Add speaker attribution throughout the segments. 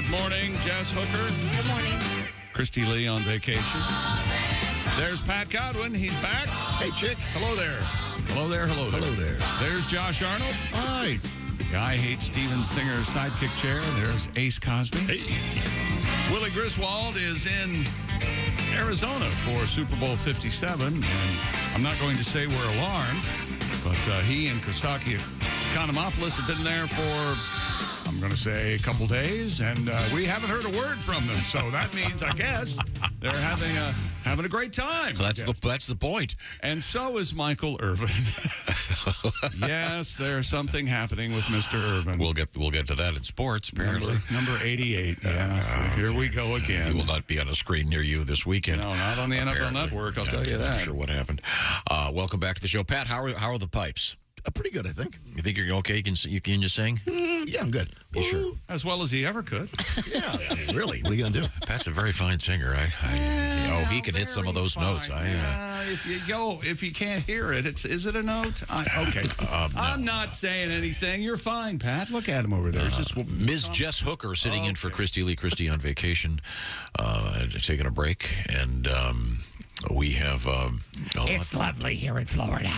Speaker 1: Good morning, Jess Hooker.
Speaker 2: Good morning.
Speaker 1: Christy Lee on vacation. There's Pat Godwin. He's back.
Speaker 3: Hey, chick.
Speaker 1: Hello there. Hello there. Hello there.
Speaker 3: Hello there.
Speaker 1: There's Josh Arnold.
Speaker 3: Hi.
Speaker 1: The Guy Hates Steven Singer's sidekick chair. There's Ace Cosby.
Speaker 3: Hey.
Speaker 1: Willie Griswold is in Arizona for Super Bowl 57. And I'm not going to say we're alarmed, but he and Kostaki Economopoulos have been there for, I'm going to say, a couple days, and we haven't heard a word from them. So that means, I guess, they're having a great time.
Speaker 4: So that's the point.
Speaker 1: And so is Michael Irvin. Yes, there's something happening with Mr. Irvin.
Speaker 4: We'll get to that in sports, apparently.
Speaker 1: Number 88. Yeah, here we go again.
Speaker 4: He will not be on a screen near you this weekend.
Speaker 1: No, not on the NFL Network. I'll tell you that.
Speaker 4: I'm not sure what happened. Welcome back to the show, Pat. How are the pipes?
Speaker 3: Pretty good, I think.
Speaker 4: You think you're okay? You can just sing?
Speaker 3: Yeah, I'm good.
Speaker 4: You sure?
Speaker 1: As well as he ever could.
Speaker 3: Yeah, I mean, really. What are you going to do?
Speaker 4: Pat's a very fine singer. He can hit some of those notes.
Speaker 1: If you can't hear it, is it a note? Okay. No. I'm not saying anything. You're fine, Pat. Look at him over there.
Speaker 4: Ms. Jess Hooker sitting in for Christy Lee. Christy on vacation, taking a break, and we have.
Speaker 2: It's lovely here in Florida.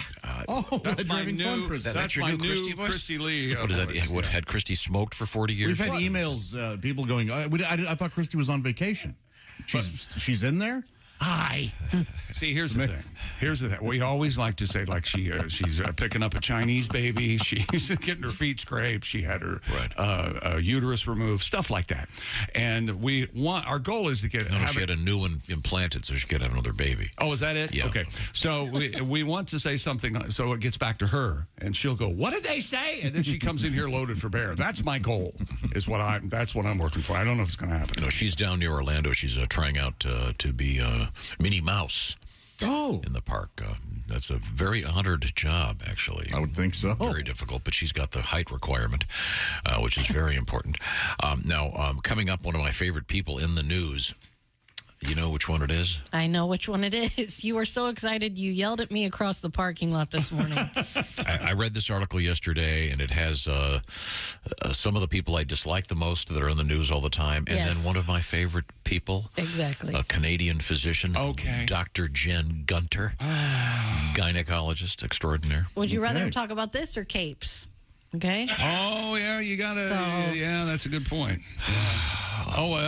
Speaker 1: That's my new. That's your new Christy voice? Christy Lee.
Speaker 4: What is that? What had Christy smoked for 40 years?
Speaker 5: We've had emails, people going, I thought Christy was on vacation. She's in there?
Speaker 2: Hi.
Speaker 1: See, here's the thing. Here's the thing. We always like to say, like, she's picking up a Chinese baby. She's getting her feet scraped. She had her uterus removed, stuff like that. And our goal is to get.
Speaker 4: No, she had a new one implanted, so she could have another baby.
Speaker 1: Oh, is that it?
Speaker 4: Yeah.
Speaker 1: Okay. So we want to say something, so it gets back to her, and she'll go, "What did they say?" And then she comes in here loaded for bear. That's my goal. That's what I'm working for. I don't know if it's going to happen.
Speaker 4: You know, she's down near Orlando. She's trying out to be Minnie Mouse. In the park. That's a very honored job, actually.
Speaker 5: I would think so.
Speaker 4: Very difficult, but she's got the height requirement, which is very important. Now, coming up, one of my favorite people in the news. You know which one it is?
Speaker 2: I know which one it is. You were so excited, you yelled at me across the parking lot this morning.
Speaker 4: I read this article yesterday, and it has some of the people I dislike the most that are in the news all the time, and then one of my favorite people.
Speaker 2: Exactly.
Speaker 4: A Canadian physician.
Speaker 1: Okay.
Speaker 4: Dr. Jen Gunter, gynecologist extraordinaire.
Speaker 2: Would you rather talk about this or capes? Okay.
Speaker 1: Oh, yeah, you got to. Yeah, that's a good point.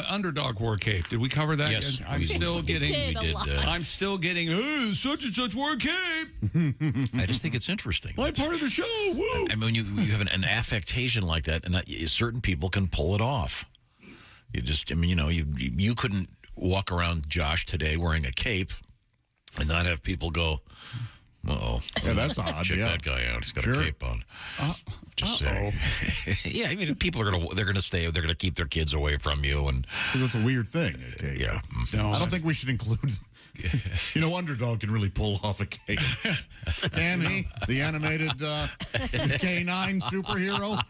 Speaker 1: Underdog wore cape. Did we cover that?
Speaker 4: Yes.
Speaker 1: I'm still getting. I'm still getting. Such and such wore cape.
Speaker 4: I just think it's interesting.
Speaker 1: My part of the show. Woo.
Speaker 4: I mean, you have an affectation like that, and certain people can pull it off. You couldn't walk around Josh today wearing a cape and not have people go, uh-oh.
Speaker 5: Yeah, that's odd.
Speaker 4: Check that guy out. He's got a cape on. Just saying. Yeah, I mean, people are they're gonna keep their kids away from you, and
Speaker 5: it's a weird thing. Okay.
Speaker 4: Yeah.
Speaker 5: No, I don't think we should include. Underdog can really pull off a cape. Can he? The animated K9 superhero?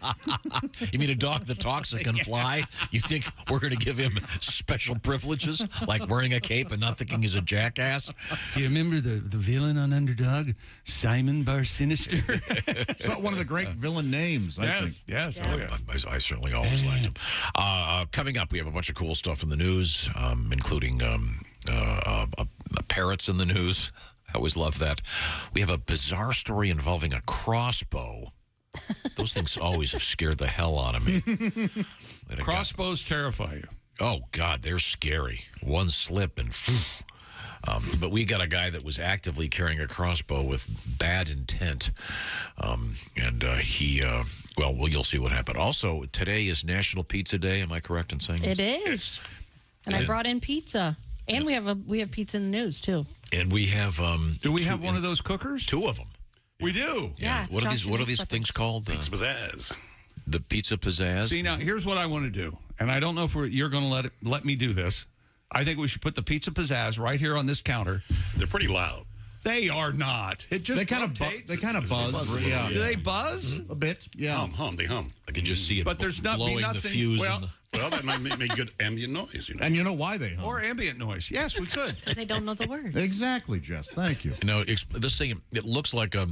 Speaker 4: You mean a dog that talks and can fly? You think we're going to give him special privileges, like wearing a cape and not thinking he's a jackass?
Speaker 1: Do you remember the villain on Underdog, Simon Bar Sinister?
Speaker 5: It's not one of the great villain names, I think.
Speaker 1: Yes.
Speaker 4: Oh, yes. I certainly always liked him. Coming up, we have a bunch of cool stuff in the news, including parrots in the news. I always love that. We have a bizarre story involving a crossbow. Those things always have scared the hell out of me.
Speaker 1: Crossbows terrify you.
Speaker 4: Oh, God, they're scary. One slip and... but we got a guy that was actively carrying a crossbow with bad intent. You'll see what happened. Also, today is National Pizza Day. Am I correct in saying this?
Speaker 2: It is. And I brought in pizza. And we have pizza in the news, too.
Speaker 4: And we have...
Speaker 1: Do we have one of those cookers?
Speaker 4: Two of them.
Speaker 1: We do.
Speaker 2: Yeah.
Speaker 4: What are these things called?
Speaker 3: Pizza Pizzazz.
Speaker 4: The Pizza Pizzazz?
Speaker 1: See, now, here's what I want to do. And I don't know if you're going to let me do this. I think we should put the Pizza Pizzazz right here on this counter.
Speaker 3: They're pretty loud.
Speaker 1: They are not. It just
Speaker 5: they kind of buzz.
Speaker 1: Yeah. Do they buzz?
Speaker 5: A bit. Yeah.
Speaker 3: They hum.
Speaker 4: I can just see it.
Speaker 1: But there's
Speaker 4: blowing
Speaker 1: nothing.
Speaker 4: The fuse.
Speaker 3: Well, that might make good ambient noise.
Speaker 5: And you know why they hum?
Speaker 1: Or ambient noise. Yes, we could.
Speaker 2: Because they don't know the words.
Speaker 5: Exactly, Jess. Thank you.
Speaker 4: This thing, it looks like a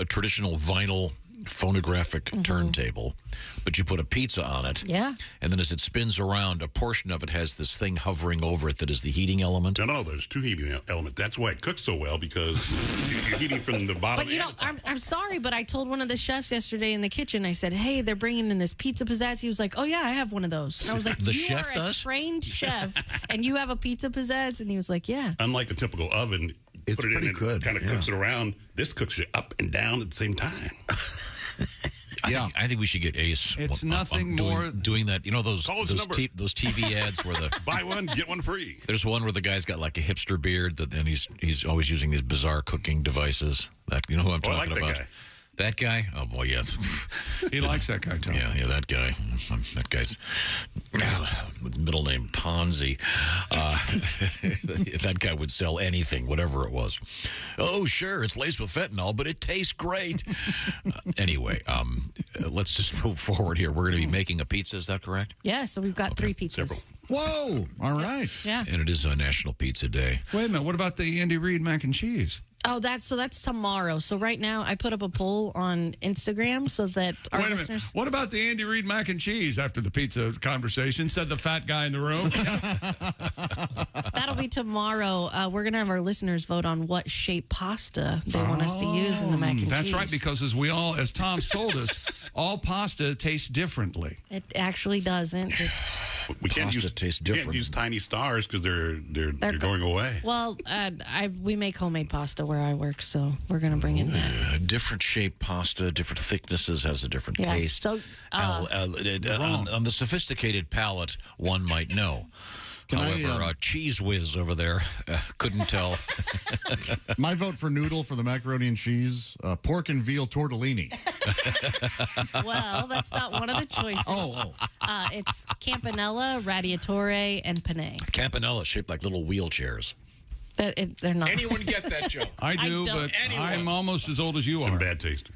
Speaker 4: traditional vinyl phonographic turntable, but you put a pizza on it.
Speaker 2: Yeah.
Speaker 4: And then as it spins around, a portion of it has this thing hovering over it that is the heating element.
Speaker 3: No, there's two heating elements. That's why it cooks so well, because you're heating from the bottom.
Speaker 2: But you know, I'm sorry, but I told one of the chefs yesterday in the kitchen, I said, hey, they're bringing in this pizza pizzazz. He was like, oh, yeah, I have one of those. And I was like,
Speaker 4: The
Speaker 2: you
Speaker 4: chef
Speaker 2: are a
Speaker 4: does?
Speaker 2: trained chef, and you have a pizza pizzazz? And he was like, yeah.
Speaker 3: Unlike the typical oven,
Speaker 5: It's
Speaker 3: put it in
Speaker 5: pretty
Speaker 3: and
Speaker 5: good,
Speaker 3: kind of
Speaker 5: yeah.
Speaker 3: cooks it around. This cooks it up and down at the same time.
Speaker 4: I think we should get Ace.
Speaker 1: It's
Speaker 4: on
Speaker 1: nothing
Speaker 4: doing,
Speaker 1: more-
Speaker 4: doing that. You know those
Speaker 3: Call us
Speaker 4: those,
Speaker 3: number.
Speaker 4: those TV ads where the
Speaker 3: Buy one, get one free.
Speaker 4: there's one where the guy's got like a hipster beard, and he's always using these bizarre cooking devices. That you know who I'm
Speaker 3: Oh, I
Speaker 4: talking
Speaker 3: like that
Speaker 4: about?
Speaker 3: guy.
Speaker 4: That guy? Oh boy, yeah.
Speaker 1: He likes that guy, Tom.
Speaker 4: Yeah, that guy. That guy's with middle name Ponzi. That guy would sell anything, whatever it was. Oh, sure, it's laced with fentanyl, but it tastes great. Anyway, let's just move forward here. We're going to be making a pizza. Is that correct?
Speaker 2: Yeah, so we've got 3 pizzas.
Speaker 3: Several.
Speaker 5: Whoa! All right.
Speaker 2: Yeah.
Speaker 4: And it is a National Pizza Day.
Speaker 1: Wait a minute. What about the Andy Reid mac and cheese?
Speaker 2: Oh, that's tomorrow. So right now, I put up a poll on Instagram so that our
Speaker 1: Wait a minute.
Speaker 2: listeners.
Speaker 1: What about the Andy Reid mac and cheese after the pizza conversation? Said the fat guy in the room.
Speaker 2: That'll be tomorrow. We're going to have our listeners vote on what shape pasta they want us to use in the mac and cheese.
Speaker 1: That's right, because as Tom's told us, all pasta tastes differently.
Speaker 2: It actually doesn't. It's
Speaker 3: We can't
Speaker 4: Pasta
Speaker 3: use
Speaker 4: tastes
Speaker 3: can't
Speaker 4: different.
Speaker 3: use tiny stars because they're going away.
Speaker 2: well, we make homemade pasta where I work, so we're going to bring in that.
Speaker 4: Different shaped pasta, different thicknesses, has a different
Speaker 2: Yes.
Speaker 4: taste.
Speaker 2: So
Speaker 4: On the sophisticated palate, one might know.
Speaker 5: Can I,
Speaker 4: However, Cheese Whiz over there couldn't tell.
Speaker 5: My vote for noodle for the macaroni and cheese, pork and veal tortellini.
Speaker 2: well, that's not one of the choices. It's Campanella, Radiatore, and Penne.
Speaker 4: Campanella shaped like little wheelchairs.
Speaker 2: They're not.
Speaker 6: Anyone get that joke?
Speaker 1: I do,
Speaker 2: don't-
Speaker 1: but I'm almost as old as you
Speaker 3: Some
Speaker 1: are.
Speaker 3: bad taste.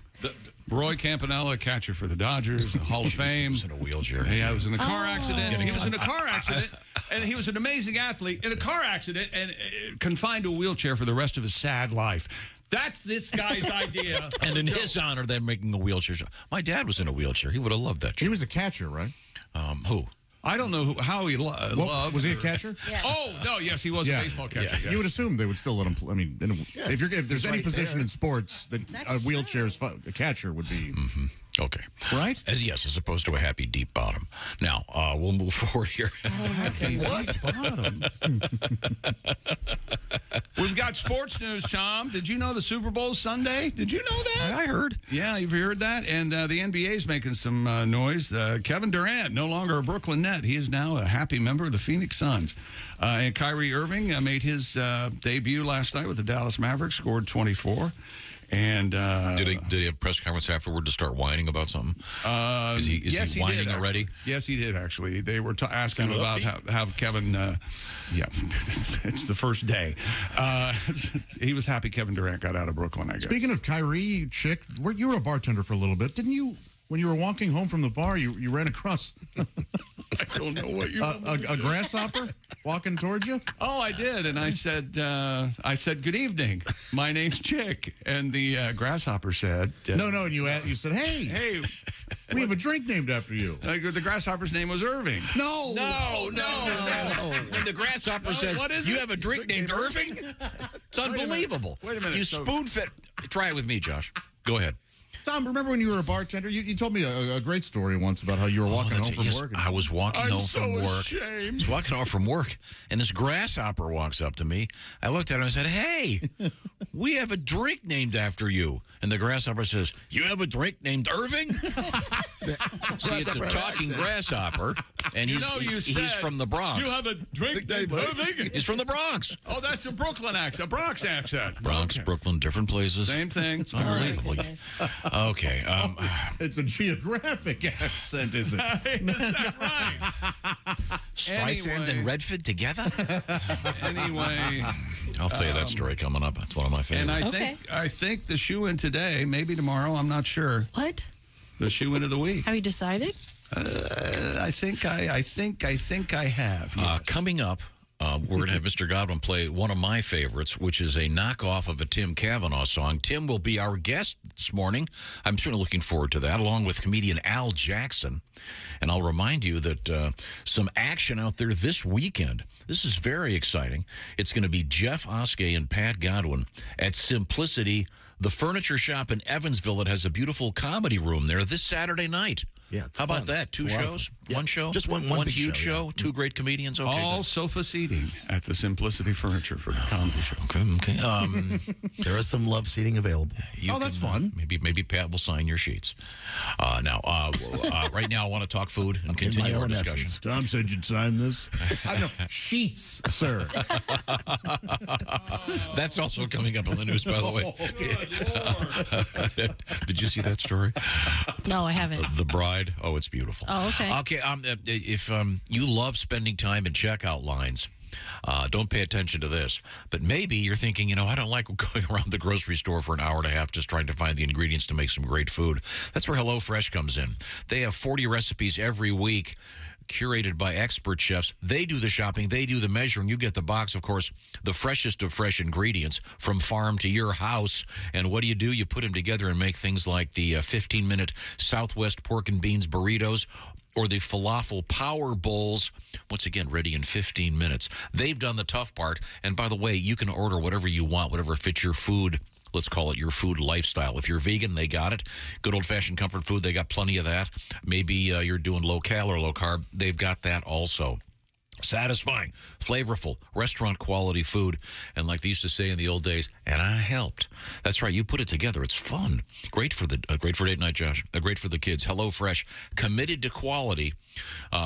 Speaker 1: Roy Campanella, catcher for the Dodgers, Hall of Fame.
Speaker 4: He was in a wheelchair.
Speaker 1: Yeah, he was in a car accident. He was in a car accident, and he was an amazing athlete in a car accident and confined to a wheelchair for the rest of his sad life. That's this guy's idea.
Speaker 4: And in his honor, they're making a wheelchair show. My dad was in a wheelchair. He would have loved that
Speaker 5: He
Speaker 4: show.
Speaker 5: was a catcher, right?
Speaker 4: Who?
Speaker 1: I don't know how he loved.
Speaker 5: Was he a catcher?
Speaker 2: Yeah.
Speaker 1: Oh, no, yes, he was a baseball catcher.
Speaker 5: You would assume they would still let him play. I mean, if there's any position in sports that a a catcher would be.
Speaker 4: Okay.
Speaker 5: Right?
Speaker 4: As opposed to a happy deep bottom. Now, we'll move forward here.
Speaker 1: We've got sports news, Tom. Did you know the Super Bowl's Sunday? Did you know that?
Speaker 4: I heard.
Speaker 1: Yeah, you've heard that? And the NBA's making some noise. Kevin Durant, no longer a Brooklyn Net. He is now a happy member of the Phoenix Suns. And Kyrie Irving made his debut last night with the Dallas Mavericks, scored 24. And
Speaker 4: Did he have a press conference afterward to start whining about something? Is he whining
Speaker 1: did,
Speaker 4: already?
Speaker 1: Yes, he did, actually. They were asking him about how Kevin, it's the first day. He was happy Kevin Durant got out of Brooklyn, I guess.
Speaker 5: Speaking of Kyrie, chick, you were a bartender for a little bit, didn't you? When you were walking home from the bar, you ran across
Speaker 1: I don't know what you
Speaker 5: a grasshopper walking towards you.
Speaker 1: Oh, I did, and I said, "Good evening. My name's Chick." And the grasshopper said,
Speaker 5: No, and you said, "Hey,
Speaker 1: hey."
Speaker 5: we have a drink named after you."
Speaker 1: The grasshopper's name was Irving.
Speaker 5: No.
Speaker 4: When the grasshopper says,
Speaker 1: what is
Speaker 4: you
Speaker 1: it?
Speaker 4: have a drink named Irving? It's unbelievable.
Speaker 1: Wait a minute.
Speaker 4: You
Speaker 1: So-
Speaker 4: spoon-fed. Try it with me, Josh. Go ahead.
Speaker 5: Tom, remember when you were a bartender? You told me a great story once about how you were walking home from work.
Speaker 4: I was walking home from work.
Speaker 1: ashamed.
Speaker 4: I was walking home from work, and this grasshopper walks up to me. I looked at him and I said, "Hey, we have a drink named after you." And the grasshopper says, "You have a drink named Irving?" See, it's a talking grasshopper, and he's from the Bronx.
Speaker 1: You have a drink named Irving?
Speaker 4: He's from the Bronx.
Speaker 1: Oh, that's a Brooklyn accent, a Bronx accent.
Speaker 4: Bronx,
Speaker 1: Okay.
Speaker 4: Brooklyn, different places.
Speaker 1: Same thing.
Speaker 4: It's unbelievable. Okay.
Speaker 5: It's a geographic accent, is it?
Speaker 1: Is that right?
Speaker 4: Streisand and Redford together?
Speaker 1: Anyway,
Speaker 4: I'll tell you that story coming up. It's one of my
Speaker 1: and
Speaker 4: favorites.
Speaker 1: I think the shoe in today, maybe tomorrow, I'm not sure.
Speaker 2: What?
Speaker 1: The shoe in of the week.
Speaker 2: Have you decided?
Speaker 1: I think I have. Yes.
Speaker 4: Coming up we're going to have Mr. Godwin play one of my favorites, which is a knockoff of a Tim Cavanaugh song. Tim will be our guest this morning. I'm certainly looking forward to that, along with comedian Al Jackson. And I'll remind you that some action out there this weekend. This is very exciting. It's going to be Jeff Oskey and Pat Godwin at Simplicity, the furniture shop in Evansville that has a beautiful comedy room there this Saturday night.
Speaker 6: Yeah, it's
Speaker 4: How
Speaker 6: fun.
Speaker 4: about that? Two
Speaker 6: It's a lot of
Speaker 4: shows?
Speaker 6: fun. Yeah,
Speaker 4: One show?
Speaker 6: just one big
Speaker 4: huge
Speaker 6: show,
Speaker 4: show? Two great comedians? Okay,
Speaker 1: All
Speaker 4: good.
Speaker 1: sofa seating at the Simplicity Furniture for the comedy show.
Speaker 4: Okay.
Speaker 6: There is some love seating available.
Speaker 5: That's fun.
Speaker 4: Maybe Pat will sign your sheets. Right now, I want to talk food and continue
Speaker 6: my
Speaker 4: our
Speaker 6: own
Speaker 4: discussion.
Speaker 6: essence.
Speaker 5: Tom said you'd sign this. I know. Sheets, sir.
Speaker 4: That's also coming up on the news, by the way. Did you see that story?
Speaker 2: No, I haven't.
Speaker 4: The Bride. Oh, it's beautiful.
Speaker 2: Oh, okay.
Speaker 4: Okay. If you love spending time in checkout lines, don't pay attention to this. But maybe you're thinking, I don't like going around the grocery store for an hour and a half just trying to find the ingredients to make some great food. That's where HelloFresh comes in. They have 40 recipes every week, curated by expert chefs. They do the shopping. They do the measuring. You get the box, of course, the freshest of fresh ingredients from farm to your house. And what do? You put them together and make things like the 15-minute Southwest pork and beans burritos or the falafel power bowls, once again, ready in 15 minutes. They've done the tough part. And by the way, you can order whatever you want, whatever fits your food. Let's call it your food lifestyle. If you're vegan, they got it. Good old-fashioned comfort food, they got plenty of that. Maybe you're doing low-cal or low-carb. They've got that also. Satisfying, flavorful, restaurant-quality food. And like they used to say in the old days, and I helped. That's right. You put it together. It's fun. Great for date night, Josh. Great for the kids. HelloFresh, committed to quality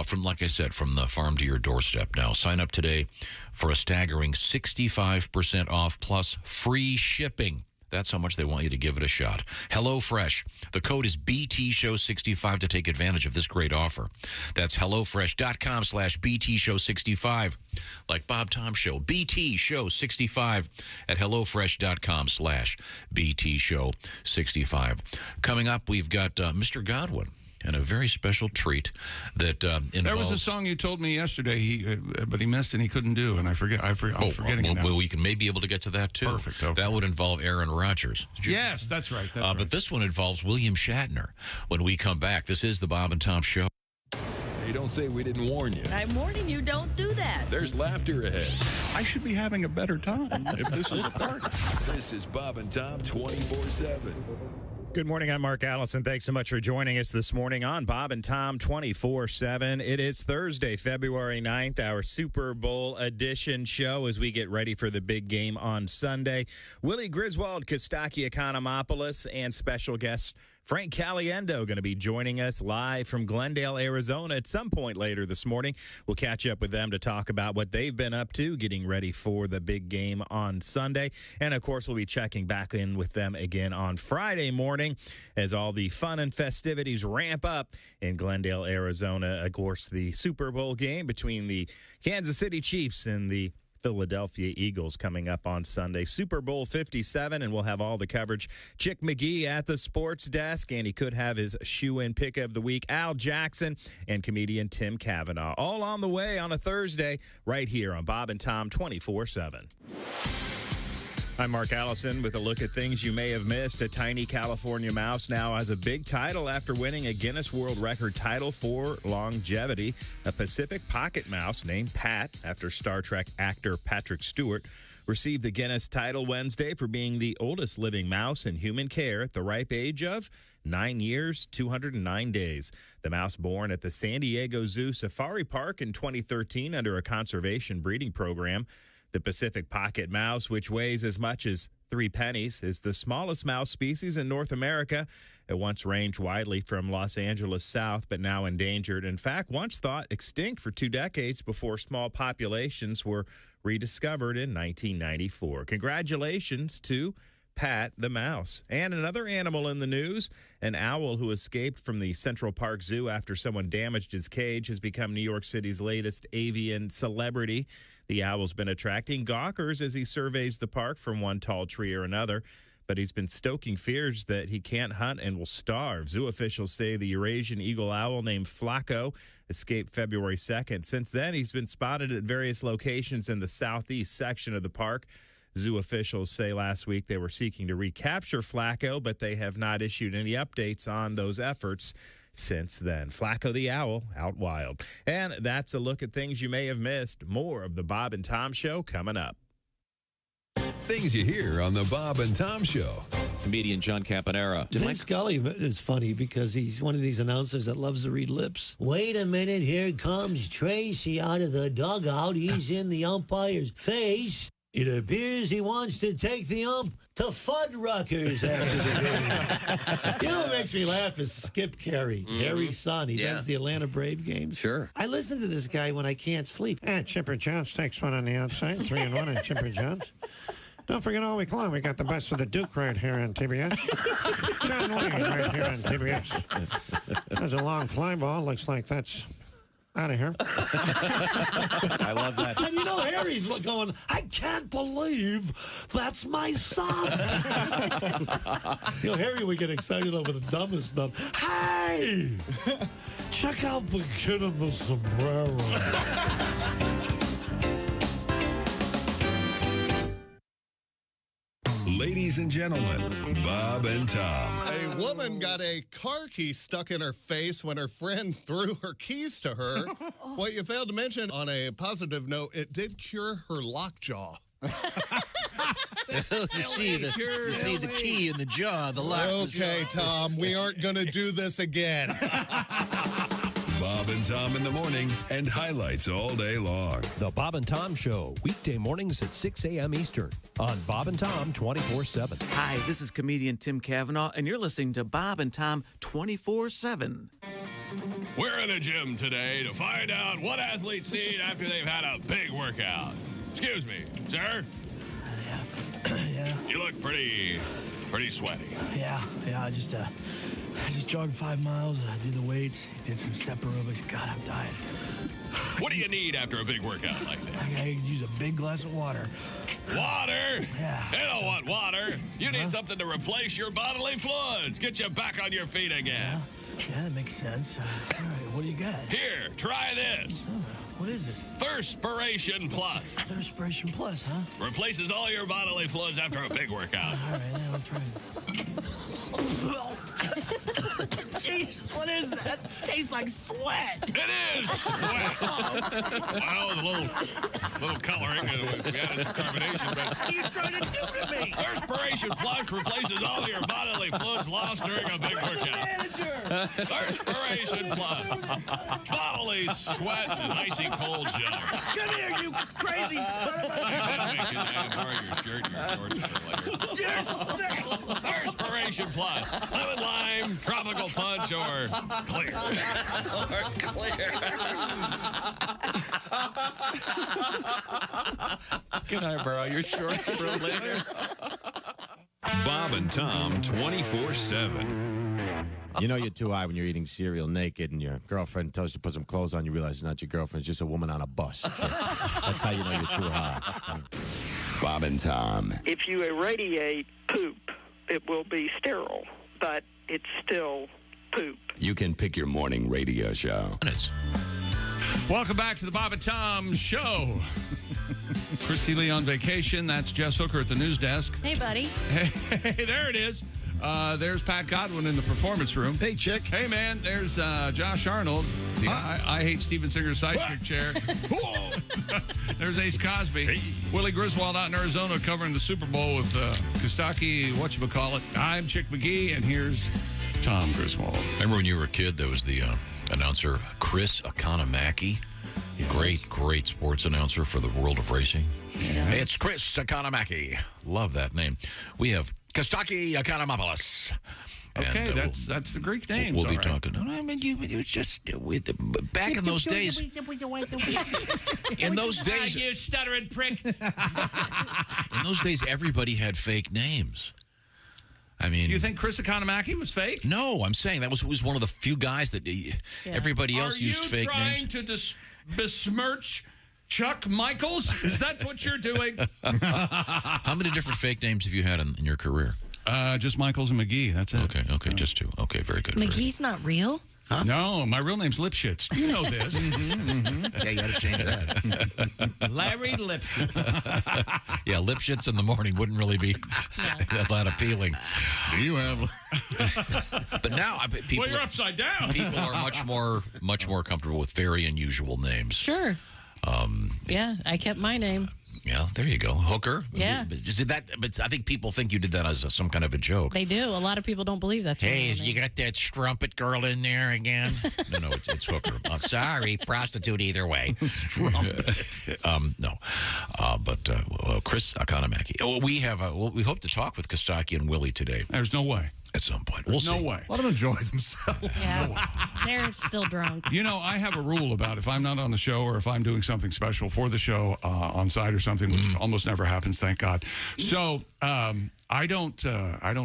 Speaker 4: from, like I said, from the farm to your doorstep. Now, sign up today for a staggering 65% off plus free shipping. That's how much they want you to give it a shot. HelloFresh. The code is BTShow65 to take advantage of this great offer. That's HelloFresh.com/BTShow65. Like Bob Tom Show. BTShow65 at HelloFresh.com/BTShow65. Coming up, we've got Mr. Godwin. And a very special treat that involves...
Speaker 1: There was a song you told me yesterday, but he missed and he couldn't do, and I'm forgetting it now.
Speaker 4: Well, we can maybe be able to get to that, too.
Speaker 1: Perfect. Okay.
Speaker 4: That would involve Aaron Rodgers.
Speaker 1: Yes, that's right. That's right.
Speaker 4: But this one involves William Shatner. When we come back, this is the Bob and Tom Show.
Speaker 7: Hey, don't say we didn't warn you.
Speaker 8: I'm warning you, don't do that.
Speaker 7: There's laughter ahead.
Speaker 1: I should be having a better time if this is a party.
Speaker 7: This is Bob and Tom 24/7.
Speaker 9: Good morning. I'm Mark Allison. Thanks so much for joining us this morning on Bob and Tom 24/7. It is Thursday, February 9th, our Super Bowl edition show as we get ready for the big game on Sunday. Willie Griswold, Kostaki Economopoulos, and special guest Frank Caliendo going to be joining us live from Glendale, Arizona at some point later this morning. We'll catch up with them to talk about what they've been up to, getting ready for the big game on Sunday. And, of course, we'll be checking back in with them again on Friday morning as all the fun and festivities ramp up in Glendale, Arizona. Of course, the Super Bowl game between the Kansas City Chiefs and the Philadelphia Eagles coming up on Sunday. Super Bowl 57, and we'll have all the coverage. Chick McGee at the sports desk, and he could have his shoe-in pick of the week. Al Jackson and comedian Tim Cavanaugh. All on the way on a Thursday right here on Bob and Tom 24/7. I'm Mark Allison with a look at things you may have missed. A tiny California mouse now has a big title after winning a Guinness World Record title for longevity. A Pacific pocket mouse named Pat, after Star Trek actor Patrick Stewart, received the Guinness title Wednesday for being the oldest living mouse in human care at the ripe age of 9 years, 209 days. The mouse born at the San Diego Zoo Safari Park in 2013 under a conservation breeding program. The Pacific pocket mouse, which weighs as much as 3 pennies, is the smallest mouse species in North America. It once ranged widely from Los Angeles south, but now endangered. In fact, once thought extinct for 2 decades before small populations were rediscovered in 1994. Congratulations to Pat the mouse. And another animal in the news, an owl who escaped from the Central Park Zoo after someone damaged his cage, has become New York City's latest avian celebrity. The owl's been attracting gawkers as he surveys the park from one tall tree or another. but he's been stoking fears that he can't hunt and will starve. Zoo officials say the Eurasian eagle owl named Flacco escaped February 2nd. Since then, he's been spotted at various locations in the southeast section of the park. Zoo officials say last week they were seeking to recapture Flacco, but they have not issued any updates on those efforts since then. Flacco the owl out wild. And that's a look at things you may have missed. More of the Bob and Tom Show coming up.
Speaker 7: Things you hear on the Bob and Tom Show.
Speaker 10: Comedian John Campanera.
Speaker 11: Vin Scully is funny because he's one of these announcers that loves to read lips. Wait a minute, here comes Tracy out of the dugout. He's in the umpire's face. It appears he wants to take the ump to Fuddruckers after the game. You know what makes me laugh is Skip Carey, Harry's son. He does the Atlanta Brave games.
Speaker 10: Sure.
Speaker 11: I listen to this guy when I can't sleep. Chipper Jones takes one on the outside, 3-1 on Chipper Jones. Don't forget all week long, we got the best of the Duke right here on TBS. John Wayne right here on TBS. There's a long fly ball. Looks like that's out of here.
Speaker 10: I love that.
Speaker 11: And you know, Harry's going, I can't believe that's my son. You know, Harry would get excited over the dumbest stuff. Hey! Check out the kid in the sombrero.
Speaker 7: Ladies and gentlemen, Bob and Tom.
Speaker 12: A woman got a car key stuck in her face when her friend threw her keys to her. What you failed to mention, on a positive note, it did cure her lockjaw.
Speaker 4: You see the key in the jaw, the lock.
Speaker 12: Okay, Tom, we aren't going to do this again.
Speaker 7: Bob and Tom in the morning and highlights all day long.
Speaker 13: The Bob and Tom Show, weekday mornings at 6 a.m. Eastern on Bob and Tom 24/7.
Speaker 14: Hi, this is comedian Tim Cavanaugh, and you're listening to Bob and Tom 24/7.
Speaker 1: We're in a gym today to find out what athletes need after they've had a big workout. Excuse me, sir?
Speaker 15: Yeah.
Speaker 1: You look pretty sweaty.
Speaker 15: Yeah. I just jogged 5 miles. I did the weights, did some step aerobics. God, I'm dying.
Speaker 1: What do you need after a big workout like that?
Speaker 15: I could use a big glass of water.
Speaker 1: Water?
Speaker 15: Yeah.
Speaker 1: You don't want water. You need something to replace your bodily fluids. Get you back on your feet again.
Speaker 15: Yeah, that makes sense. All right, what do you got?
Speaker 1: Here, try this.
Speaker 15: What is it?
Speaker 1: Thirspiration Plus.
Speaker 15: Thirspiration Plus, huh?
Speaker 1: Replaces all your bodily fluids after a big workout.
Speaker 15: All right, I'll try it. Jesus, what is that? Tastes like sweat.
Speaker 1: It is sweat. Well, a little coloring. We added some carbonation, but
Speaker 15: What are you trying to do to me?
Speaker 1: Thirspiration Plus replaces all your bodily fluids lost during a big workout.
Speaker 15: Manager!
Speaker 1: Thirspiration Plus. Bodily sweat and icy cold jug.
Speaker 15: Come here, you crazy son of a...
Speaker 1: I borrow your shirt and your shorts for later.
Speaker 15: You're sick!
Speaker 1: Thirspiration Plus. Lemon lime, tropical punch, or clear.
Speaker 10: Can I borrow your shorts for later?
Speaker 7: Bob and Tom 24/7.
Speaker 6: You know you're too high when you're eating cereal naked and your girlfriend tells you to put some clothes on. You realize it's not your girlfriend. It's just a woman on a bus. That's how you know you're too high.
Speaker 7: Bob and Tom.
Speaker 16: If you irradiate poop, it will be sterile, but it's still poop.
Speaker 7: You can pick your morning radio show.
Speaker 1: Welcome back to the Bob and Tom Show. Christy Lee on vacation. That's Jess Hooker at the news desk.
Speaker 2: Hey, buddy.
Speaker 1: Hey, there it is. There's Pat Godwin in the performance room.
Speaker 5: Hey, chick.
Speaker 1: Hey, man. There's Josh Arnold. The I Hate Steven Singer sidekick chair. There's Ace Cosby. Hey. Willie Griswold out in Arizona covering the Super Bowl with Kostaki, whatchamacallit. I'm Chick McGee, and here's Tom Griswold.
Speaker 4: Remember when you were a kid, there was the announcer Chris Economaki? Great sports announcer for the world of racing. Yeah. It's Chris Economaki. Love that name. We have Kostaki Economopoulos.
Speaker 1: Okay, and, that's the Greek name.
Speaker 4: We'll be talking. I mean, it was just back in those days. In those days,
Speaker 1: you stuttering prick.
Speaker 4: In those days, everybody had fake names. I mean,
Speaker 1: you think Chris Economaki was fake?
Speaker 4: No, I'm saying that was one of the few guys that everybody else used fake names.
Speaker 1: Are you trying to besmirch Chuck Michaels? Is that what you're doing?
Speaker 4: How many different fake names have you had in your career?
Speaker 1: Just Michaels and McGee. That's it.
Speaker 4: Okay, just two. Okay, very good.
Speaker 2: McGee's not real?
Speaker 1: Huh? No, my real name's Lipschitz. You know this.
Speaker 5: Yeah, you got to change that.
Speaker 9: Larry Lipschitz.
Speaker 4: Yeah, Lipschitz in the morning wouldn't really be that appealing.
Speaker 5: Do you have?
Speaker 4: But now, people.
Speaker 1: Well, you're upside down.
Speaker 4: People are much more comfortable with very unusual names.
Speaker 2: Sure. Yeah, I kept my name.
Speaker 4: Yeah, there you go. Hooker.
Speaker 2: Yeah.
Speaker 4: Is it that? But I think people think you did that as some kind of a joke.
Speaker 2: They do. A lot of people don't believe that.
Speaker 4: Hey, you got that strumpet girl in there again? No, it's Hooker. I'm sorry, prostitute either way.
Speaker 5: Strumpet.
Speaker 4: No. But Chris Economaki. We hope to talk with Kostaki and Willie today.
Speaker 1: There's no way.
Speaker 4: At some point.
Speaker 1: There's
Speaker 4: We'll
Speaker 1: no
Speaker 4: see.
Speaker 1: way.
Speaker 5: Let them enjoy themselves.
Speaker 2: Yeah. They're still drunk.
Speaker 1: You know, I have a rule about if I'm not on the show or if I'm doing something special for the show on site or something, which almost never happens, thank God. So I don't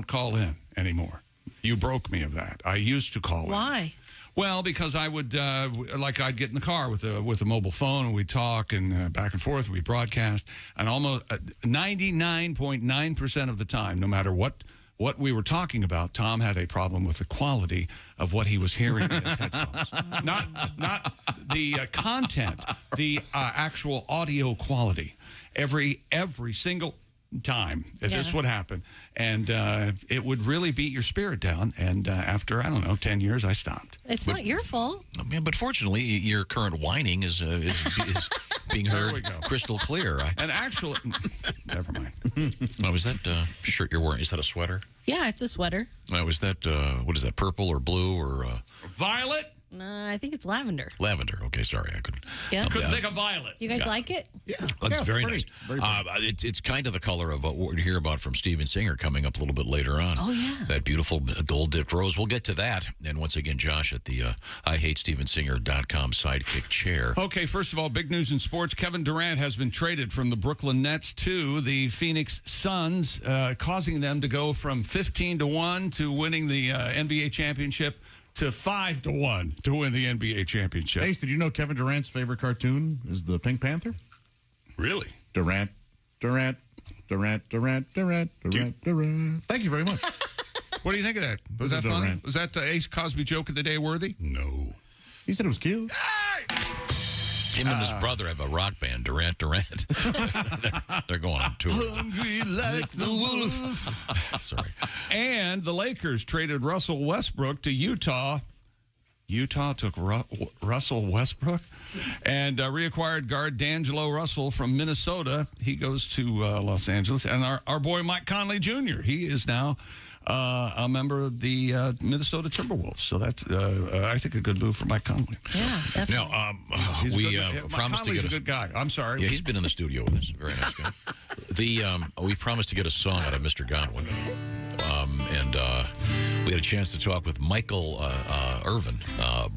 Speaker 1: call in anymore. You broke me of that. I used to call in.
Speaker 2: Why?
Speaker 1: Well, because I would, I'd get in the car with a mobile phone and we'd talk and back and forth, we'd broadcast. And almost 99.9% of the time, no matter what we were talking about, Tom had a problem with the quality of what he was hearing in his headphones. Not the content, the actual audio quality. Every single time this would happen. And it would really beat your spirit down. And after, 10 years, I stopped.
Speaker 2: It's not your fault.
Speaker 4: But fortunately, your current whining is being heard crystal clear.
Speaker 1: And actually, never mind.
Speaker 4: Oh, was that shirt you're wearing? Is that a sweater?
Speaker 2: Yeah, it's a sweater.
Speaker 4: Was that, what is that, purple or blue or?
Speaker 1: Violet?
Speaker 2: I think it's lavender.
Speaker 4: Lavender. Okay, sorry, I couldn't.
Speaker 2: Yeah.
Speaker 1: Couldn't think of violet.
Speaker 2: You guys like it?
Speaker 5: Yeah.
Speaker 4: Looks very
Speaker 5: pretty,
Speaker 4: nice.
Speaker 5: very pretty.
Speaker 4: It's kind of the color of what we hear about from Steven Singer coming up a little bit later on.
Speaker 2: Oh, yeah.
Speaker 4: That beautiful gold-dipped rose. We'll get to that. And once again, Josh at the IHateStevenSinger.com sidekick chair.
Speaker 1: Okay, first of all, big news in sports. Kevin Durant has been traded from the Brooklyn Nets to the Phoenix Suns, causing them to go from 15-1 to winning the NBA championship to 5-1 to win the NBA championship.
Speaker 5: Ace, did you know Kevin Durant's favorite cartoon is the Pink Panther?
Speaker 3: Really?
Speaker 5: Durant. Thank you very much.
Speaker 1: What do you think of that? Was that funny? Was that Ace Cosby joke of the day worthy?
Speaker 3: No.
Speaker 5: He said it was cute.
Speaker 4: Him and his brother have a rock band, Durant. They're going on tour.
Speaker 1: Hungry like the wolf.
Speaker 4: Sorry.
Speaker 1: And the Lakers traded Russell Westbrook to Utah. Utah took Russell Westbrook and reacquired guard D'Angelo Russell from Minnesota. He goes to Los Angeles. And our boy Mike Conley Jr., he is now a member of the Minnesota Timberwolves. So that's, I think, a good move for Mike Conley.
Speaker 2: Yeah, definitely.
Speaker 4: Now,
Speaker 1: Mike
Speaker 4: promised to
Speaker 1: Conley's
Speaker 4: get
Speaker 1: a good guy. I'm sorry.
Speaker 4: Yeah, he's been in the studio with us. Very nice guy. We promised to get a song out of Mr. Godwin. And we had a chance to talk with Michael Irvin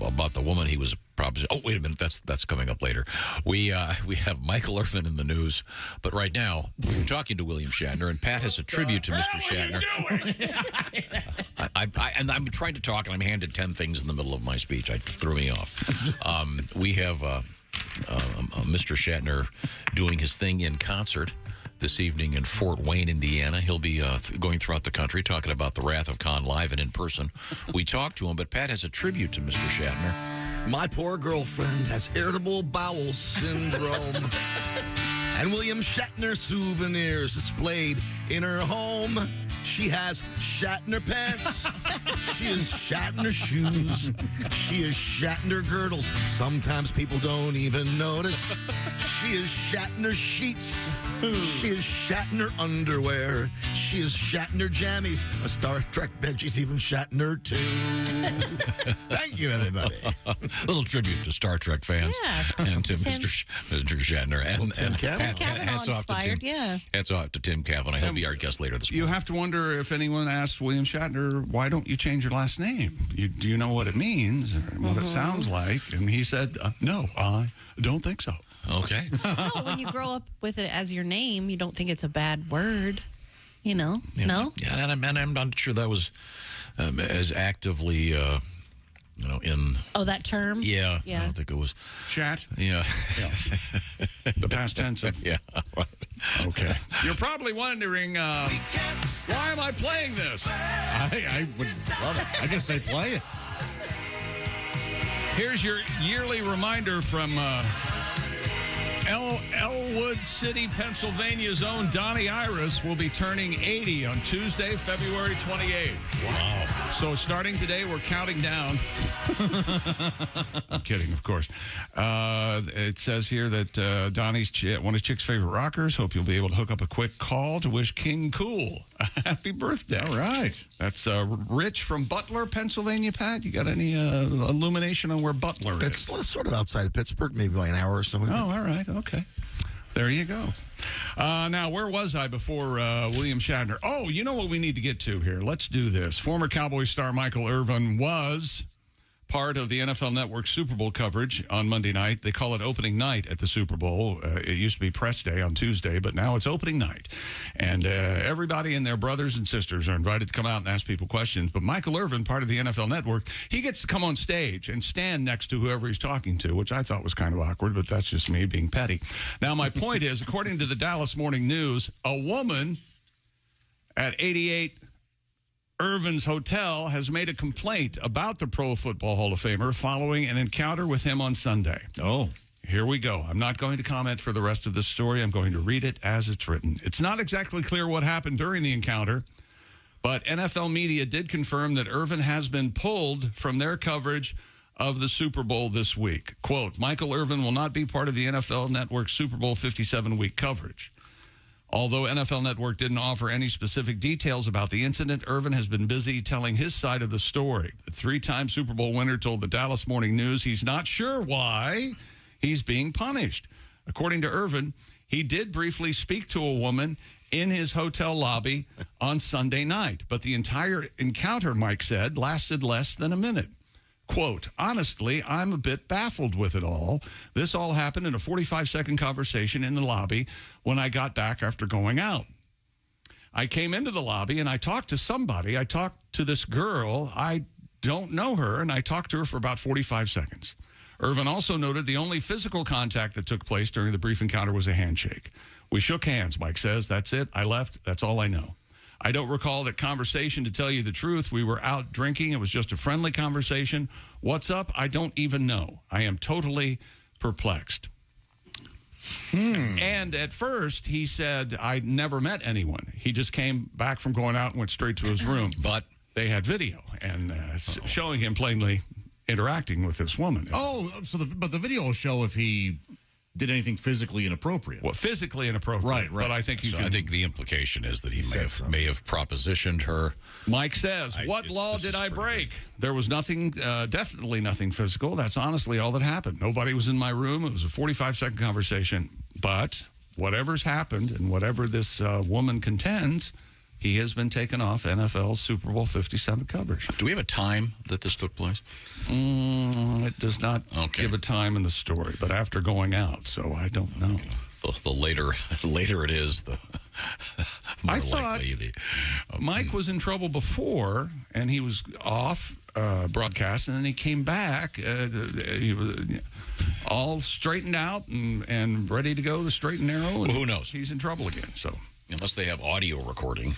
Speaker 4: about the woman he was probably. Oh, wait a minute, that's coming up later. We have Michael Irvin in the news, but right now we're talking to William Shatner, and Pat has a tribute to Mr. Shatner. I'm trying to talk, and I'm handed 10 things in the middle of my speech. It threw me off. We have Mr. Shatner doing his thing in concert this evening in Fort Wayne, Indiana. He'll be going throughout the country talking about the Wrath of Khan live and in person. We talked to him, but Pat has a tribute to Mr. Shatner.
Speaker 17: My poor girlfriend has irritable bowel syndrome. And William Shatner souvenirs displayed in her home. She has Shatner pants. She has Shatner shoes. She has Shatner girdles. Sometimes people don't even notice. She has Shatner sheets. She has Shatner underwear. She has Shatner jammies. A Star Trek bed. She's even Shatner too. Thank you, everybody.
Speaker 4: Little tribute to Star Trek fans.
Speaker 2: Yeah.
Speaker 4: And to Mr. Shatner. And
Speaker 2: Tim Cavanaugh
Speaker 4: hats off to Tim.
Speaker 2: inspired, yeah.
Speaker 4: Hats off to Tim Cavanaugh. He'll be our guest later this morning.
Speaker 1: You have to wonder if anyone asked William Shatner, why don't you change your last name? Do you know what it means or what it sounds like? And he said, no, I don't think so.
Speaker 4: Okay.
Speaker 2: No, when you grow up with it as your name, you don't think it's a bad word. You know?
Speaker 4: Yeah.
Speaker 2: No?
Speaker 4: Yeah, and I'm not sure that was as actively in...
Speaker 2: Oh, that term?
Speaker 4: Yeah. I don't think it was...
Speaker 1: Chat?
Speaker 4: Yeah.
Speaker 1: The past tense of...
Speaker 4: Yeah.
Speaker 1: Okay. You're probably wondering, why am I playing this?
Speaker 5: I would love it. I guess they play it.
Speaker 1: Here's your yearly reminder from Elwood City, Pennsylvania's own Donnie Iris will be turning 80 on Tuesday, February 28th. Wow. So starting today, we're counting down. I'm kidding, of course. It says here that Donnie's one of Chick's favorite rockers. Hope you'll be able to hook up a quick call to wish King Cool a happy birthday.
Speaker 5: All right.
Speaker 1: That's Rich from Butler, Pennsylvania. Pat, you got any illumination on where Butler is?
Speaker 17: It's sort of outside of Pittsburgh, maybe by an hour or something.
Speaker 1: Oh, all right. Okay. There you go. Now, where was I before William Shatner? Oh, you know what we need to get to here. Let's do this. Former Cowboys star Michael Irvin was part of the NFL Network Super Bowl coverage on Monday night. They call it opening night at the Super Bowl. It used to be press day on Tuesday, but now it's opening night. And everybody and their brothers and sisters are invited to come out and ask people questions. But Michael Irvin, part of the NFL Network, he gets to come on stage and stand next to whoever he's talking to, which I thought was kind of awkward, but that's just me being petty. Now, my point is, according to the Dallas Morning News, a woman at 88 Irvin's Hotel has made a complaint about the Pro Football Hall of Famer following an encounter with him on Sunday.
Speaker 5: Oh.
Speaker 1: Here we go. I'm not going to comment for the rest of this story. I'm going to read it as it's written. It's not exactly clear what happened during the encounter, but NFL media did confirm that Irvin has been pulled from their coverage of the Super Bowl this week. Quote, Michael Irvin will not be part of the NFL Network Super Bowl 57 week coverage. Although NFL Network didn't offer any specific details about the incident, Irvin has been busy telling his side of the story. The three-time Super Bowl winner told the Dallas Morning News he's not sure why he's being punished. According to Irvin, he did briefly speak to a woman in his hotel lobby on Sunday night, but the entire encounter, Mike said, lasted less than a minute. Quote, honestly, I'm a bit baffled with it all. This all happened in a 45-second conversation in the lobby when I got back after going out. I came into the lobby and I talked to somebody. I talked to this girl. I don't know her, and I talked to her for about 45 seconds. Irvin also noted the only physical contact that took place during the brief encounter was a handshake. We shook hands, Mike says. That's it. I left. That's all I know. I don't recall that conversation, to tell you the truth. We were out drinking. It was just a friendly conversation. What's up? I don't even know. I am totally perplexed. And at first, he said, I never met anyone. He just came back from going out and went straight to his room. But they had video and showing him plainly interacting with this woman.
Speaker 5: Oh, so but the video will show if he did anything physically inappropriate.
Speaker 1: Well, physically inappropriate. Right. But I think
Speaker 4: I think the implication is that he may have propositioned her.
Speaker 1: Mike says, what law did I break? There was nothing, definitely nothing physical. That's honestly all that happened. Nobody was in my room. It was a 45-second conversation. But whatever's happened and whatever this woman contends, he has been taken off NFL Super Bowl 57 coverage.
Speaker 4: Do we have a time that this took place?
Speaker 1: It does not give a time in the story, but after going out, so I don't know.
Speaker 4: The later it is, the more
Speaker 1: I thought Mike was in trouble before, and he was off broadcast, and then he came back. He was all straightened out and ready to go the straight and narrow.
Speaker 4: Well, who knows?
Speaker 1: He's in trouble again. So
Speaker 4: unless they have audio recording.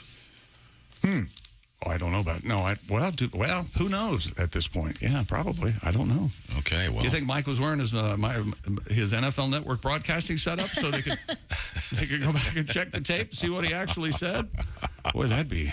Speaker 1: Oh, I don't know about it. No, who knows at this point? Yeah, probably. I don't know.
Speaker 4: Okay, well.
Speaker 1: You think Mike was wearing his NFL Network broadcasting setup so they could go back and check the tape and see what he actually said? Boy, that'd be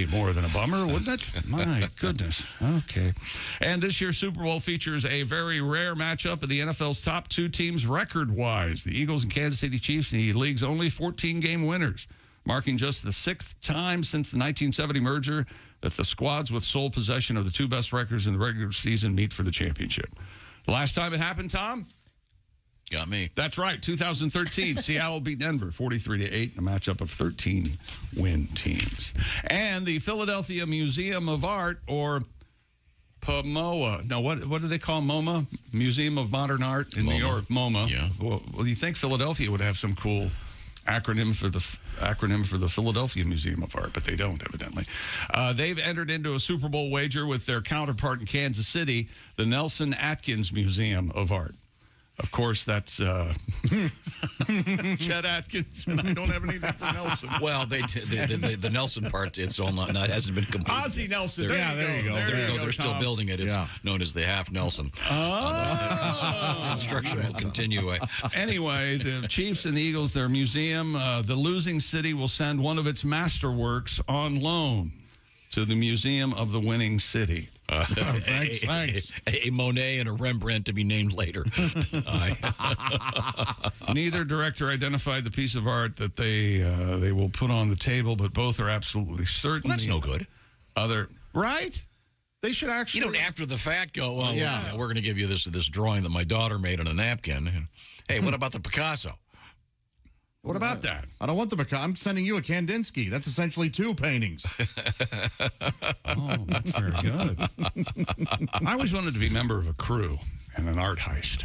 Speaker 1: more than a bummer, wouldn't it? My goodness. Okay. And this year's Super Bowl features a very rare matchup of the NFL's top two teams record-wise. The Eagles and Kansas City Chiefs, the league's only 14-game winners, marking just the sixth time since the 1970 merger that the squads with sole possession of the two best records in the regular season meet for the championship. The last time it happened, Tom?
Speaker 4: Got me.
Speaker 1: That's right, 2013. Seattle beat Denver 43-8 in a matchup of 13 win teams. And the Philadelphia Museum of Art, or PMOA. No, what do they call MoMA? Museum of Modern Art in New York, MoMA.
Speaker 4: Yeah.
Speaker 1: Well, you think Philadelphia would have some cool acronym for the Philadelphia Museum of Art, but they don't, evidently. They've entered into a Super Bowl wager with their counterpart in Kansas City, the Nelson Atkins Museum of Art. Of course, that's Chet Atkins, and I don't have anything for Nelson.
Speaker 4: Well, the Nelson part, it's all not hasn't been completed.
Speaker 1: Ozzie Nelson. There you go.
Speaker 4: They're still building it. It's known as the Half Nelson. Construction will continue.
Speaker 1: Anyway, the Chiefs and the Eagles, their museum, the losing city will send one of its masterworks on loan to the Museum of the Winning City.
Speaker 5: Thanks.
Speaker 4: A Monet and a Rembrandt to be named later.
Speaker 1: Neither director identified the piece of art that they will put on the table, but both are absolutely certain.
Speaker 4: Well, that's no good.
Speaker 1: Right? They should actually.
Speaker 4: You don't after the fact go, well, yeah, we're going to give you this drawing that my daughter made on a napkin. Hey, what about the Picasso?
Speaker 1: What about that?
Speaker 5: I don't want the Picasso. I'm sending you a Kandinsky. That's essentially 2 paintings.
Speaker 1: Oh, that's very good. I always wanted to be a member of a crew and an art heist.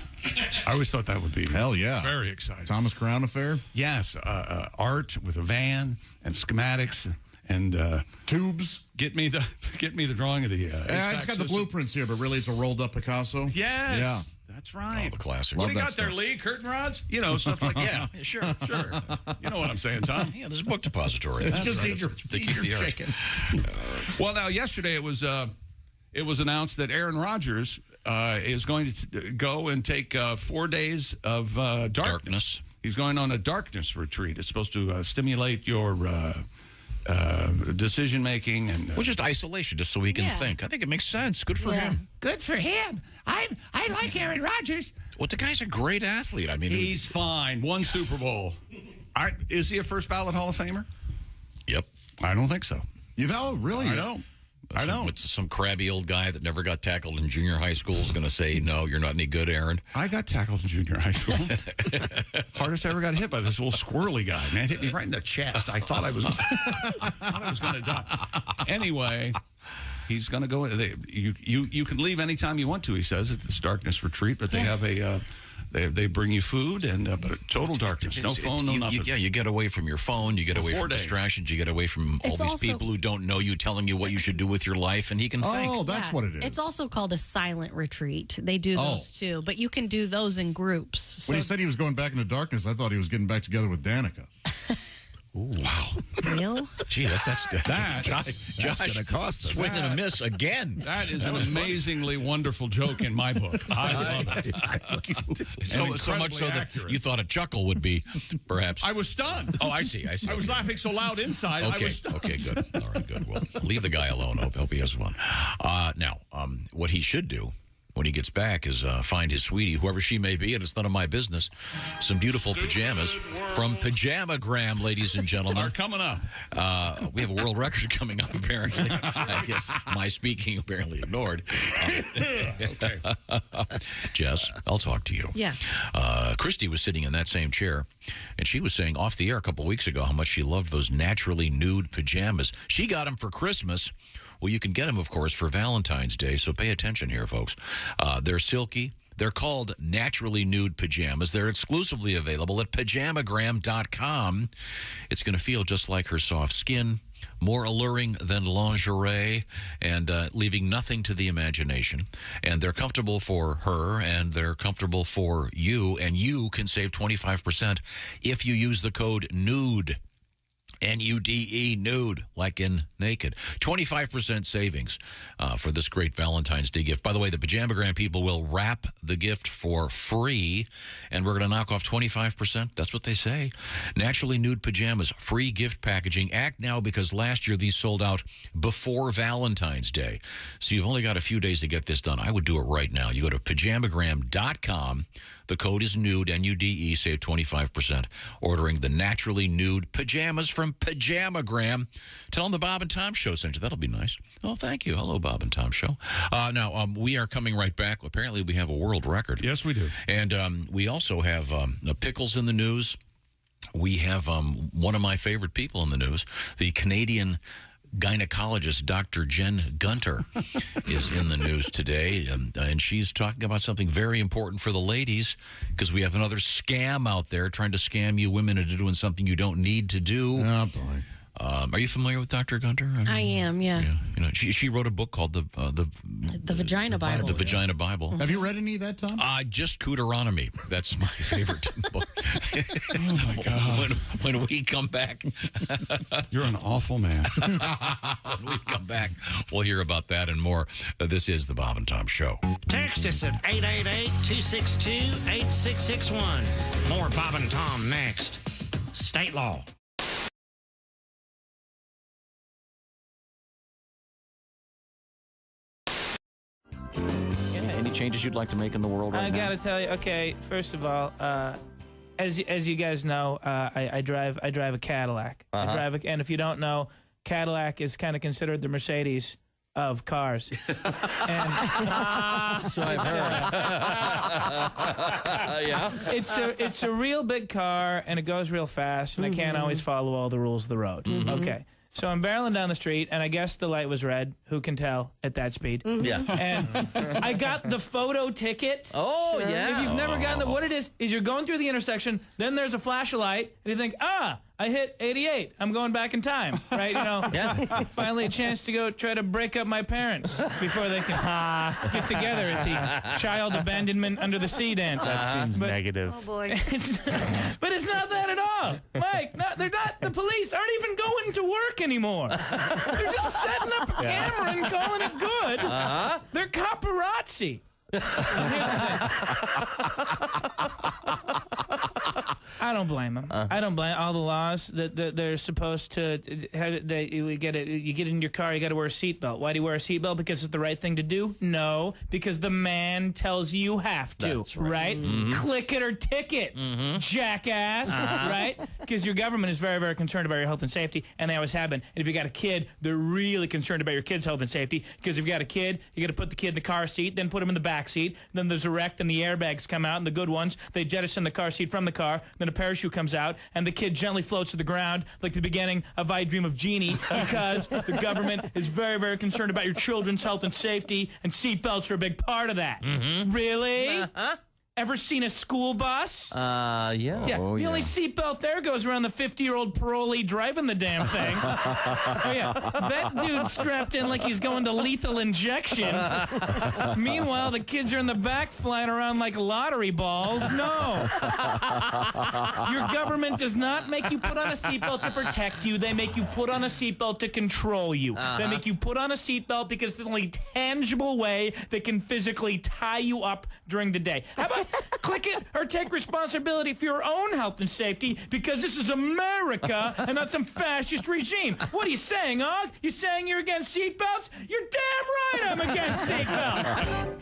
Speaker 1: I always thought that would be very exciting.
Speaker 5: Thomas Crown affair?
Speaker 1: Yes, art with a van and schematics and
Speaker 5: tubes.
Speaker 1: Get me the drawing of the.
Speaker 5: It's got the blueprints here, but really it's a rolled up Picasso.
Speaker 1: Yes.
Speaker 5: Yeah.
Speaker 1: That's right.
Speaker 4: Oh, the classic.
Speaker 1: What do you got there, Lee? Curtain rods? You know, stuff like that.
Speaker 4: Yeah, sure.
Speaker 1: You know what I'm saying, Tom?
Speaker 4: Yeah, there's a book depository.
Speaker 1: Just eat your chicken. Well, now, yesterday it was announced that Aaron Rodgers is going to go and take 4 days of darkness. He's going on a darkness retreat. It's supposed to stimulate your decision-making.
Speaker 4: Well, just isolation, just so he can think. I think it makes sense. Good for him.
Speaker 1: Good for him. I like Aaron Rodgers.
Speaker 4: Well, the guy's a great athlete. I mean,
Speaker 1: he's fine. Won Super Bowl. Is he a first ballot Hall of Famer?
Speaker 4: Yep.
Speaker 1: I don't think so.
Speaker 5: You know, really?
Speaker 1: I don't. I know.
Speaker 4: Some crabby old guy that never got tackled in junior high school is going to say, no, you're not any good, Aaron.
Speaker 1: I got tackled in junior high school. Hardest I ever got hit by this little squirrely guy. Man, hit me right in the chest. I thought I was going to die. Anyway, he's going to go. You can leave anytime you want to, he says, at this darkness retreat, but they have a... They bring you food, but total darkness. No phone, no nothing.
Speaker 4: You get away from your phone. You get away from distractions. You get away from all these people who don't know you telling you what you should do with your life, and he can think.
Speaker 5: Oh, that's what it is.
Speaker 2: It's also called a silent retreat. They do those too, but you can do those in groups. So
Speaker 5: when he said he was going back into darkness, I thought he was getting back together with Danica.
Speaker 4: Ooh, wow.
Speaker 2: Real?
Speaker 4: Gee, that's going
Speaker 5: to cost us.
Speaker 4: Swing and a miss again.
Speaker 1: That is an amazingly wonderful joke in my book. I love it.
Speaker 4: So much so that you thought a chuckle would be, perhaps.
Speaker 1: I was stunned.
Speaker 4: Oh, I see.
Speaker 1: I was laughing so loud inside.
Speaker 4: Okay.
Speaker 1: I was stunned.
Speaker 4: Okay, good. All right, good. Well, leave the guy alone. Hope he has fun. Now, what he should do when he gets back is find his sweetie, whoever she may be, and it's none of my business, some beautiful pajamas from PajamaGram, ladies and gentlemen.
Speaker 1: Are coming up.
Speaker 4: We have a world record coming up, apparently. I guess my speaking apparently ignored.
Speaker 1: Okay.
Speaker 4: Jess, I'll talk to you.
Speaker 2: Yeah.
Speaker 4: Christy was sitting in that same chair, and she was saying off the air a couple weeks ago how much she loved those naturally nude pajamas. She got them for Christmas. Well, you can get them, of course, for Valentine's Day, so pay attention here, folks. They're silky. They're called naturally nude pajamas. They're exclusively available at PajamaGram.com. It's going to feel just like her soft skin, more alluring than lingerie, and leaving nothing to the imagination. And they're comfortable for her, and they're comfortable for you, and you can save 25% if you use the code NUDE. N-U-D-E, nude, like in naked. 25% savings for this great Valentine's Day gift. By the way, the PajamaGram people will wrap the gift for free, and we're going to knock off 25%. That's what they say. Naturally nude pajamas, free gift packaging. Act now, because last year these sold out before Valentine's Day. So you've only got a few days to get this done. I would do it right now. You go to PajamaGram.com. The code is NUDE, N-U-D-E, save 25%. Ordering the naturally nude pajamas from PajamaGram. Tell them the Bob and Tom Show sent you. That'll be nice. Oh, thank you. Hello, Bob and Tom Show. Now, we are coming right back. Apparently, we have a world record.
Speaker 1: Yes, we do.
Speaker 4: And we also have pickles in the news. We have one of my favorite people in the news, the Canadian gynecologist Dr. Jen Gunter is in the news today, and she's talking about something very important for the ladies because we have another scam out there trying to scam you women into doing something you don't need to do.
Speaker 5: Oh, boy.
Speaker 4: Are you familiar with Dr. Gunter?
Speaker 2: I am, yeah.
Speaker 4: You know, she wrote a book called the
Speaker 2: Vagina Bible.
Speaker 4: The Vagina Bible.
Speaker 5: Have you read any of that, Tom?
Speaker 4: Just Cooteronomy. That's my favorite book.
Speaker 1: Oh, my God.
Speaker 4: When we come back.
Speaker 1: You're an awful man.
Speaker 4: When we come back, we'll hear about that and more. This is the Bob and Tom Show.
Speaker 18: Text us at 888-262-8661. More Bob and Tom next. State law.
Speaker 10: Any changes you'd like to make in the world right
Speaker 19: I
Speaker 10: now?
Speaker 19: got to tell you, okay, first of all, as you guys know, I drive a Cadillac. And if you don't know, Cadillac is kind of considered the Mercedes of cars. And
Speaker 10: So I've heard. Yeah.
Speaker 19: It's a real big car, and it goes real fast, and I can't always follow all the rules of the road. Okay. So I'm barreling down the street, and I guess the light was red. Who can tell at that speed?
Speaker 10: Yeah.
Speaker 19: And I got the photo ticket.
Speaker 10: Oh, yeah.
Speaker 19: If you've never gotten it, what it is you're going through the intersection, then there's a flashlight, and you think, I hit 88. I'm going back in time, right? You know, finally a chance to go try to break up my parents before they can get together at the child abandonment under the sea dance.
Speaker 10: That seems negative.
Speaker 2: Oh, boy.
Speaker 19: But it's not that at all. Mike, they're not. The police aren't even going to work anymore. They're just setting up a camera and calling it good. They're paparazzi. I don't blame them. I don't blame all the laws that they're supposed to. You get in your car, you got to wear a seatbelt. Why do you wear a seatbelt? Because it's the right thing to do? No, because the man tells you have to.
Speaker 10: That's right.
Speaker 19: Click it or ticket, jackass. Right? Because your government is very, very concerned about your health and safety, and they always have been. And if you got a kid, they're really concerned about your kid's health and safety. Because if you got a kid, you got to put the kid in the car seat, then put him in the back seat. Then there's a wreck, and the airbags come out, and the good ones, they jettison the car seat from the car. Then a parachute comes out, and the kid gently floats to the ground like the beginning of I Dream of Jeannie, because the government is very, very concerned about your children's health and safety, and seatbelts are a big part of that. Really? Ever seen a school bus?
Speaker 10: Yeah.
Speaker 19: Yeah, the only seatbelt there goes around the 50-year-old parolee driving the damn thing. Oh, yeah. That dude's strapped in like he's going to lethal injection. Meanwhile, the kids are in the back flying around like lottery balls. No. Your government does not make you put on a seatbelt to protect you. They make you put on a seatbelt to control you. They make you put on a seatbelt because it's the only tangible way they can physically tie you up during the day. How about click it or take responsibility for your own health and safety, because this is America and not some fascist regime. What are you saying, Og? You saying you're against seatbelts? You're damn right I'm against seatbelts.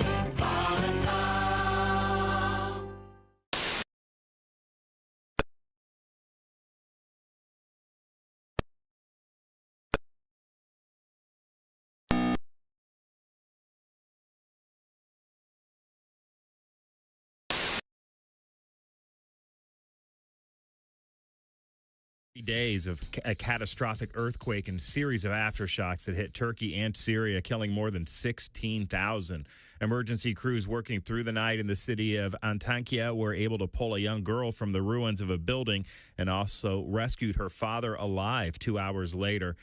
Speaker 9: Days of a catastrophic earthquake and series of aftershocks that hit Turkey and Syria, killing more than 16,000. Emergency crews working through the night in the city of Antakya were able to pull a young girl from the ruins of a building and also rescued her father alive 2 hours later.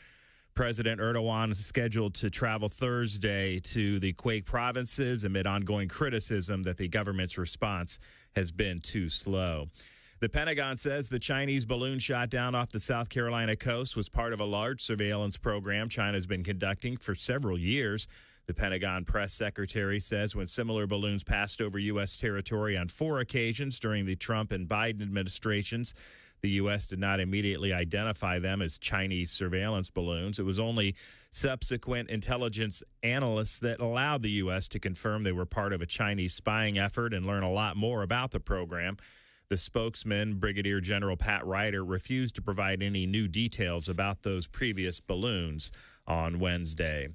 Speaker 9: President Erdogan is scheduled to travel Thursday to the quake provinces amid ongoing criticism that the government's response has been too slow. The Pentagon says the Chinese balloon shot down off the South Carolina coast was part of a large surveillance program China's been conducting for several years. The Pentagon press secretary says when similar balloons passed over U.S. territory on 4 occasions during the Trump and Biden administrations, the U.S. did not immediately identify them as Chinese surveillance balloons. It was only subsequent intelligence analysts that allowed the U.S. to confirm they were part of a Chinese spying effort and learn a lot more about the program. The spokesman, Brigadier General Pat Ryder, refused to provide any new details about those previous balloons on Wednesday.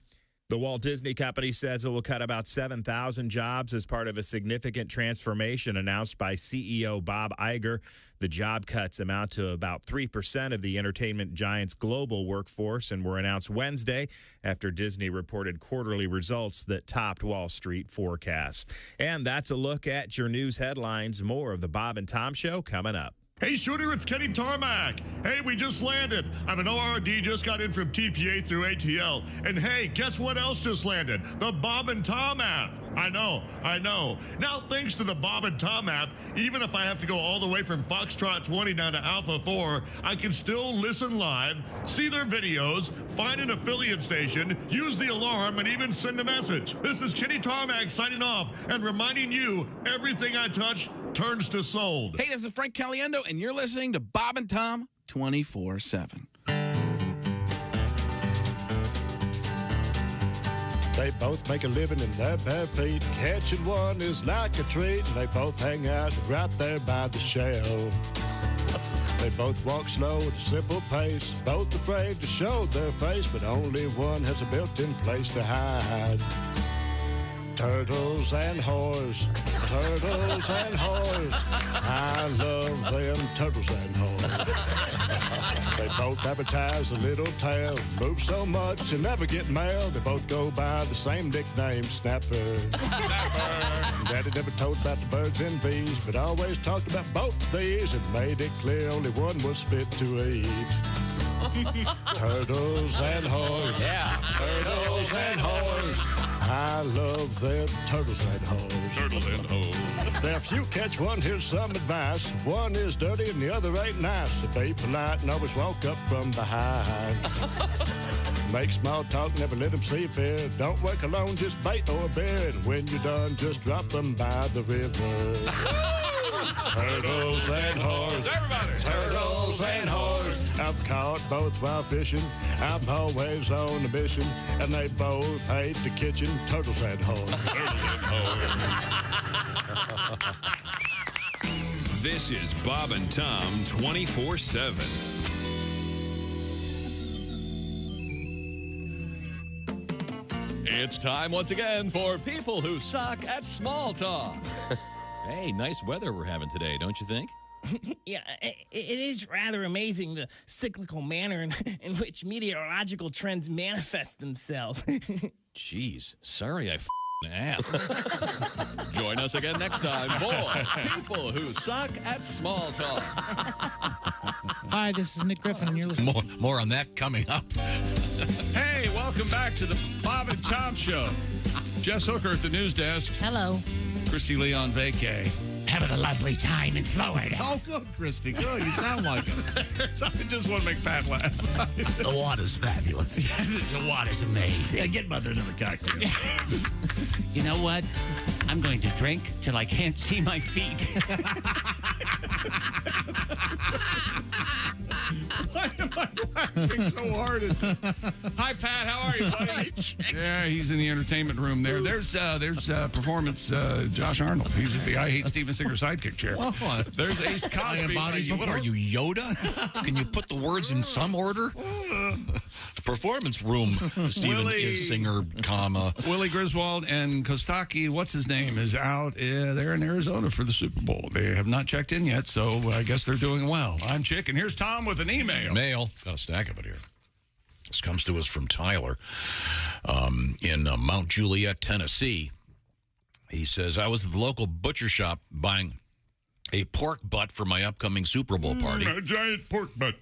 Speaker 9: The Walt Disney Company says it will cut about 7,000 jobs as part of a significant transformation announced by CEO Bob Iger. The job cuts amount to about 3% of the entertainment giant's global workforce and were announced Wednesday after Disney reported quarterly results that topped Wall Street forecasts. And that's a look at your news headlines. More of the Bob and Tom Show coming up.
Speaker 20: Hey, Shooter, it's Kenny Tarmac. Hey, we just landed. I'm an ORD, just got in from TPA through ATL. And hey, guess what else just landed? The Bob and Tom app. I know. Now, thanks to the Bob and Tom app, even if I have to go all the way from Foxtrot 20 down to Alpha 4, I can still listen live, see their videos, find an affiliate station, use the alarm, and even send a message. This is Kenny Tarmac signing off and reminding you, everything I touch turns to sold.
Speaker 21: Hey, this is Frank Caliendo, and you're listening to Bob and Tom 24/7.
Speaker 22: They both make a living in their bare feet. Catching one is like a treat. And they both hang out right there by the shell. They both walk slow at a simple pace. Both afraid to show their face, but only one has a built-in place to hide. Turtles and whores, turtles and whores. I love them turtles and whores. They both advertise a little tail, move so much you never get mail. They both go by the same nickname, Snapper. Daddy never told about the birds and bees, but always talked about both these and made it clear only one was fit to eat. Turtles and whores.
Speaker 21: Yeah.
Speaker 22: Turtles and whores. I love them turtles and whores.
Speaker 1: Turtles and whores.
Speaker 22: Now, if you catch one, here's some advice. One is dirty and the other ain't nice. So be polite and always walk up from behind. Make small talk, never let them see fear. Don't work alone, just bait or beer. And when you're done, just drop them by the river. Turtles and whores.
Speaker 1: Everybody.
Speaker 22: Turtles and whores. I've caught both while fishing. I'm always on a mission. And they both hate the kitchen. Turtles and whores.
Speaker 7: This is Bob and Tom 24/7.
Speaker 1: It's time once again for people who suck at small talk.
Speaker 23: Hey, nice weather we're having today, don't you think?
Speaker 19: Yeah, it is rather amazing the cyclical manner in which meteorological trends manifest themselves.
Speaker 23: Jeez, sorry I asked.
Speaker 1: Join us again next time for people who suck at small talk.
Speaker 24: Hi, this is Nick Griffin, and you're listening.
Speaker 4: More on that coming up.
Speaker 1: Hey, welcome back to the Bob and Tom Show. Jess Hooker at the news desk.
Speaker 2: Hello.
Speaker 1: Christy Lee on vacay.
Speaker 24: Having a lovely time in Florida.
Speaker 5: Oh, good, Christy. Good. You sound like it.
Speaker 1: I just want to make Pat laugh.
Speaker 24: The water's fabulous. The water's amazing.
Speaker 5: Yeah, get mother another cocktail.
Speaker 24: You know what? I'm going to drink till I can't see my feet.
Speaker 1: Why am I laughing so hard? Hi, Pat. How are you, buddy? Yeah, he's in the entertainment room there. There's performance Josh Arnold. He's at the I Hate Steven Singer sidekick chair. There's Ace Cosby.
Speaker 4: What are you, Yoda? Can you put the words in some order? Performance room, Steven is Singer, comma.
Speaker 1: Willie Griswold and Kostaki, what's his name, is out there in Arizona for the Super Bowl. They have not checked in yet, so I guess they're doing well. I'm Chick, and here's Tom with an email.
Speaker 4: Got a stack of it here. This comes to us from Tyler in Mount Juliet, Tennessee. He says, I was at the local butcher shop buying a pork butt for my upcoming Super Bowl party.
Speaker 20: A giant pork butt.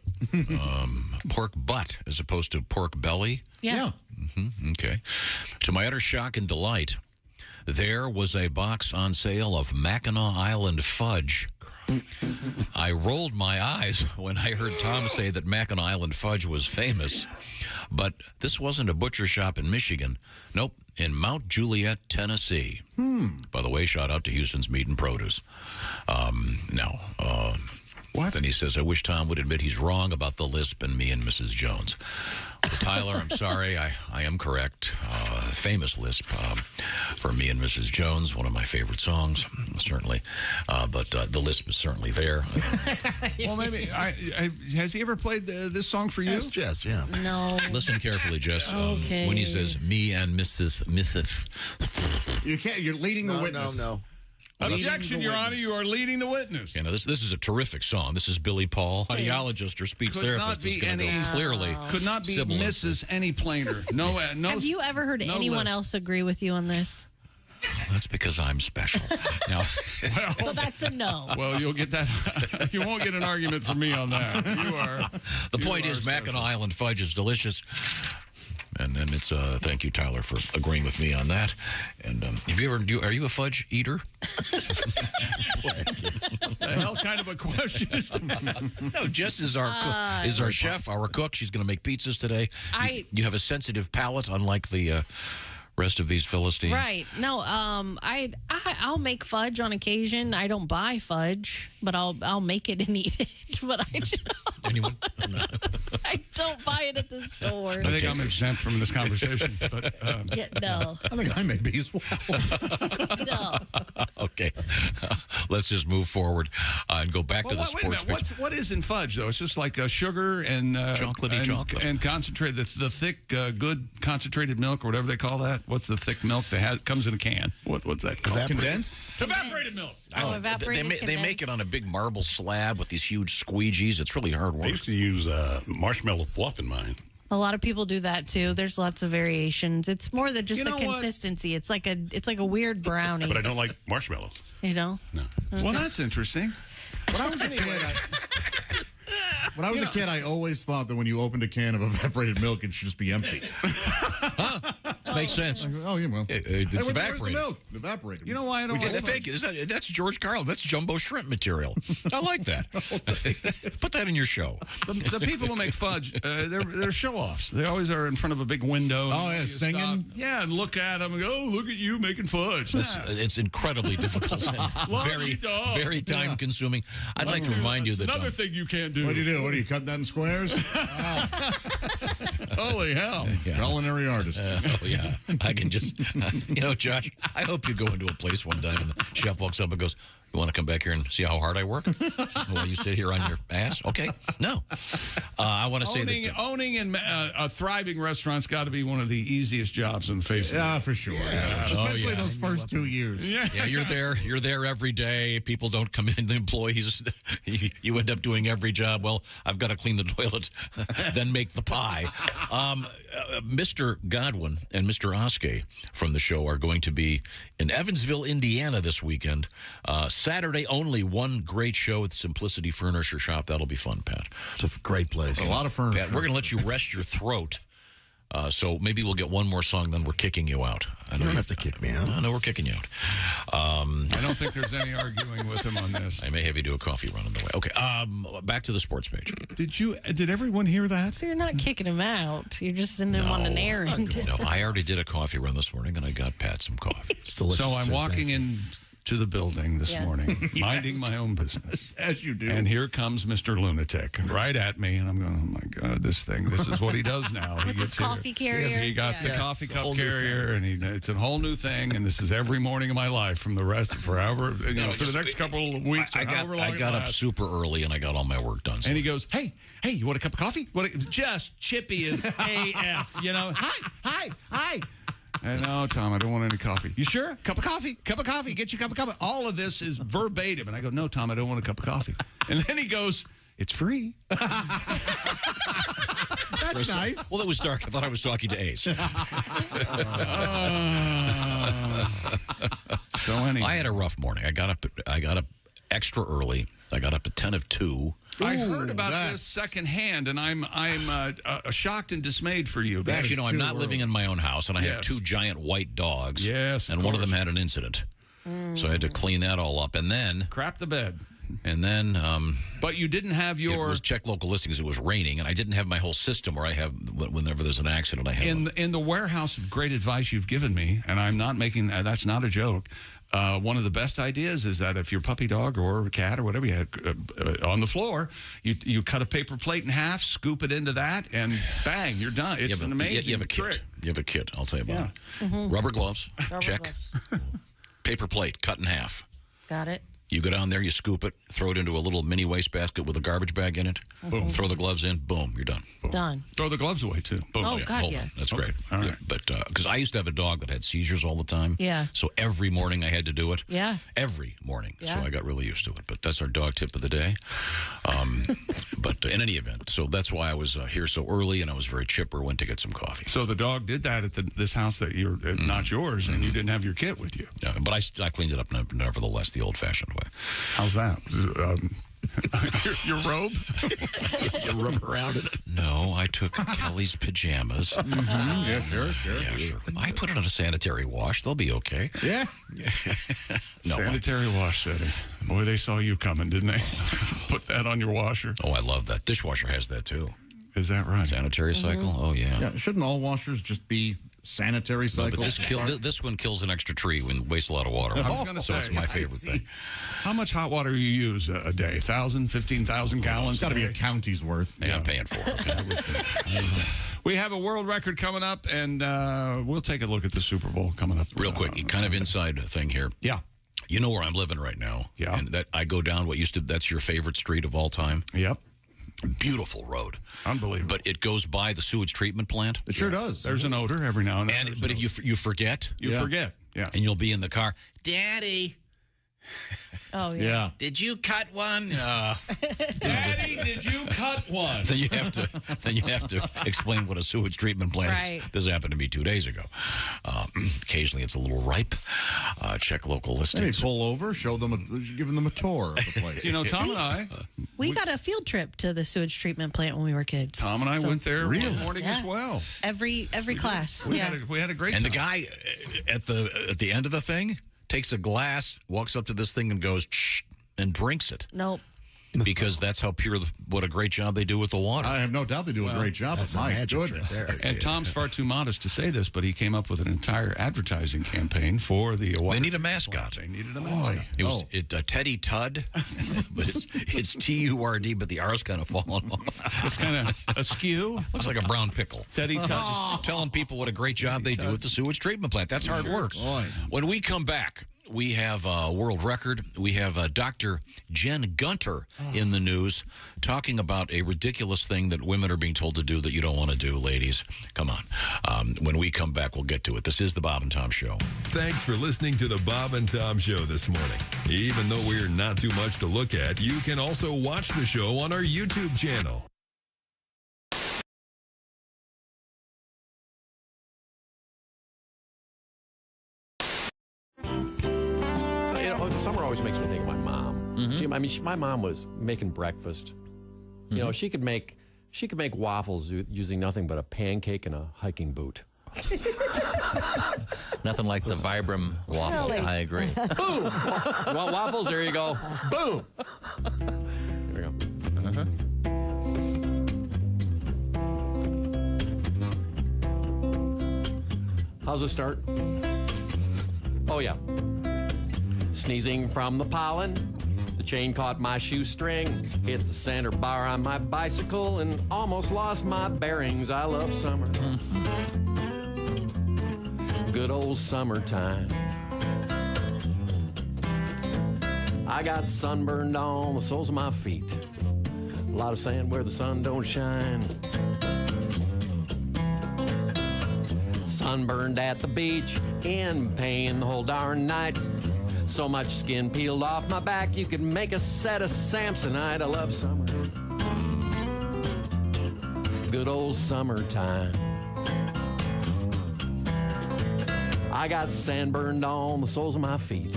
Speaker 4: Pork butt as opposed to pork belly?
Speaker 2: Yeah.
Speaker 4: Okay. To my utter shock and delight, there was a box on sale of Mackinac Island fudge. I rolled my eyes when I heard Tom say that Mackinac Island fudge was famous. But this wasn't a butcher shop in Michigan. Nope, in Mount Juliet, Tennessee. By the way, shout out to Houston's Meat and Produce. What? Then he says, I wish Tom would admit he's wrong about the lisp and me and Mrs. Jones. Well, Tyler, I'm sorry. I am correct. Famous lisp for me and Mrs. Jones, one of my favorite songs, certainly. But the lisp is certainly there.
Speaker 1: Well, maybe. Has he ever played this song for you?
Speaker 17: Yes, Jess, yeah.
Speaker 2: No.
Speaker 4: Listen carefully, Jess.
Speaker 2: Okay.
Speaker 4: When he says me and Mrs.
Speaker 5: You can't. You're leading the witness.
Speaker 17: No.
Speaker 1: Objection, Your Honor. You are leading the witness.
Speaker 4: You know, this is a terrific song. This is Billy Paul, audiologist or speech therapist. Is going to go clearly.
Speaker 1: Could not be
Speaker 4: sibilant.
Speaker 1: Mrs. any plainer. No.
Speaker 2: Have you ever heard anyone else agree with you on this?
Speaker 4: That's because I'm special. Now,
Speaker 2: So that's a no.
Speaker 1: Well, you'll get that. You won't get an argument from me on that. You are.
Speaker 4: the point is, Mackinac Island fudge is delicious. And then it's thank you, Tyler, for agreeing with me on that. And have you ever are you a fudge eater?
Speaker 1: The hell kind of a question is that?
Speaker 4: No, Jess is our chef, our cook. She's going to make pizzas today. You have a sensitive palate, unlike the rest of these Philistines.
Speaker 2: Right. No, I'll make fudge on occasion. I don't buy fudge, but I'll make it and eat it. But
Speaker 4: Anyone?
Speaker 2: I don't buy it at the store.
Speaker 1: I think I'm exempt from this conversation. But
Speaker 2: yeah, no.
Speaker 5: I think I may be as well.
Speaker 2: No.
Speaker 4: Okay. Let's just move forward and go back to the
Speaker 1: wait a
Speaker 4: sports.
Speaker 1: minute. What is in fudge, though? It's just like sugar and
Speaker 4: chocolatey chocolate.
Speaker 1: And concentrate, the thick, good concentrated milk or whatever they call that. What's the thick milk that comes in a can? What's that called?
Speaker 5: Condensed?
Speaker 1: Evaporated milk.
Speaker 2: Oh, evaporated
Speaker 4: they make it on a big marble slab with these huge squeegees. It's really hard work.
Speaker 3: I used to use marshmallow fluff in mine.
Speaker 2: A lot of people do that too. There's lots of variations. It's more than just
Speaker 1: You
Speaker 2: the
Speaker 1: know what?
Speaker 2: consistency. It's like a weird brownie.
Speaker 3: But I don't like marshmallows.
Speaker 2: You know?
Speaker 3: No.
Speaker 1: Well, that's interesting.
Speaker 5: When I was a kid, I always thought that when you opened a can of evaporated milk, it should just be empty.
Speaker 4: Makes sense.
Speaker 5: Oh, yeah, well.
Speaker 4: It's
Speaker 5: Hey, where's the
Speaker 4: evaporated.
Speaker 5: milk? Evaporated.
Speaker 1: You know why I don't like fudge?
Speaker 4: That's George Carlin. That's jumbo shrimp material. I like that. Put that in your show.
Speaker 1: The people who make fudge, they're show-offs. They always are in front of a big window.
Speaker 5: Oh, yeah, singing?
Speaker 1: Stop. Yeah, and look at them and go, oh, look at you making fudge.
Speaker 4: It's incredibly difficult and very time-consuming. I'd like to remind you that...
Speaker 1: another thing you can't do.
Speaker 5: What do? What do you cut that in squares?
Speaker 1: Holy hell.
Speaker 4: Yeah.
Speaker 5: Culinary artist.
Speaker 4: Oh, yeah. I can just... Josh, I hope you go into a place one time and the chef walks up and goes, you want to come back here and see how hard I work while you sit here on your ass? Okay. No. I want to say that...
Speaker 1: Owning and a thriving restaurant's got to be one of the easiest jobs in the face of
Speaker 5: Yeah, for sure. Yeah. Especially those first 2 years.
Speaker 4: Yeah, you're there every day. People don't come in, the employees. You end up doing every job. Well, I've got to clean the toilet, then make the pie. Mr. Godwin and Mr. Oskey from the show are going to be in Evansville, Indiana this weekend. Saturday only, one great show at Simplicity Furniture Shop. That'll be fun, Pat.
Speaker 17: It's a great place.
Speaker 5: A lot of furniture.
Speaker 4: Pat, we're going to let you rest your throat. So maybe we'll get one more song, then we're kicking you out.
Speaker 17: You don't have to kick me out.
Speaker 4: No, we're kicking you out.
Speaker 1: I don't think there's any arguing with him on this.
Speaker 4: I may have you do a coffee run on the way. Okay, back to the sports page.
Speaker 1: Did everyone hear that?
Speaker 2: So you're not kicking him out. You're just sending him on an errand.
Speaker 4: No, I already did a coffee run this morning, and I got Pat some coffee. It's
Speaker 1: So I'm walking in to the building this morning, minding my own business.
Speaker 5: As you do.
Speaker 1: And here comes Mr. Lunatic right at me, and I'm going, oh, my God, this is what he does now.
Speaker 2: With his coffee carrier?
Speaker 1: He got the coffee cup carrier, and it's a whole new thing, and this is every morning of my life from the rest, forever, for the next couple of weeks.
Speaker 4: I got up super early, and I got all my work done.
Speaker 1: And he goes, hey, you want a cup of coffee? Just chippy as AF, hi. And no, Tom, I don't want any coffee. You sure? Cup of coffee. Get you a cup of coffee. All of this is verbatim. And I go, no, Tom, I don't want a cup of coffee. And then he goes, it's free.
Speaker 5: That's nice.
Speaker 4: Well, it was dark. I thought I was talking to Ace.
Speaker 1: So anyway.
Speaker 4: I had a rough morning. I got up extra early. I got up at 10 of 2.
Speaker 1: I heard about this secondhand, and I'm shocked and dismayed for you.
Speaker 4: Because, I'm not living in my own house, and I have 2 giant white dogs.
Speaker 1: Yes,
Speaker 4: and one of them had an incident. So I had to clean that all up. And then...
Speaker 1: crap the bed.
Speaker 4: And then...
Speaker 1: but you didn't have your...
Speaker 4: It was check local listings. It was raining, and I didn't have my whole system where I have... Whenever there's an accident, I have...
Speaker 1: In the warehouse of great advice you've given me, and I'm not making... that's not a joke... one of the best ideas is that if your puppy dog or cat or whatever you had on the floor, you cut a paper plate in half, scoop it into that, and bang, you're done. It's an amazing
Speaker 4: You have a
Speaker 1: trick.
Speaker 4: kit. You have a kit. I'll tell you about it.
Speaker 2: Mhm.
Speaker 4: Rubber gloves. Check.
Speaker 2: Gloves.
Speaker 4: Paper plate cut in half.
Speaker 2: Got it.
Speaker 4: You go down there, you scoop it, throw it into a little mini wastebasket with a garbage bag in it. Boom. Throw the gloves in. Boom. You're done.
Speaker 2: Done.
Speaker 1: Throw the gloves away, too. Boom.
Speaker 2: Oh, God,
Speaker 4: hold
Speaker 2: yeah.
Speaker 4: on. That's
Speaker 1: Okay.
Speaker 4: great.
Speaker 1: All right.
Speaker 4: Yeah. But because I used to have a dog that had seizures all the time.
Speaker 2: Yeah.
Speaker 4: So every morning I had to do it.
Speaker 2: Yeah.
Speaker 4: Every morning.
Speaker 2: Yeah.
Speaker 4: So I got really used to it. But that's our dog tip of the day. But in any event, so that's why I was here so early, and I was very chipper, went to get some coffee.
Speaker 1: So the dog did that at this house that it's not yours, and you didn't have your kit with you.
Speaker 4: Yeah, but I cleaned it up nevertheless the old-fashioned way.
Speaker 1: How's that? Your robe?
Speaker 4: You rub around in it? No, I took Kelly's pajamas.
Speaker 5: Yeah, sure.
Speaker 4: Yeah, sure. I put it on a sanitary wash. They'll be okay.
Speaker 5: Yeah.
Speaker 4: No,
Speaker 1: sanitary wash setting. Boy, they saw you coming, didn't they? Put that on your washer.
Speaker 4: Oh, I love that. Dishwasher has that, too.
Speaker 1: Is that right?
Speaker 4: Sanitary cycle? Oh, yeah.
Speaker 5: Yeah, shouldn't all washers just be sanitary
Speaker 4: No,
Speaker 5: cycle?
Speaker 4: but this one kills an extra tree and wastes a lot of water.
Speaker 1: I was gonna
Speaker 4: So
Speaker 1: say,
Speaker 4: it's my favorite
Speaker 5: see.
Speaker 4: thing.
Speaker 1: How much hot water you use a day? 1,000, 15,000 gallons?
Speaker 5: It's got to be a county's worth.
Speaker 4: Yeah, I'm paying for it.
Speaker 1: We have a world record coming up, and we'll take a look at the Super Bowl coming up.
Speaker 4: Real quick, kind of inside thing here.
Speaker 1: Yeah.
Speaker 4: You know where I'm living right now.
Speaker 1: Yeah.
Speaker 4: And that I go down that's your favorite street of all time.
Speaker 1: Yep.
Speaker 4: Beautiful road.
Speaker 1: Unbelievable.
Speaker 4: But it goes by the sewage treatment plant.
Speaker 5: It sure does.
Speaker 1: There's an odor every now and then.
Speaker 4: But if you forget.
Speaker 1: You forget. Yeah.
Speaker 4: And you'll be in the car. Daddy.
Speaker 2: Oh, yeah.
Speaker 5: Yeah.
Speaker 4: Did you cut one?
Speaker 1: Daddy, did you cut one?
Speaker 4: Then you have to explain what a sewage treatment plant
Speaker 2: Right.
Speaker 4: is. This happened to me 2 days ago. Occasionally, it's a little ripe. Check local
Speaker 5: Maybe
Speaker 4: listings.
Speaker 5: pull over, give them a tour of the place.
Speaker 1: You know, Tom and I,
Speaker 2: We got a field trip to the sewage treatment plant when we were kids.
Speaker 1: Tom and I
Speaker 2: So
Speaker 1: went there
Speaker 5: Really?
Speaker 1: one morning as well.
Speaker 2: Every class.
Speaker 1: We
Speaker 2: Yeah.
Speaker 1: had a great
Speaker 4: And
Speaker 1: time.
Speaker 4: the guy at the end of the thing takes a glass, walks up to this thing, and goes shh, and drinks it.
Speaker 2: Nope.
Speaker 4: Because that's how what a great job they do with the water.
Speaker 5: I have no doubt they do a great job.
Speaker 6: That's
Speaker 5: But
Speaker 6: a
Speaker 5: my
Speaker 6: magic trick
Speaker 5: goodness.
Speaker 6: there.
Speaker 1: And Tom's far too modest to say this, but he came up with an entire advertising campaign for the water.
Speaker 4: They need a mascot.
Speaker 1: They needed a mascot.
Speaker 4: It was Teddy Tudd, but it's T-U-R-D, but the R's kind of fallen off.
Speaker 1: It's kind of askew.
Speaker 4: Looks like a brown pickle.
Speaker 1: Teddy Tudd.
Speaker 4: Just telling people what a great job they do at the sewage treatment plant. That's hard work.
Speaker 5: Boy.
Speaker 4: When we come back, we have a world record. We have Dr. Jen Gunter in the news talking about a ridiculous thing that women are being told to do that you don't want to do, ladies. Come on. When we come back, we'll get to it. This is the Bob and Tom Show.
Speaker 7: Thanks for listening to the Bob and Tom Show this morning. Even though we're not too much to look at, you can also watch the show on our YouTube channel.
Speaker 10: Summer always makes me think of my mom.
Speaker 4: Mm-hmm.
Speaker 10: My mom was making breakfast. You know, she could make waffles using nothing but a pancake and a hiking boot.
Speaker 23: Nothing like the Vibram waffle.
Speaker 2: Really?
Speaker 23: I agree.
Speaker 10: Boom! You want waffles? There you go. Boom! There we go. How's it start? Oh, yeah. Sneezing from the pollen, the chain caught my shoestring, hit the center bar on my bicycle, and almost lost my bearings. I love summer. Good old summertime. I got sunburned on the soles of my feet. A lot of sand where the sun don't shine. Sunburned at the beach, in pain the whole darn night. So much skin peeled off my back, you could make a set of Samsonite. I love summer. Good old summertime. I got sand burned on the soles of my feet.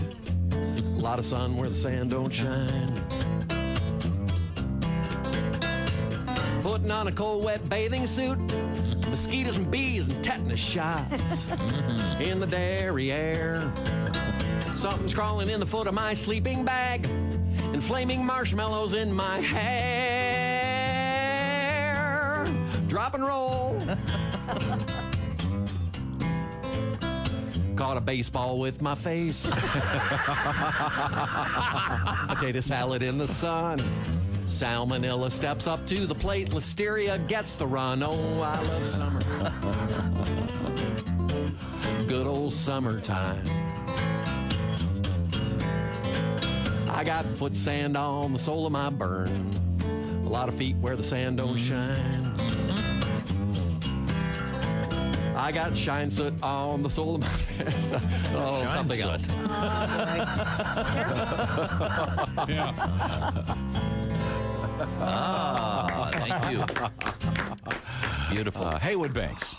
Speaker 10: A lot of sun where the sand don't shine. Putting on a cold, wet bathing suit. Mosquitoes and bees and tetanus shots in the derriere. Something's crawling in the foot of my sleeping bag, and flaming marshmallows in my hair. Drop and roll. Caught a baseball with my face. Potato salad in the sun. Salmonella steps up to the plate. Listeria gets the run. Oh, I love summer. Good old summertime. I got foot sand on the sole of my burn. A lot of feet where the sand don't shine. I got shine soot on the sole of my pants. Oh, shine something soot. Else.
Speaker 1: Yeah.
Speaker 4: Ah, thank you. Beautiful. Haywood Banks.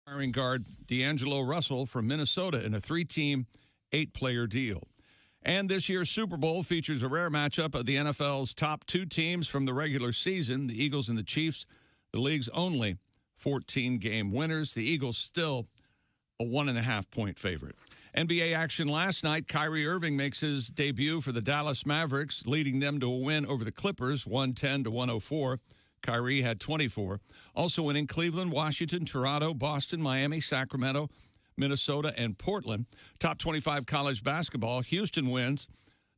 Speaker 1: Firing guard D'Angelo Russell from Minnesota in a 3-team, 8-player deal. And this year's Super Bowl features a rare matchup of the NFL's top 2 teams from the regular season, the Eagles and the Chiefs, the league's only 14-game winners. The Eagles still a 1.5-point favorite. NBA action last night, Kyrie Irving makes his debut for the Dallas Mavericks, leading them to a win over the Clippers, 110-104. Kyrie had 24. Also winning Cleveland, Washington, Toronto, Boston, Miami, Sacramento, Minnesota, and Portland. Top 25 college basketball. Houston wins.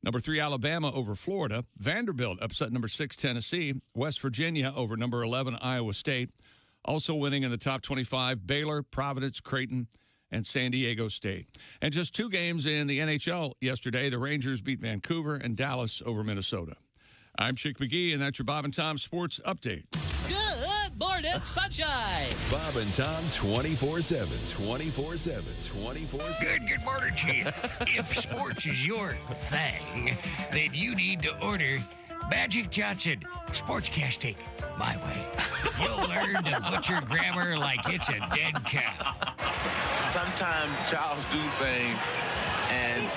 Speaker 1: Number 3, Alabama over Florida. Vanderbilt upset number 6, Tennessee. West Virginia over number 11, Iowa State. Also winning in the top 25, Baylor, Providence, Creighton, and San Diego State. And just 2 games in the NHL yesterday. The Rangers beat Vancouver and Dallas over Minnesota. I'm Chick McGee, and that's your Bob and Tom Sports Update.
Speaker 8: Good morning, sunshine.
Speaker 7: Bob and Tom 24/7, 24/7, 24/7.
Speaker 8: Good morning, Chief. If sports is your thing, then you need to order Magic Johnson Sportscasting my way. You'll learn to butcher grammar like it's a dead cow.
Speaker 11: Sometimes Charles do things and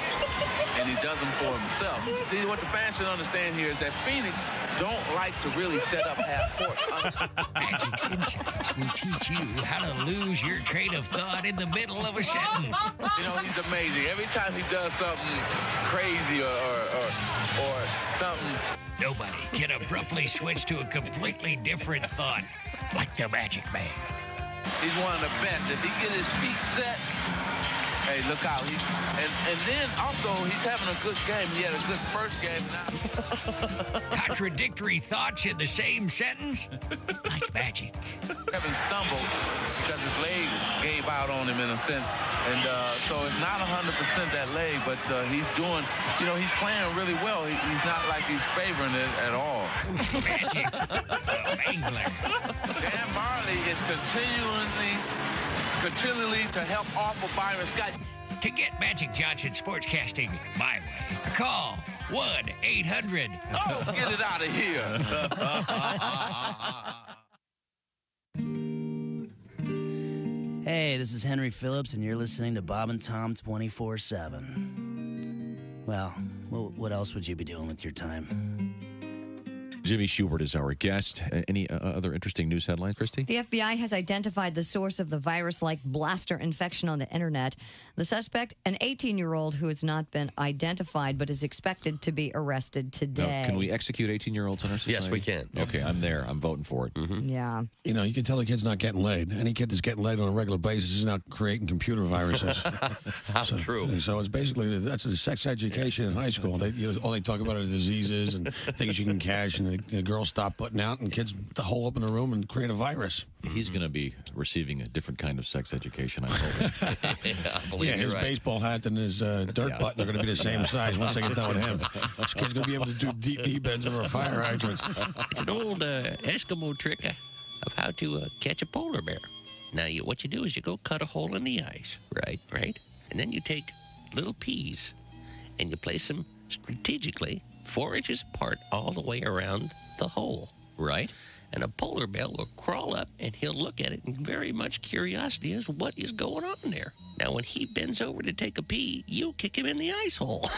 Speaker 11: he does them for himself. See, what the fans should understand here is that Phoenix don't like to really set up half court.
Speaker 8: Magic's insights will teach you how to lose your train of thought in the middle of a sentence.
Speaker 11: You know, he's amazing. Every time he does something crazy or something.
Speaker 8: Nobody can abruptly switch to a completely different thought like the Magic Man.
Speaker 11: He's one of the best. If he get his feet set, hey, look out. And then also he's having a good game. He had a good first game.
Speaker 8: Contradictory thoughts in the same sentence? Like magic.
Speaker 11: Kevin stumbled because his leg gave out on him in a sense. And so it's not 100% that leg, but he's doing, you know, he's playing really well. He's not like he's favoring it at all.
Speaker 8: Magic. Angler.
Speaker 11: Dan Marley is continually to help offer Byron Scott.
Speaker 8: To get Magic Johnson Sportscasting my way, call 1-800.
Speaker 11: Oh, get it out of here.
Speaker 12: Hey, this is Henry Phillips, and you're listening to Bob and Tom 24/7. Well, what else would you be doing with your time?
Speaker 23: Jimmy Schubert is our guest. Any other interesting news headlines, Christy?
Speaker 13: The FBI has identified the source of the virus-like blaster infection on the internet. The suspect, an 18-year-old who has not been identified but is expected to be arrested today.
Speaker 23: Now, can we execute 18-year-olds in our society?
Speaker 6: Yes, we can.
Speaker 23: Okay, I'm there. I'm voting for it.
Speaker 13: Yeah.
Speaker 25: You know, you can tell the kid's not getting laid. Any kid that's getting laid on a regular basis is not creating computer viruses.
Speaker 6: How true.
Speaker 25: So it's basically, that's a sex education in high school. All they talk about are diseases and things you can catch, and the girls stop putting out, and kids hole up in the room and create a virus.
Speaker 23: He's going to be receiving a different kind of sex education, I'm hoping.
Speaker 25: His baseball hat and his dirt button are going to be the same size once they get done with him. This kid's going to be able to do deep bends over a fire hydrant.
Speaker 26: It's an old Eskimo trick of how to catch a polar bear. Now, what you do is you go cut a hole in the ice, right? And then you take little peas and you place them strategically 4 inches apart all the way around the hole.
Speaker 23: Right.
Speaker 26: And a polar bear will crawl up and he'll look at it in very much curiosity as what is going on there. Now, when he bends over to take a pee, you kick him in the ice hole.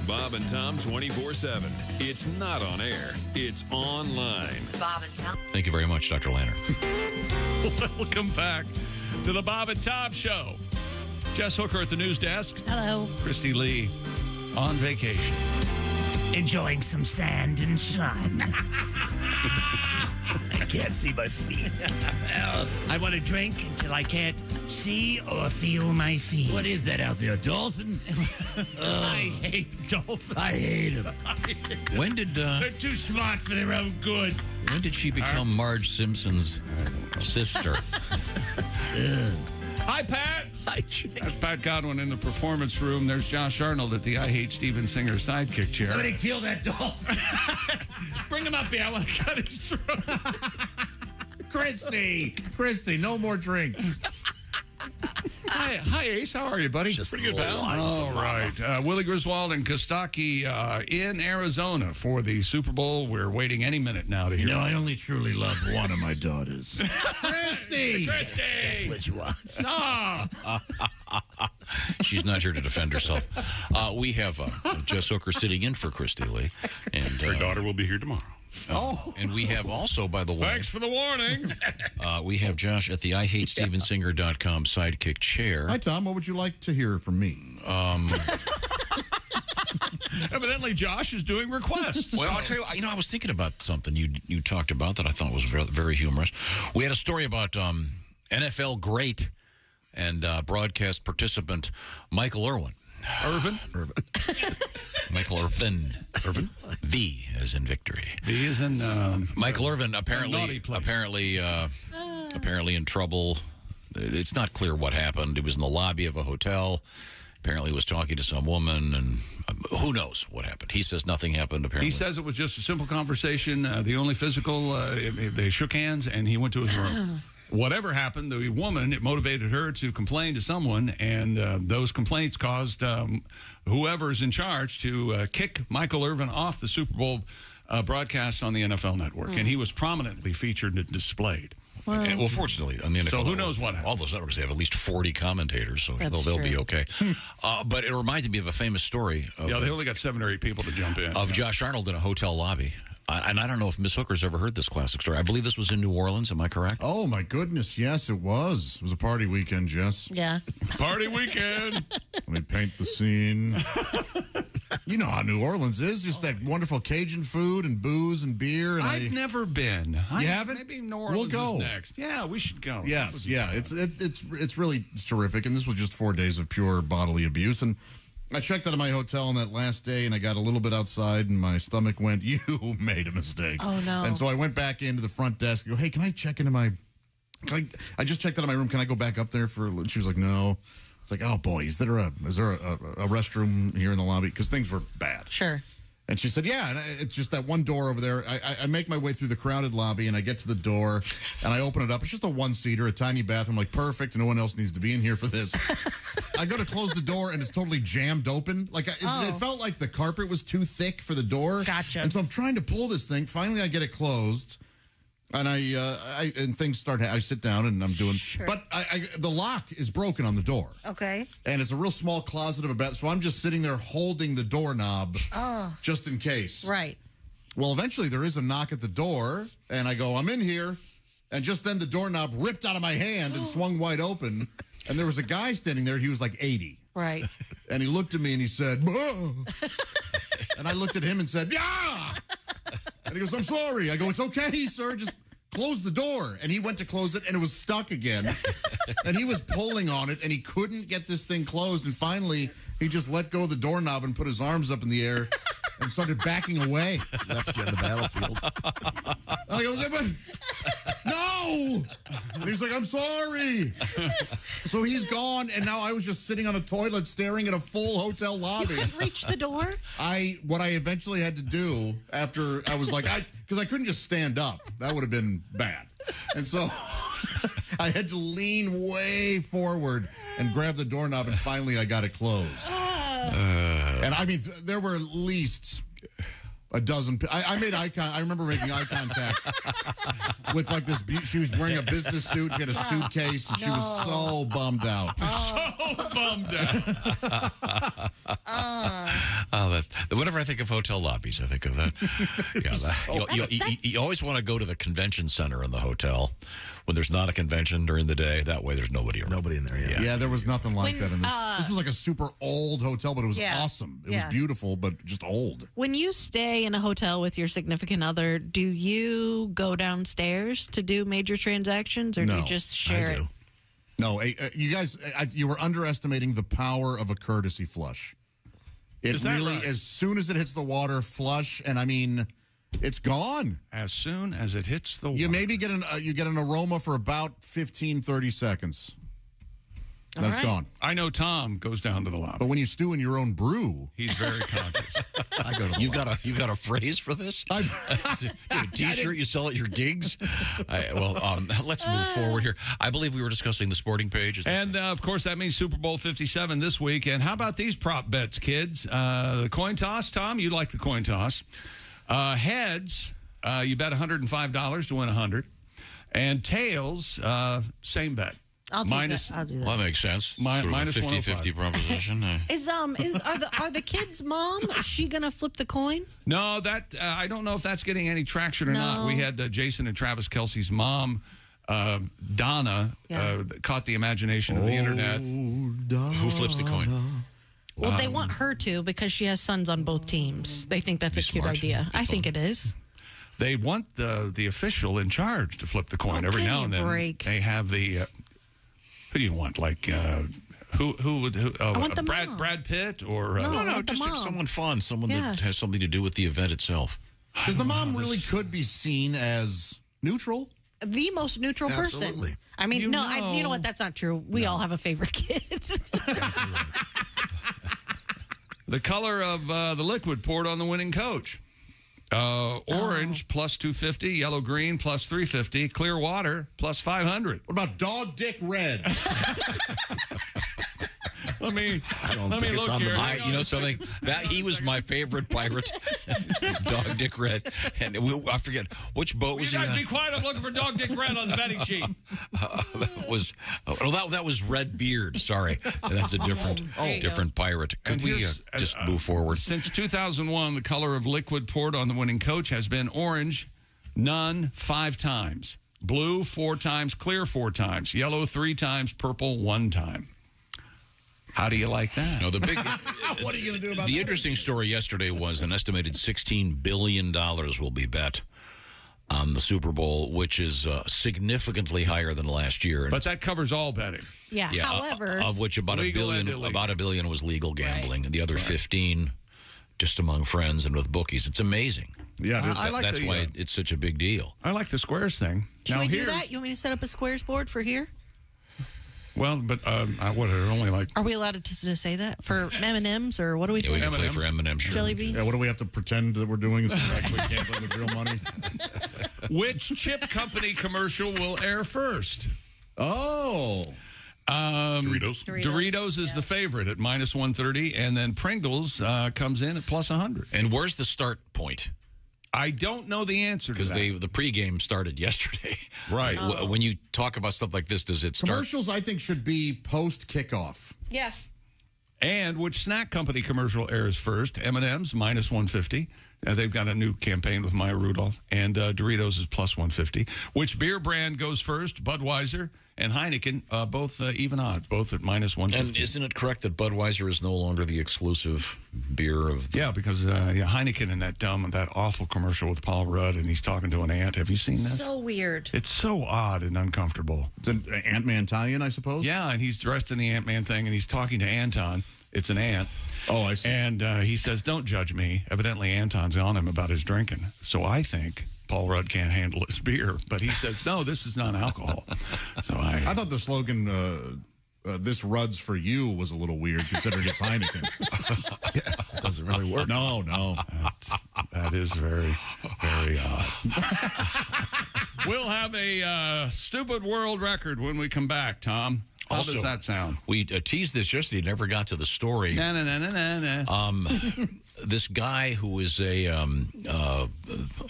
Speaker 7: Bob and Tom 24/7. It's not on air. It's online.
Speaker 13: Bob and Tom.
Speaker 4: Thank you very much, Dr. Lanner.
Speaker 1: Welcome back to the Bob and Tom Show. Jess Hooker at the news desk.
Speaker 2: Hello.
Speaker 1: Christy Lee on vacation.
Speaker 24: Enjoying some sand and sun.
Speaker 17: I can't see my feet.
Speaker 24: I want to drink until I can't see or feel my feet.
Speaker 17: What is that out there, a dolphin?
Speaker 24: I hate dolphins.
Speaker 17: I hate them.
Speaker 4: When did
Speaker 24: They're too smart for their own good.
Speaker 4: when did she become Marge Simpson's sister?
Speaker 1: Hi, Pat. That's Pat Godwin in the performance room. There's Josh Arnold at the I Hate Steven Singer sidekick chair.
Speaker 17: Somebody kill that dolphin.
Speaker 1: Bring him up here. I want to cut his throat.
Speaker 5: Christy, no more drinks.
Speaker 1: Hi, Ace. How are you, buddy?
Speaker 17: Pretty good, pal.
Speaker 1: All right. Willie Griswold and Kostaki in Arizona for the Super Bowl. We're waiting any minute now to hear.
Speaker 17: I only truly love one of my daughters.
Speaker 1: Christy!
Speaker 17: That's what you want.
Speaker 1: Stop!
Speaker 4: She's not here to defend herself. We have Jess Hooker sitting in for Christy Lee. And
Speaker 3: Her daughter will be here tomorrow.
Speaker 4: And we have also, by the way,
Speaker 1: Thanks for the warning.
Speaker 4: we have Josh at the IHateStevenSinger.com sidekick chair.
Speaker 5: Hi, Tom. What would you like to hear from me?
Speaker 1: Evidently, Josh is doing requests.
Speaker 4: Well, I'll tell you, I was thinking about something you talked about that I thought was very, very humorous. We had a story about NFL great and broadcast participant Michael Irvin. Michael Irvin. V as in victory.
Speaker 1: V as in
Speaker 4: Michael Irvin apparently in trouble. It's not clear what happened. He was in the lobby of a hotel. Apparently was talking to some woman, and who knows what happened. He says nothing happened, apparently.
Speaker 1: He says it was just a simple conversation. The only physical, they shook hands, and he went to his room. Whatever happened, the woman, it motivated her to complain to someone, and those complaints caused whoever's in charge to kick Michael Irvin off the Super Bowl broadcast on the NFL Network, and he was prominently featured and displayed.
Speaker 4: Well, fortunately, on the NFL,
Speaker 1: so who knows what happened?
Speaker 4: All those networks, they have at least 40 commentators, so they'll be okay. But it reminded me of a famous story. They
Speaker 1: only got 7 or 8 people to jump in.
Speaker 4: Of Josh Arnold in a hotel lobby. And I don't know if Miss Hooker's ever heard this classic story. I believe this was in New Orleans. Am I correct?
Speaker 5: Oh, my goodness. Yes, it was. It was a party weekend, Jess.
Speaker 2: Yeah.
Speaker 1: Party weekend.
Speaker 5: Let me paint the scene. You know how New Orleans is. Just that wonderful Cajun food and booze and beer. And
Speaker 1: I've never been.
Speaker 5: You haven't?
Speaker 1: Maybe New Orleans
Speaker 5: We'll go.
Speaker 1: is next. Yeah, we should go.
Speaker 5: Yes, yeah. It's really terrific. And this was just 4 days of pure bodily abuse. And I checked out of my hotel on that last day, and I got a little bit outside, and my stomach went, you made a mistake.
Speaker 2: Oh, no.
Speaker 5: And so I went back into the front desk and go, hey, can I check into my... I just checked out of my room. Can I go back up there for... She was like, no. It's like, oh, boy, is there a restroom here in the lobby? Because things were bad.
Speaker 2: Sure.
Speaker 5: And she said, yeah, and it's just that one door over there. I make my way through the crowded lobby, and I get to the door, and I open it up. It's just a one-seater, a tiny bathroom. I'm like, perfect. No one else needs to be in here for this. I go to close the door, and it's totally jammed open. Like it felt like the carpet was too thick for the door.
Speaker 2: Gotcha.
Speaker 5: And so I'm trying to pull this thing. Finally, I get it closed. And and things start. I sit down and I'm doing,
Speaker 2: Sure.
Speaker 5: but the lock is broken on the door.
Speaker 2: Okay.
Speaker 5: And it's a real small closet of a bath. So I'm just sitting there holding the doorknob, just in case.
Speaker 2: Right.
Speaker 5: Well, eventually there is a knock at the door, and I go, I'm in here, and just then the doorknob ripped out of my hand and swung wide open, and there was a guy standing there. He was like 80.
Speaker 2: Right.
Speaker 5: And he looked at me and he said, "Whoa." And I looked at him and said, yeah. And he goes, I'm sorry. I go, it's okay, sir. Just close the door. And he went to close it, and it was stuck again. And he was pulling on it, and he couldn't get this thing closed. And finally, he just let go of the doorknob and put his arms up in the air and started backing away.
Speaker 17: Left you on the battlefield.
Speaker 5: I go, no! And he's like, I'm sorry. So he's gone, and now I was just sitting on a toilet staring at a full hotel lobby.
Speaker 2: You couldn't reach the door?
Speaker 5: What I eventually had to do after I was like, because I couldn't just stand up. That would have been bad. And so I had to lean way forward and grab the doorknob, and finally I got it closed. And I mean, there were at least a dozen. I made I remember making eye contact with like this. She was wearing a business suit. She had a suitcase, and she was so bummed out.
Speaker 1: So bummed out.
Speaker 4: Oh, that's whenever I think of hotel lobbies, I think of that. Yeah, you always want to go to the convention center in the hotel when there's not a convention during the day. That way, there's nobody around.
Speaker 17: Nobody in there.
Speaker 5: Yeah, there was nothing like that in this. This was like a super old hotel, but it was awesome. It was beautiful, but just old.
Speaker 2: When you stay in a hotel with your significant other, do you go downstairs to do major transactions, or do you just share it?
Speaker 5: No, you guys, you were underestimating the power of a courtesy flush. It really, as soon as it hits the water, flush, and I mean, it's gone.
Speaker 1: As soon as it hits the water.
Speaker 5: You maybe get an aroma for about 15, 30 seconds. That's gone.
Speaker 1: I know Tom goes down to the lobby.
Speaker 5: But when you stew in your own brew,
Speaker 1: he's very conscious.
Speaker 5: I go to the
Speaker 4: lobby. You got a phrase for this? You have a T-shirt you sell at your gigs? Let's move forward here. I believe we were discussing the sporting page.
Speaker 1: And, of course, that means Super Bowl 57 this week. And how about these prop bets, kids? The coin toss, Tom, you like the coin toss. Heads, you bet $105 to win $100. And tails, same bet.
Speaker 2: I'll do that.
Speaker 4: Well, that makes sense.
Speaker 1: Minus
Speaker 4: 50-50 proposition.
Speaker 2: Are the kids' mom? Is she gonna flip the coin?
Speaker 1: No, that I don't know if that's getting any traction or not. We had Jason and Travis Kelce's mom, Donna, caught the imagination of the internet.
Speaker 4: Who flips the coin?
Speaker 2: Well, they want her to because she has sons on both teams. They think that's a cute idea. I think it is.
Speaker 1: They want the official in charge to flip the coin every now and then. They have the. Who do you want? Like who would?
Speaker 2: I want the
Speaker 1: Brad Pitt or
Speaker 4: no, just someone fun, someone that has something to do with the event itself.
Speaker 5: Because the mom really could be seen as neutral.
Speaker 2: The most neutral person. I mean, you know what? That's not true. We all have a favorite kid.
Speaker 1: The color of the liquid poured on the winning coach. Orange plus 250, yellow green plus 350, clear water plus 500.
Speaker 5: What about dog dick red?
Speaker 1: Let me look here.
Speaker 4: You know something? He was my favorite pirate. Dog Dick Red. And I forget which boat was he on.
Speaker 1: Be quiet, I'm looking for Dog Dick Red on the betting sheet.
Speaker 4: That was Red Beard. Sorry. That's a different pirate. Could we just move forward?
Speaker 1: Since 2001, the color of liquid poured on the winning coach has been orange, none 5 times. Blue 4 times, clear 4 times, yellow 3 times, purple 1 time. How do you like that?
Speaker 4: No, the big.
Speaker 5: What are you going to do about
Speaker 4: the interesting story yesterday was an estimated $16 billion will be bet on the Super Bowl, which is significantly higher than last year.
Speaker 1: But that covers all betting.
Speaker 2: Yeah. However,
Speaker 4: of which about $1 billion was legal gambling, and the the other 15 just among friends and with bookies. It's amazing.
Speaker 5: Yeah, it is.
Speaker 4: That's why it's such a big deal.
Speaker 1: I like the squares thing.
Speaker 2: Should we do that? You want me to set up a squares board for here?
Speaker 1: Well, but what are only like?
Speaker 2: Are we allowed to say that for M&Ms or what do we say?
Speaker 4: We can play for M&Ms. Sure.
Speaker 2: Jelly beans.
Speaker 5: Yeah, what do we have to pretend that we're doing instead of actually gambling with real money?
Speaker 1: Which chip company commercial will air first?
Speaker 3: Doritos.
Speaker 1: Doritos is the favorite at minus 130, and then Pringles comes in at plus 100.
Speaker 4: And where's the start point?
Speaker 1: I don't know the answer to that.
Speaker 4: Because the pregame started yesterday.
Speaker 1: Right.
Speaker 4: When you talk about stuff like this, does it start?
Speaker 5: Commercials, I think, should be post-kickoff.
Speaker 2: Yeah.
Speaker 1: And which snack company commercial airs first? M&M's, minus 150. They've got a new campaign with Maya Rudolph. And Doritos is plus 150. Which beer brand goes first? Budweiser and Heineken, both even odds, both at minus 150.
Speaker 4: And isn't it correct that Budweiser is no longer the exclusive beer of the...
Speaker 1: Yeah, because Heineken in that awful commercial with Paul Rudd, and he's talking to an ant. Have you seen this?
Speaker 2: So weird.
Speaker 1: It's so odd and uncomfortable.
Speaker 5: It's an Ant-Man tie-in, I suppose?
Speaker 1: Yeah, and he's dressed in the Ant-Man thing, and he's talking to Anton. It's an ant.
Speaker 5: Oh, I see.
Speaker 1: And he says, don't judge me. Evidently, Anton's on him about his drinking. So I think Paul Rudd can't handle his beer. But he says, no, this is not alcohol. So I
Speaker 5: thought the slogan, this Rudd's for you, was a little weird, considering it's Heineken.
Speaker 17: It doesn't really work.
Speaker 5: No.
Speaker 1: That is very, very odd. We'll have a stupid world record when we come back, Tom. How does that sound?
Speaker 4: We teased this yesterday, never got to the story. This guy who is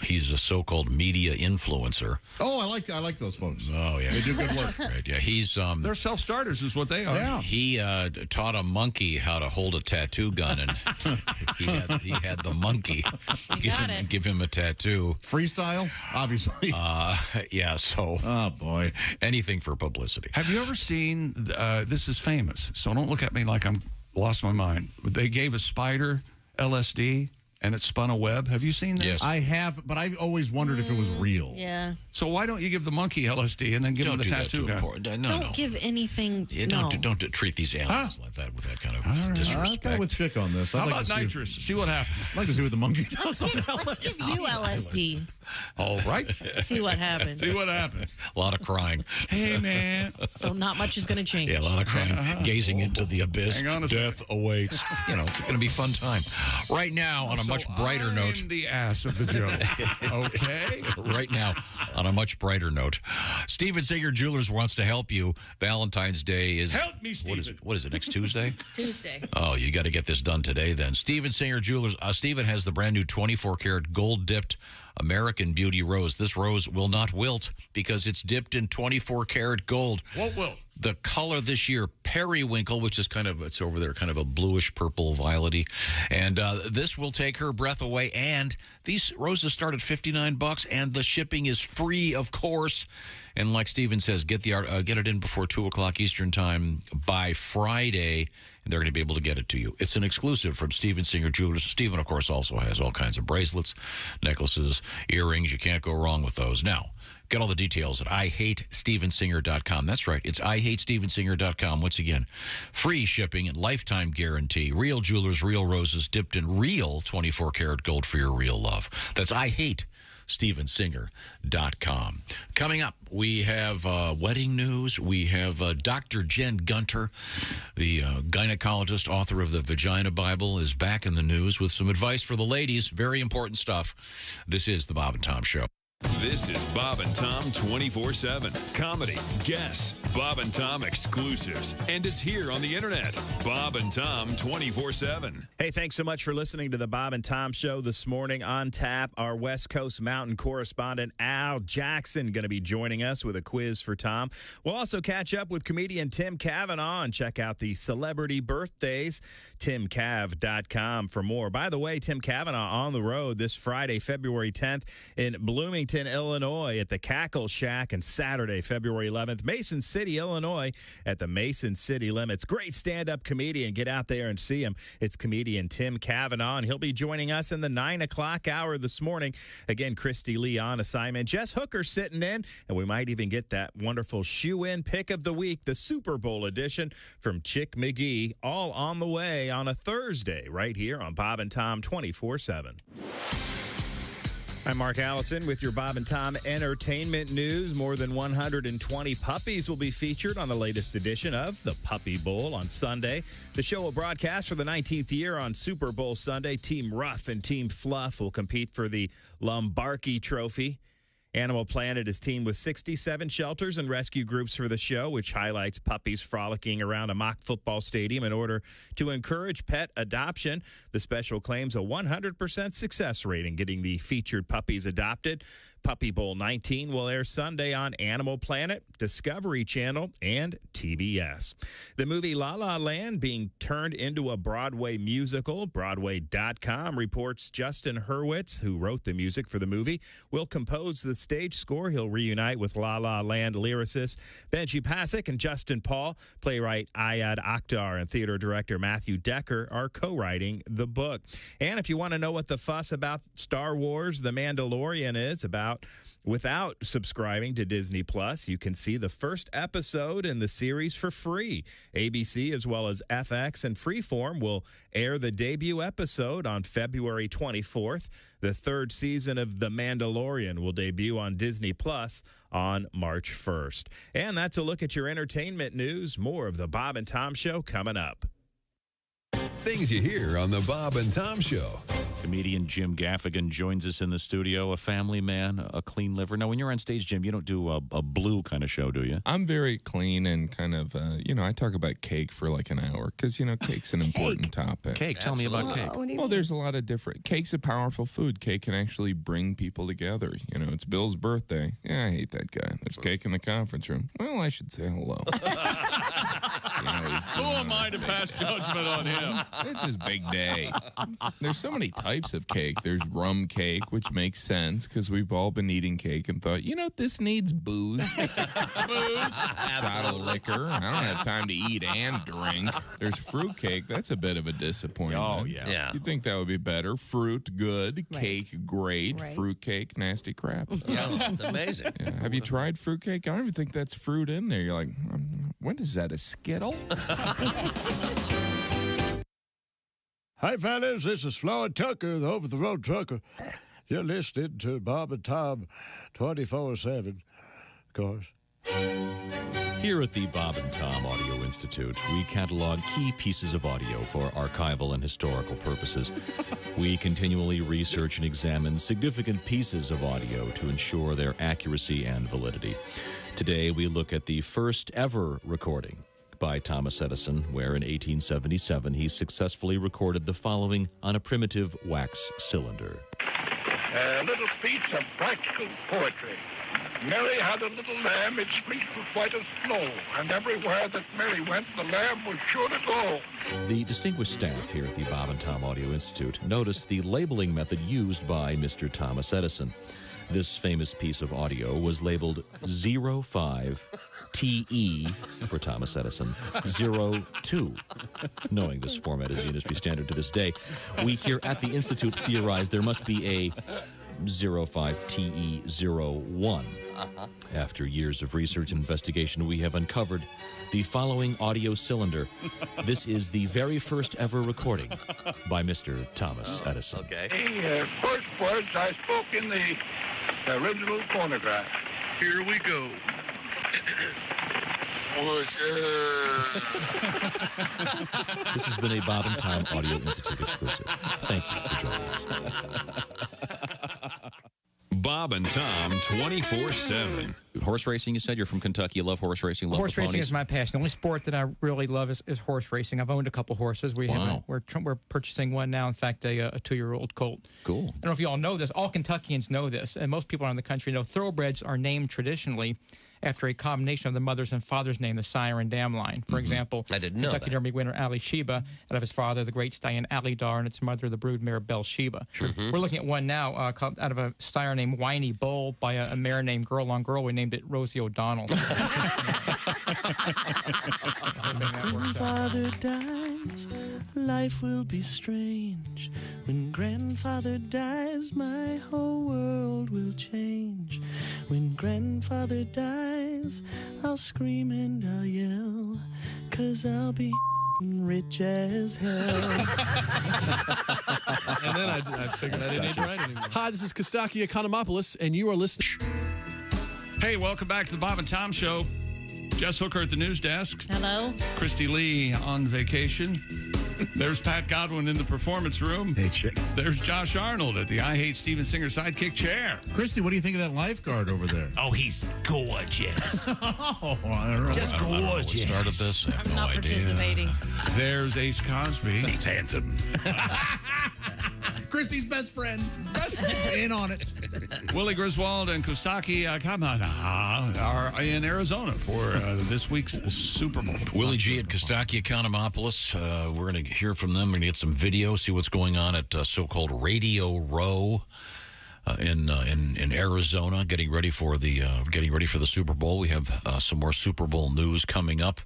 Speaker 4: he's a so-called media influencer.
Speaker 5: Oh, I like those folks.
Speaker 4: Oh, yeah.
Speaker 5: They do good work.
Speaker 4: Right, yeah, he's...
Speaker 1: They're self-starters is what they are.
Speaker 5: Yeah.
Speaker 4: He taught a monkey how to hold a tattoo gun, and he had the monkey give him a tattoo.
Speaker 5: Freestyle, obviously.
Speaker 4: Yeah, so...
Speaker 5: Oh, boy.
Speaker 4: Anything for publicity.
Speaker 1: Have you ever seen, this is famous, so don't look at me like I'm lost my mind. They gave a spider LSD, and it spun a web. Have you seen this?
Speaker 4: Yes.
Speaker 5: I have, but I've always wondered if it was real.
Speaker 2: Yeah.
Speaker 1: So why don't you give the monkey LSD and then give him the tattoo gun?
Speaker 2: Don't give anything.
Speaker 4: Don't treat these animals like that with that kind of disrespect.
Speaker 5: I'm kind of with Chick on this.
Speaker 1: How about nitrous? See what happens.
Speaker 5: I'd like to see what the monkey does on
Speaker 2: Let's give you LSD.
Speaker 1: All right.
Speaker 2: See what happens.
Speaker 1: See what happens.
Speaker 4: A lot of crying.
Speaker 1: Hey, man.
Speaker 2: So not much is going to change.
Speaker 4: Yeah, a lot of crying. Gazing into the abyss.
Speaker 1: Hang on a
Speaker 4: Death awaits. It's going to be a fun time. Right now, on a much brighter note.
Speaker 1: I'm the ass of the joke. Okay?
Speaker 4: Right now, on a much brighter note. Steven Singer Jewelers wants to help you. Valentine's Day is...
Speaker 1: Help me, Steven.
Speaker 4: What is it, next Tuesday?
Speaker 2: Tuesday.
Speaker 4: Oh, you got to get this done today then. Steven Singer Jewelers. Steven has the brand new 24-karat gold-dipped American Beauty Rose. This rose will not wilt because it's dipped in 24-karat gold.
Speaker 1: Won't wilt.
Speaker 4: The color this year, periwinkle, which is it's over there, kind of a bluish purple violety. And this will take her breath away. And these roses start at $59, and the shipping is free, of course. And like Steven says, get it in before 2 o'clock Eastern time by Friday, and they're going to be able to get it to you. It's an exclusive from Steven Singer Jewelers. Steven, of course, also has all kinds of bracelets, necklaces, earrings. You can't go wrong with those. Now, get all the details at IHateStevenSinger.com. That's right. It's IHateStevenSinger.com. Once again, free shipping and lifetime guarantee. Real jewelers, real roses, dipped in real 24-karat gold for your real love. That's IHateStevenSinger.com. Coming up, we have wedding news. We have Dr. Jen Gunter, the gynecologist, author of the Vagina Bible, is back in the news with some advice for the ladies. Very important stuff. This is the Bob and Tom Show.
Speaker 7: This is Bob and Tom 24/7. Comedy, guests, Bob and Tom exclusives, and it's here on the internet. Bob and Tom 24/7.
Speaker 9: Hey, thanks so much for listening to the Bob and Tom Show this morning. On tap, our West Coast Mountain correspondent Al Jackson going to be joining us with a quiz for Tom. We'll also catch up with comedian Tim Cavanaugh and check out the celebrity birthdays. TimCav.com for more. By the way, Tim Cavanaugh on the road this Friday, February 10th in Bloomington, Illinois at the Cackle Shack, and Saturday, February 11th, Mason City, Illinois at the Mason City Limits. Great stand-up comedian. Get out there and see him. It's comedian Tim Cavanaugh, and he'll be joining us in the 9 o'clock hour this morning. Again, Christy Lee on assignment. Jess Hooker sitting in, and we might even get that wonderful shoe-in pick of the week, the Super Bowl edition from Chick McGee, all on the way on a Thursday right here on Bob and Tom 24/7. I'm Mark Allison with your Bob and Tom entertainment news. More than 120 puppies will be featured on the latest edition of the Puppy Bowl on Sunday. The show will broadcast for the 19th year on Super Bowl Sunday. Team Ruff and Team Fluff will compete for the Lombardi Trophy. Animal Planet is teamed with 67 shelters and rescue groups for the show, which highlights puppies frolicking around a mock football stadium in order to encourage pet adoption. The special claims a 100% success rate in getting the featured puppies adopted. Puppy Bowl 19 will air Sunday on Animal Planet, Discovery Channel, and TBS. The movie La La Land being turned into a Broadway musical. Broadway.com reports Justin Hurwitz, who wrote the music for the movie, will compose the stage score. He'll reunite with La La Land lyricist Benji Pasek and Justin Paul. Playwright Ayad Akhtar and theater director Matthew Decker are co-writing the book. And if you want to know what the fuss about Star Wars The Mandalorian is about, without subscribing to Disney Plus, you can see the first episode in the series for free. ABC as well as FX and Freeform will air the debut episode on February 24th. The third season of The Mandalorian will debut on Disney Plus on March 1st. And that's a look at your entertainment news. More of the Bob and Tom Show coming up.
Speaker 7: Things you hear on the Bob and Tom Show.
Speaker 14: Comedian Jim Gaffigan joins us in the studio, a family man, a clean liver. Now, when you're on stage, Jim, you don't do a blue kind of show, do you?
Speaker 15: I'm very clean and kind of, I talk about cake for like an hour because, cake's an important topic.
Speaker 14: Cake, tell me about cake.
Speaker 15: Well, there's a lot of different. Cake's a powerful food. Cake can actually bring people together. It's Bill's birthday. Yeah, I hate that guy. There's cake in the conference room. Well, I should say hello.
Speaker 1: Who am I to pass judgment on him?
Speaker 15: It's his big day. There's so many types of cake. There's rum cake, which makes sense because we've all been eating cake and thought, this needs booze. Shot of liquor. I don't have time to eat and drink. There's fruit cake. That's a bit of a disappointment.
Speaker 14: Oh, yeah.
Speaker 15: You'd think that would be better. Fruit, good.
Speaker 13: Right.
Speaker 15: Cake, great.
Speaker 13: Right.
Speaker 15: Fruit cake, nasty crap.
Speaker 26: Yeah, it's amazing.
Speaker 15: Yeah. Have you tried fruit cake? I don't even think that's fruit in there. You're like, when is that, a Skittle?
Speaker 16: Hi, fellas. This is Floyd Tucker, the over-the-road trucker. You're listening to Bob and Tom 24/7, of course.
Speaker 14: Here at the Bob and Tom Audio Institute, we catalog key pieces of audio for archival and historical purposes. We continually research and examine significant pieces of audio to ensure their accuracy and validity. Today, we look at the first ever recording by Thomas Edison, where in 1877 he successfully recorded the following on a primitive wax cylinder.
Speaker 18: A little piece of practical poetry. Mary had a little lamb, its fleece was white as snow, and everywhere that Mary went, the lamb was sure to go.
Speaker 14: The distinguished staff here at the Bob and Tom Audio Institute noticed the labeling method used by Mr. Thomas Edison. This famous piece of audio was labeled 05TE for Thomas Edison, 02. Knowing this format is the industry standard to this day, we here at the Institute theorize there must be a 05TE01. After years of research and investigation, we have uncovered the following audio cylinder. This is the very first ever recording by Mr. Thomas Edison.
Speaker 26: Okay.
Speaker 18: The first words I spoke in the original phonograph.
Speaker 17: Here we go. What's
Speaker 14: This has been a Bob and Tom Audio Institute exclusive. Thank you for joining us.
Speaker 7: Bob and Tom 24/7.
Speaker 14: Horse racing, you said? You're from Kentucky. You love horse racing, love
Speaker 21: Horse
Speaker 14: the
Speaker 21: racing
Speaker 14: ponies.
Speaker 21: is my passion. The only sport that I really love is horse racing. I've owned a couple horses. We're purchasing one now. In fact, a 2-year-old colt.
Speaker 14: Cool.
Speaker 21: I don't know if you all know this. All Kentuckians know this, and most people around the country know thoroughbreds are named traditionally after a combination of the mother's and father's name, the sire and dam line. For example,
Speaker 26: I didn't know
Speaker 21: Kentucky
Speaker 26: that.
Speaker 21: Derby winner Ali Sheba, out of his father, the great stallion Ali Dar, and its mother, the broodmare Belle Sheba. We're looking at one now out of a sire named Whiny Bull by a mare named Girl on Girl. We named it Rosie O'Donnell.
Speaker 22: When father dies, life will be strange. When grandfather dies, my whole world will change. When grandfather dies, I'll scream and I'll yell, 'cause I'll be rich as hell.
Speaker 27: And then I figured I didn't need to write anymore. Hi, this is Kostaki Economopoulos, and you are listening.
Speaker 1: Hey, welcome back to the Bob and Tom Show. Jess Hooker at the news desk.
Speaker 2: Hello.
Speaker 1: Christy Lee on vacation. There's Pat Godwin in the performance room.
Speaker 5: Hey, chick.
Speaker 1: There's Josh Arnold at the I Hate Steven Singer sidekick chair.
Speaker 5: Christy, what do you think of that lifeguard over there?
Speaker 24: Oh, he's gorgeous.
Speaker 5: Just
Speaker 24: gorgeous.
Speaker 14: What started this? I have
Speaker 2: I'm not participating.
Speaker 1: There's Ace Cosby.
Speaker 5: He's handsome. Christy's best friend. In on it.
Speaker 1: Willie Griswold and Kostaki are in Arizona for this week's Super Bowl.
Speaker 4: Willie G at Kostaki Economopoulos. We're going to hear from them. We're going to get some video, see what's going on at so-called Radio Row in Arizona, getting ready for the Super Bowl. We have some more Super Bowl news coming up.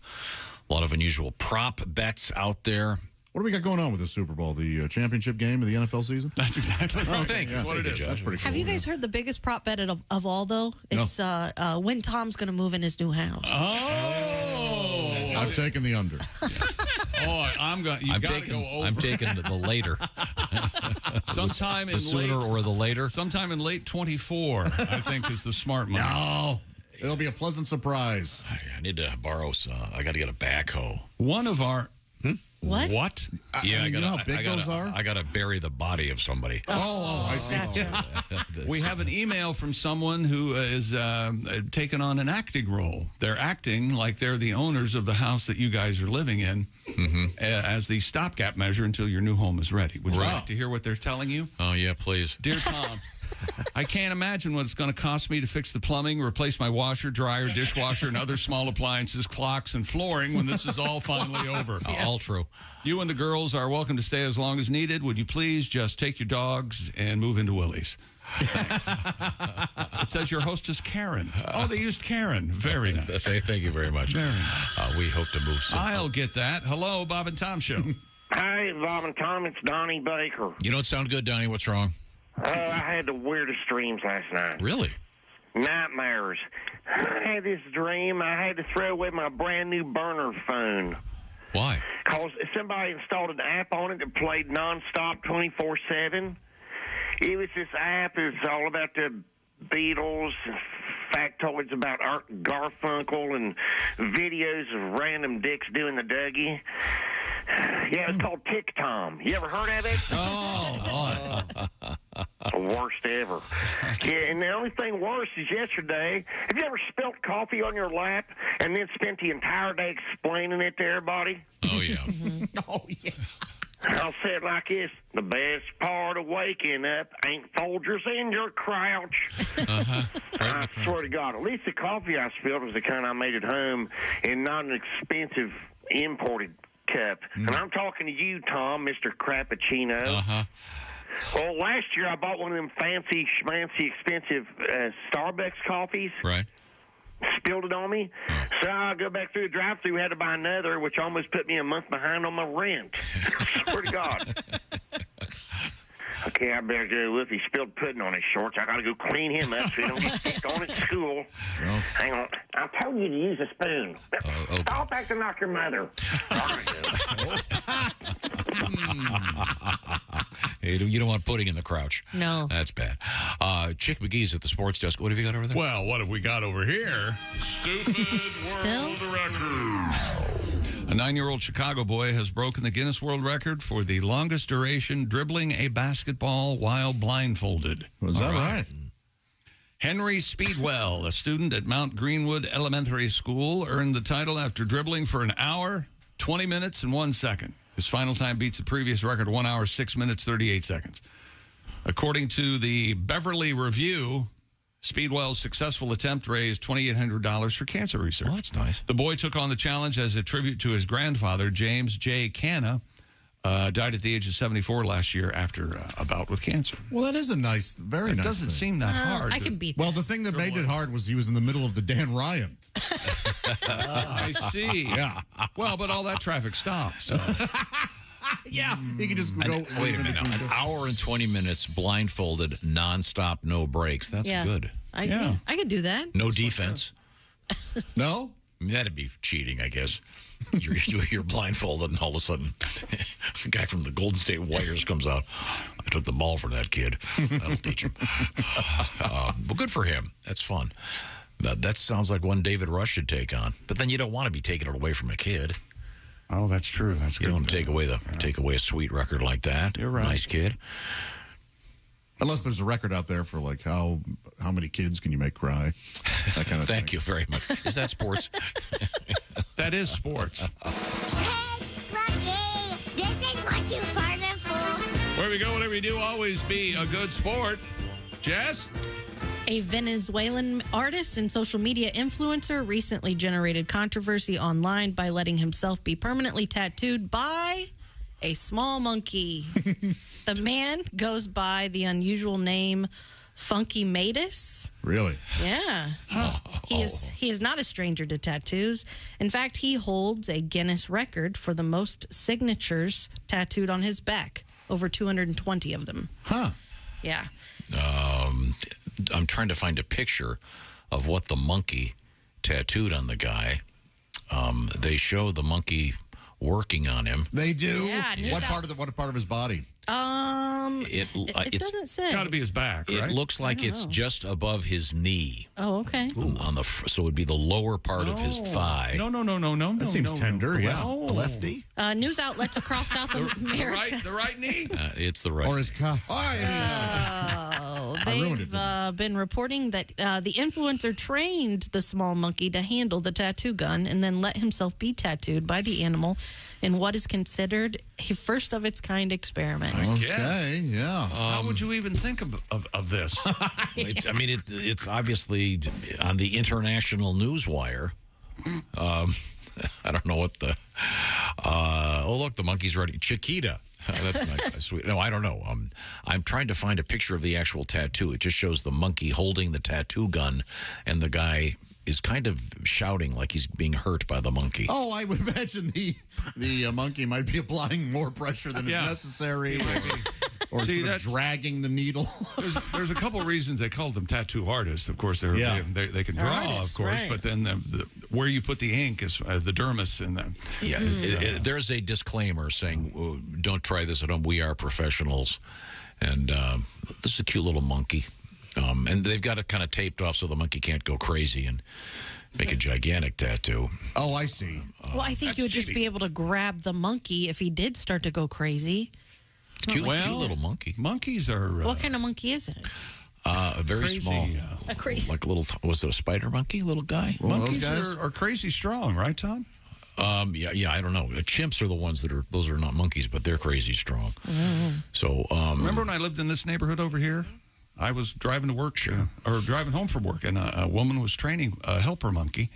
Speaker 4: A lot of unusual prop bets out there.
Speaker 5: What do we got going on with the Super Bowl? The championship game of the NFL season?
Speaker 1: That's exactly right.
Speaker 5: Thank you.
Speaker 1: What it is.
Speaker 5: That's pretty cool.
Speaker 2: Have you guys heard the biggest prop bet of all, though? It's when Tom's going to move in his new house.
Speaker 1: Oh!
Speaker 5: I've taken the under.
Speaker 1: Oh, I'm going. You got to go over.
Speaker 4: I'm taking the later.
Speaker 1: Sometime in
Speaker 4: the sooner or the later.
Speaker 1: Sometime in late 24, I think is the smart move.
Speaker 5: No, it'll be a pleasant surprise.
Speaker 4: I need to borrow some. I got to get a backhoe.
Speaker 1: One of our
Speaker 2: What?
Speaker 1: What?
Speaker 4: Yeah,
Speaker 5: you know how big those are?
Speaker 4: I got to bury the body of somebody.
Speaker 5: Oh, I see.
Speaker 1: We have an email from someone who is taken on an acting role. They're acting like they're the owners of the house that you guys are living in as the stopgap measure until your new home is ready. Would you like to hear what they're telling you?
Speaker 4: Oh, yeah, please.
Speaker 1: Dear Tom, I can't imagine what it's going to cost me to fix the plumbing, replace my washer, dryer, dishwasher, and other small appliances, clocks, and flooring when this is all finally over.
Speaker 4: Yes. All true.
Speaker 1: You and the girls are welcome to stay as long as needed. Would you please just take your dogs and move into Willie's? It says your hostess, Karen. Oh, they used Karen. Very nice.
Speaker 4: Thank you very much.
Speaker 1: Very nice.
Speaker 4: We hope to move soon.
Speaker 1: I'll get that. Hello, Bob and Tom Show.
Speaker 6: Hey, Bob and Tom, it's Donnie Baker.
Speaker 4: You don't sound good, Donnie. What's wrong?
Speaker 6: I had the weirdest dreams last night.
Speaker 4: Really?
Speaker 6: Nightmares. I had this dream. I had to throw away my brand new burner phone.
Speaker 4: Why?
Speaker 6: Because somebody installed an app on it that played nonstop 24/7. It was this app. It's all about the Beatles, factoids about Art Garfunkel, and videos of random dicks doing the Dougie. Yeah, it's called Tick Tom. You ever heard of it?
Speaker 5: Oh,
Speaker 6: the worst ever. Yeah, and the only thing worse is yesterday. Have you ever spilt coffee on your lap and then spent the entire day explaining it to everybody?
Speaker 4: Oh, yeah.
Speaker 5: Oh, yeah.
Speaker 6: I'll say it like this. The best part of waking up ain't Folgers in your crouch. I swear to God, at least the coffee I spilled was the kind I made at home and not an expensive imported cup. And I'm talking to you, Tom, Mr. Crappuccino. Well, last year I bought one of them fancy, schmancy, expensive Starbucks coffees.
Speaker 4: Right.
Speaker 6: Spilled it on me. So I go back through the drive-thru, had to buy another, which almost put me a month behind on my rent. Swear to God. Okay, I better go with. He spilled pudding on his shorts. I got to go clean him up so he don't get kicked on at school. Hang on. I told you to use a spoon.
Speaker 4: Okay.
Speaker 6: Stop acting like your mother.
Speaker 4: You don't want pudding in the crouch.
Speaker 2: No.
Speaker 4: That's bad. Chick McGee's at the sports desk. What have you got over there?
Speaker 1: Well, what have we got over here? Stupid World Record. A 9-year-old Chicago boy has broken the Guinness World Record for the longest duration dribbling a basketball while blindfolded.
Speaker 5: Was that right?
Speaker 1: Henry Speedwell, a student at Mount Greenwood Elementary School, earned the title after dribbling for an hour, 20 minutes, and 1 second. His final time beats the previous record, 1 hour, 6 minutes, 38 seconds. According to the Beverly Review, Speedwell's successful attempt raised $2,800 for cancer research.
Speaker 4: Oh, that's nice.
Speaker 1: The boy took on the challenge as a tribute to his grandfather, James J. Canna, died at the age of 74 last year after a bout with cancer.
Speaker 5: Well, that is a nice, very nice.
Speaker 1: It doesn't seem that hard.
Speaker 2: I can beat that.
Speaker 5: Well, the thing that made it hard was he was in the middle of the Dan Ryan.
Speaker 1: I see.
Speaker 5: Yeah.
Speaker 1: Well, but all that traffic stopped. So.
Speaker 5: Yeah, he could just go.
Speaker 4: Wait a minute now. An hour and 20 minutes blindfolded, nonstop, no breaks. That's good.
Speaker 2: I could do that.
Speaker 4: No defense.
Speaker 5: No?
Speaker 4: I mean, that'd be cheating, I guess. You're blindfolded, and all of a sudden, a guy from the Golden State Warriors comes out. I took the ball from that kid. That'll teach him. Well, good for him. That's fun. That sounds like one David Rush should take on. But then you don't want to be taking it away from a kid.
Speaker 1: Oh, that's true. That's good.
Speaker 4: You don't take away a sweet record like that.
Speaker 1: You're right.
Speaker 4: Nice kid.
Speaker 5: Unless there's a record out there for like how many kids can you make cry? That kind of thing.
Speaker 4: Thank you very much. Is that sports?
Speaker 1: That is sports.
Speaker 8: This is what you farted for.
Speaker 1: Where we go, whatever you do, always be a good sport. Jess?
Speaker 2: A Venezuelan artist and social media influencer recently generated controversy online by letting himself be permanently tattooed by a small monkey. The man goes by the unusual name Funky Matus.
Speaker 5: Really?
Speaker 2: Yeah. He is not a stranger to tattoos. In fact, he holds a Guinness record for the most signatures tattooed on his back, over 220 of them.
Speaker 5: Huh.
Speaker 2: Yeah.
Speaker 4: I'm trying to find a picture of what the monkey tattooed on the guy. They show the monkey working on him.
Speaker 5: They do?
Speaker 2: Yeah,
Speaker 5: What part of his body?
Speaker 2: It doesn't say.
Speaker 1: Got to be his back, right?
Speaker 4: It looks like it's just above his knee.
Speaker 2: Oh, okay.
Speaker 4: On the so it would be the lower part of his thigh.
Speaker 1: No.
Speaker 5: That seems tender, yeah.
Speaker 1: No.
Speaker 5: The left knee?
Speaker 2: News outlets across South America.
Speaker 1: The right knee?
Speaker 4: It's the right.
Speaker 5: Or his cock.
Speaker 2: They've been reporting that the influencer trained the small monkey to handle the tattoo gun and then let himself be tattooed by the animal in what is considered a first-of-its-kind experiment.
Speaker 5: Okay, yeah.
Speaker 1: How would you even think of this?
Speaker 4: It's obviously on the international newswire. I don't know what the... look, the monkey's ready. Chiquita. That's nice. Sweet. No, I don't know. I'm trying to find a picture of the actual tattoo. It just shows the monkey holding the tattoo gun, and the guy is kind of shouting like he's being hurt by the monkey.
Speaker 5: Oh, I would imagine the monkey might be applying more pressure than is necessary. Or
Speaker 1: See,
Speaker 5: sort of dragging the needle.
Speaker 1: There's a couple reasons they call them tattoo artists. Of course, they can draw,
Speaker 2: artists,
Speaker 1: of course,
Speaker 2: right.
Speaker 1: but then where you put the ink is the dermis in them.
Speaker 4: Yeah, there's a disclaimer saying, don't try this at home. We are professionals. And this is a cute little monkey. And they've got it kind of taped off so the monkey can't go crazy and make a gigantic tattoo.
Speaker 5: Oh, I see.
Speaker 2: Well, I think you would just be able to grab the monkey if he did start to go crazy.
Speaker 4: Cute little monkey.
Speaker 1: Monkeys are...
Speaker 2: what kind of monkey is it?
Speaker 4: A very
Speaker 1: crazy,
Speaker 4: small.
Speaker 2: A crazy...
Speaker 4: Like a little... Was it a spider monkey, little guy?
Speaker 1: Monkeys are crazy strong, right, Tom?
Speaker 4: Yeah, I don't know. Chimps are the ones that are... Those are not monkeys, but they're crazy strong. So,
Speaker 1: remember when I lived in this neighborhood over here? I was driving to work, or driving home from work, and a woman was training a helper monkey.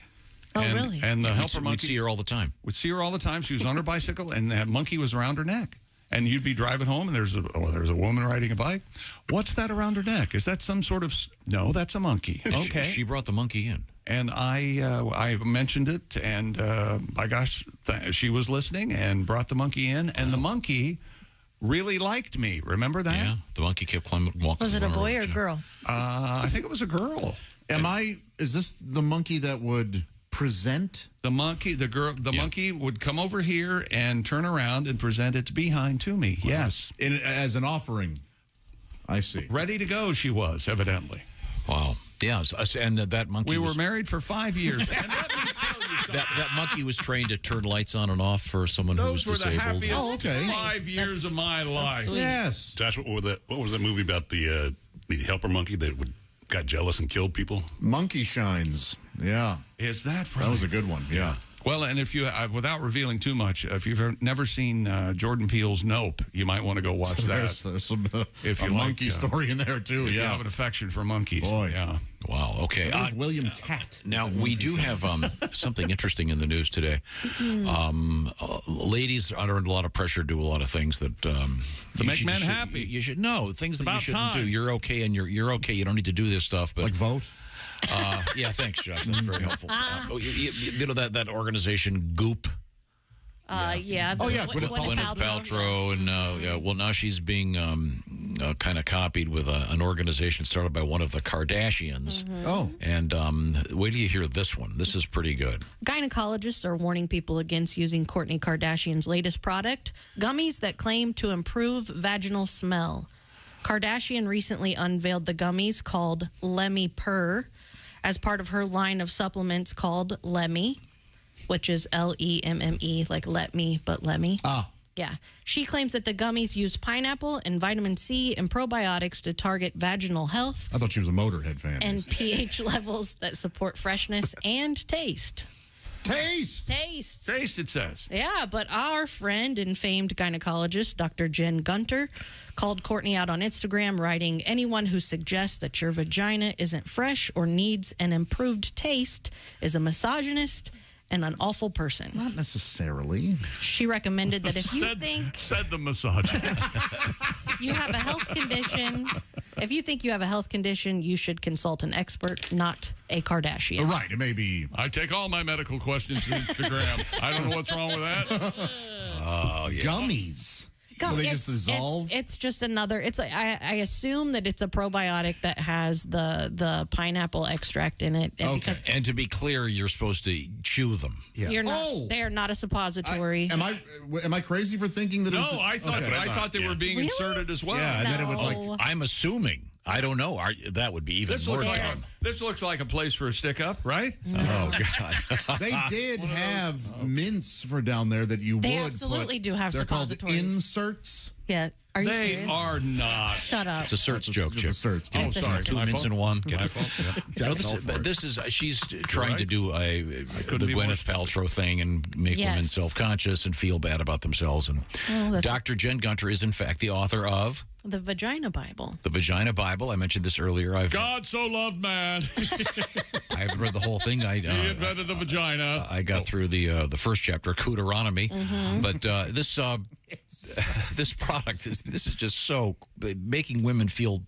Speaker 2: Oh, really?
Speaker 1: And the helper monkey...
Speaker 4: We'd see her all the time.
Speaker 1: We'd see her all the time. She was on her bicycle, and that monkey was around her neck. And you'd be driving home, and there's a woman riding a bike. What's that around her neck? Is that some sort of... No, that's a monkey. Okay.
Speaker 4: She brought the monkey in.
Speaker 1: And I mentioned it, and by gosh, she was listening and brought the monkey in, and the monkey really liked me. Remember that?
Speaker 4: Yeah, the monkey kept walking.
Speaker 2: Was it a boy or a girl?
Speaker 1: I think it was a girl.
Speaker 5: Is this the monkey that would present?
Speaker 1: The monkey, the monkey would come over here and turn around and present its behind to me. Wow. Yes.
Speaker 5: As an offering. I see.
Speaker 1: Ready to go, she was, evidently.
Speaker 4: Wow. Yeah, and that monkey
Speaker 1: were married for 5 years. And let me tell you something.
Speaker 4: That monkey was trained to turn lights on and off for someone who was disabled.
Speaker 1: Those were the happiest 5 years of my life.
Speaker 5: Yes.
Speaker 3: Josh, what was that movie about the helper monkey that got jealous and killed people?
Speaker 5: Monkey Shines. Yeah.
Speaker 1: Is that right?
Speaker 5: That was a good one. Yeah.
Speaker 1: Well, and if you, without revealing too much, if you've never seen Jordan Peele's Nope, you might want to go watch that.
Speaker 5: There's some monkey story in there, too.
Speaker 1: If you have an affection for monkeys.
Speaker 5: Boy.
Speaker 1: Yeah.
Speaker 4: Wow. Okay.
Speaker 5: William Cat.
Speaker 4: Now, we do have something interesting in the news today. Ladies are under a lot of pressure to do a lot of things that...
Speaker 1: to make men happy.
Speaker 4: You should know things that you shouldn't do. You're okay, and you're okay. You don't need to do this stuff. But
Speaker 5: like vote?
Speaker 4: Yeah, thanks, Josh. That's very helpful. You know that organization, Goop?
Speaker 2: Yeah.
Speaker 4: Gwyneth Paltrow. And, well, now she's being kind of copied with an organization started by one of the Kardashians.
Speaker 5: Oh.
Speaker 4: And wait till you hear this one. This is pretty good.
Speaker 2: Gynecologists are warning people against using Kourtney Kardashian's latest product, gummies that claim to improve vaginal smell. Kardashian recently unveiled the gummies called Lemme Purr as part of her line of supplements called Lemme, which is Lemme, like let me, but Lemme.
Speaker 5: Ah.
Speaker 2: Yeah. She claims that the gummies use pineapple and vitamin C and probiotics to target vaginal health.
Speaker 5: I thought she was a Motorhead fan.
Speaker 2: And pH levels that support freshness and taste.
Speaker 5: Taste,
Speaker 1: it says.
Speaker 2: Yeah, but our friend and famed gynecologist, Dr. Jen Gunter, called Kourtney out on Instagram, writing, anyone who suggests that your vagina isn't fresh or needs an improved taste is a misogynist and an awful person.
Speaker 5: Not necessarily.
Speaker 2: She recommended that if you think...
Speaker 1: Said the misogynist.
Speaker 2: You have a health condition... If you think you have a health condition, you should consult an expert, not a Kardashian.
Speaker 5: Right, it may be...
Speaker 1: I take all my medical questions to Instagram. I don't know what's wrong with that.
Speaker 4: Oh, yeah.
Speaker 5: Gummies. So they just dissolve?
Speaker 2: It's just another. I assume that it's a probiotic that has the pineapple extract in it.
Speaker 4: Okay. And to be clear, you're supposed to chew them.
Speaker 2: You're not. They are not a suppository.
Speaker 5: Am I crazy for thinking that?
Speaker 1: No,
Speaker 5: it was
Speaker 1: I thought they were being inserted as well.
Speaker 5: Yeah, and then it would
Speaker 4: I'm assuming. I don't know. That would be even more fun.
Speaker 1: This looks like a place for a stick-up, right?
Speaker 4: Oh, God.
Speaker 5: They did have mints for down there that you
Speaker 2: They
Speaker 5: would
Speaker 2: absolutely
Speaker 5: put.
Speaker 2: do have
Speaker 5: They're
Speaker 2: suppositories.
Speaker 5: called inserts.
Speaker 2: Yeah. Are you
Speaker 1: They
Speaker 2: serious?
Speaker 1: are not.
Speaker 2: Shut up.
Speaker 4: It's a certs joke, Chip.
Speaker 5: Certs.
Speaker 1: Oh, sorry.
Speaker 4: Two
Speaker 1: My
Speaker 4: mints
Speaker 1: fault.
Speaker 4: in one.
Speaker 1: My fault. Yeah.
Speaker 4: This is she's trying to do the
Speaker 1: be more
Speaker 4: Gwyneth Paltrow thing and make women self-conscious and feel bad about themselves. And Dr. Jen Gunter is, in fact, the author of
Speaker 2: The Vagina Bible.
Speaker 4: The Vagina Bible. I mentioned this earlier.
Speaker 1: God so loved man.
Speaker 4: I haven't read the whole thing.
Speaker 1: He invented the vagina.
Speaker 4: I got through the first chapter, Cooteronomy. But this product is just so making women feel.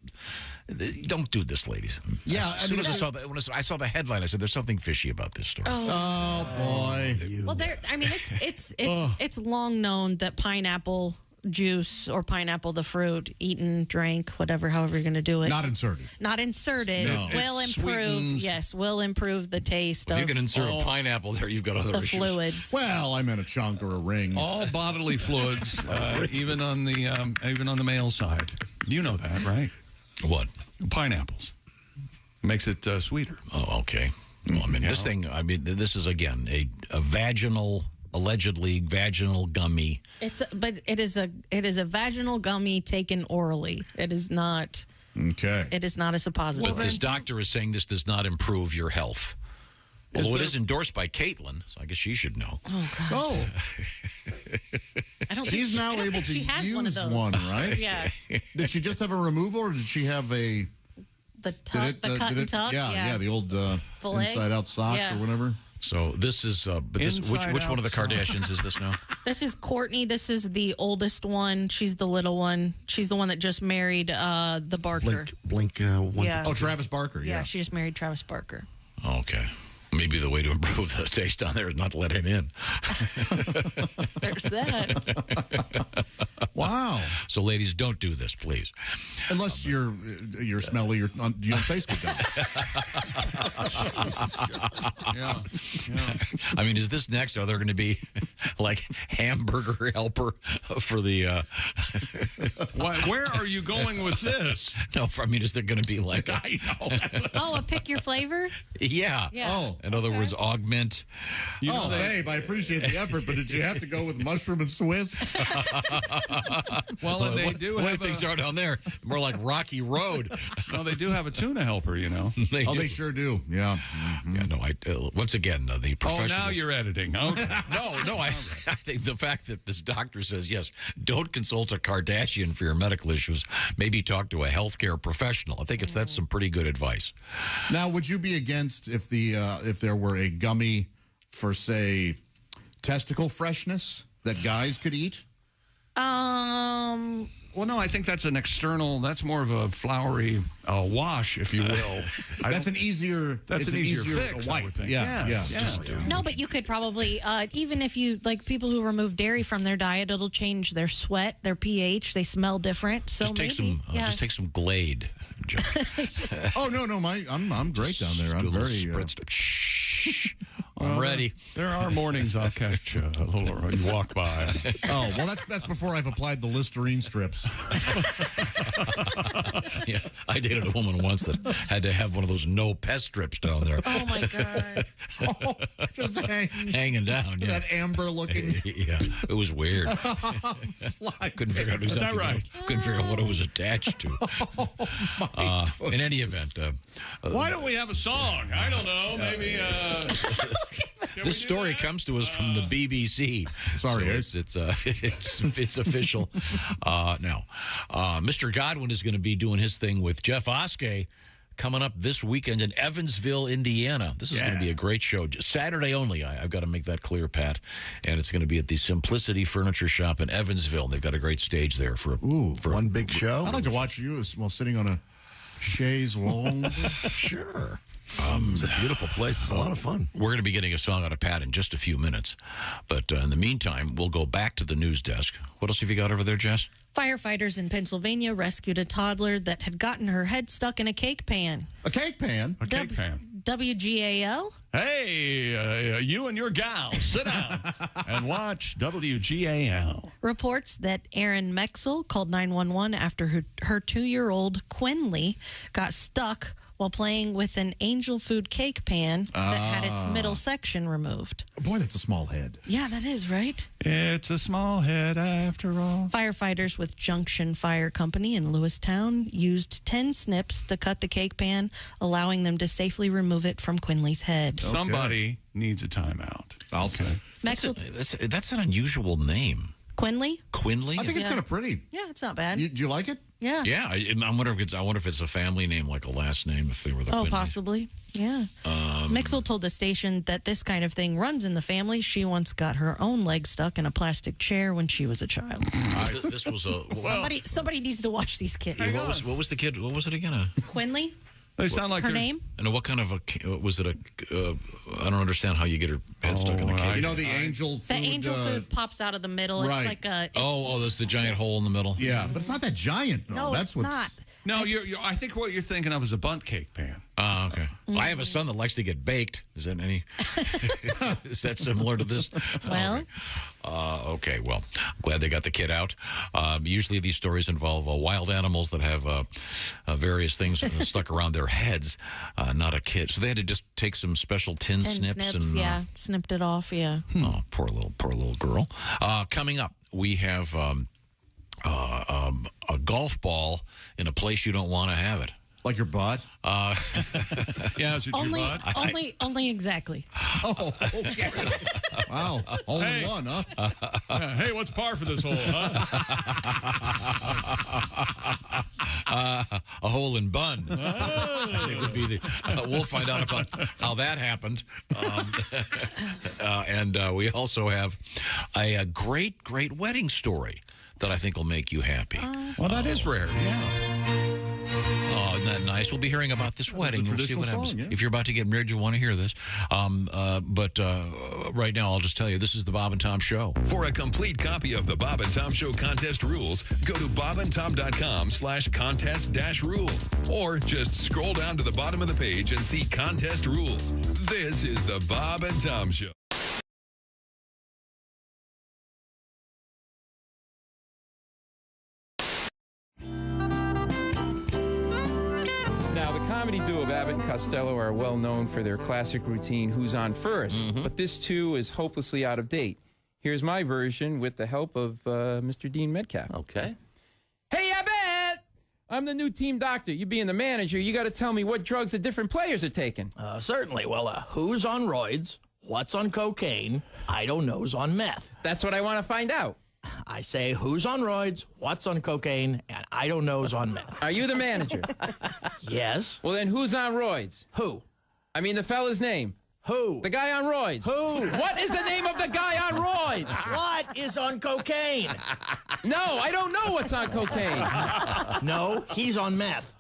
Speaker 4: Don't do this, ladies.
Speaker 5: Yeah,
Speaker 4: as soon as when I saw the headline, I said, "There's something fishy about this story."
Speaker 5: Oh boy.
Speaker 2: Well, it's long known that pineapple juice or pineapple the fruit, eaten, drank, whatever, however you're going to do it.
Speaker 5: Not inserted.
Speaker 2: Not inserted.
Speaker 5: No.
Speaker 2: Will
Speaker 1: It
Speaker 2: improve.
Speaker 1: sweetens.
Speaker 2: Yes, will improve the taste of
Speaker 4: You can insert a pineapple there. You've got other
Speaker 2: the
Speaker 4: issues.
Speaker 2: fluids.
Speaker 5: Well, I meant a chunk or a ring.
Speaker 1: All bodily fluids, even on the male side. You know that, right?
Speaker 4: What?
Speaker 1: Pineapples makes it sweeter.
Speaker 4: Oh, okay. Well, I mean, this is again a allegedly vaginal gummy.
Speaker 2: It is a vaginal gummy taken orally. It is not.
Speaker 5: Okay.
Speaker 2: It is not a suppository.
Speaker 4: But this doctor is saying this does not improve your health. Although it is endorsed by Caitlin, so I guess she should know.
Speaker 2: Oh, God.
Speaker 5: Oh.
Speaker 2: I don't
Speaker 5: She's
Speaker 2: think
Speaker 5: now
Speaker 2: I don't
Speaker 5: able
Speaker 2: think
Speaker 5: to
Speaker 2: she has
Speaker 5: use
Speaker 2: one, of those.
Speaker 5: one, right?
Speaker 2: Yeah.
Speaker 5: Did she just have a removal, or did she have a?
Speaker 2: The cut and tuck.
Speaker 5: Yeah, the old
Speaker 2: Fillet?
Speaker 5: inside-out sock
Speaker 2: Yeah.
Speaker 5: or whatever.
Speaker 4: So this is, which one of the Kardashians is this now?
Speaker 2: This is Kourtney. This is the oldest one. She's the little one. She's the one that just married the Barker.
Speaker 17: Blink.
Speaker 2: Yeah.
Speaker 5: Oh, Travis Barker.
Speaker 2: Yeah, she just married Travis Barker.
Speaker 4: Okay. Maybe the way to improve the taste on there is not to let him in.
Speaker 2: There's that.
Speaker 5: Wow.
Speaker 4: So, ladies, don't do this, please.
Speaker 5: Unless you're smelly, you don't taste good.
Speaker 1: Yeah.
Speaker 4: I mean, is this next? Are there going to be like hamburger helper for the?
Speaker 1: Where are you going with this?
Speaker 4: No, I mean, is there going to be like? I know.
Speaker 2: Oh, a pick your flavor?
Speaker 4: Yeah.
Speaker 5: Oh.
Speaker 4: In other words, augment.
Speaker 5: Babe, I appreciate the effort, but did you have to go with mushroom and Swiss?
Speaker 1: Well, and they do have
Speaker 4: things are down there. More like Rocky Road.
Speaker 1: No, they do have a tuna helper, you know.
Speaker 5: They sure do. Yeah.
Speaker 4: Yeah, no, once again, the professionals.
Speaker 1: Oh, now you're editing. Okay.
Speaker 4: No, I think the fact that this doctor says, yes, don't consult a Kardashian for your medical issues, maybe talk to a healthcare professional. I think that's some pretty good advice.
Speaker 5: Now, would you be against if there were a gummy for, say, testicle freshness that guys could eat?
Speaker 1: Well, no, I think that's an external. That's more of a flowery wash, if you will.
Speaker 5: That's an easier.
Speaker 1: That's an easier fix.
Speaker 5: Wipe.
Speaker 1: I would think.
Speaker 5: Yeah.
Speaker 2: No, but you could probably, even if you, like people who remove dairy from their diet, it'll change their sweat, their pH. They smell different. So
Speaker 4: just take some Glade.
Speaker 5: Oh no, I'm great down there. I'm very
Speaker 4: spritzed. I'm ready.
Speaker 1: There are mornings I'll catch a little you walk by.
Speaker 5: Oh, well, that's before I've applied the Listerine strips.
Speaker 4: Yeah, I dated a woman once that had to have one of those no pest strips down there.
Speaker 2: Oh my God!
Speaker 5: Just
Speaker 4: hanging down. Yeah.
Speaker 5: That amber looking.
Speaker 4: Yeah, it was weird. Couldn't figure out exactly. Couldn't figure out what it was attached to. In any event,
Speaker 1: why don't we have a song? I don't know. Maybe.
Speaker 4: This story comes to us from the BBC.
Speaker 5: Sorry,
Speaker 4: so it's official now. Mr. Godwin is going to be doing his thing with Jeff Oskey coming up this weekend in Evansville, Indiana. This is going to be a great show. Saturday only. I've got to make that clear, Pat. And it's going to be at the Simplicity Furniture Shop in Evansville. They've got a great stage there for
Speaker 17: one big show.
Speaker 5: I'd like to watch you while sitting on a chaise longue.
Speaker 17: Sure. It's a beautiful place. It's a lot of fun.
Speaker 4: We're going to be getting a song out of Pat in just a few minutes. But in the meantime, we'll go back to the news desk. What else have you got over there, Jess?
Speaker 2: Firefighters in Pennsylvania rescued a toddler that had gotten her head stuck in a cake pan.
Speaker 5: A cake pan?
Speaker 1: A cake pan.
Speaker 2: WGAL?
Speaker 1: Hey, you and your gal, sit down and watch WGAL.
Speaker 2: Reports that Erin Mexel called 911 after her 2-year-old Quinley got stuck while playing with an angel food cake pan that had its middle section removed.
Speaker 5: Boy, that's a small head.
Speaker 2: Yeah, that is, right?
Speaker 1: It's a small head after all.
Speaker 2: Firefighters with Junction Fire Company in Lewistown used 10 snips to cut the cake pan, allowing them to safely remove it from Quinley's head.
Speaker 1: Okay. Somebody needs a timeout.
Speaker 5: I'll say.
Speaker 4: That's an unusual name.
Speaker 2: Quinley?
Speaker 4: Quinley?
Speaker 5: I think it's kind of pretty.
Speaker 2: Yeah, it's not bad.
Speaker 5: Do you like it?
Speaker 2: Yeah.
Speaker 4: Yeah, I wonder if it's a family name, like a last name, if they were the
Speaker 2: Oh,
Speaker 4: Quinleys.
Speaker 2: possibly. Yeah. Mixel told the station that this kind of thing runs in the family. She once got her own leg stuck in a plastic chair when she was a child.
Speaker 4: This was a...
Speaker 2: Somebody needs to watch these kids.
Speaker 4: What was the kid? What was it again?
Speaker 2: Quinley?
Speaker 1: They sound like
Speaker 2: her name?
Speaker 4: And what kind of was it I don't understand how you get her head stuck in the cake.
Speaker 5: You know the angel food?
Speaker 2: The angel food pops out of the middle.
Speaker 5: Right.
Speaker 2: It's like a...
Speaker 4: there's the giant hole in the middle.
Speaker 5: Yeah, but it's not that giant, though.
Speaker 2: No,
Speaker 5: That's
Speaker 2: it's
Speaker 5: what's...
Speaker 2: not.
Speaker 1: No, I think what you're thinking of is a bundt cake pan.
Speaker 4: Oh, okay. Well, I have a son that likes to get baked. Is that any? Is that similar to this?
Speaker 2: Well.
Speaker 4: Okay. Well, I'm glad they got the kid out. Usually these stories involve wild animals that have various things stuck around their heads, not a kid. So they had to just take some special tin snips and
Speaker 2: snipped it off. Yeah.
Speaker 4: Oh, poor little girl. Coming up, we have a golf ball in a place you don't want to have it.
Speaker 5: Like your butt?
Speaker 1: Yeah, is it your butt?
Speaker 2: Only exactly.
Speaker 5: Oh, okay. Wow. Only one, huh?
Speaker 1: Hey, what's par for this hole, huh?
Speaker 4: A hole in bun. I think would be the. We'll find out about how that happened. And we also have a great wedding story that I think will make you happy.
Speaker 1: Well, that is rare. Yeah.
Speaker 4: Oh, isn't that nice? We'll be hearing about this wedding. We'll see what happens.
Speaker 5: Yeah.
Speaker 4: If you're about to get married, you want to hear this. But right now, I'll just tell you, this is the Bob and Tom Show.
Speaker 7: For a complete copy of the Bob and Tom Show contest rules, go to bobandtom.com/contest-rules. Or just scroll down to the bottom of the page and see contest rules. This is the Bob and Tom Show.
Speaker 10: Now, the comedy duo of Abbott and Costello are well known for their classic routine, Who's On First? But this, too, is hopelessly out of date. Here's my version with the help of Mr. Dean Metcalf.
Speaker 26: Okay.
Speaker 10: Hey, Abbott! I'm the new team doctor. You being the manager, you got to tell me what drugs the different players are taking.
Speaker 11: Certainly. Well, who's on roids? What's on cocaine? I don't know's on meth.
Speaker 10: That's what I want to find out.
Speaker 11: I say who's on roids, what's on cocaine, and I don't know's on meth.
Speaker 10: Are you the manager?
Speaker 11: Yes.
Speaker 10: Well, then who's on roids?
Speaker 11: Who?
Speaker 10: I mean the fella's name.
Speaker 11: Who?
Speaker 10: The guy on roids.
Speaker 11: Who?
Speaker 10: What is the name of the guy on roids?
Speaker 11: What is on cocaine?
Speaker 10: No, I don't know what's on cocaine.
Speaker 11: No, he's on meth.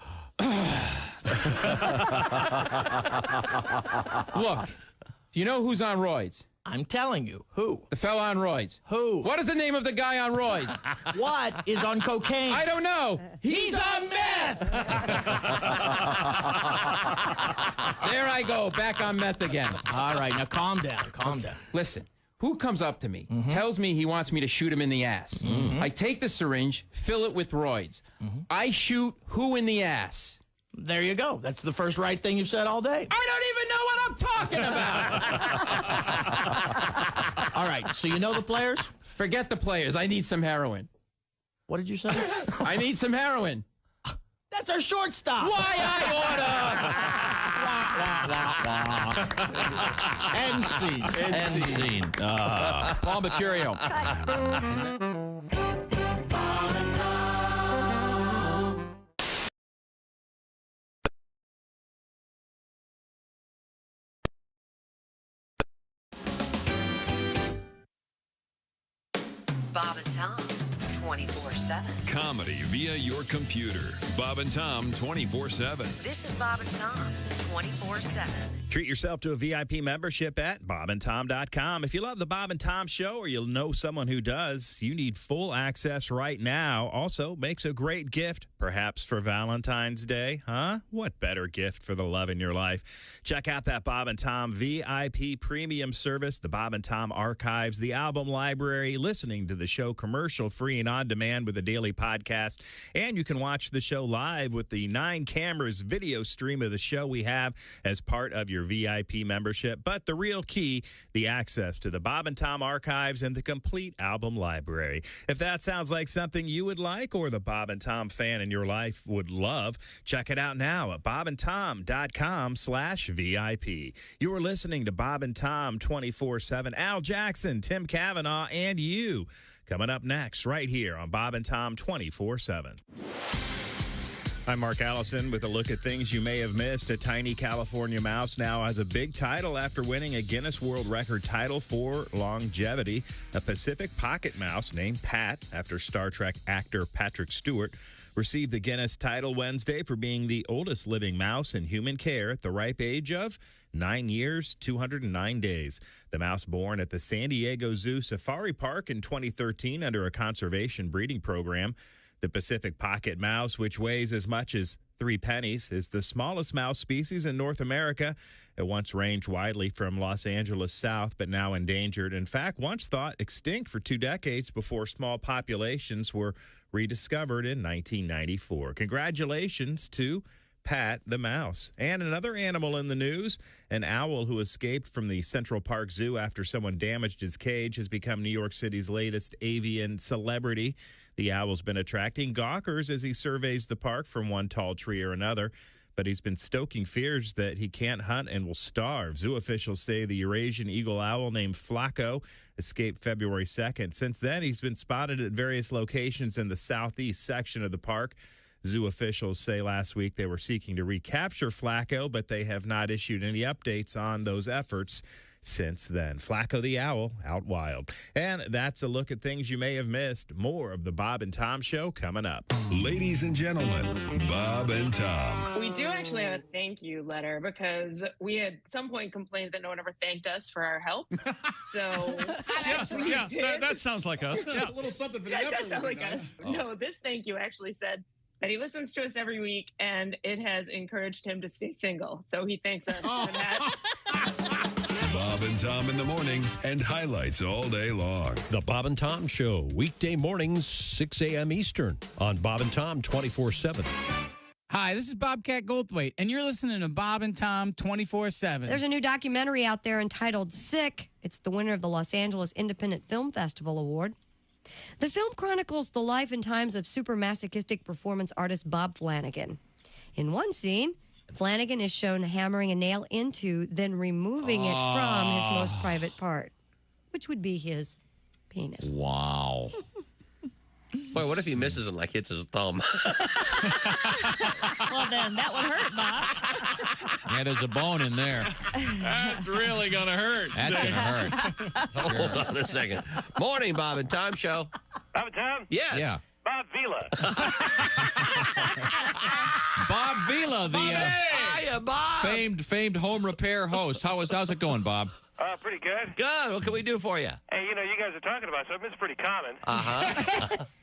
Speaker 10: Look, do you know who's on roids?
Speaker 11: I'm telling you. Who?
Speaker 10: The fella on roids.
Speaker 11: Who?
Speaker 10: What is the name of the guy on roids?
Speaker 11: What is on cocaine?
Speaker 10: I don't know. He's on meth! There I go, back on meth again.
Speaker 11: All right, now calm down, calm down.
Speaker 10: Listen, who comes up to me, tells me he wants me to shoot him in the ass. I take the syringe, fill it with roids. I shoot who in the ass?
Speaker 11: There you go. That's the first right thing you've said all day.
Speaker 10: I don't even know what I'm talking about.
Speaker 11: All right, so you know the players?
Speaker 10: Forget the players. I need some heroin.
Speaker 11: What did you say?
Speaker 10: I need some heroin.
Speaker 11: That's our shortstop.
Speaker 10: Why I order?
Speaker 11: End scene.
Speaker 10: End scene. Paul Mercurio.
Speaker 12: Bob and Tom,
Speaker 9: 24/7.
Speaker 7: Comedy via your computer. Bob and Tom 24/7.
Speaker 9: This is Bob and Tom 24/7.
Speaker 12: Treat yourself to a VIP membership at bobandtom.com. If you love the Bob and Tom Show or you'll know someone who does, you need full access right now. Also, makes a great gift, perhaps for Valentine's Day. Huh? What better gift for the love in your life? Check out that Bob and Tom VIP premium service, the Bob and Tom archives, the album library, listening to the show commercial-free and on demand with a daily podcast. And you can watch the show live with the 9 cameras video stream of the show we have as part of your VIP membership. But the real key, the access to the Bob and Tom archives and the complete album library. If that sounds like something you would like or the Bob and Tom fan in your life would love, check it out now at bobandtom.com/VIP. You're listening to Bob and Tom 24/7. Al Jackson, Tim Cavanaugh, and you. Coming up next, right here on Bob and Tom 24/7. I'm Mark Allison with a look at things you may have missed. A tiny California mouse now has a big title after winning a Guinness World Record title for longevity. A Pacific pocket mouse named Pat, after Star Trek actor Patrick Stewart, received the Guinness title Wednesday for being the oldest living mouse in human care at the ripe age of 9 years, 209 days. The mouse, born at the San Diego Zoo Safari Park in 2013 under a conservation breeding program. The Pacific pocket mouse, which weighs as much as 3 pennies, is the smallest mouse species in North America. It once ranged widely from Los Angeles south, but now endangered. In fact, once thought extinct for 2 decades before small populations were rediscovered in 1994. Congratulations to Pat the mouse. And another animal in the news, an owl who escaped from the Central Park Zoo after someone damaged his cage, has become New York City's latest avian celebrity. The owl's been attracting gawkers as he surveys the park from one tall tree or another, but he's been stoking fears that he can't hunt and will starve. Zoo officials say the Eurasian eagle owl named Flacco escaped February 2nd. Since then, he's been spotted at various locations in the southeast section of the park. Zoo officials say last week they were seeking to recapture Flacco, but they have not issued any updates on those efforts since then. Flacco the owl out wild. And that's a look at things you may have missed. More of the Bob and Tom Show coming up.
Speaker 7: Ladies and gentlemen, Bob and Tom.
Speaker 13: We do actually have a thank you letter because we at some point complained that no one ever thanked us for our help. So
Speaker 19: that sounds like us.
Speaker 13: Yeah.
Speaker 5: A little something for the
Speaker 13: That
Speaker 5: effort.
Speaker 13: sounds like us. No, this thank you actually said that he listens to us every week and it has encouraged him to stay single. So he thanks us for that.
Speaker 7: Bob and Tom in the morning and highlights all day long.
Speaker 20: The Bob and Tom Show, weekday mornings, 6 a.m. Eastern on Bob and Tom 24/7.
Speaker 23: Hi, this is Bobcat Goldthwait, and you're listening to Bob and Tom 24/7.
Speaker 25: There's a new documentary out there entitled Sick. It's the winner of the Los Angeles Independent Film Festival Award. The film chronicles the life and times of super masochistic performance artist Bob Flanagan. In one scene, Flanagan is shown hammering a nail into, then removing it from his most private part, which would be his penis.
Speaker 4: Wow.
Speaker 26: Boy, what if he misses and hits his thumb?
Speaker 2: Well, then that would hurt, Bob.
Speaker 4: Yeah, there's a bone in there.
Speaker 19: That's really going to hurt.
Speaker 4: That's going to hurt.
Speaker 26: Hold on a second. Morning, Bob and Tom Show.
Speaker 28: Bob and Tom?
Speaker 26: Yes.
Speaker 4: Yeah.
Speaker 28: Bob Vila.
Speaker 4: Bob Vila, the
Speaker 26: Hiya, Bob.
Speaker 4: famed home repair host. How's it going, Bob?
Speaker 28: Pretty good.
Speaker 26: Good. What can we do for you?
Speaker 28: Hey, you guys are talking about something that's pretty common.
Speaker 26: Uh-huh.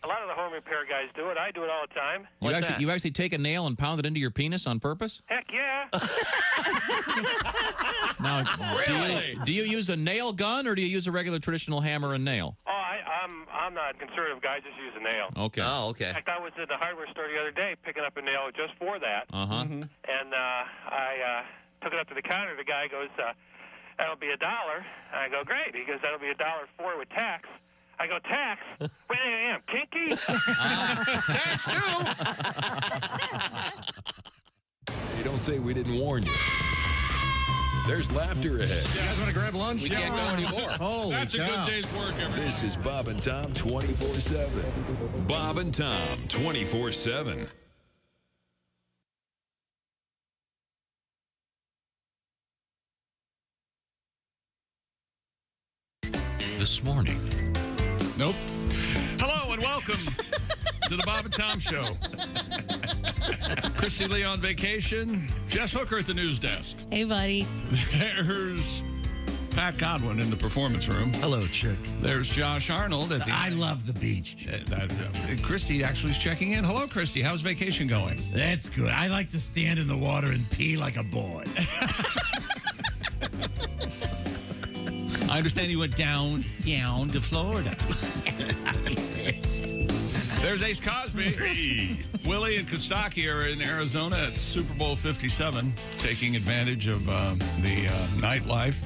Speaker 28: A lot of the home repair guys do it. I do it all the time.
Speaker 4: You actually take a nail and pound it into your penis on purpose?
Speaker 28: Heck yeah.
Speaker 4: Now,
Speaker 28: Really?
Speaker 4: do you use a nail gun or do you use a regular traditional hammer and nail?
Speaker 28: Oh, I'm not a conservative guy. I just use a nail.
Speaker 4: Okay.
Speaker 26: Oh, okay.
Speaker 28: In fact, I was at the hardware store the other day picking up a nail just for that.
Speaker 4: Uh-huh.
Speaker 28: And I took it up to the counter. The guy goes, that'll be $1. I go, great. He goes, that'll be $1.04 with tax. I go, tax? Wait, I am kinky?
Speaker 4: Tax too.
Speaker 7: You don't say we didn't warn you. There's laughter ahead.
Speaker 5: You guys want to grab lunch?
Speaker 4: We can't go anymore.
Speaker 5: Holy
Speaker 19: That's
Speaker 5: cow.
Speaker 19: a good day's work, everybody.
Speaker 7: This is Bob and Tom 24/7. Bob and Tom 24/7.
Speaker 4: This morning.
Speaker 19: Nope. Hello and
Speaker 1: welcome to the Bob and Tom Show. Christy Lee on vacation. Jess Hooker at the news desk.
Speaker 2: Hey, buddy.
Speaker 1: There's Pat Godwin in the performance room.
Speaker 17: Hello, chick.
Speaker 1: There's Josh Arnold.
Speaker 14: I love the beach.
Speaker 1: Christy actually is checking in. Hello, Christy. How's vacation going?
Speaker 14: That's good. I like to stand in the water and pee like a boy.
Speaker 1: I understand you went down to Florida.
Speaker 14: Yes, I did.
Speaker 1: There's Ace Cosby. Willie and Kostaki are in Arizona at Super Bowl 57, taking advantage of the nightlife.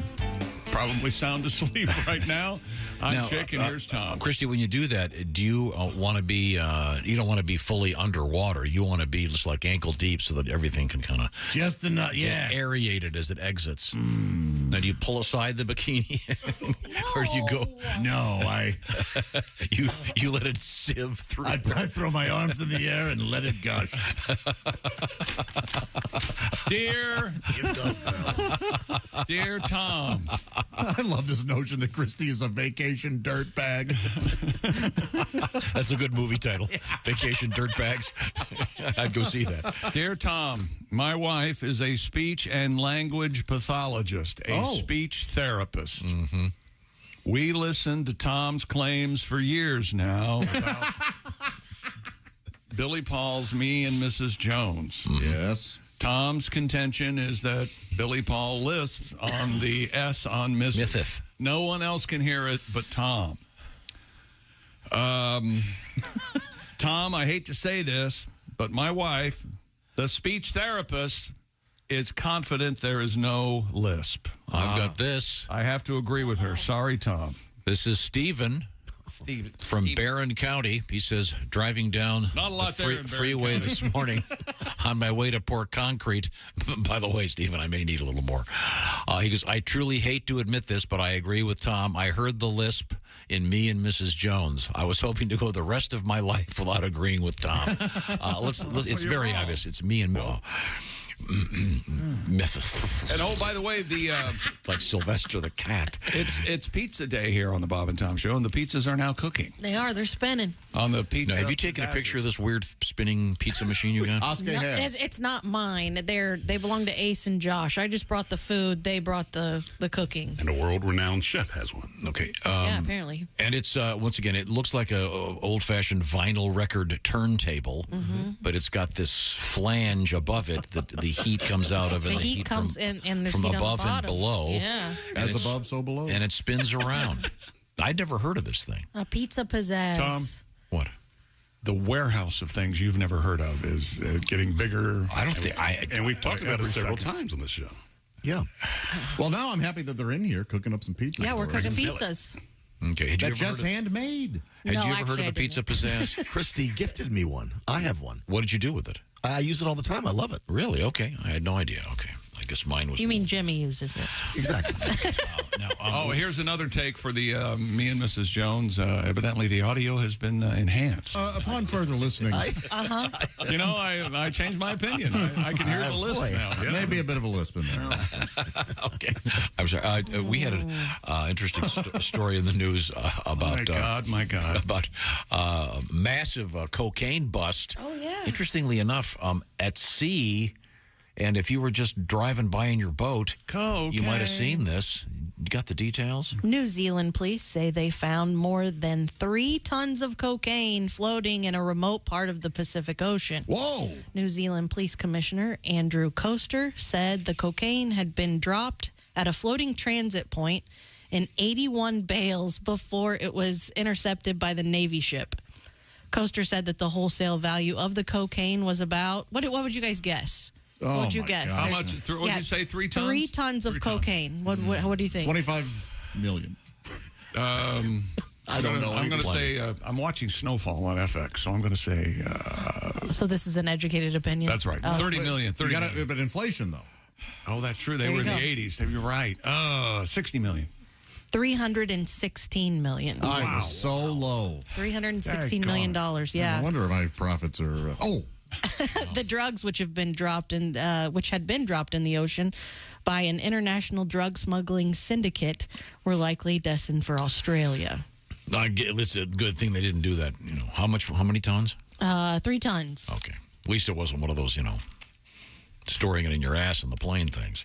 Speaker 1: Probably sound asleep right now. I'm Chick, and here's Tom.
Speaker 4: Christy, when you do that, do you want to be, you don't want to be fully underwater. You want to be just like ankle deep so that everything can kind of
Speaker 14: just enough,
Speaker 4: get aerated as it exits. Then do you pull aside the bikini? Or do you go?
Speaker 14: No,
Speaker 4: you let it sieve through.
Speaker 14: I throw my arms in the air and let it gush.
Speaker 1: Dear Tom.
Speaker 5: I love this notion that Christy is a vacation dirtbag.
Speaker 4: That's a good movie title. Vacation Dirtbags. I'd go see that.
Speaker 1: Dear Tom, my wife is a speech and language pathologist, a speech therapist.
Speaker 4: Mm-hmm.
Speaker 1: We listened to Tom's claims for years now about Billy Paul's Me and Mrs. Jones.
Speaker 5: Yes.
Speaker 1: Tom's contention is that Billy Paul lisps on the S on Mrs.
Speaker 4: Mythith.
Speaker 1: No one else can hear it but Tom. Tom, I hate to say this, but my wife, the speech therapist, is confident there is no lisp.
Speaker 4: I've got this.
Speaker 1: I have to agree with her. Sorry, Tom.
Speaker 4: This is Stephen from Barron County. He says, driving down
Speaker 1: Not a lot
Speaker 4: the freeway this morning on my way to pour concrete. By the way, Stephen, I may need a little more. He goes, I truly hate to admit this, but I agree with Tom. I heard the lisp in Me and Mrs. Jones. I was hoping to go the rest of my life without agreeing with Tom. It's very obvious. It's me and Mo.
Speaker 1: And by the way, the
Speaker 4: like Sylvester the cat.
Speaker 1: It's pizza day here on the Bob and Tom Show, and the pizzas are now cooking.
Speaker 2: They're spinning.
Speaker 1: On the pizza.
Speaker 4: Now, have you taken a picture of this weird spinning pizza machine you got?
Speaker 5: Oscar has.
Speaker 2: It's not mine. They belong to Ace and Josh. I just brought the food. They brought the cooking.
Speaker 3: And a world-renowned chef has one.
Speaker 4: Okay.
Speaker 2: Yeah, apparently.
Speaker 4: And it's, once again, it looks like a old-fashioned vinyl record turntable, but it's got this flange above it that the heat comes out of.
Speaker 2: The
Speaker 4: and
Speaker 2: heat comes in, and there's
Speaker 4: from
Speaker 2: heat
Speaker 4: above
Speaker 2: on the
Speaker 4: and
Speaker 2: bottom.
Speaker 4: below.
Speaker 2: Yeah.
Speaker 5: As above, so below.
Speaker 4: And it spins around. I'd never heard of this thing.
Speaker 2: A pizza pizzazz.
Speaker 1: Tom,
Speaker 4: what?
Speaker 1: The warehouse of things you've never heard of is getting bigger.
Speaker 4: I don't think
Speaker 3: and we've talked about it several times on this show.
Speaker 5: Yeah. Well, now I'm happy that they're in here cooking up some pizzas.
Speaker 2: Yeah, we're
Speaker 5: for us.
Speaker 2: cooking pizzas.
Speaker 4: Okay. Had you
Speaker 5: That's
Speaker 4: ever
Speaker 5: just
Speaker 4: heard of,
Speaker 5: handmade.
Speaker 4: had
Speaker 2: No,
Speaker 4: you ever heard
Speaker 2: actually,
Speaker 4: of the
Speaker 2: I
Speaker 4: pizza pizzazz?
Speaker 17: Christy gifted me one. I have one.
Speaker 4: What did you do with it?
Speaker 17: I use it all the time. I love it.
Speaker 4: Really? Okay. I had no idea. Okay. I guess mine was.
Speaker 2: You mean Jimmy uses it?
Speaker 17: Exactly.
Speaker 1: Here's another take for the Me and Mrs. Jones. Evidently, the audio has been enhanced.
Speaker 5: Upon further listening.
Speaker 1: You know, I changed my opinion. I can hear the lisp now. Yeah.
Speaker 5: Maybe a bit of a lisp in there.
Speaker 4: Okay. I'm sorry. We had an interesting story in the news about.
Speaker 1: My God.
Speaker 4: About massive cocaine bust.
Speaker 2: Oh, yeah.
Speaker 4: Interestingly enough, at sea. And if you were just driving by in your boat, you might have seen this. You got the details?
Speaker 2: New Zealand police say they found more than 3 tons of cocaine floating in a remote part of the Pacific Ocean.
Speaker 5: Whoa!
Speaker 2: New Zealand Police Commissioner Andrew Coaster said the cocaine had been dropped at a floating transit point in 81 bales before it was intercepted by the Navy ship. Coaster said that the wholesale value of the cocaine was about, what would you guys guess?
Speaker 5: Oh,
Speaker 2: What'd you guess?
Speaker 1: How much? What did you say? 3 tons?
Speaker 2: 3 tons of cocaine. What do you think?
Speaker 5: 25 million.
Speaker 1: I
Speaker 5: don't know.
Speaker 1: I'm going to say, I'm watching Snowfall on FX, so I'm going to say.
Speaker 2: So this is an educated opinion?
Speaker 1: That's right. 30 million. 30 million.
Speaker 5: But inflation, though.
Speaker 1: Oh, that's true. They were in the 80s. You're right. 60 million.
Speaker 2: 316 million.
Speaker 5: I was so low.
Speaker 2: $316 million. Yeah.
Speaker 5: No wonder my profits are.
Speaker 2: The drugs which had been dropped in the ocean by an international drug smuggling syndicate were likely destined for Australia.
Speaker 4: It's a good thing they didn't do that. You know, how many tons?
Speaker 2: 3 tons.
Speaker 4: Okay. At least it wasn't one of those, storing it in your ass in the plane things.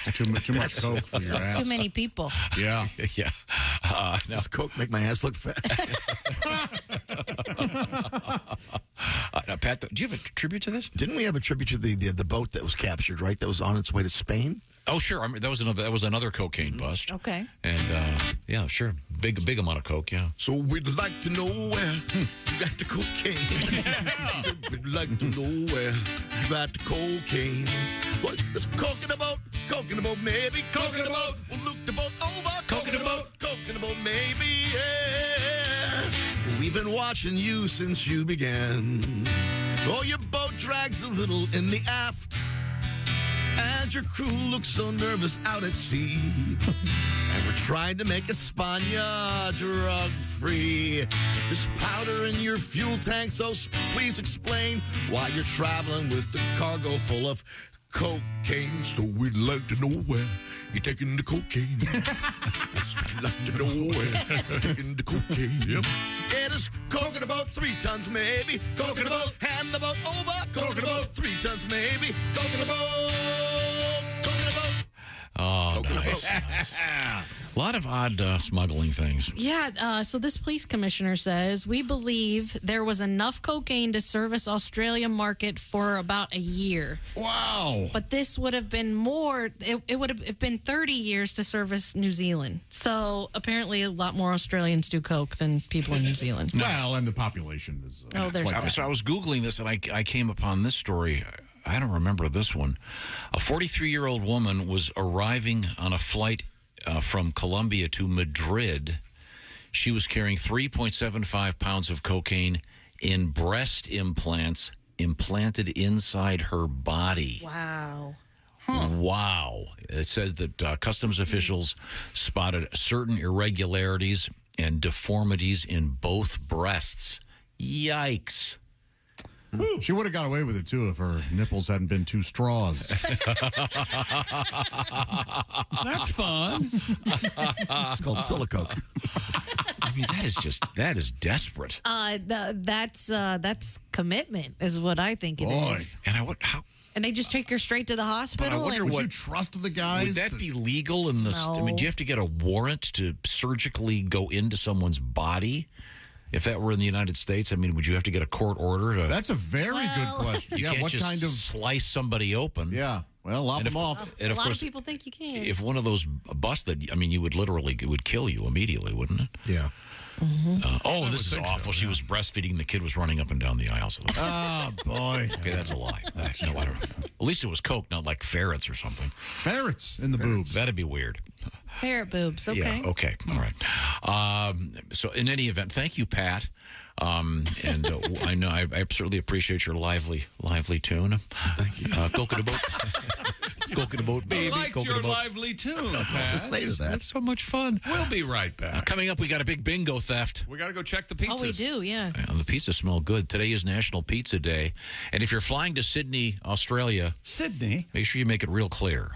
Speaker 5: It's too much coke for your ass.
Speaker 2: Too many people.
Speaker 5: Yeah.
Speaker 4: Yeah.
Speaker 17: Does coke make my ass look fat?
Speaker 4: Pat, do you have a tribute to this?
Speaker 17: Didn't we have a tribute to the boat that was captured, right? That was on its way to Spain?
Speaker 4: Oh, sure. I mean, that was another cocaine bust.
Speaker 2: Okay.
Speaker 4: And, yeah, sure. Big amount of coke, yeah.
Speaker 17: So we'd like to know where you got the cocaine. So we'd like to know where you got the cocaine. Well, it's coconut boat, maybe. Coconut boat, we'll look the boat over. Coconut boat, maybe, yeah. We've been watching you since you began. Oh, your boat drags a little in the aft. And your crew looks so nervous out at sea. And we're trying to make España drug-free. There's powder in your fuel tank, so please explain why you're traveling with the cargo full of cocaine. So we'd like to know where you're taking the cocaine. We'd like to know where you're taking the cocaine. Yep. It is coconut boat, 3 tons maybe. Coconut boat, hand the boat over. Coconut boat, 3 tons maybe. Coconut boat.
Speaker 4: Oh, nice. A lot of odd smuggling things.
Speaker 2: Yeah, so this police commissioner says, we believe there was enough cocaine to service Australia market for about a year.
Speaker 5: Wow.
Speaker 2: But this would have been more, it would have been 30 years to service New Zealand. So apparently a lot more Australians do coke than people in New Zealand.
Speaker 5: Well, and the population is...
Speaker 2: there's that.
Speaker 4: So I was Googling this, and I came upon this story. I don't remember this one. A 43-year-old woman was arriving on a flight from Colombia to Madrid. She was carrying 3.75 pounds of cocaine in breast implants implanted inside her body.
Speaker 2: Wow.
Speaker 4: Wow. It says that customs officials spotted certain irregularities and deformities in both breasts. Yikes.
Speaker 5: She would have got away with it, too, if her nipples hadn't been 2 straws.
Speaker 1: That's fun.
Speaker 17: It's called silicoke.
Speaker 4: I mean, that is desperate.
Speaker 2: That's commitment, is what I think it is.
Speaker 4: And
Speaker 2: And they just take her straight to the hospital?
Speaker 5: Would you trust the guys?
Speaker 4: Would that be legal in the...
Speaker 2: No.
Speaker 4: I mean, do you have to get a warrant to surgically go into someone's body? If that were in the United States, I mean, would you have to get a court order to...
Speaker 5: That's a very good question.
Speaker 4: You
Speaker 5: Yeah,
Speaker 4: can't
Speaker 5: what
Speaker 4: just
Speaker 5: kind of...
Speaker 4: slice somebody open.
Speaker 5: Yeah, well, lop them off.
Speaker 4: And
Speaker 2: A
Speaker 4: of
Speaker 2: lot
Speaker 4: course,
Speaker 2: of people think you can.
Speaker 4: if one of those busted, I mean, you would literally... It would kill you immediately, wouldn't it?
Speaker 17: Yeah.
Speaker 4: This is awful. She was breastfeeding. The kid was running up and down the aisles.
Speaker 5: Oh, boy.
Speaker 4: Okay, that's a lie. No, I don't. At least it was coke, not like ferrets or something.
Speaker 5: Ferrets in the boobs.
Speaker 4: That'd be weird.
Speaker 2: Ferret boobs, okay.
Speaker 4: Yeah, okay. All right. So in any event, thank you, Pat. I know I absolutely appreciate your lively tune.
Speaker 17: Thank you.
Speaker 4: Coconut boat. Coconut boat, baby.
Speaker 1: I liked
Speaker 4: coconut
Speaker 1: your
Speaker 4: boat.
Speaker 1: lively tune, Pat.
Speaker 4: That's so much fun.
Speaker 1: We'll be right back.
Speaker 4: Coming up, we got a big bingo theft.
Speaker 1: We got to go check the pizzas.
Speaker 2: Oh, we do, yeah.
Speaker 4: The pizzas smell good. Today is National Pizza Day. And if you're flying to Sydney, Australia,
Speaker 1: make
Speaker 4: sure you make it real clear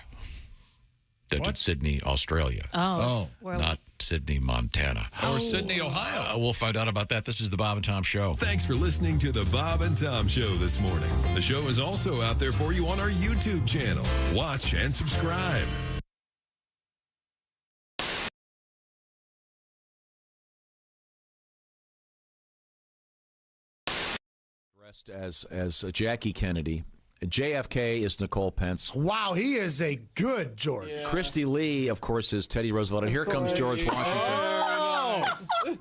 Speaker 4: that it's Sydney, Australia.
Speaker 2: Oh.
Speaker 4: Not Sydney, Montana.
Speaker 1: Or Sydney, Ohio.
Speaker 4: We'll find out about that. This is the Bob and Tom Show.
Speaker 7: Thanks for listening to the Bob and Tom Show this morning. The show is also out there for you on our YouTube channel. Watch and subscribe.
Speaker 4: Dressed as Jackie Kennedy. JFK is Nicole Pence.
Speaker 6: Wow, he is a good George.
Speaker 4: Yeah. Christy Lee, of course, is Teddy Roosevelt. And here comes George Washington.
Speaker 6: Oh!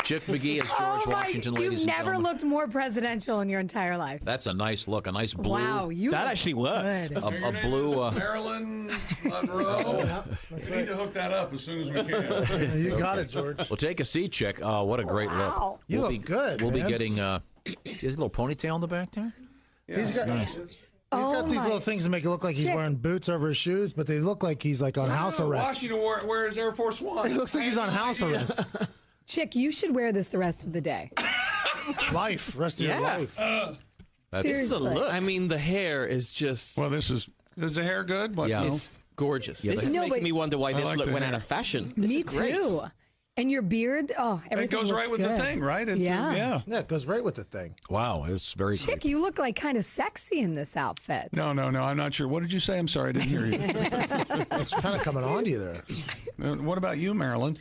Speaker 4: Chip McGee is George Washington, ladies
Speaker 15: You've
Speaker 4: and
Speaker 15: never
Speaker 4: gentlemen.
Speaker 15: looked more presidential in your entire life.
Speaker 4: That's a nice look, a nice blue.
Speaker 15: Wow,
Speaker 4: that actually was
Speaker 15: good.
Speaker 4: a blue.
Speaker 19: Marilyn Monroe. We need to hook that up as soon as we can.
Speaker 6: You got it, George.
Speaker 4: Well, take a seat, Chick. Oh, what a great look.
Speaker 6: You look good,
Speaker 4: We'll
Speaker 6: man.
Speaker 4: be getting. He has a little ponytail in the back there.
Speaker 6: Yeah. He's got
Speaker 4: nice.
Speaker 6: He's got these little things that make it look like he's wearing boots over his shoes, but they look like he's like on house arrest.
Speaker 19: Washington wears Air Force One.
Speaker 6: It looks like he's on house arrest.
Speaker 15: Chick, you should wear this the rest of the day.
Speaker 6: Rest of your life.
Speaker 16: This is a look. I mean, the hair is just.
Speaker 19: Well, is the hair good?
Speaker 16: Yeah. It's gorgeous.
Speaker 4: Yeah,
Speaker 16: this is making me wonder why this look went out of fashion. This
Speaker 15: Me
Speaker 16: is great.
Speaker 15: too. And your beard, everything
Speaker 1: goes
Speaker 15: looks
Speaker 1: right with
Speaker 15: good.
Speaker 1: the thing, right?
Speaker 15: Yeah.
Speaker 6: Yeah, it goes right with the thing.
Speaker 20: Wow, it's very
Speaker 15: Chick, you look like kind of sexy in this outfit.
Speaker 1: No, I'm not sure. What did you say? I'm sorry, I didn't hear you.
Speaker 6: It's kind of coming on to you there.
Speaker 1: What about you, Marilyn?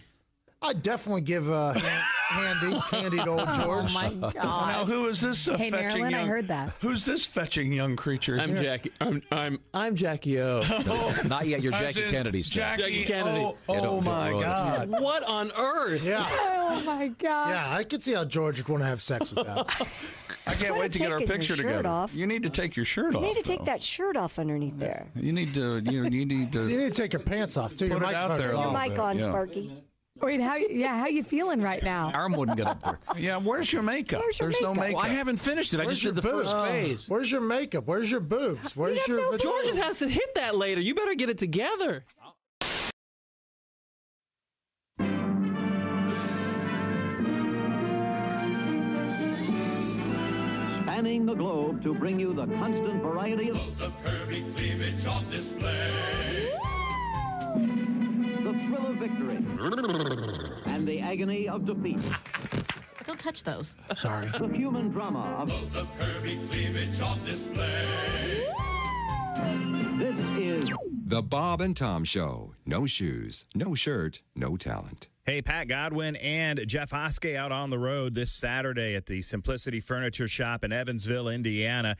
Speaker 6: I'd definitely give handy to old George.
Speaker 15: Oh, my God.
Speaker 1: Now, who is this
Speaker 15: Hey,
Speaker 1: fetching
Speaker 15: Marilyn,
Speaker 1: young...
Speaker 15: I heard that.
Speaker 1: Who's this fetching young creature?
Speaker 16: I'm Jackie. I'm Jackie O.
Speaker 20: Not yet. You're
Speaker 1: As
Speaker 20: Jackie
Speaker 1: in
Speaker 20: Kennedy.
Speaker 16: Jackie Kennedy.
Speaker 1: Oh my God.
Speaker 16: What on earth?
Speaker 6: Yeah.
Speaker 15: Oh, my God.
Speaker 6: Yeah, I could see how George would want to have sex with that.
Speaker 1: I can't wait to get our
Speaker 25: taking your
Speaker 1: picture
Speaker 25: shirt
Speaker 1: together.
Speaker 25: off.
Speaker 1: You need to take your shirt off.
Speaker 25: You need to take
Speaker 1: though.
Speaker 25: that shirt off underneath there.
Speaker 1: You need to. You need to.
Speaker 6: You need to take your pants off, too.
Speaker 1: Put
Speaker 6: Your
Speaker 1: it out
Speaker 6: microphone's
Speaker 1: there a
Speaker 25: Your
Speaker 6: off.
Speaker 25: mic on,
Speaker 1: Yeah.
Speaker 25: Sparky.
Speaker 15: Wait, how you feeling right now?
Speaker 20: Arm wouldn't get up there.
Speaker 1: Yeah, where's your makeup?
Speaker 25: Where's your
Speaker 1: There's no
Speaker 25: makeup?
Speaker 1: makeup.
Speaker 20: Well, I haven't finished it. I
Speaker 6: Where's
Speaker 20: just
Speaker 6: your
Speaker 20: did the
Speaker 6: boobs?
Speaker 20: first phase.
Speaker 6: Where's your makeup? Where's your boobs? Where's your vagina?
Speaker 16: George has to hit that later. You better get it together.
Speaker 8: Spanning the globe to bring you the constant variety of
Speaker 10: curvy cleavage on display.
Speaker 8: the thrill of victory and the agony of defeat.
Speaker 2: Don't touch those.
Speaker 20: Sorry.
Speaker 8: The human drama of
Speaker 10: curvy cleavage on display.
Speaker 8: this is
Speaker 11: The Bob and Tom Show. No shoes, no shirt, no talent.
Speaker 12: Hey, Pat Godwin and Jeff Oskey out on the road this Saturday at the Simplicity Furniture Shop in Evansville, Indiana.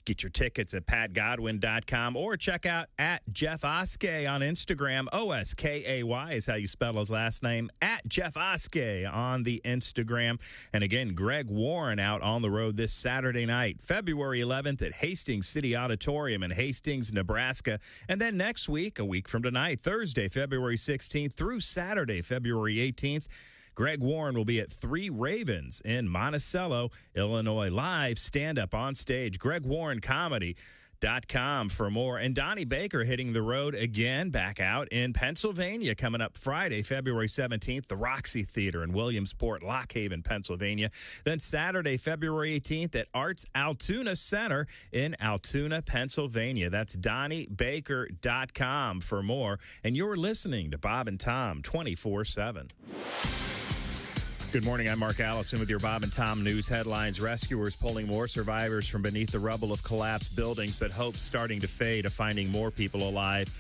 Speaker 12: Get your tickets at patgodwin.com or check out at Jeff Oskey on Instagram. O-S-K-A-Y is how you spell his last name. At Jeff Oskey on the Instagram. And again, Greg Warren out on the road this Saturday night, February 11th at Hastings City Auditorium in Hastings, Nebraska. And then next week, a week from tonight, Thursday, February 16th through Saturday, February 18th, Greg Warren will be at 3 Ravens in Monticello, Illinois. Live stand-up on stage. GregWarrenComedy.com for more. And Donnie Baker hitting the road again, back out in Pennsylvania, coming up Friday, February 17th, the Roxy Theater in Williamsport, Lock Haven, Pennsylvania. Then Saturday, February 18th at Arts Altoona Center in Altoona, Pennsylvania. That's DonnieBaker.com for more. And you're listening to Bob and Tom 24/7. Good morning. I'm Mark Allison with your Bob and Tom News headlines. Rescuers pulling more survivors from beneath the rubble of collapsed buildings, but hope starting to fade of finding more people alive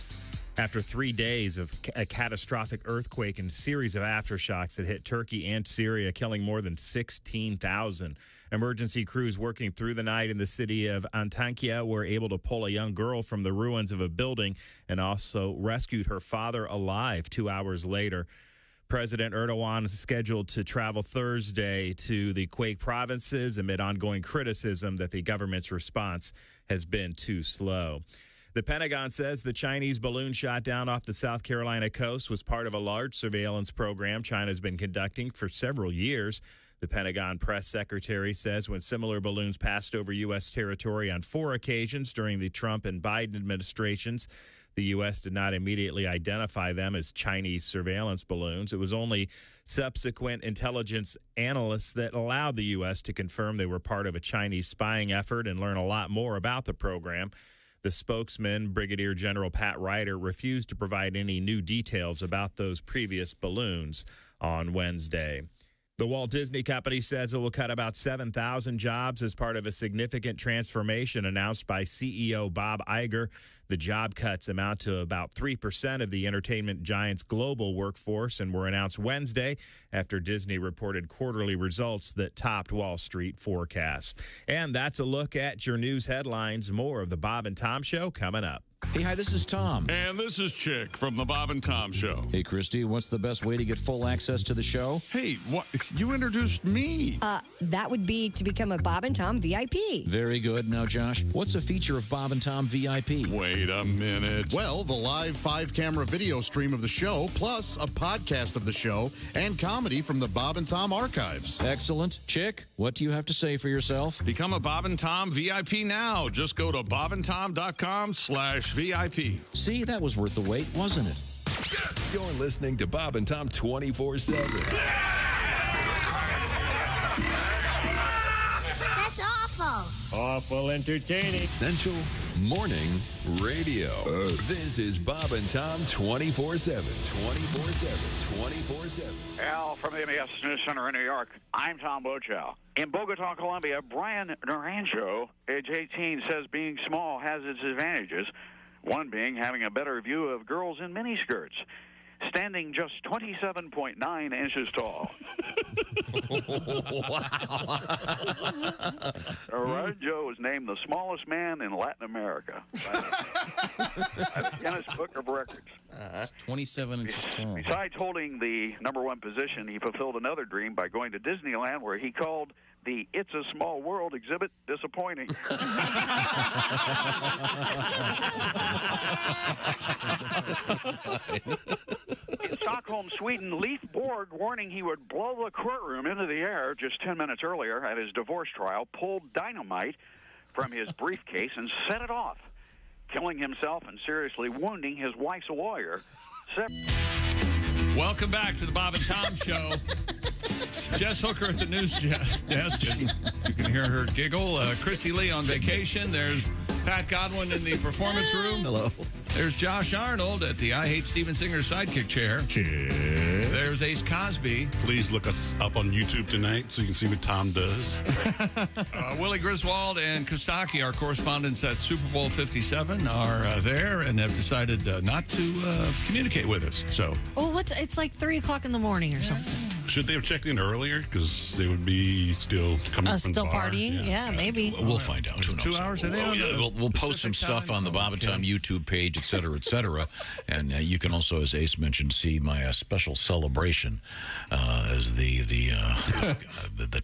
Speaker 12: after 3 days of a catastrophic earthquake and series of aftershocks that hit Turkey and Syria, killing more than 16,000. Emergency crews working through the night in the city of Antakya were able to pull a young girl from the ruins of a building and also rescued her father alive 2 hours later. President Erdogan is scheduled to travel Thursday to the quake provinces amid ongoing criticism that the government's response has been too slow. The Pentagon says the Chinese balloon shot down off the South Carolina coast was part of a large surveillance program China's been conducting for several years. The Pentagon press secretary says when similar balloons passed over U.S. territory on 4 occasions during the Trump and Biden administrations, the U.S. did not immediately identify them as Chinese surveillance balloons. It was only subsequent intelligence analysts that allowed the U.S. to confirm they were part of a Chinese spying effort and learn a lot more about the program. The spokesman, Brigadier General Pat Ryder, refused to provide any new details about those previous balloons on Wednesday. The Walt Disney Company says it will cut about 7,000 jobs as part of a significant transformation announced by CEO Bob Iger. The job cuts amount to about 3% of the entertainment giant's global workforce and were announced Wednesday after Disney reported quarterly results that topped Wall Street forecasts. And that's a look at your news headlines. More of the Bob and Tom Show coming up.
Speaker 20: Hey, hi, this is Tom.
Speaker 1: And this is Chick from the Bob and Tom Show.
Speaker 20: Hey, Christy, what's the best way to get full access to the show?
Speaker 1: Hey, what? You introduced me.
Speaker 25: That would be to become a Bob and Tom VIP.
Speaker 20: Very good. Now, Josh, what's a feature of Bob and Tom VIP?
Speaker 1: Wait a minute.
Speaker 5: Well, the live 5-camera video stream of the show, plus a podcast of the show and comedy from the Bob and Tom archives.
Speaker 20: Excellent. Chick, what do you have to say for yourself?
Speaker 1: Become a Bob and Tom VIP now. Just go to bobandtom.com/VIP.
Speaker 20: See, that was worth the wait, wasn't it?
Speaker 7: You're listening to Bob and Tom 24/7.
Speaker 10: That's awful.
Speaker 20: Awful entertaining.
Speaker 7: Essential Morning radio. This is Bob and Tom 24/7. 24/7. 24/7.
Speaker 9: Al from the MES News Center in New York. I'm Tom Bochow. In Bogota, Colombia, Brian Naranjo, age 18, says being small has its advantages. One being having a better view of girls in miniskirts, standing just 27.9 inches tall. Naranjo was named the smallest man in Latin America by the Guinness Book of Records.
Speaker 13: 27 inches tall.
Speaker 9: Besides holding the #1 position, he fulfilled another dream by going to Disneyland, where he called the It's a Small World exhibit disappointing. In Stockholm, Sweden, Leif Borg, warning he would blow the courtroom into the air just 10 minutes earlier at his divorce trial, pulled dynamite from his briefcase and set it off, killing himself and seriously wounding his wife's lawyer.
Speaker 1: Welcome back to the Bob and Tom Show. Jess Hooker at the news desk. And you can hear her giggle. Christy Lee on vacation. There's Pat Godwin in the performance room.
Speaker 5: Hello.
Speaker 1: There's Josh Arnold at the I Hate Steven Singer sidekick chair.
Speaker 3: Cheers.
Speaker 1: There's Ace Cosby.
Speaker 3: Please look us up on YouTube tonight so you can see what Tom does.
Speaker 1: Willie Griswold and Kostaki, our correspondents at Super Bowl 57, are there and have decided not to communicate with us. So,
Speaker 2: Oh, it's like 3 o'clock in the morning or something.
Speaker 3: Should they have checked in earlier? Because they would be still coming from
Speaker 2: Still
Speaker 3: the bar.
Speaker 2: partying? Yeah, maybe.
Speaker 4: We'll find out. Who knows?
Speaker 1: 2 hours a day.
Speaker 4: We'll post some stuff on the Bob and Tom YouTube page, et cetera, et cetera. And you can also, as Ace mentioned, see my special celebration as the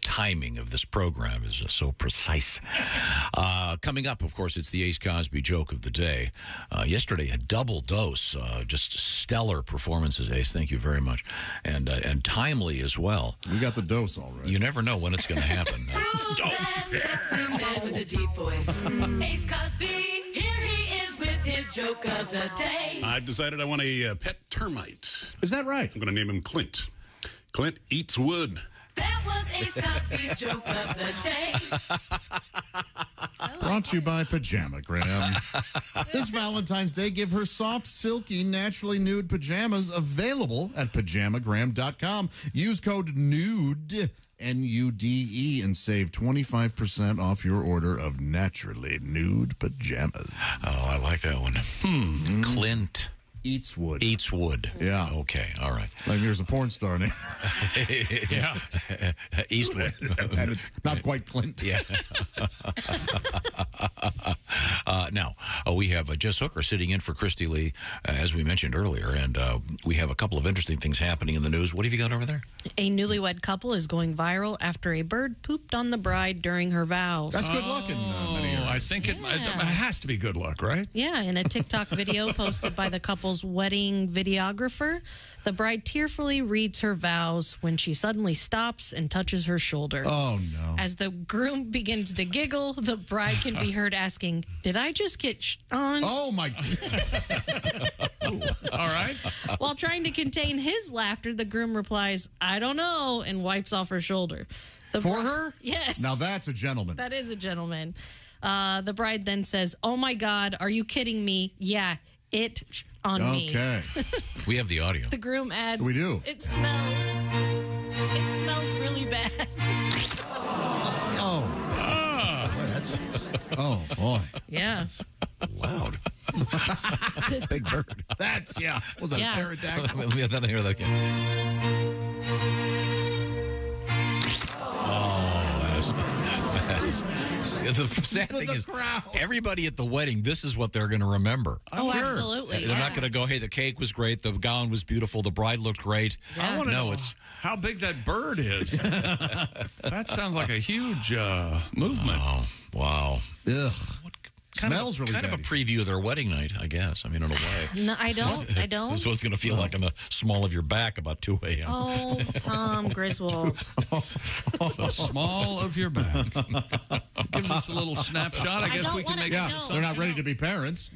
Speaker 4: timing of this program is so precise. Coming up, of course, it's the Ace Cosby joke of the day. Yesterday, a double dose, just stellar performances, Ace. Thank you very much. And timely as well.
Speaker 5: We got the dose all right.
Speaker 4: You never know when it's going to happen.
Speaker 10: Man with a deep voice. Ace Cosby, here he is with his joke of the day.
Speaker 3: I've decided I want a pet termite.
Speaker 5: Is that right?
Speaker 3: I'm going to name him Clint. Clint eats wood.
Speaker 10: That was Ace Cosby's joke of the day.
Speaker 5: Brought to you by PajamaGram. This Valentine's Day, give her soft, silky, naturally nude pajamas available at PajamaGram.com. Use code NUDE, N-U-D-E, and save 25% off your order of naturally nude pajamas.
Speaker 4: Oh, I like that one. Clint
Speaker 5: eats wood.
Speaker 4: Eats wood.
Speaker 5: Yeah.
Speaker 4: Okay. All right.
Speaker 5: Like there's a porn star name.
Speaker 4: Yeah. Eastwood.
Speaker 5: And it's not quite Clint.
Speaker 4: Yeah. Now, we have Jess Hooker sitting in for Christy Lee, as we mentioned earlier, and we have a couple of interesting things happening in the news. What have you got over there?
Speaker 2: A newlywed couple is going viral after a bird pooped on the bride during her vows.
Speaker 5: That's good luck in many areas.
Speaker 1: I think it has to be good luck, right?
Speaker 2: Yeah, in a TikTok video posted by the couple's wedding videographer, the bride tearfully reads her vows when she suddenly stops and touches her shoulder.
Speaker 5: Oh, no.
Speaker 2: As the groom begins to giggle, the bride can be heard asking, "Did I just get on?"
Speaker 5: Oh, my.
Speaker 1: All right.
Speaker 2: While trying to contain his laughter, the groom replies, "I don't know," and wipes off her shoulder.
Speaker 5: For her?
Speaker 2: Yes.
Speaker 5: Now that's a gentleman.
Speaker 2: That is a gentleman. The bride then says, "Oh, my God, are you kidding me? Yeah, it on me."
Speaker 5: Okay.
Speaker 4: We have the audio.
Speaker 2: The groom adds,
Speaker 5: We do.
Speaker 2: It smells really bad."
Speaker 5: Oh. Boy, that's. Oh, boy.
Speaker 2: Yeah.
Speaker 5: Loud. Big bird. That's, yeah. Was that
Speaker 2: Yeah.
Speaker 5: a pterodactyl?
Speaker 4: Let me hear that again. The sad thing is, everybody at the wedding, this is what they're going to remember.
Speaker 2: Oh, sure. Absolutely.
Speaker 4: They're not going to go, "Hey, the cake was great, the gown was beautiful, the bride looked great."
Speaker 1: I want to know
Speaker 4: it's
Speaker 1: how big that bird is. That sounds like a huge movement.
Speaker 4: Oh, wow.
Speaker 5: Ugh.
Speaker 4: Smells really kind of a preview of their wedding night, I guess. I mean, in a way.
Speaker 2: No, I don't.
Speaker 4: This is what it's going to feel like on the small of your back about 2 a.m.
Speaker 2: Oh, Tom Griswold.
Speaker 1: The small of your back. Gives us a little snapshot. I guess we can make
Speaker 5: they're not ready to be parents.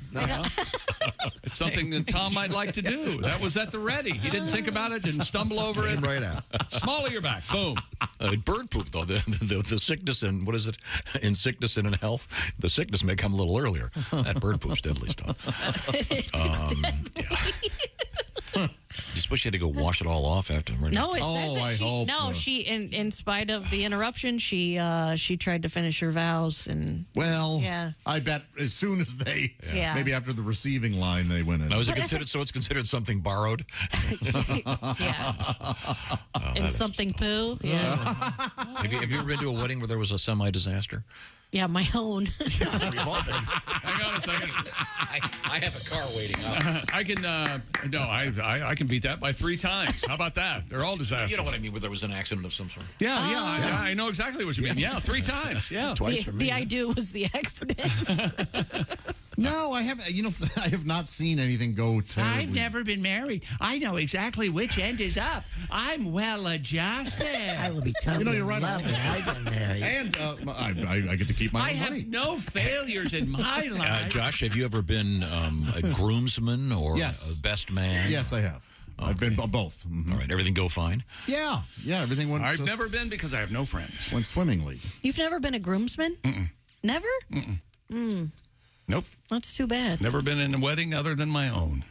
Speaker 1: It's something that Tom might like to do. That was at the ready. He didn't think about it, didn't stumble over it.
Speaker 5: Right out.
Speaker 1: Small of your back. Boom.
Speaker 4: Bird poop, though, the sickness and, what is it? In sickness and in health, the sickness may come a little earlier. That bird poop's deadly stuff. You suppose she had to go wash it all off after?
Speaker 2: No, it says that she in spite of the interruption, she tried to finish her vows and.
Speaker 5: Well,
Speaker 2: yeah.
Speaker 5: I bet as soon as maybe after the receiving line, they went in.
Speaker 4: Now, is it considered? So it's considered something borrowed.
Speaker 2: And something poo. Yeah.
Speaker 4: Have you ever been to a wedding where there was a semi-disaster?
Speaker 2: Yeah, my own.
Speaker 5: We've all been.
Speaker 1: Hang on a second.
Speaker 4: I have a car waiting
Speaker 1: I can beat that by 3 times. How about that? They're all disasters.
Speaker 4: You know what I mean, where there was an accident of some sort.
Speaker 1: Yeah, I know exactly what you mean. Yeah, 3 times. Yeah.
Speaker 5: Twice for me.
Speaker 2: The I do was the accident.
Speaker 5: No, I haven't. I have not seen anything go terribly.
Speaker 14: I've never been married. I know exactly which end is up. I'm well adjusted.
Speaker 18: I will be telling
Speaker 5: you're right.
Speaker 18: I've been married.
Speaker 5: And I get to keep my own money.
Speaker 14: I have no failures in my life.
Speaker 4: Josh, have you ever been a groomsman or a best man?
Speaker 5: Yes, I have. Okay. I've been both. Mm-hmm.
Speaker 4: All right, everything go fine?
Speaker 5: Yeah, everything went.
Speaker 1: I've never been because I have no friends.
Speaker 5: Went swimmingly.
Speaker 2: You've never been a groomsman?
Speaker 1: Mm-mm.
Speaker 2: Never?
Speaker 1: Mm-mm. Nope.
Speaker 2: That's too bad.
Speaker 1: Never been in a wedding other than my own.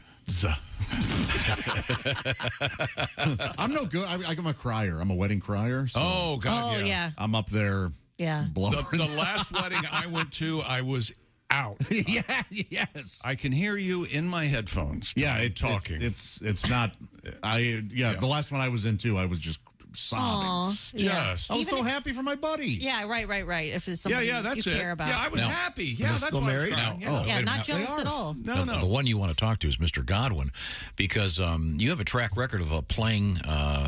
Speaker 5: I'm no good. I'm a crier. I'm a wedding crier. So
Speaker 1: oh, God,
Speaker 2: yeah.
Speaker 5: I'm up there.
Speaker 2: Yeah.
Speaker 1: The last wedding I went to, I was out.
Speaker 5: Yes.
Speaker 1: I can hear you in my headphones. Talking.
Speaker 5: It's not. The last one I was into, I was just sobbing.
Speaker 2: Yeah.
Speaker 5: I was so happy for my buddy.
Speaker 2: Yeah, right. If it's somebody
Speaker 1: that's
Speaker 2: you
Speaker 1: it.
Speaker 2: care about.
Speaker 1: Yeah, I was happy. Yeah, that's
Speaker 5: still
Speaker 1: why
Speaker 5: married
Speaker 1: I was
Speaker 5: now.
Speaker 2: Not jealous at all.
Speaker 1: No.
Speaker 4: The one you want to talk to is Mr. Godwin, because you have a track record of playing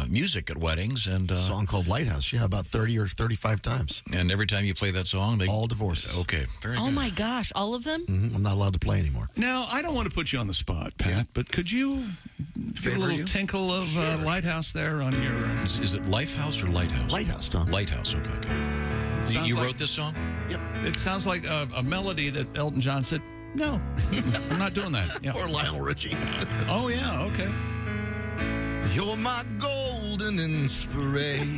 Speaker 4: music at weddings. And
Speaker 17: a song called Lighthouse, about 30 or 35 times.
Speaker 4: And every time you play that song, they
Speaker 17: all divorces.
Speaker 4: Okay, very good.
Speaker 2: Oh my gosh, all of them?
Speaker 17: Mm-hmm. I'm not allowed to play anymore.
Speaker 1: Now, I don't want to put you on the spot, Pat, but could you give a little tinkle of Lighthouse there on your...
Speaker 4: Is it Lifehouse or Lighthouse?
Speaker 17: Lighthouse, Tom.
Speaker 4: Lighthouse, okay. You wrote this song?
Speaker 1: Yep. It sounds like a melody that Elton John said, no, I'm not doing that. Yeah.
Speaker 17: Or Lionel Richie.
Speaker 1: Oh, yeah, okay.
Speaker 17: You're my golden inspiration.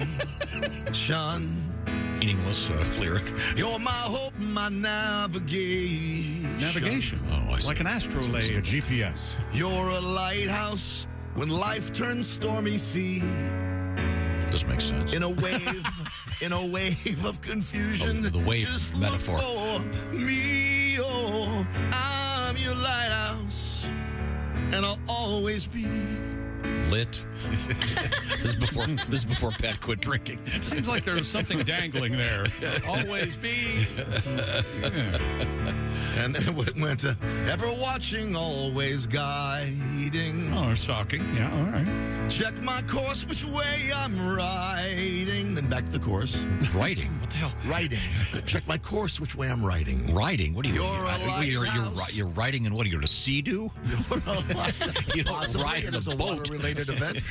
Speaker 4: Meaningless lyric.
Speaker 17: You're my hope, my navigation.
Speaker 1: Navigation?
Speaker 4: Oh, I see.
Speaker 1: Like an astrolabe.
Speaker 5: Like a GPS.
Speaker 17: You're a lighthouse when life turns stormy sea.
Speaker 4: Does make sense.
Speaker 17: In a wave of confusion.
Speaker 4: The wave
Speaker 17: just
Speaker 4: metaphor.
Speaker 17: Look for me, I'm your lighthouse, and I'll always be
Speaker 4: lit. This is before Pat quit drinking.
Speaker 1: It seems like there was something dangling there. Always be.
Speaker 17: And then it went to ever watching, always guiding.
Speaker 1: Oh, stalking. Yeah, all right.
Speaker 17: Check my course, which way I'm riding. Then back to the course.
Speaker 4: Riding? What the hell?
Speaker 17: Riding. Check my course, which way I'm riding.
Speaker 4: Riding? What are you?
Speaker 17: You're
Speaker 4: you're riding in what? You're a sea-doo?
Speaker 17: You're a lighthouse.
Speaker 4: You don't ride in a boat.
Speaker 17: Water-related event.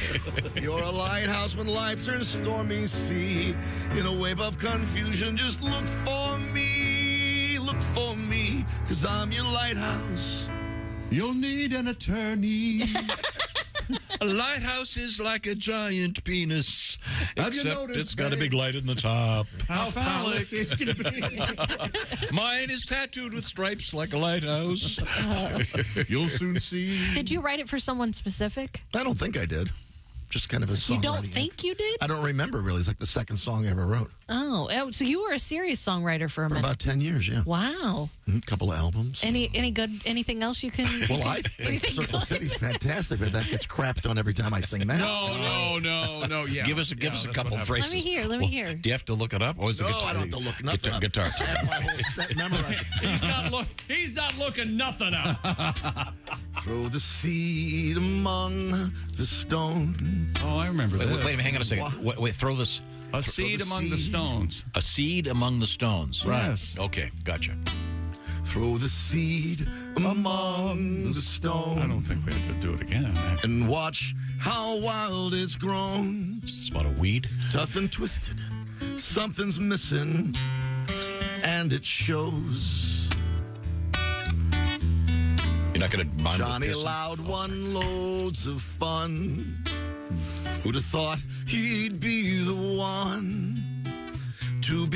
Speaker 17: You're a lighthouse when life turns stormy sea. In a wave of confusion, just look for me. Look for me, 'cause I'm your lighthouse.
Speaker 5: You'll need an attorney.
Speaker 4: A lighthouse is like a giant penis.
Speaker 5: Have you
Speaker 4: except
Speaker 5: noticed,
Speaker 4: it's got a big light in the top.
Speaker 5: How phallic it's going to be.
Speaker 4: Mine is tattooed with stripes like a lighthouse.
Speaker 5: You'll soon see.
Speaker 2: Did you write it for someone specific?
Speaker 17: I don't think I did. Just kind of a song.
Speaker 2: You don't think you did?
Speaker 17: I don't remember really. It's like the second song I ever wrote.
Speaker 2: Oh, so you were a serious songwriter for a minute.
Speaker 17: About 10 years, yeah.
Speaker 2: Wow.
Speaker 17: A couple of albums.
Speaker 2: Any good? Anything else you can?
Speaker 17: Well, I think Circle City's fantastic, but that gets crapped on every time I sing that.
Speaker 1: No. Yeah.
Speaker 4: Give us a couple phrases.
Speaker 2: Let me hear.
Speaker 4: Do you have to look it up? Or is it guitar?
Speaker 17: I don't have to look nothing up.
Speaker 4: Guitar.
Speaker 17: I have my whole set memorized.
Speaker 1: He's not looking nothing up.
Speaker 17: Throw the seed among the stones.
Speaker 1: Oh, I remember that.
Speaker 4: Wait a minute, hang on a second. Wait, throw this.
Speaker 1: A seed among the stones.
Speaker 4: A seed among the stones.
Speaker 1: Right.
Speaker 4: Yes. Okay, gotcha.
Speaker 17: Throw the seed among the stones.
Speaker 1: I don't think we have to do it again.
Speaker 17: And watch how wild it's grown.
Speaker 4: It's about a weed.
Speaker 17: Tough and twisted. Something's missing. And it shows.
Speaker 4: You're not going to mind
Speaker 17: Johnny Loud won loads of fun. Who'd have thought he'd be the one?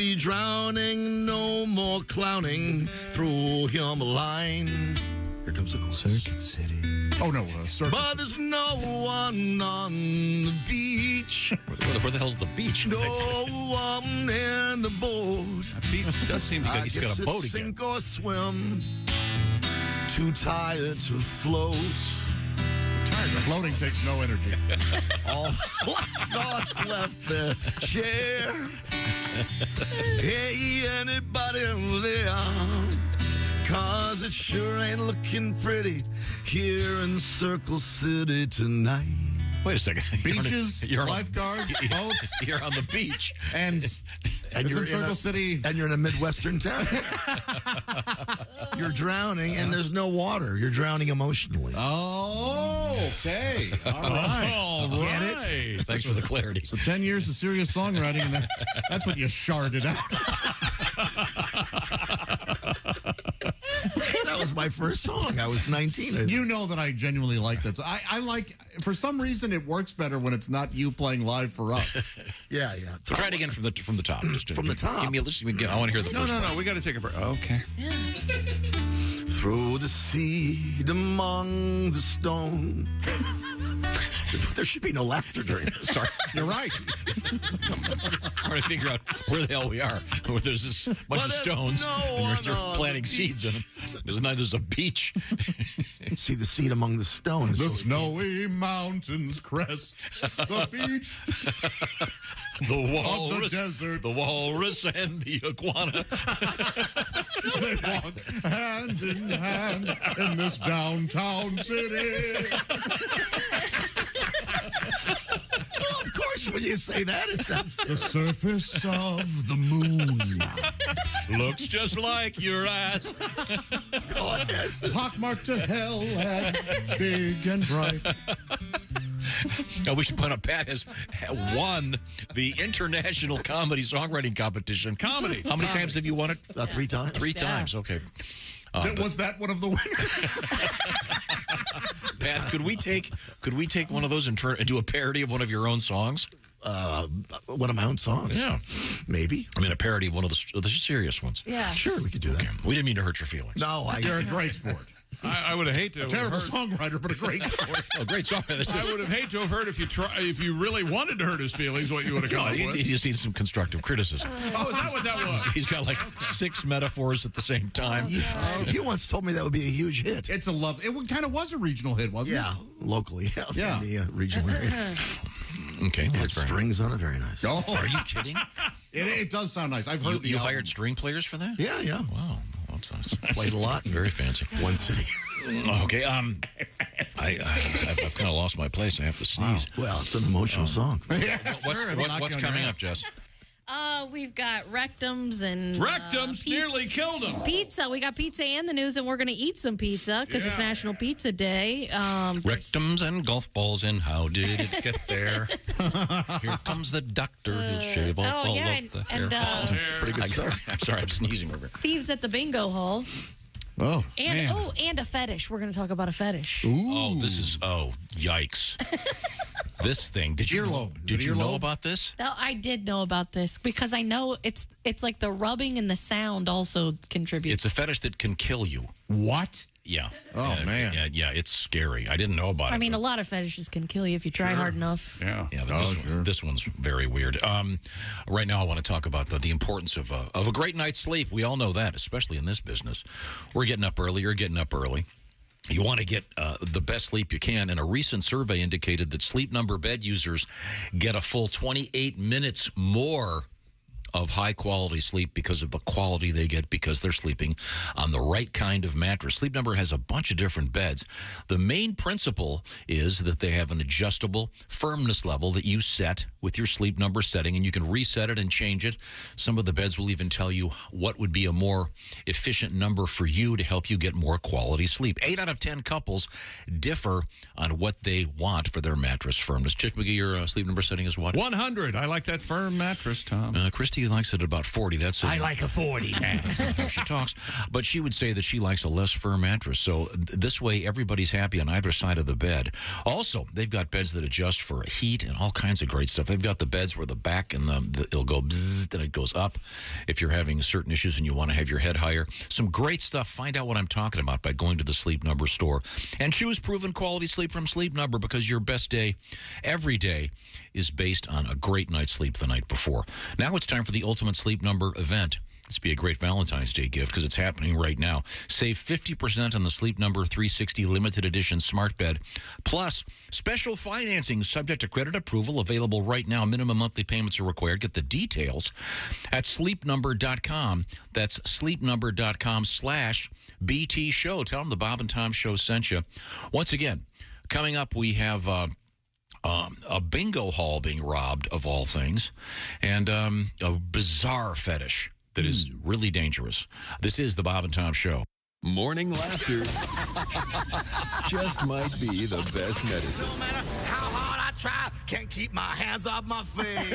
Speaker 17: be drowning, no more clowning. Throw him a line. Here comes the chorus.
Speaker 5: Circuit City. Oh, no, Circuit
Speaker 17: But there's no one on the beach.
Speaker 4: Where the hell's the beach?
Speaker 17: No one in the boat.
Speaker 1: That beach does seem like
Speaker 4: he's got a boat again.
Speaker 17: Sink or swim. Too tired to float.
Speaker 5: Floating takes no energy.
Speaker 17: All thoughts left the chair. Hey, anybody there? Cause it sure ain't looking pretty here in Circle City tonight.
Speaker 4: Wait a second.
Speaker 5: Beaches, lifeguards, boats.
Speaker 4: You're on the beach.
Speaker 5: And
Speaker 17: you're
Speaker 5: in Circle City.
Speaker 17: And you're in a Midwestern town. You're drowning and there's no water. You're drowning emotionally.
Speaker 5: Oh, okay. All right.
Speaker 1: All
Speaker 17: Get
Speaker 1: right.
Speaker 17: it?
Speaker 4: Thanks for the clarity.
Speaker 5: So 10 years of serious songwriting, and that's what you sharded out.
Speaker 17: That was my first song. I was 19.
Speaker 5: You know that I genuinely like that. So I like, for some reason, it works better when it's not you playing live for us.
Speaker 17: Yeah.
Speaker 4: So try it again from the top. Just
Speaker 17: From the top?
Speaker 4: I want to hear the first
Speaker 1: No,
Speaker 4: part.
Speaker 1: we got to take a break. Okay.
Speaker 17: Throw the seed among the stone. There should be no laughter during this.
Speaker 4: Sorry.
Speaker 5: You're right.
Speaker 4: I'm trying to figure out where the hell we are. Where there's this bunch of stones and you're planting seeds in them. There's a beach.
Speaker 17: See the seed among the stones.
Speaker 5: The snowy mountains crest the beach.
Speaker 4: The
Speaker 5: Of
Speaker 4: walrus,
Speaker 5: the desert.
Speaker 4: the walrus and the iguana.
Speaker 5: They walk hand in hand in this downtown city.
Speaker 17: Well, of course, when you say that, it sounds...
Speaker 5: The surface of the moon.
Speaker 4: Looks just like your ass.
Speaker 17: Go ahead.
Speaker 5: Pockmarked to hell and big and bright.
Speaker 4: Now, we should point out Pat has won the International Comedy Songwriting Competition.
Speaker 1: Comedy.
Speaker 4: How many times have you won it?
Speaker 17: 3 times.
Speaker 4: 3 times, okay.
Speaker 5: Was that one of the winners?
Speaker 4: Pat, could we take one of those and do a parody of one of your own songs?
Speaker 17: One of my own songs?
Speaker 4: Yeah.
Speaker 17: Maybe.
Speaker 4: I mean, a parody of one of the serious ones.
Speaker 2: Yeah.
Speaker 17: Sure, we could do that.
Speaker 4: We didn't mean to hurt your feelings.
Speaker 17: No,
Speaker 5: You're a great sport.
Speaker 1: I would have hated to
Speaker 5: A terrible
Speaker 1: have heard.
Speaker 5: songwriter, but a great sport.
Speaker 4: Oh, great song.
Speaker 1: I would have hated to have heard if you really wanted to hurt his feelings, what you would have come up with.
Speaker 4: He just needs some constructive criticism.
Speaker 1: Oh, is that what that was?
Speaker 4: He's got like 6 metaphors at the same time.
Speaker 17: You once told me that would be a huge hit.
Speaker 5: It kind of was a regional hit, wasn't it?
Speaker 17: Yeah, locally.
Speaker 5: Yeah.
Speaker 17: In the regional area.
Speaker 4: Okay.
Speaker 17: It had
Speaker 4: That's very
Speaker 17: strings on it. Very nice.
Speaker 5: Oh,
Speaker 4: Are you kidding?
Speaker 5: it does sound nice. I've heard
Speaker 4: You
Speaker 5: album.
Speaker 4: hired string players for that?
Speaker 17: Yeah.
Speaker 4: Wow. That's nice.
Speaker 17: Played a lot.
Speaker 4: Very fancy.
Speaker 17: One city.
Speaker 4: Okay. I've kind of lost my place. I have to sneeze.
Speaker 17: Well, it's an emotional song.
Speaker 5: Yeah, sure,
Speaker 4: What's coming up, Jess?
Speaker 2: We've got rectums and
Speaker 1: Rectums nearly killed him.
Speaker 2: pizza. We got pizza and the news, and we're going to eat some pizza because it's National Pizza Day.
Speaker 4: Rectums and golf balls, and how did it get there? Here comes the doctor. He'll shave off all of the hair.
Speaker 17: Pretty good start.
Speaker 4: I'm sorry, I'm sneezing over.
Speaker 2: Thieves at the bingo hall.
Speaker 5: Oh,
Speaker 2: And a fetish. We're going to talk about a fetish.
Speaker 4: Oh, this is yikes. This thing. Did you know about this?
Speaker 2: No, I did know about this because I know it's like the rubbing and the sound also contributes.
Speaker 4: It's a fetish that can kill you.
Speaker 5: What?
Speaker 4: Yeah.
Speaker 5: Oh, man.
Speaker 4: Yeah, it's scary. I didn't know about it.
Speaker 2: I mean, a lot of fetishes can kill you if you try hard enough.
Speaker 1: Yeah.
Speaker 4: Yeah, but this one's very weird. Right now, I want to talk about the importance of a great night's sleep. We all know that, especially in this business. We're getting up early. You're getting up early. You want to get the best sleep you can, and a recent survey indicated that Sleep Number bed users get a full 28 minutes more of high-quality sleep because of the quality they get because they're sleeping on the right kind of mattress. Sleep Number has a bunch of different beds. The main principle is that they have an adjustable firmness level that you set with your Sleep Number setting, and you can reset it and change it. Some of the beds will even tell you what would be a more efficient number for you to help you get more quality sleep. 8 out of 10 couples differ on what they want for their mattress firmness. Chick McGee, your Sleep Number setting is what?
Speaker 1: 100. I like that firm mattress, Tom.
Speaker 4: Christy She likes it at about 40. That's
Speaker 18: I like a 40.
Speaker 4: That's how she talks. But she would say that she likes a less firm mattress. So this way, everybody's happy on either side of the bed. Also, they've got beds that adjust for heat and all kinds of great stuff. They've got the beds where the back and it'll go bzzz, and it goes up if you're having certain issues and you want to have your head higher. Some great stuff. Find out what I'm talking about by going to the Sleep Number store. And choose proven quality sleep from Sleep Number, because your best day every day is based on a great night's sleep the night before. Now it's time for the Ultimate Sleep Number event. This would be a great Valentine's Day gift because it's happening right now. Save 50% on the Sleep Number 360 limited edition smart bed. Plus, special financing subject to credit approval available right now. Minimum monthly payments are required. Get the details at sleepnumber.com. That's sleepnumber.com/BT show. Tell them the Bob and Tom Show sent you. Once again, coming up, we have a bingo hall being robbed, of all things, and a bizarre fetish that is really dangerous. This is the Bob and Tom Show.
Speaker 7: Morning laughter just might be the best medicine.
Speaker 17: No matter how hard I try, can't keep my hands off my face.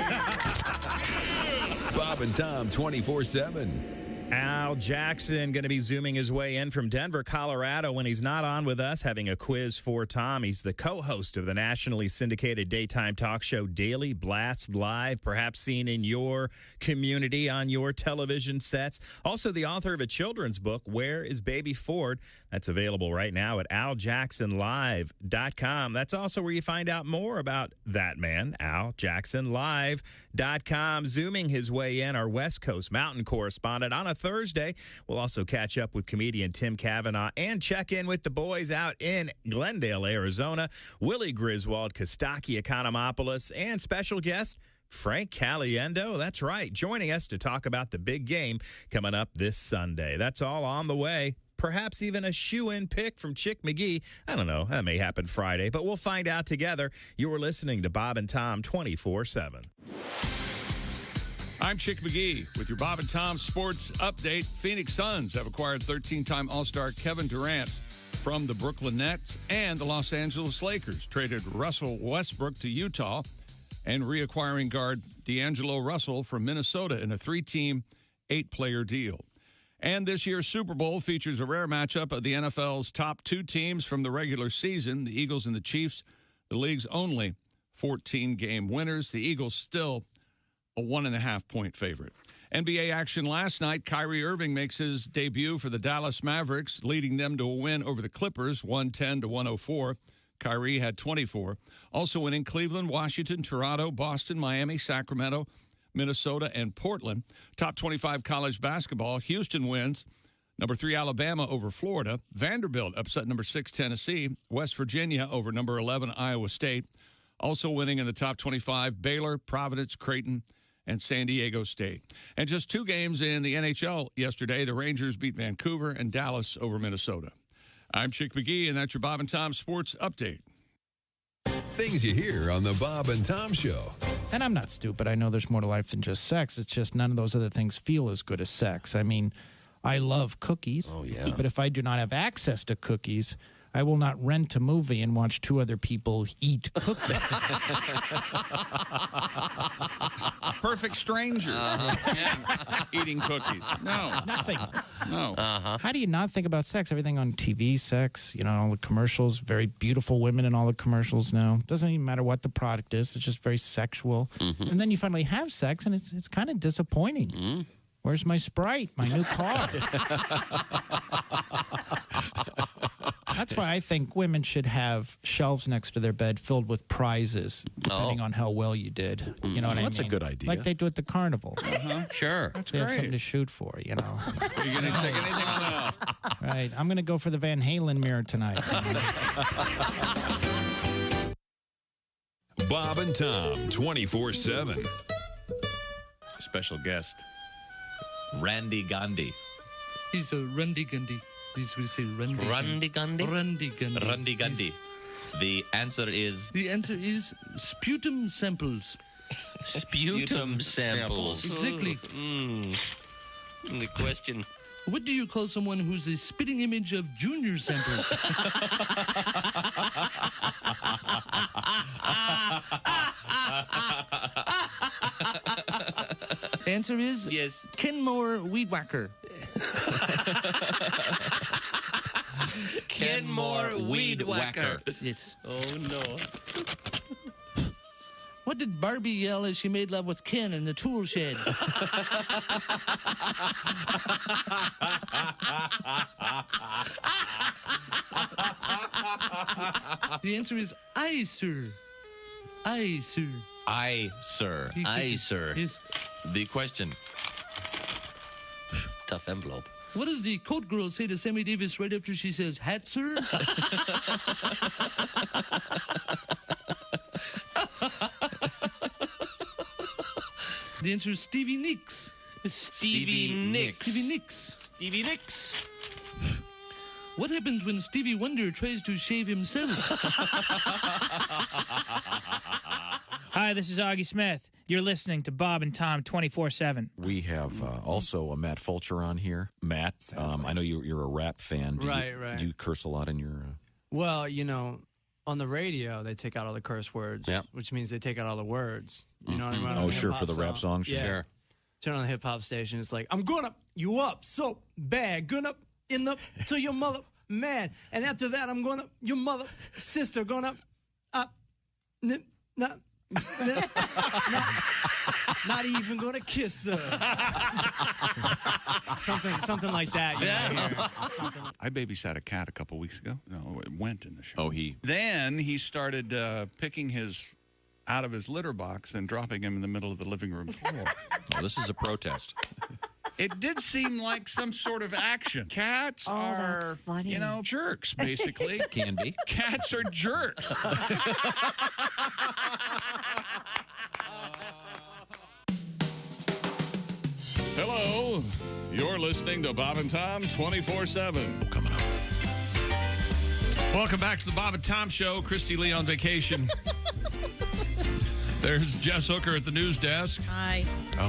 Speaker 7: Bob and Tom 24/7.
Speaker 12: Al Jackson going to be zooming his way in from Denver, Colorado, when he's not on with us, having a quiz for Tom. He's the co-host of the nationally syndicated daytime talk show Daily Blast Live, perhaps seen in your community on your television sets. Also the author of a children's book, Where is Baby Ford? That's available right now at aljacksonlive.com. That's also where you find out more about that man, aljacksonlive.com. Zooming his way in, our West Coast Mountain correspondent on a Thursday. We'll also catch up with comedian Tim Cavanaugh and check in with the boys out in Glendale, Arizona. Willie Griswold, Kostaki Economopoulos, and special guest Frank Caliendo. That's right, joining us to talk about the big game coming up this Sunday. That's all on the way. Perhaps even a shoe-in pick from Chick McGee. I don't know. That may happen Friday, but we'll find out together. You're listening to Bob and Tom 24/7.
Speaker 1: I'm Chick McGee with your Bob and Tom Sports Update. Phoenix Suns have acquired 13-time All-Star Kevin Durant from the Brooklyn Nets, and the Los Angeles Lakers traded Russell Westbrook to Utah and reacquiring guard D'Angelo Russell from Minnesota in a 3-team, 8-player deal. And this year's Super Bowl features a rare matchup of the NFL's top 2 teams from the regular season, the Eagles and the Chiefs, the league's only 14-game winners. The Eagles still a 1.5-point favorite. NBA action last night. Kyrie Irving makes his debut for the Dallas Mavericks, leading them to a win over the Clippers, 110-104. Kyrie had 24. Also winning Cleveland, Washington, Toronto, Boston, Miami, Sacramento, Minnesota, and Portland. Top 25 college basketball. Houston wins. Number 3, Alabama over Florida. Vanderbilt upset number 6, Tennessee. West Virginia over number 11, Iowa State. Also winning in the top 25, Baylor, Providence, Creighton, and San Diego State. And just 2 games in the NHL yesterday. The Rangers beat Vancouver and Dallas over Minnesota. I'm Chick McGee, and that's your Bob and Tom Sports Update.
Speaker 7: Things you hear on the Bob and Tom Show.
Speaker 19: And I'm not stupid. I know there's more to life than just sex. It's just none of those other things feel as good as sex. I mean, I love cookies.
Speaker 20: Oh, yeah.
Speaker 19: But if I do not have access to cookies, I will not rent a movie and watch 2 other people eat cookies.
Speaker 1: Perfect strangers eating cookies. No.
Speaker 19: Nothing.
Speaker 1: No.
Speaker 19: How do you not think about sex? Everything on TV, sex, you know, all the commercials, very beautiful women in all the commercials now. Doesn't even matter what the product is. It's just very sexual.
Speaker 20: Mm-hmm.
Speaker 19: And then you finally have sex, and it's kind of disappointing.
Speaker 20: Mm.
Speaker 19: Where's my Sprite, my new car? That's why I think women should have shelves next to their bed filled with prizes, depending on how well you did. You know what I mean?
Speaker 20: That's a good idea.
Speaker 19: Like they do at the carnival.
Speaker 20: Sure.
Speaker 19: They have something to shoot for, you know.
Speaker 1: Are you going to take anything on that?
Speaker 19: Right. I'm going to go for the Van Halen mirror tonight.
Speaker 7: Bob and Tom 24/7.
Speaker 21: Special guest, Randy Gandhi.
Speaker 22: He's a Randy Gandhi. We say Randy.
Speaker 21: Randy Gandhi?
Speaker 22: Randy Gandhi.
Speaker 21: Randy Gandhi. The answer is?
Speaker 22: The answer is sputum samples.
Speaker 21: Sputum samples.
Speaker 22: Exactly.
Speaker 21: The question.
Speaker 22: What do you call someone who's a spitting image of junior samples? Answer is
Speaker 21: Yes.
Speaker 22: Kenmore Weed Whacker.
Speaker 21: Kenmore Weed Whacker.
Speaker 22: Yes.
Speaker 21: Oh, no.
Speaker 22: What did Barbie yell as she made love with Ken in the tool shed? The answer is aye, sir. Aye, sir.
Speaker 21: Aye, sir. Aye, sir.
Speaker 22: Yes.
Speaker 21: The question. Tough envelope.
Speaker 22: What does the coat girl say to Sammy Davis right after she says, hat, sir? The answer is Stevie Nicks.
Speaker 21: Stevie Nicks.
Speaker 22: Stevie Nicks.
Speaker 21: Stevie Nicks.
Speaker 22: What happens when Stevie Wonder tries to shave himself?
Speaker 6: Hi, this is Augie Smith. You're listening to Bob and Tom 24/7.
Speaker 4: We have also a Matt Fulcher on here. Matt, I know you're a rap fan.
Speaker 15: Right.
Speaker 4: Do you curse a lot in your...
Speaker 15: Well, you know, on the radio, they take out all the curse words, which means they take out all the words. You know what I mean?
Speaker 4: Oh, sure, for the rap songs?
Speaker 15: Yeah.
Speaker 4: Sure.
Speaker 15: Turn on the hip-hop station. It's like, I'm gonna you up so bad. Gonna in the to your mother man. And after that, I'm gonna your mother sister gonna not even gonna kiss her. something like that.
Speaker 1: I babysat a cat a couple weeks ago. No, it went in the show.
Speaker 4: Oh,
Speaker 1: Then he started picking his out of his litter box and dropping him in the middle of the living room floor.
Speaker 4: Oh, this is a protest.
Speaker 1: It did seem like some sort of action. Cats are, you know, jerks, basically.
Speaker 4: Can be.
Speaker 1: Cats are jerks. Hello. You're listening to Bob and Tom 24/7.
Speaker 4: Coming up.
Speaker 1: Welcome back to the Bob and Tom Show. Christy Lee on vacation. There's Jess Hooker at the news desk.
Speaker 2: Hi.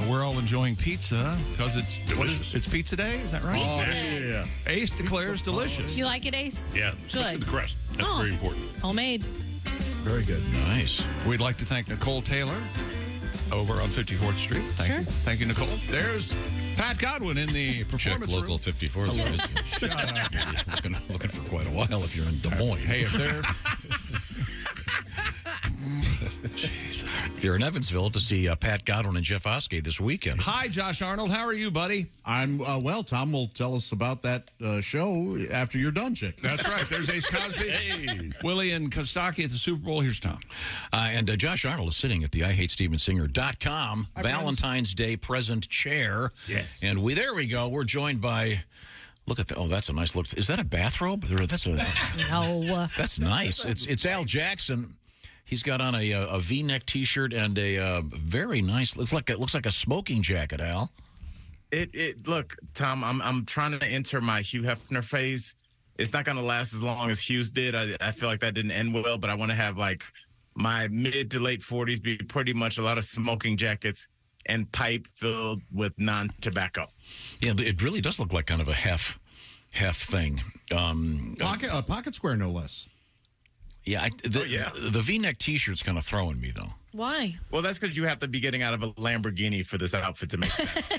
Speaker 1: We're all enjoying pizza because it's pizza day. Is that right?
Speaker 5: Oh, yeah.
Speaker 1: Ace declares delicious.
Speaker 2: You like it, Ace?
Speaker 3: Yeah, especially
Speaker 2: Good.
Speaker 3: the crust. That's very important.
Speaker 2: Homemade.
Speaker 5: Very good.
Speaker 4: Nice.
Speaker 1: We'd like to thank Nicole Taylor over on 54th Street. Thank you, Nicole. There's Pat Godwin in the performance
Speaker 4: Check local
Speaker 1: room.
Speaker 4: 54th.
Speaker 1: Shut up.
Speaker 4: Looking for quite a while if you're in Des Moines.
Speaker 1: Hey, if they're...
Speaker 4: If you're in Evansville to see Pat Godwin and Jeff Oskey this weekend.
Speaker 1: Hi, Josh Arnold. How are you, buddy?
Speaker 5: I'm well. Tom will tell us about that show after you're done, Chick.
Speaker 1: That's right. There's Ace Cosby. Hey. Willie and Kostaki at the Super Bowl. Here's Tom.
Speaker 4: And Josh Arnold is sitting at the IHateStevensinger.com Valentine's Day present chair.
Speaker 5: Yes.
Speaker 4: And there we go. We're joined by... Look at that. Oh, that's a nice look. Is that a bathrobe? That's a...
Speaker 2: No.
Speaker 4: That's nice. It's Al Jackson. He's got on a V-neck T-shirt and a very nice. Looks like a smoking jacket, Al.
Speaker 16: Look, Tom. I'm trying to enter my Hugh Hefner phase. It's not going to last as long as Hughes did. I feel like that didn't end well, but I want to have like my mid to late 40s be pretty much a lot of smoking jackets and pipe filled with non-tobacco.
Speaker 4: Yeah, it really does look like kind of a half thing.
Speaker 5: Pocket square, no less.
Speaker 4: Yeah, the V-neck T-shirt's kind of throwing me though.
Speaker 2: Why?
Speaker 16: Well, that's because you have to be getting out of a Lamborghini for this outfit to make sense.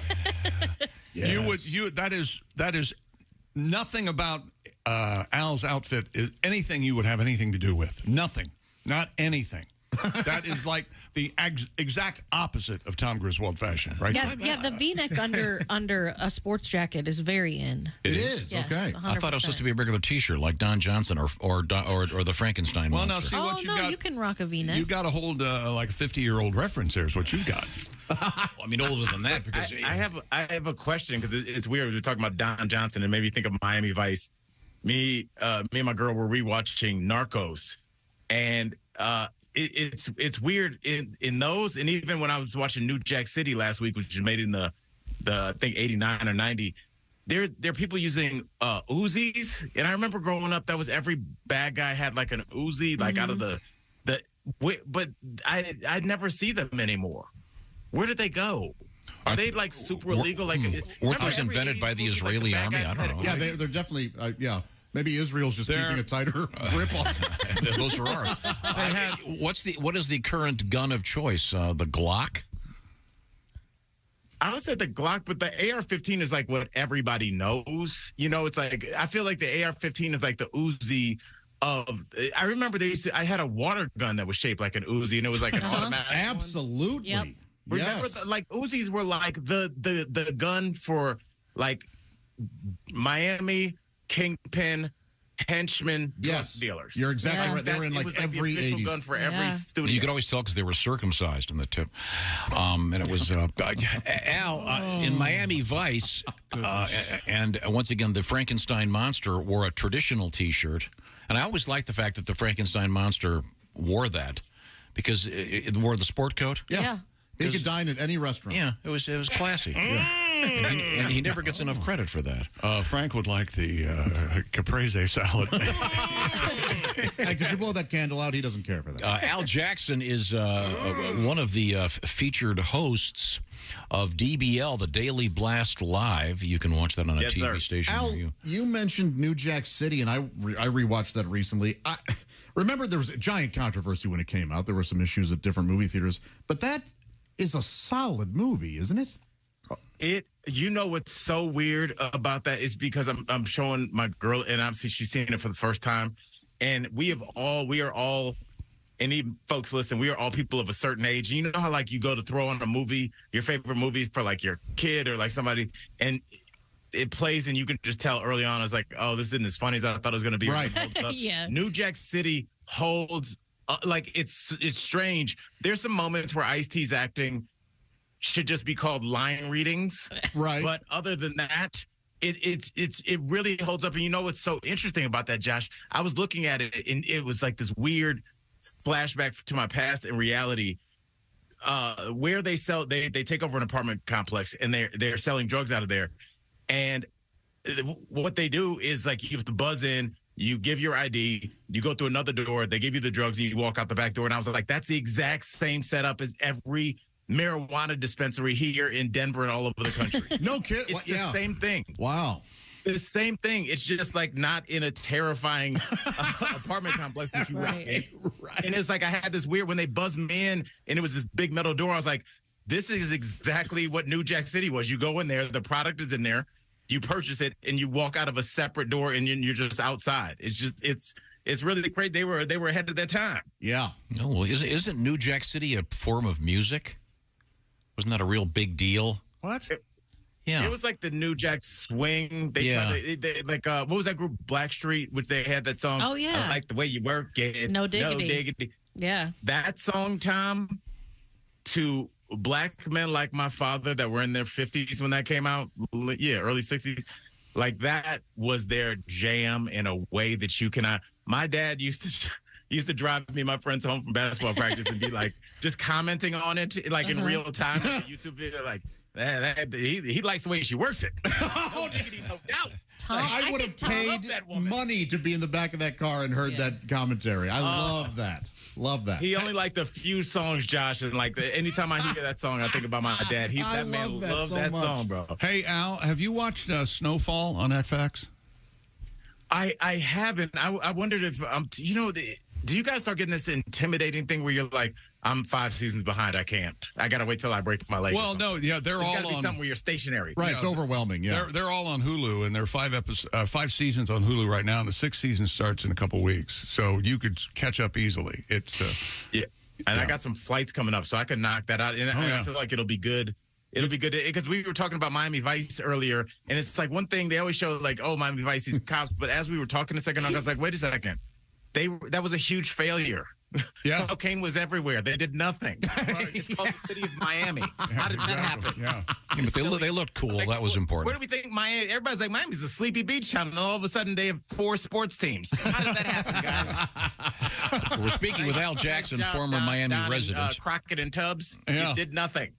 Speaker 1: Yes. That is nothing about Al's outfit is anything you would have anything to do with. Nothing. Not anything. That is like the exact opposite of Tom Griswold fashion, right?
Speaker 2: Yeah, the V-neck under a sports jacket is very in.
Speaker 4: It is?
Speaker 2: Yes,
Speaker 4: Okay.
Speaker 2: 100%.
Speaker 4: I thought it was supposed to be a regular T-shirt like Don Johnson or the Frankenstein
Speaker 1: Well, now
Speaker 4: monster.
Speaker 1: see what you got.
Speaker 2: You can rock a V-neck.
Speaker 1: You got to hold like a 50-year-old reference there is what you got.
Speaker 4: I mean, older than that because
Speaker 16: I have a question because it's weird. We're talking about Don Johnson and maybe think of Miami Vice. Me and my girl were rewatching Narcos, and it's weird in those, and even when I was watching New Jack City last week, which was made in the I think 89 or 90. There are people using Uzis, and I remember growing up that was every bad guy had like an Uzi, like out of the but I never see them anymore. Where did they go? Are they like super illegal? Like
Speaker 4: weren't those invented by the Israeli army? I don't know.
Speaker 5: Yeah, they're definitely Maybe Israel's just keeping a tighter grip on.
Speaker 4: Those are ours. What is the current gun of choice? The Glock.
Speaker 16: I would say the Glock, but the AR-15 is like what everybody knows. You know, it's like, I feel like the AR-15 is like the Uzi of, I remember I had a water gun that was shaped like an Uzi, and it was like an automatic.
Speaker 5: Absolutely.
Speaker 2: Yep.
Speaker 16: Remember,
Speaker 5: Yes.
Speaker 16: like Uzis were like the gun for like Miami Kingpin henchmen drug dealers.
Speaker 5: You're exactly
Speaker 2: Yeah.
Speaker 5: right. They were in
Speaker 16: It
Speaker 5: like
Speaker 16: was
Speaker 5: every
Speaker 16: the official
Speaker 5: 80s.
Speaker 16: gun for every studio.
Speaker 4: You could always tell because they were circumcised in the tip. And it was Al in Miami Vice. And once again, the Frankenstein monster wore a traditional T-shirt. And I always liked the fact that the Frankenstein monster wore that because it wore the sport coat.
Speaker 5: Yeah. He could dine at any restaurant.
Speaker 4: Yeah, it was classy. And he never gets enough credit for that.
Speaker 1: Frank would like the caprese salad.
Speaker 5: Hey, could you blow that candle out? He doesn't care for that.
Speaker 4: Al Jackson is one of the featured hosts of DBL, the Daily Blast Live. You can watch that on a TV station.
Speaker 5: Al,
Speaker 4: near you.
Speaker 5: you mentioned New Jack City, and I rewatched that recently. I remember there was a giant controversy when it came out. There were some issues at different movie theaters, but that is a solid movie, isn't it?
Speaker 16: You know what's so weird about that is because I'm showing my girl, and obviously she's seeing it for the first time, and we are all, and even folks listening, we are all people of a certain age. You know how like you go to throw on a movie, your favorite movie for like your kid or like somebody, and it plays, and you can just tell early on. I was like, oh, this isn't as funny as I thought it was going to be.
Speaker 5: Right.
Speaker 2: Yeah.
Speaker 16: New Jack City holds like it's strange. There's some moments where Ice-T's acting should just be called line readings.
Speaker 5: Right.
Speaker 16: But other than that, it really holds up. And you know what's so interesting about that, Josh? I was looking at it, and it was like this weird flashback to my past and reality. Where they take over an apartment complex, and they're selling drugs out of there. And what they do is like you have to buzz in, you give your ID, you go through another door, they give you the drugs, and you walk out the back door. And I was like, that's the exact same setup as every marijuana dispensary here in Denver and all over the country.
Speaker 5: No kid.
Speaker 16: It's the same thing.
Speaker 5: Wow.
Speaker 16: The same thing. It's just like not in a terrifying apartment complex that you walk in. Right. And it's like I had this weird, when they buzzed me in and it was this big metal door, I was like, this is exactly what New Jack City was. You go in there, the product is in there, you purchase it, and you walk out of a separate door, and you're just outside. It's just, it's really great. They were ahead of their time.
Speaker 5: Yeah.
Speaker 4: Oh, well, isn't New Jack City a form of music? Wasn't that a real big deal?
Speaker 1: What?
Speaker 4: Yeah.
Speaker 16: It was like the New Jack Swing. What was that group, Blackstreet, which they had that song?
Speaker 2: Oh, yeah.
Speaker 16: I like the way you work it.
Speaker 2: No Diggity.
Speaker 16: No Diggity.
Speaker 2: Yeah.
Speaker 16: That song, Tom, to black men like my father that were in their 50s when that came out, early 60s, like that was their jam in a way that you cannot. My dad used to drive me and my friends home from basketball practice and be like, just commenting on it, like in real time. On the YouTube video, like, he likes the way she works it. No diggity, no doubt.
Speaker 5: I would have paid money to be in the back of that car and heard that commentary. I love that. Love that.
Speaker 16: He only liked a few songs, Josh, and like anytime I hear that song, I think about my dad. That man loved that song, bro.
Speaker 1: Hey, Al, have you watched Snowfall on FX?
Speaker 16: I haven't. I wondered if do you guys start getting this intimidating thing where you're like, I'm 5 seasons behind. I can't. I got to wait till I break my leg.
Speaker 1: Well, no, yeah, they're all
Speaker 16: on. Something where you're stationary.
Speaker 5: Right, it's overwhelming. Yeah,
Speaker 1: they're all on Hulu, and there are 5 seasons on Hulu right now, and the 6th season starts in a couple weeks, so you could catch up easily. It's
Speaker 16: I got some flights coming up, so I can knock that out, and I feel like it'll be good. It'll be good because we were talking about Miami Vice earlier, and it's like one thing they always show like, oh, Miami Vice, these cops, but as we were talking a second ago, I was like, wait a second, that was a huge failure.
Speaker 1: Yeah.
Speaker 16: Cocaine was everywhere. They did nothing. It's called the city of Miami. How did that happen?
Speaker 1: Yeah.
Speaker 4: But they looked cool.
Speaker 16: Like,
Speaker 4: that was important.
Speaker 16: Where do we think Miami? Everybody's like, Miami's a sleepy beach town, and all of a sudden they have 4 sports teams. How did that happen, guys?
Speaker 4: We're speaking with Al Jackson, former Miami resident.
Speaker 16: Crockett and Tubbs.
Speaker 1: Yeah.
Speaker 16: It did nothing.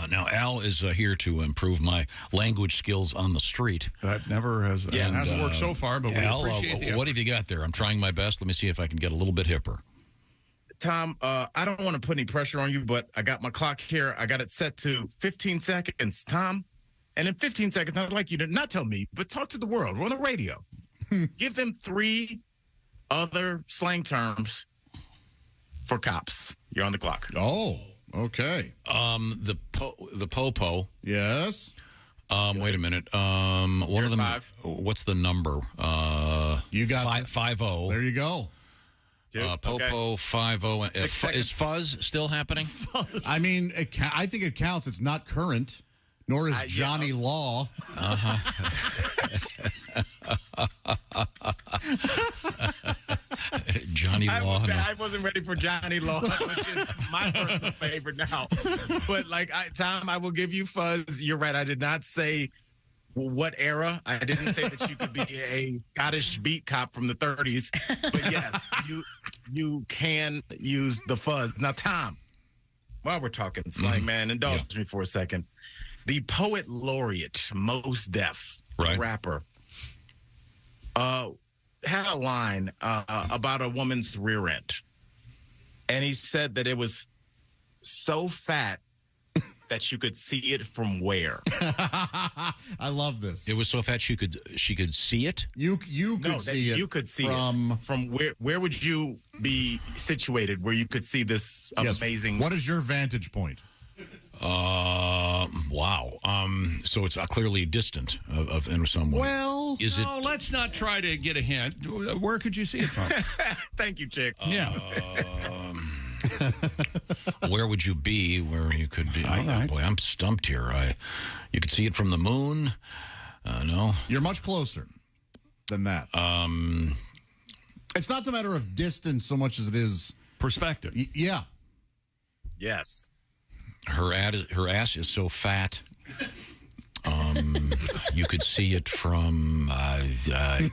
Speaker 4: Now, Al is here to improve my language skills on the street.
Speaker 1: That never hasn't worked so far, but we appreciate the effort.
Speaker 4: What have you got there? I'm trying my best. Let me see if I can get a little bit hipper.
Speaker 16: Tom, I don't want to put any pressure on you, but I got my clock here. I got it set to 15 seconds, Tom. And in 15 seconds, I'd like you to not tell me, but talk to the world. We're on the radio. Give them 3 other slang terms for cops. You're on the clock.
Speaker 5: Oh, Okay.
Speaker 4: The popo.
Speaker 5: Yes.
Speaker 4: Wait a minute. One of them. What's the number?
Speaker 5: You got
Speaker 4: 5-0.
Speaker 5: There you go.
Speaker 4: Popo 5-0. Is fuzz still happening?
Speaker 5: I mean, I think it counts. It's not current, nor is Johnny Law.
Speaker 4: Johnny Law.
Speaker 16: I wasn't ready for Johnny Law, which is my personal favorite now. But Tom, I will give you fuzz. You're right. I did not say what era. I didn't say that you could be a Scottish beat cop from the 30s. But yes, you can use the fuzz. Now, Tom, while we're talking slang, man, indulge me for a second. The poet laureate, Mos Def, rapper, had a line about a woman's rear end. And he said that it was so fat that you could see it from where?
Speaker 5: I love this.
Speaker 4: It was so fat she could see it?
Speaker 5: You could see it.
Speaker 16: You could see
Speaker 5: from...
Speaker 16: it. From where would you be situated where you could see this amazing...
Speaker 5: What is your vantage point?
Speaker 4: Wow. So it's clearly distant in some way.
Speaker 1: Well,
Speaker 4: is it?
Speaker 1: Let's not try to get a hint. Where could you see it from?
Speaker 16: Thank you, Chick.
Speaker 1: Yeah.
Speaker 4: Where would you be where you could be? Oh, boy, I'm stumped here. You could see it from the moon. No.
Speaker 5: You're much closer than that. It's not a matter of distance so much as it is
Speaker 1: perspective.
Speaker 5: Yeah.
Speaker 16: Yes.
Speaker 4: Her ass is so fat. You could see it from. I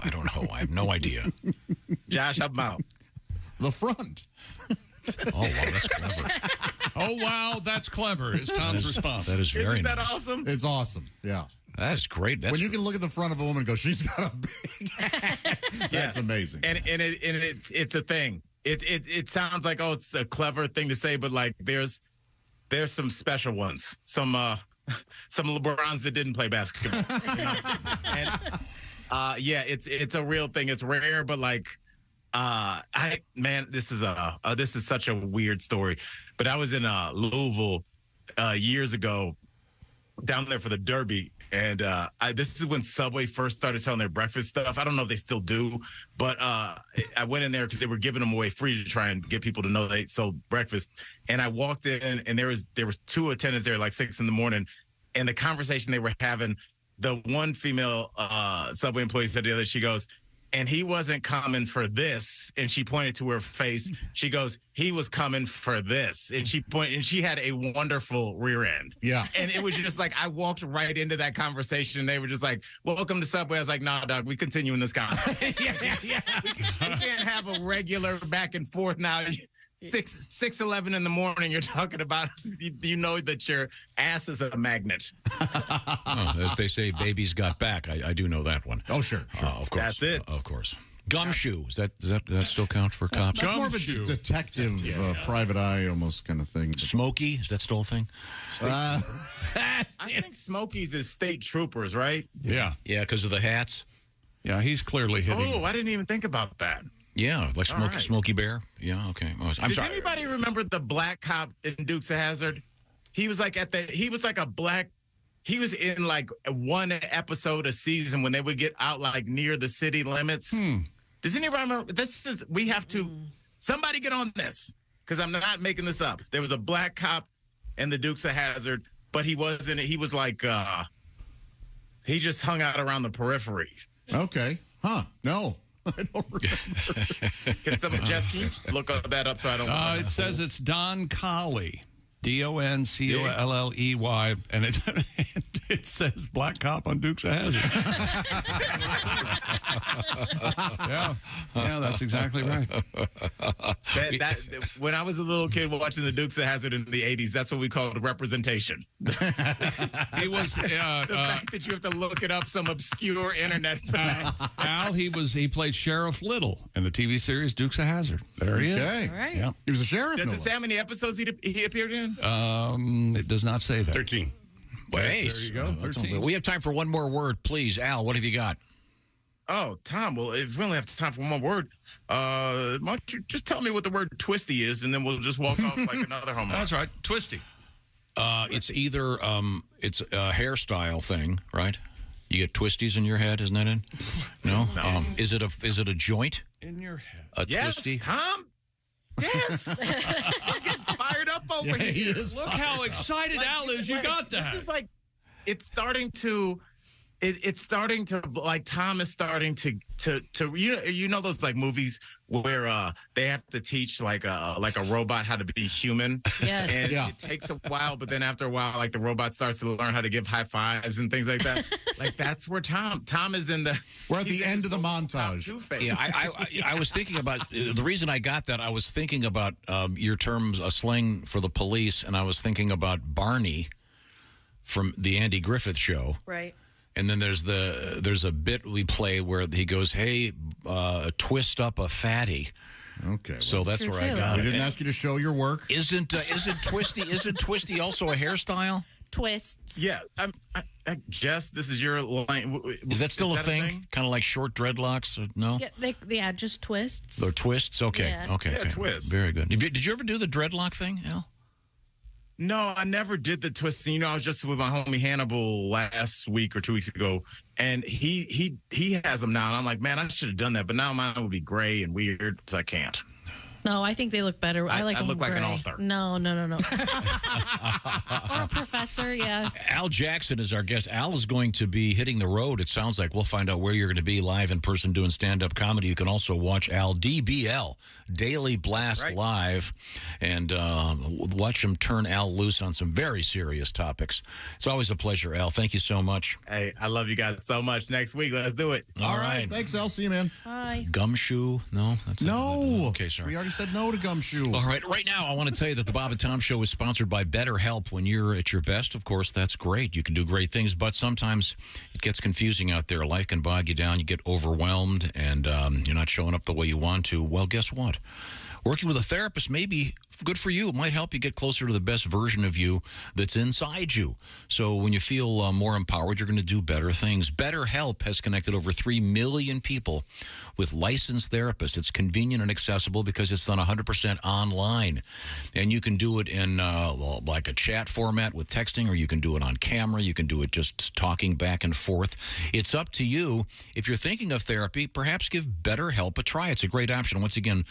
Speaker 4: don't know. I have no idea.
Speaker 16: Josh, help him out.
Speaker 5: The front.
Speaker 4: Oh, wow, that's clever.
Speaker 1: Oh, wow, that's clever, is Tom's response.
Speaker 4: That is very
Speaker 16: Isn't that
Speaker 4: nice.
Speaker 16: awesome?
Speaker 5: It's awesome. Yeah.
Speaker 4: That is great.
Speaker 5: When you can look at the front of a woman and go, she's got a big ass. That's amazing.
Speaker 16: And it's a thing. It sounds like, oh, it's a clever thing to say, but like there's some special ones. Some LeBrons that didn't play basketball. You know? And it's a real thing. It's rare, but like this is such a weird story. But I was in Louisville years ago, down there for the Derby, and this is when Subway first started selling their breakfast stuff. I don't know if they still do, but I went in there because they were giving them away free to try and get people to know they sold breakfast. And I walked in, and there was two attendants there, like 6 a.m, and the conversation they were having, the one female Subway employee said to the other, she goes, and he wasn't coming for this. And she pointed to her face. She goes, he was coming for this. And she pointed, and she had a wonderful rear end.
Speaker 5: Yeah.
Speaker 16: And it was just like, I walked right into that conversation, and they were just like, welcome to Subway. I was like, nah, dog, we continue in this conversation. Yeah. We can't have a regular back and forth now. 6:11 in the morning, you're talking about, you know that your ass is a magnet.
Speaker 4: As they say, baby's got back. I do know that one.
Speaker 5: Oh, sure.
Speaker 4: Of course.
Speaker 16: That's it.
Speaker 4: Of course. Gumshoe. Does that still count for cops?
Speaker 5: That's more of a detective, private eye almost kind of thing.
Speaker 4: Smokey. Is that still a thing?
Speaker 16: I think Smokies is state troopers, right?
Speaker 1: Yeah.
Speaker 4: Yeah, because of the hats.
Speaker 1: Yeah, he's clearly hitting.
Speaker 16: Oh, I didn't even think about that.
Speaker 4: Yeah, like Smokey Bear. Yeah, okay. I'm
Speaker 16: Does
Speaker 4: sorry.
Speaker 16: anybody remember the black cop in Dukes of Hazzard? He was like he was in like one episode a season when they would get out like near the city limits. Does anybody remember? We have to, somebody get on this, because I'm not making this up. There was a black cop in the Dukes of Hazzard, but he wasn't, he was like, he just hung out around the periphery.
Speaker 5: Okay. Huh. No. I don't remember.
Speaker 16: Can someone, Jess, can you look that up so I don't...
Speaker 1: It says it's Don Colley. DonColley, and it says black cop on Dukes of Hazzard. yeah, that's exactly right.
Speaker 16: When I was a little kid watching the Dukes of Hazzard in the 80s, that's what we called representation.
Speaker 1: He was
Speaker 16: the fact that you have to look it up some obscure internet fact.
Speaker 1: Al, he played Sheriff Little in the TV series Dukes of Hazzard. There he is.
Speaker 5: Okay.
Speaker 2: All right.
Speaker 1: Yeah.
Speaker 5: He was a sheriff.
Speaker 16: Does it say how many episodes he appeared in?
Speaker 1: It does not say that.
Speaker 3: 13.
Speaker 4: Hey,
Speaker 1: there you go. 13.
Speaker 4: We have time for one more word, please. Al, what have you got?
Speaker 16: Oh, Tom, well, if we only have time for one word, why don't you just tell me what the word twisty is, and then we'll just walk off like another homeowner.
Speaker 1: That's right. Twisty.
Speaker 4: It's either it's a hairstyle thing, right? You get twisties in your head, isn't that it? No. Is it a joint?
Speaker 1: In your head.
Speaker 4: A
Speaker 16: Yes,
Speaker 4: twisty?
Speaker 16: Tom. Yes. I'm getting fired up over here.
Speaker 1: Look how excited Al is. You got that.
Speaker 16: This is like, it's starting to. It's starting to, like, Tom is starting to you know those like movies where they have to teach like a robot how to be human.
Speaker 2: Yes.
Speaker 16: And it takes a while, but then after a while, like the robot starts to learn how to give high fives and things like that. Like that's where Tom is in the.
Speaker 5: We're at the end of the montage.
Speaker 4: Yeah, I was thinking about the reason I got that. I was thinking about your terms, a slang for the police, and I was thinking about Barney from the Andy Griffith Show.
Speaker 2: Right.
Speaker 4: And then there's a bit we play where he goes, "Hey, twist up a fatty."
Speaker 5: Okay,
Speaker 4: so that's where I got
Speaker 5: We
Speaker 4: it.
Speaker 5: didn't ask you to show your work.
Speaker 4: Isn't twisty also a hairstyle?
Speaker 2: Twists.
Speaker 16: Yeah, Jess, this is your line.
Speaker 4: Is that still a thing? Kind of like short dreadlocks? Or no.
Speaker 2: Yeah, just twists.
Speaker 4: They're twists. Okay.
Speaker 2: Yeah.
Speaker 4: Okay.
Speaker 16: Yeah, twists.
Speaker 4: Very good. Did you ever do the dreadlock thing, Al?
Speaker 16: No, I never did the twisting. You know, I was just with my homie Hannibal last week or 2 weeks ago, and he has them now. And I'm like, man, I should have done that, but now mine would be gray and weird, so I can't.
Speaker 2: No, I think they look better. I like
Speaker 16: I
Speaker 2: them
Speaker 16: look like an
Speaker 2: gray.
Speaker 16: all-star.
Speaker 2: No. Or a professor, yeah.
Speaker 4: Al Jackson is our guest. Al is going to be hitting the road. It sounds like we'll find out where you're going to be live in person doing stand-up comedy. You can also watch Al DBL, Daily Blast Live, and watch him turn Al loose on some very serious topics. It's always a pleasure, Al. Thank you so much.
Speaker 16: Hey, I love you guys so much. Next week, let's do it.
Speaker 5: All right. Thanks, Al. See you, man.
Speaker 2: Bye.
Speaker 4: Gumshoe? No? That's
Speaker 5: No.
Speaker 4: Okay, sorry.
Speaker 5: We already said no to Gumshoe.
Speaker 4: All right. Right now, I want to tell you that the Bob and Tom Show is sponsored by BetterHelp. When you're at your best, of course, that's great. You can do great things, but sometimes it gets confusing out there. Life can bog you down. You get overwhelmed, and you're not showing up the way you want to. Well, guess what? Working with a therapist may be good for you. It might help you get closer to the best version of you that's inside you. So when you feel more empowered, you're going to do better things. BetterHelp has connected over 3 million people with licensed therapists. It's convenient and accessible because it's done 100% online. And you can do it in like a chat format with texting, or you can do it on camera. You can do it just talking back and forth. It's up to you. If you're thinking of therapy, perhaps give BetterHelp a try. It's a great option. Once again,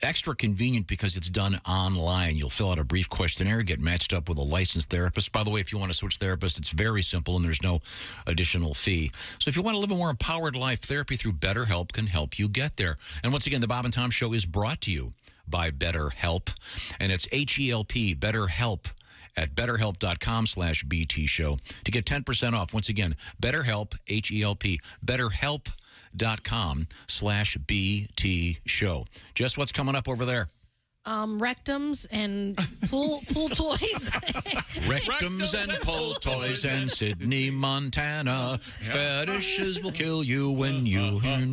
Speaker 4: extra convenient because it's done online. You'll fill out a brief questionnaire, get matched up with a licensed therapist. By the way, if you want to switch therapists, it's very simple and there's no additional fee. So if you want to live a more empowered life, therapy through BetterHelp can help you get there. And once again, the Bob and Tom Show is brought to you by BetterHelp, and it's HELP, BetterHelp, at BetterHelp.com/BT Show to get 10% off. Once again, BetterHelp, HELP, BetterHelp.com/BT Show. Jess, what's coming up over there?
Speaker 2: Rectums and pool toys.
Speaker 4: Rectums and pull toys and Sydney, Montana. Fetishes will kill you when you hear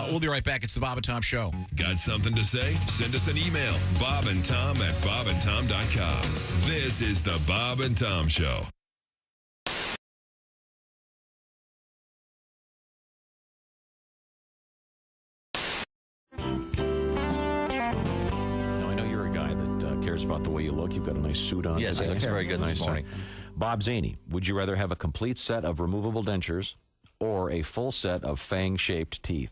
Speaker 4: we'll be right back. It's the Bob and Tom Show.
Speaker 7: Got something to say? Send us an email, bobandtom@bobandtom.com. This is the Bob and Tom Show.
Speaker 4: Cares about the way you look. You've got a nice suit on.
Speaker 8: Yes,
Speaker 4: today.
Speaker 8: it looks very good
Speaker 4: nice
Speaker 8: this morning.
Speaker 4: Bob Zaney, would you rather have a complete set of removable dentures or a full set of fang-shaped teeth?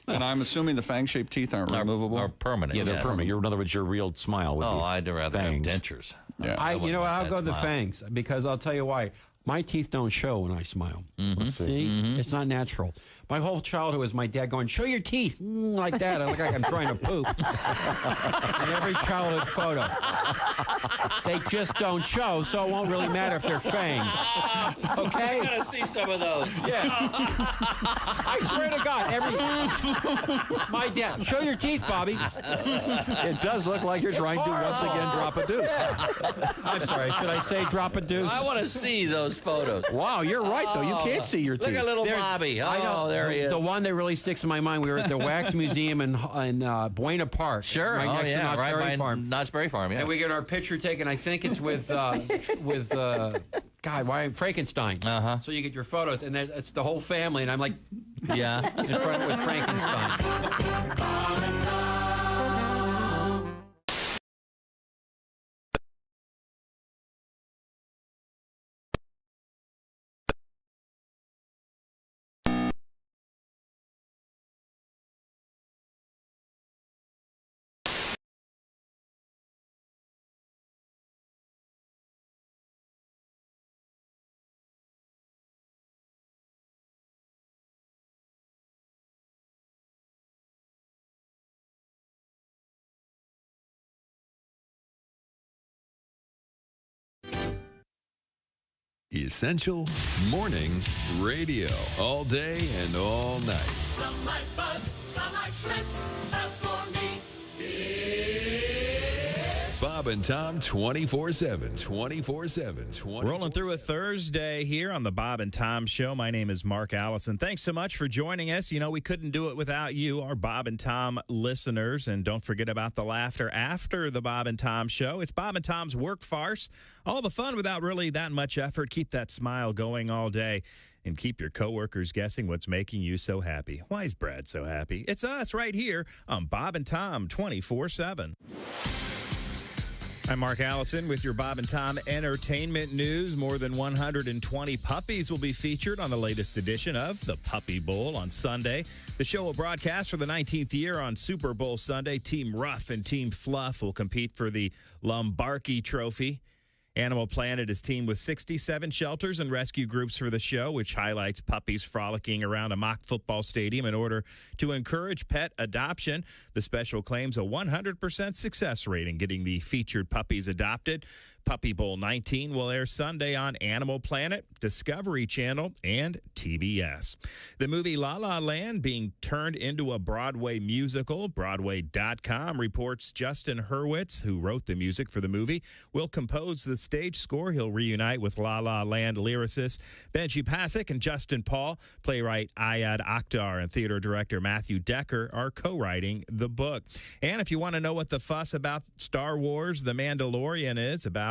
Speaker 8: And I'm assuming the fang-shaped teeth aren't removable?
Speaker 21: Are permanent.
Speaker 4: Yeah, they're
Speaker 21: yes.
Speaker 4: permanent. In other words, your real smile would be
Speaker 21: I'd rather
Speaker 4: fangs.
Speaker 21: have dentures.
Speaker 8: Yeah.
Speaker 11: I'll go the fangs because I'll tell you why. My teeth don't show when I smile.
Speaker 4: Let's see.
Speaker 11: It's not natural. My whole childhood was my dad going, show your teeth, like that. I look like I'm trying to poop. In every childhood photo. They just don't show, so it won't really matter if they're fangs. Okay?
Speaker 21: I gotta see some of those.
Speaker 11: Yeah. I swear to God, my dad, show your teeth, Bobby.
Speaker 4: It does look like you're trying to once again drop a deuce.
Speaker 11: Yeah. I'm sorry, should I say drop a deuce?
Speaker 21: I want to see those photos.
Speaker 4: Wow, you're right, though. You can't see your teeth.
Speaker 21: Look at little Bobby.
Speaker 11: I know.
Speaker 21: There he is.
Speaker 11: The one that really sticks in my mind, we were at the Wax Museum in Buena Park.
Speaker 21: Sure.
Speaker 11: Right next to Knott's Berry Farm.
Speaker 21: Knott's Berry Farm, yeah.
Speaker 11: And we get our picture taken. I think it's with God, why Frankenstein? So you get your photos, and then it's the whole family, and I'm like,
Speaker 21: yeah,
Speaker 11: in front with Frankenstein.
Speaker 7: Essential Morning Radio. All day and all night.
Speaker 10: Some like Bud, some like Schlitz, but for me, it's
Speaker 7: Bob and Tom 24/7. 24/7.
Speaker 12: Rolling through a Thursday here on the Bob and Tom Show. My name is Mark Allison. Thanks so much for joining us. You know, we couldn't do it without you, our Bob and Tom listeners. And don't forget about the laughter after the Bob and Tom Show. It's Bob and Tom's work farce. All the fun without really that much effort. Keep that smile going all day. And keep your coworkers guessing what's making you so happy. Why is Brad so happy? It's us right here on Bob and Tom 24/7. I'm Mark Allison with your Bob and Tom entertainment news. More than 120 puppies will be featured on the latest edition of the Puppy Bowl on Sunday. The show will broadcast for the 19th year on Super Bowl Sunday. Team Ruff and Team Fluff will compete for the Lombardi Trophy. Animal Planet is teamed with 67 shelters and rescue groups for the show, which highlights puppies frolicking around a mock football stadium in order to encourage pet adoption. The special claims a 100% success rate in getting the featured puppies adopted. Puppy Bowl 19 will air Sunday on Animal Planet, Discovery Channel, and TBS. The movie La La Land being turned into a Broadway musical. Broadway.com reports Justin Hurwitz, who wrote the music for the movie, will compose the stage score. He'll reunite with La La Land lyricist Benji Pasek and Justin Paul. Playwright Ayad Akhtar and theater director Matthew Decker are co-writing the book. And if you want to know what the fuss about Star Wars The Mandalorian is about,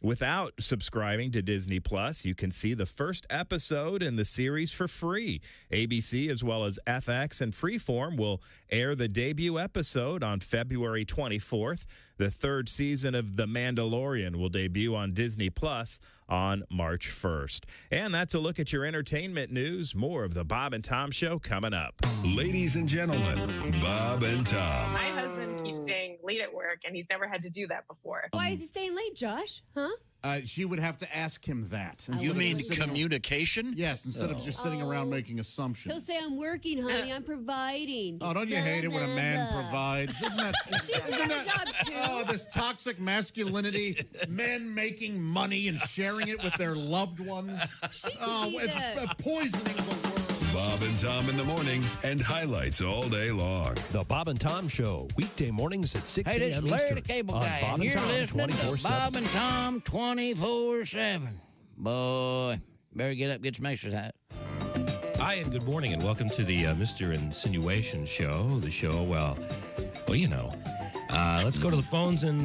Speaker 12: without subscribing to Disney Plus, you can see the first episode in the series for free. ABC as well as FX and Freeform will air the debut episode on February 24th. The third season of The Mandalorian will debut on Disney Plus on March 1st. And that's a look at your entertainment news. More of the Bob and Tom Show coming up.
Speaker 7: Ladies and gentlemen, Bob and Tom.
Speaker 9: My husband keeps staying late at work, and he's never had to do that before.
Speaker 13: Why is he staying late, Josh? Huh?
Speaker 5: She would have to ask him that.
Speaker 4: You mean communication?
Speaker 5: Yes, instead of just sitting around making assumptions.
Speaker 13: He'll say, I'm working, honey. I'm providing.
Speaker 5: Oh, don't you hate it when a man provides? Isn't that this toxic masculinity, men making money and sharing it with their loved ones? It's poisoning the world.
Speaker 7: Bob and Tom in the morning and highlights all day long.
Speaker 20: The Bob and Tom Show, weekday mornings at 6
Speaker 14: Hey, this
Speaker 20: a.m.
Speaker 14: is Larry
Speaker 20: Eastern
Speaker 14: the Cable
Speaker 20: on
Speaker 14: Guy,
Speaker 20: Bob
Speaker 14: and
Speaker 20: and
Speaker 14: you're
Speaker 20: Tom
Speaker 14: listening to
Speaker 20: 24/7.
Speaker 14: Bob and Tom 24/7. Boy, better get up, get some exercise.
Speaker 23: Hi, and good morning, and welcome to the Mr. Insinuation Show. The show, well, you know. Let's go to the phones and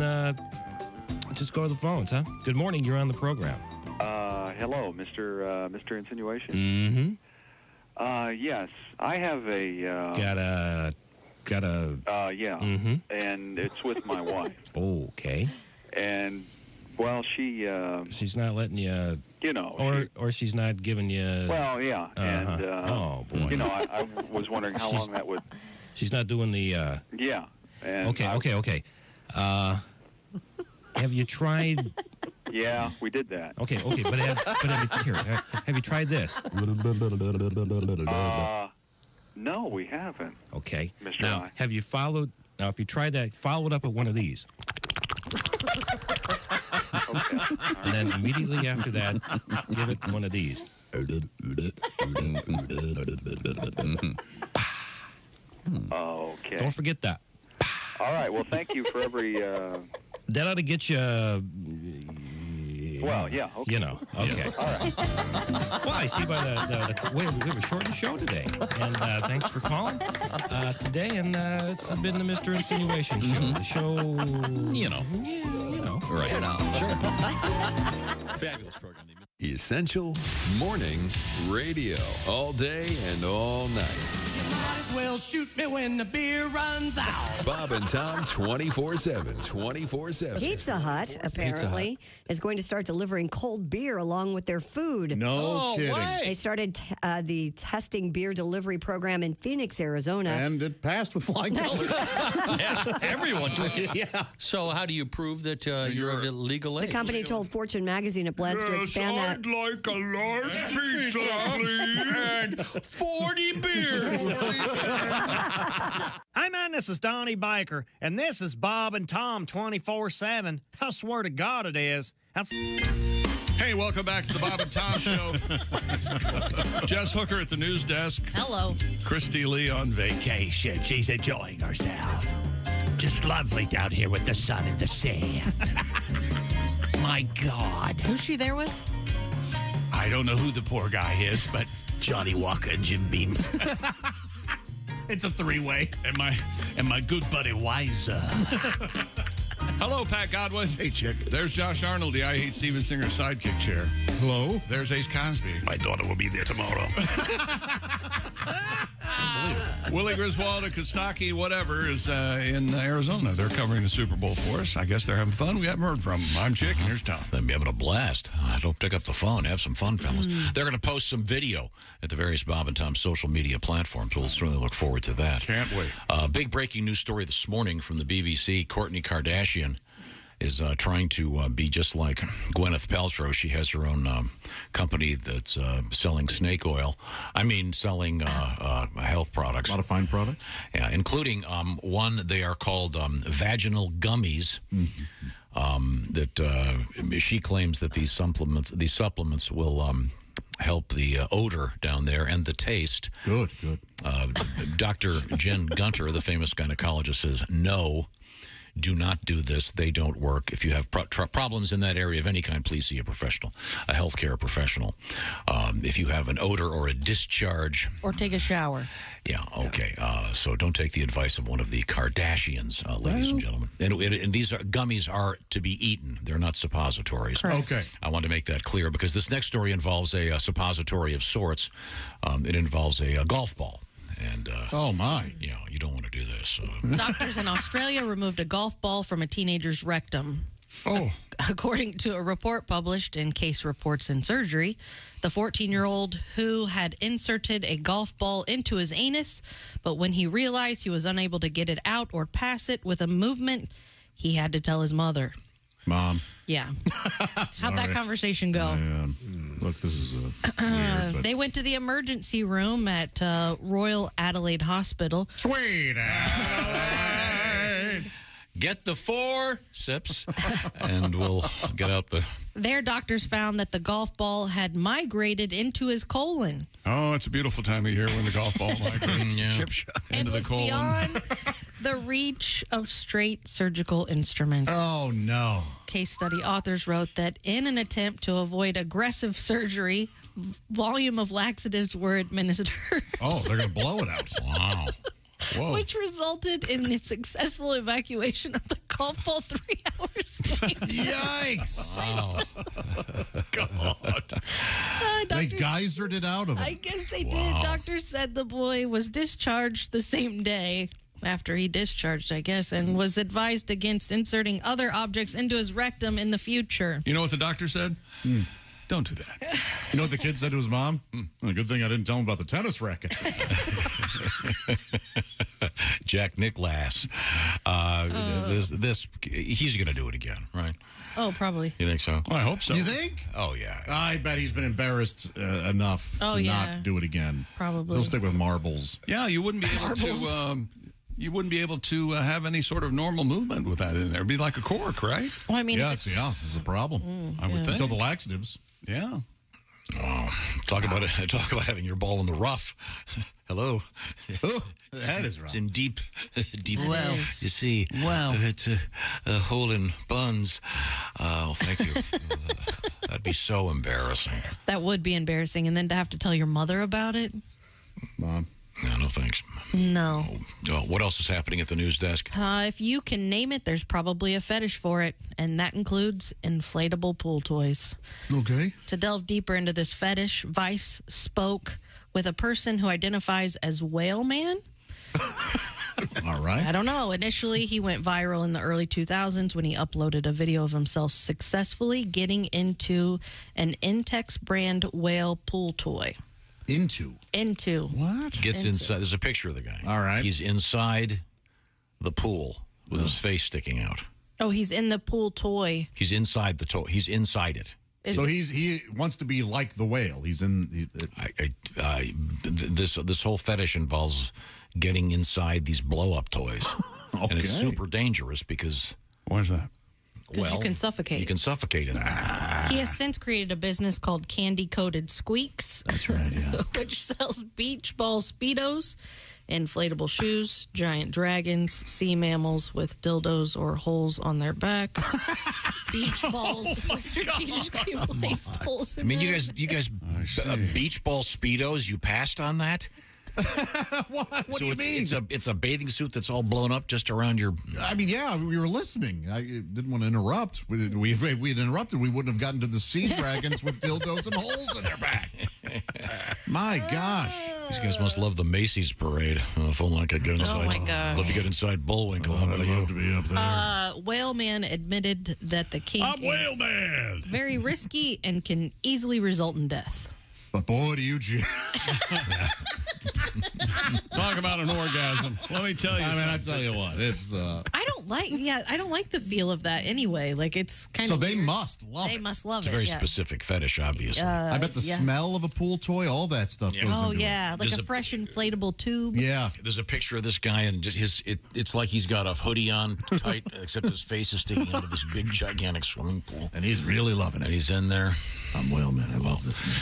Speaker 23: just go to the phones, huh? Good morning, you're on the program.
Speaker 24: Hello, Mr. Insinuation.
Speaker 23: Mm-hmm.
Speaker 24: Yes, I have a...
Speaker 23: Got a...
Speaker 24: yeah,
Speaker 23: Mm-hmm.
Speaker 24: and it's with my wife.
Speaker 23: Okay.
Speaker 24: And, well,
Speaker 23: she's not letting you...
Speaker 24: You know.
Speaker 23: Or she's not giving you...
Speaker 24: Well, yeah, and...
Speaker 23: oh, boy.
Speaker 24: You know, I was wondering how long that would...
Speaker 23: She's not doing the...
Speaker 24: Yeah. And
Speaker 23: Okay. Have you tried...
Speaker 24: Yeah, we did that.
Speaker 23: Okay, but have you tried this?
Speaker 24: No, we haven't.
Speaker 23: Okay.
Speaker 24: Mr.
Speaker 23: Now,
Speaker 24: I.
Speaker 23: have you followed... Now, if you tried that, follow it up with one of these.
Speaker 24: Okay.
Speaker 23: And then immediately after that, give it one of these.
Speaker 24: Okay.
Speaker 23: Don't forget that.
Speaker 24: All right. Well, thank you for every...
Speaker 23: That ought to get you...
Speaker 24: Well, yeah. Okay.
Speaker 23: You know. Okay.
Speaker 24: All right.
Speaker 23: Well, I see by the way we have a shortened show today. And thanks for calling today. And it's been the Mr. Insinuation Show. The show...
Speaker 4: You know.
Speaker 23: Yeah, you know.
Speaker 4: Right.
Speaker 23: You know.
Speaker 4: Sure. Fabulous program.
Speaker 7: Essential Morning Radio. All day and all night.
Speaker 17: You might as well shoot me when the beer runs out.
Speaker 7: Bob and Tom 24/7. 24/7.
Speaker 18: Pizza Hut, apparently, is going to start delivering cold beer along with their food.
Speaker 5: No kidding.
Speaker 18: They started the testing beer delivery program in Phoenix, Arizona.
Speaker 5: And it passed with flying colors.
Speaker 19: Yeah, everyone took it.
Speaker 5: Yeah.
Speaker 19: So how do you prove that you're of legal age?
Speaker 18: The company told Fortune magazine it plans to expand that.
Speaker 17: I'd like a large pizza, please.
Speaker 19: And 40 beers.
Speaker 22: Hey, man, this is Donnie Baker, and this is Bob and Tom 24/7. I swear to God it is.
Speaker 1: Hey, welcome back to the Bob and Tom Show. Jess Hooker at the news desk.
Speaker 2: Hello.
Speaker 1: Christy Lee on vacation.
Speaker 25: She's enjoying herself. Just lovely down here with the sun and the sea. My God.
Speaker 2: Who's she there with?
Speaker 25: I don't know who the poor guy is, but Johnny Walker and Jim Beam. It's a three-way. And my good buddy Wiser.
Speaker 1: Hello, Pat Godwin.
Speaker 5: Hey, chick.
Speaker 1: There's Josh Arnold, the I Hate Steven Singer sidekick chair.
Speaker 5: Hello.
Speaker 1: There's Ace Cosby.
Speaker 3: My daughter will be there tomorrow.
Speaker 1: Willie Griswold and Kostaki, whatever, is in Arizona. They're covering the Super Bowl for us. I guess they're having fun. We haven't heard from them. I'm Chick, and here's Tom.
Speaker 4: They'll be having a blast. Don't pick up the phone. Have some fun, fellas. They're going to post some video at the various Bob and Tom social media platforms. We'll certainly look forward to that.
Speaker 1: Can't wait.
Speaker 4: Big breaking news story this morning from the BBC. Kourtney Kardashian is trying to be just like Gwyneth Paltrow. She has her own company that's selling snake oil. I mean, selling health products.
Speaker 5: Modifying products?
Speaker 4: Yeah, including one, they are called vaginal gummies. That she claims that these supplements will help the odor down there and the taste.
Speaker 5: Good.
Speaker 4: Dr. Jen Gunter, the famous gynecologist, says no. Do not do this. They don't work. If you have problems in that area of any kind, please see a professional, a healthcare professional. If you have an odor or a discharge.
Speaker 2: Or take a shower.
Speaker 4: Yeah, okay. So don't take the advice of one of the Kardashians, ladies and gentlemen. And these gummies are to be eaten. They're not suppositories.
Speaker 5: Correct. Okay.
Speaker 4: I want to make that clear because this next story involves a suppository of sorts. It involves a golf ball. And
Speaker 5: oh my!
Speaker 4: You know, you don't want to do this.
Speaker 2: Doctors in Australia removed a golf ball from a teenager's rectum.
Speaker 1: Oh.
Speaker 2: According to a report published in Case Reports in Surgery, the 14-year-old who had inserted a golf ball into his anus, but when he realized he was unable to get it out or pass it with a movement, he had to tell his mother.
Speaker 5: Mom.
Speaker 2: Yeah. How'd that conversation go?
Speaker 5: Look, this is weird. But...
Speaker 2: They went to the emergency room at Royal Adelaide Hospital.
Speaker 5: Sweet Adelaide.
Speaker 4: Get the 4 sips, and we'll get out the...
Speaker 2: Their doctors found that the golf ball had migrated into his colon.
Speaker 1: Oh, it's a beautiful time of year when the golf ball migrates into the colon.
Speaker 2: Beyond the reach of straight surgical instruments.
Speaker 5: Oh, no.
Speaker 2: Case study authors wrote that in an attempt to avoid aggressive surgery, volume of laxatives were administered.
Speaker 5: Oh, they're going to blow it out.
Speaker 4: Wow. Whoa.
Speaker 2: Which resulted in the successful evacuation of the golf ball 3 hours later.
Speaker 5: Yikes.
Speaker 4: Wow.
Speaker 1: God.
Speaker 5: They geysered it out of him.
Speaker 2: I guess they did. Doctors said the boy was discharged the same day after he discharged, I guess, and was advised against inserting other objects into his rectum in the future.
Speaker 1: You know what the doctor said? Don't do that.
Speaker 5: You know what the kid said to his mom? Well, good thing I didn't tell him about the tennis racket.
Speaker 4: Jack Nicklaus. He's going to do it again, right?
Speaker 2: Oh, probably.
Speaker 4: You think so?
Speaker 1: Well, I hope so.
Speaker 5: You think?
Speaker 4: Oh, yeah.
Speaker 5: I bet he's been embarrassed enough to not do it again.
Speaker 2: Probably.
Speaker 5: He'll stick with marbles.
Speaker 1: Yeah, you wouldn't be able to... You wouldn't be able to have any sort of normal movement with that in there. It'd be like a cork, right?
Speaker 2: Well, I mean...
Speaker 5: Yeah, it's a problem.
Speaker 1: I would think.
Speaker 5: Until the laxatives.
Speaker 1: Yeah.
Speaker 4: Oh, talk about having your ball in the rough. Hello.
Speaker 5: Oh, that is rough.
Speaker 4: It's in deep.
Speaker 2: Well,
Speaker 4: you see.
Speaker 2: Wow.
Speaker 4: It's a hole in buns. Oh, thank you. That'd be so embarrassing.
Speaker 2: That would be embarrassing, and then to have to tell your mother about it.
Speaker 5: Mom.
Speaker 4: No thanks.
Speaker 2: No.
Speaker 4: What else is happening at the news desk?
Speaker 2: If you can name it, there's probably a fetish for it, and that includes inflatable pool toys.
Speaker 5: Okay.
Speaker 2: To delve deeper into this fetish, Vice spoke with a person who identifies as Whale Man.
Speaker 5: All right.
Speaker 2: I don't know. Initially, he went viral in the early 2000s when he uploaded a video of himself successfully getting into an Intex brand whale pool toy.
Speaker 5: Into?
Speaker 2: What?
Speaker 4: Gets inside. There's a picture of the guy.
Speaker 5: All right.
Speaker 4: He's inside the pool with his face sticking out.
Speaker 2: Oh, he's in the pool toy.
Speaker 4: He's inside the toy. He's inside it.
Speaker 5: He wants to be like the whale. He's in.
Speaker 4: This whole fetish involves getting inside these blow-up toys, and it's super dangerous because.
Speaker 1: Why is that?
Speaker 2: Well, you can suffocate.
Speaker 4: You can suffocate in there.
Speaker 2: He has since created a business called Candy Coated Squeaks.
Speaker 5: That's right, yeah.
Speaker 2: Which sells beach ball Speedos, inflatable shoes, giant dragons, sea mammals with dildos or holes on their back, beach balls with strategically placed holes in them.
Speaker 4: You guys, beach ball Speedos, you passed on that?
Speaker 5: What do you mean?
Speaker 4: It's a bathing suit that's all blown up just around your...
Speaker 5: I mean, yeah, we were listening. I didn't want to interrupt. If we'd interrupted, we wouldn't have gotten to the sea dragons with dildos and holes in their back. My gosh.
Speaker 4: These guys must love the Macy's parade. If only I could get inside.
Speaker 2: Oh, my gosh.
Speaker 4: Love to get inside Bullwinkle.
Speaker 5: I'd love to be up there.
Speaker 2: Whale Man admitted that the kink
Speaker 1: Whale Man.
Speaker 2: Very risky and can easily result in death.
Speaker 5: But boy, do you...
Speaker 1: Talk about an orgasm. Let me tell you.
Speaker 5: I tell you what, it's.
Speaker 2: I don't like the feel of that anyway. Like it's kind
Speaker 5: so
Speaker 2: of.
Speaker 5: So they
Speaker 2: weird.
Speaker 5: must love it.
Speaker 2: They must love
Speaker 4: it's
Speaker 2: it.
Speaker 4: It's a very specific fetish, obviously.
Speaker 5: I bet the smell of a pool toy, all that stuff goes
Speaker 2: Oh
Speaker 5: into
Speaker 2: yeah,
Speaker 5: it.
Speaker 2: like a fresh inflatable tube.
Speaker 5: Yeah.
Speaker 4: There's a picture of this guy, and just it's like he's got a hoodie on tight, except his face is sticking out of this big, gigantic swimming pool.
Speaker 5: And he's really loving it.
Speaker 4: And he's in there.
Speaker 5: I'm Whale Man. I love this man.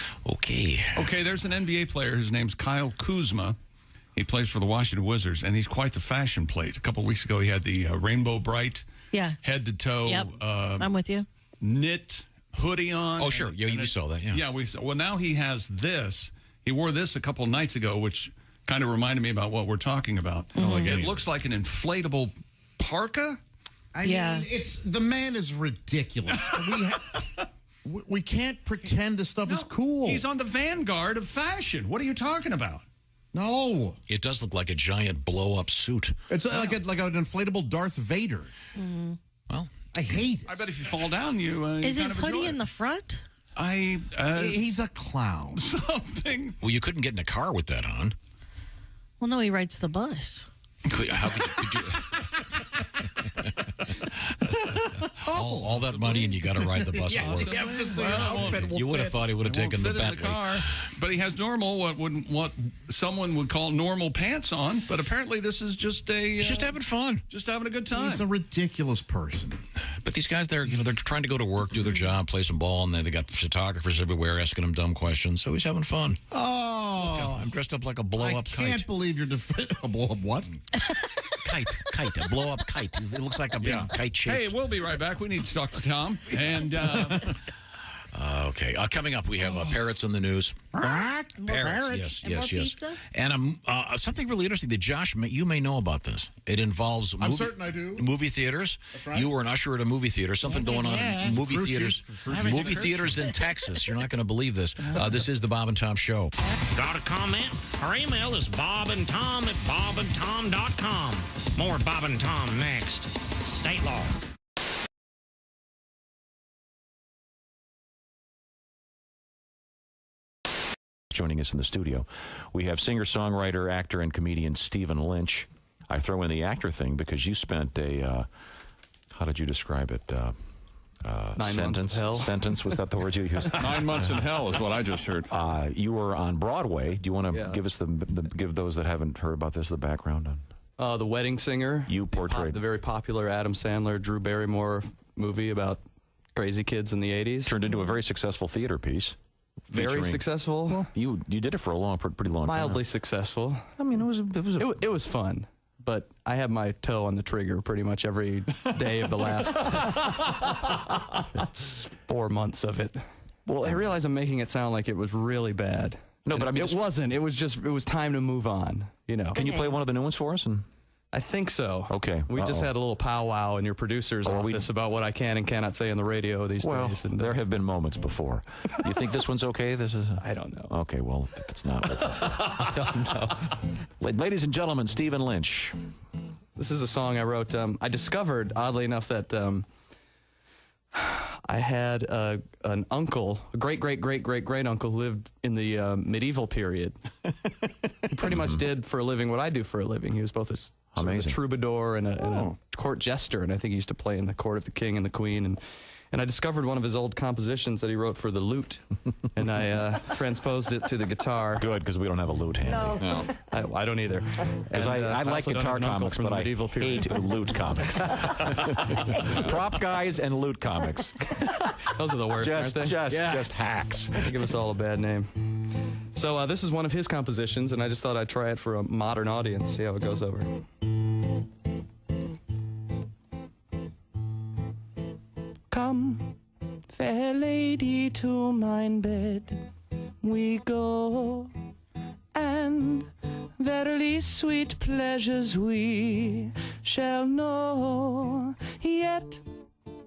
Speaker 4: Okay,
Speaker 1: there's an NBA player. His name's Kyle Kuzma. He plays for the Washington Wizards, and he's quite the fashion plate. A couple of weeks ago, he had the Rainbow Bright head to toe
Speaker 2: I'm with you.
Speaker 1: knit hoodie on.
Speaker 4: Oh, sure. Yeah, we saw that. Yeah,
Speaker 1: we saw. Well, now he has this. He wore this a couple of nights ago, which kind of reminded me about what we're talking about. It looks like an inflatable parka.
Speaker 5: I mean, the man is ridiculous. We can't pretend this stuff is cool.
Speaker 1: He's on the vanguard of fashion. What are you talking about?
Speaker 5: No.
Speaker 4: It does look like a giant blow-up suit.
Speaker 5: It's like an inflatable Darth Vader.
Speaker 2: Mm-hmm.
Speaker 4: Well,
Speaker 5: I hate it.
Speaker 1: I bet if you fall down, you
Speaker 2: is
Speaker 1: kind
Speaker 2: his
Speaker 1: of
Speaker 2: hoodie
Speaker 1: enjoy
Speaker 2: in
Speaker 1: it.
Speaker 2: the front?
Speaker 5: He's a clown.
Speaker 1: Something.
Speaker 4: Well, you couldn't get in a car with that on.
Speaker 2: Well, no, he rides the bus.
Speaker 4: How could you all that money and you got to ride the bus to work. You would have thought he would have taken the Bentley.
Speaker 1: Car, but he has normal, what someone would call normal pants on. But apparently this is just
Speaker 4: He's just having fun.
Speaker 1: Just having a good time.
Speaker 5: He's a ridiculous person.
Speaker 4: But these guys, they're trying to go to work, do their job, play some ball, and then they got photographers everywhere asking him dumb questions. So he's having fun.
Speaker 5: Oh.
Speaker 4: I'm dressed up like a blow-up kite.
Speaker 5: I can't believe you're a blow-up what?
Speaker 4: Kite, a blow-up kite. It looks like a big kite shape.
Speaker 1: Hey, we'll be right back. We need to talk to Tom. And
Speaker 4: okay, coming up, we have Parrots in the news. Parrots, yes.
Speaker 2: Pizza?
Speaker 4: And something really interesting that Josh, you may know about this. It involves
Speaker 5: I'm certain I do.
Speaker 4: Movie theaters.
Speaker 5: That's right.
Speaker 4: You were an usher at a movie theater. Something going on in movie
Speaker 5: Crew
Speaker 4: theaters.
Speaker 5: chief.
Speaker 4: Movie theaters in Texas. You're not going to believe this. This is the Bob and Tom Show.
Speaker 6: Got a comment? Our email is bobandtom@bobandtom.com. More Bob and Tom next. State law.
Speaker 8: Joining us in the studio, we have singer-songwriter, actor, and comedian Stephen Lynch. I throw in the actor thing because you spent a, how did you describe it?
Speaker 15: 9 months of hell.
Speaker 8: Sentence, was that the word you used?
Speaker 15: 9 months in hell is what I just heard.
Speaker 8: You were on Broadway. Do you want to give us give those that haven't heard about this the background on?
Speaker 15: The Wedding Singer.
Speaker 8: You portrayed
Speaker 15: the very popular Adam Sandler, Drew Barrymore movie about crazy kids in the 80s.
Speaker 8: Turned into a very successful theater piece.
Speaker 15: Very successful.
Speaker 8: Well, you did it for a pretty long time.
Speaker 15: Mildly successful.
Speaker 8: I mean,
Speaker 15: it was fun, but I had my toe on the trigger pretty much every day of the last 4 months of it. Well, I realize I'm making it sound like it was really bad.
Speaker 8: No, but I mean,
Speaker 15: it wasn't. It was time to move on. You know.
Speaker 8: Can you play one of the new ones for us? And
Speaker 15: I think so.
Speaker 8: Okay.
Speaker 15: We just had a little powwow in your producer's office about what I can and cannot say on the radio these days. And,
Speaker 8: there have been moments before. You think this one's okay?
Speaker 15: I don't know.
Speaker 8: Okay, well, if it's not.
Speaker 15: I don't know.
Speaker 8: Ladies and gentlemen, Stephen Lynch.
Speaker 15: This is a song I wrote. I discovered, oddly enough, that I had an uncle, a great-great-great-great-great-uncle who lived in the medieval period. He pretty much did for a living what I do for a living. He was both a troubadour and a court jester, and I think he used to play in the court of the king and the queen. And I discovered one of his old compositions that he wrote for the lute, and I transposed it to the guitar.
Speaker 8: Good, because we don't have a lute handy.
Speaker 15: No. I don't either.
Speaker 8: Because I like guitar comics, but I hate lute comics. Prop guys and lute comics.
Speaker 15: Those are the worst, aren't they?
Speaker 8: Just hacks.
Speaker 15: They give us all a bad name. So this is one of his compositions, and I just thought I'd try it for a modern audience, see how it goes over. Come, fair lady, to mine bed we go, and verily sweet pleasures we shall know. Yet,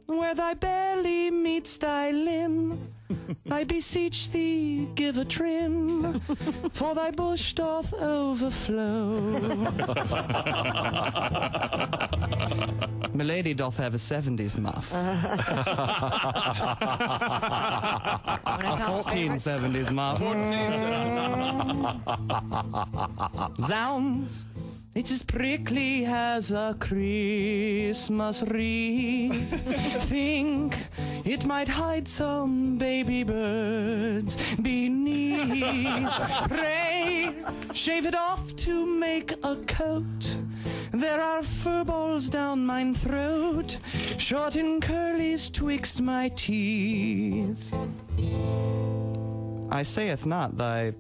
Speaker 15: where thy belly meets thy limb, I beseech thee, give a trim, for thy bush doth overflow. Milady doth have a 70s muff. A 1470s muff. Zounds, it's as prickly as a Christmas wreath. Think it might hide some baby birds beneath. Pray, shave it off to make a coat. There are furballs down mine throat, short and curlies twixt my teeth. I saith not thy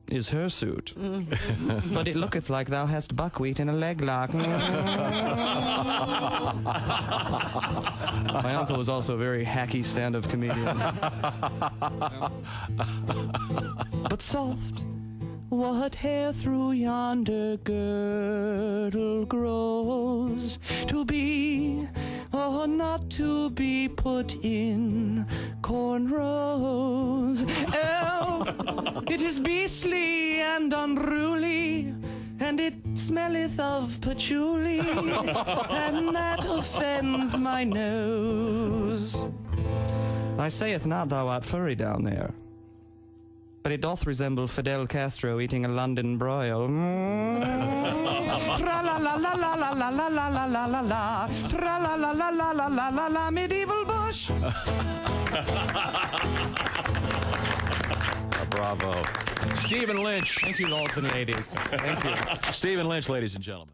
Speaker 15: is hirsute, but it looketh like thou hast buckwheat in a leg lock. My uncle was also a very hacky stand-up comedian. But soft, what hair through yonder girdle grows, to be or not to be put in cornrows. Oh, it is beastly and unruly, and it smelleth of patchouli, and that offends my nose. I saith not thou art furry down there, but it doth resemble Fidel Castro eating a London broil. Tra-la-la-la-la-la-la-la-la-la-la-la. Tra-la-la-la-la-la-la-la-la, medieval bush.
Speaker 8: Bravo. Stephen Lynch.
Speaker 15: Thank you, lords and ladies. Thank you.
Speaker 8: Stephen Lynch, ladies and gentlemen.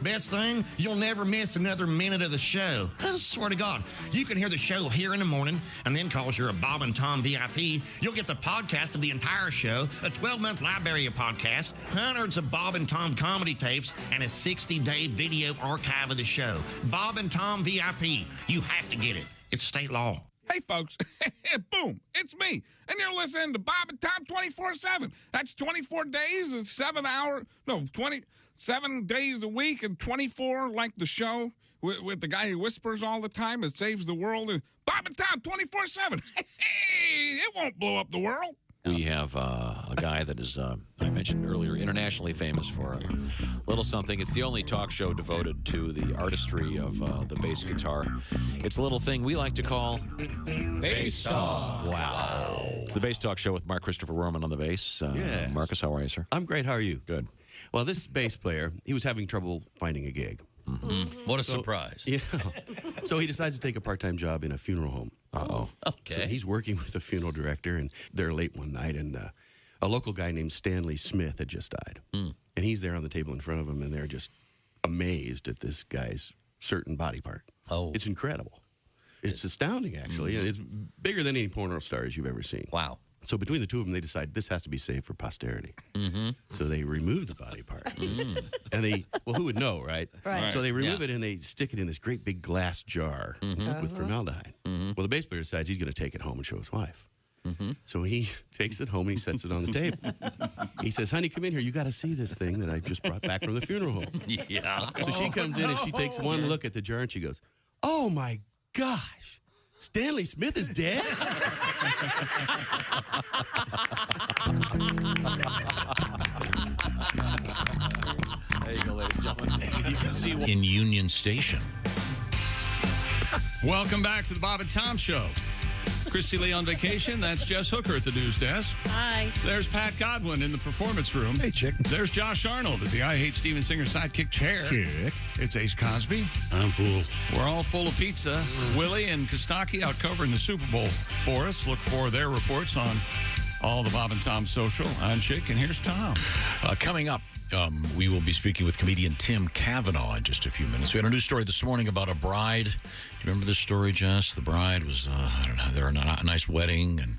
Speaker 10: Best thing, you'll never miss another minute of the show. I swear to God, you can hear the show here in the morning, and then because you're a Bob and Tom VIP, you'll get the podcast of the entire show, a 12-month library of podcasts, hundreds of Bob and Tom comedy tapes, and a 60-day video archive of the show. Bob and Tom VIP. You have to get it. It's state law.
Speaker 11: Hey, folks. Boom. It's me. And you're listening to Bob and Tom 24/7. That's 24 days and 7 days a week and 24 like the show with the guy who whispers all the time. It saves the world. Bob and Tom 24/7. Hey, it won't blow up the world.
Speaker 8: We have a guy that is, I mentioned earlier, internationally famous for a little something. It's the only talk show devoted to the artistry of the bass guitar. It's a little thing we like to call Bass Talk. Wow. It's the Bass Talk show with Mark Christopher Roman on the bass.
Speaker 9: Yes.
Speaker 8: Marcus, how are you, sir?
Speaker 9: I'm great. How are you?
Speaker 8: Good.
Speaker 9: Well, this bass player, he was having trouble finding a gig.
Speaker 19: What a surprise.
Speaker 9: Yeah. So he decides to take a part-time job in a funeral home.
Speaker 8: Uh-oh.
Speaker 19: Okay.
Speaker 9: So he's working with a funeral director, and they're late one night, and a local guy named Stanley Smith had just died. And he's there on the table in front of him, and they're just amazed at this guy's certain body part.
Speaker 19: Oh.
Speaker 9: It's incredible. It's astounding, actually. It's bigger than any porno stars you've ever seen.
Speaker 19: Wow.
Speaker 9: So between the two of them, they decide this has to be saved for posterity. So they remove the body part. And they, well, who would know, right?
Speaker 18: Right.
Speaker 9: So they remove it and they stick it in this great big glass jar with formaldehyde. Well, the bass player decides he's going to take it home and show his wife. So he takes it home and he sets it on the table. He says, honey, come in here. You got to see this thing that I just brought back from the funeral home.
Speaker 19: Yeah.
Speaker 9: So she comes in and she takes one look at the jar and she goes, oh, my gosh. Stanley Smith is dead?
Speaker 8: There you go, ladies and gentlemen. You can see
Speaker 4: In Union Station.
Speaker 1: Welcome back to the Bob and Tom Show. Christy Lee on vacation. That's Jess Hooker at the news desk.
Speaker 2: Hi.
Speaker 1: There's Pat Godwin in the performance room.
Speaker 5: Hey, chick.
Speaker 1: There's Josh Arnold at the I Hate Steven Singer sidekick chair.
Speaker 5: Chick.
Speaker 1: It's Ace Cosby.
Speaker 3: I'm full.
Speaker 1: We're all full of pizza. Willie and Kostaki out covering the Super Bowl for us. Look for their reports on all the Bob and Tom social. I'm Chick, and here's Tom.
Speaker 4: Coming up, we will be speaking with comedian Tim Cavanaugh in just a few minutes. We had a news story this morning about a bride. Do you remember this story, Jess? The bride was, I don't know, they were in a nice wedding, and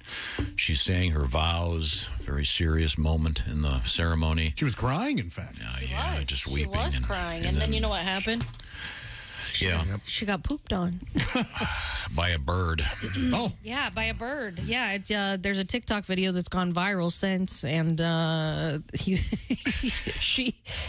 Speaker 4: she's saying her vows. Very serious moment in the ceremony.
Speaker 5: She was crying, in fact.
Speaker 4: Yeah, just weeping.
Speaker 2: She was crying. And then you know what happened?
Speaker 4: Yeah.
Speaker 2: She got pooped on.
Speaker 4: By a bird.
Speaker 5: Oh.
Speaker 2: Yeah, by a bird. Yeah, it's, there's a TikTok video that's gone viral since, and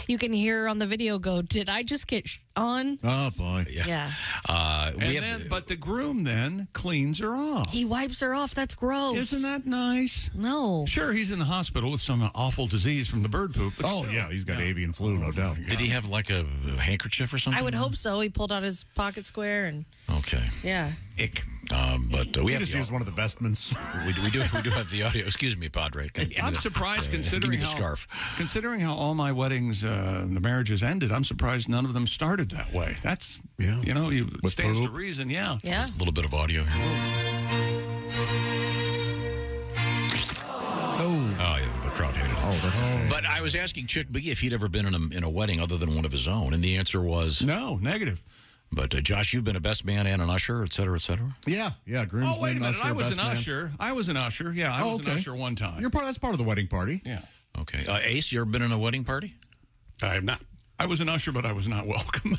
Speaker 2: you can hear her on the video go, did I just get on?
Speaker 5: Oh, boy.
Speaker 2: Yeah.
Speaker 1: But the groom then cleans her off.
Speaker 2: He wipes her off. That's gross.
Speaker 1: Isn't that nice?
Speaker 2: No.
Speaker 1: Sure, he's in the hospital with some awful disease from the bird poop. But
Speaker 5: Oh, yeah, he's got avian flu, no doubt.
Speaker 4: Did he have like a handkerchief or something?
Speaker 2: I would hope so. He pulled out his pocket square and...
Speaker 4: Okay.
Speaker 2: Yeah.
Speaker 1: Ick.
Speaker 4: But we
Speaker 5: He
Speaker 4: have
Speaker 5: just
Speaker 4: the,
Speaker 5: used one of the vestments.
Speaker 4: we do have the audio. Excuse me, Padre.
Speaker 1: I'm surprised
Speaker 4: give
Speaker 1: considering
Speaker 4: me the
Speaker 1: how
Speaker 4: scarf.
Speaker 1: Considering how all my weddings, the marriages ended. I'm surprised none of them started that way. That's it stands to reason. Yeah.
Speaker 2: Yeah.
Speaker 4: A little bit of audio here. Oh, yeah, the crowd hated it.
Speaker 5: Oh, that's a shame.
Speaker 4: But I was asking Chick B if he'd ever been in a wedding other than one of his own, and the answer was
Speaker 1: no, negative.
Speaker 4: But Josh, you've been a best man and an usher, et cetera, et cetera.
Speaker 5: Yeah, groomsman,
Speaker 1: Oh, wait a minute.
Speaker 5: usher,
Speaker 1: I was
Speaker 5: best
Speaker 1: an
Speaker 5: man.
Speaker 1: usher. I was an usher. Yeah, I was an usher one time.
Speaker 5: That's part of the wedding party.
Speaker 1: Yeah.
Speaker 4: Okay. Ace, you ever been in a wedding party?
Speaker 3: I have not.
Speaker 1: I was an usher, but I was not welcome.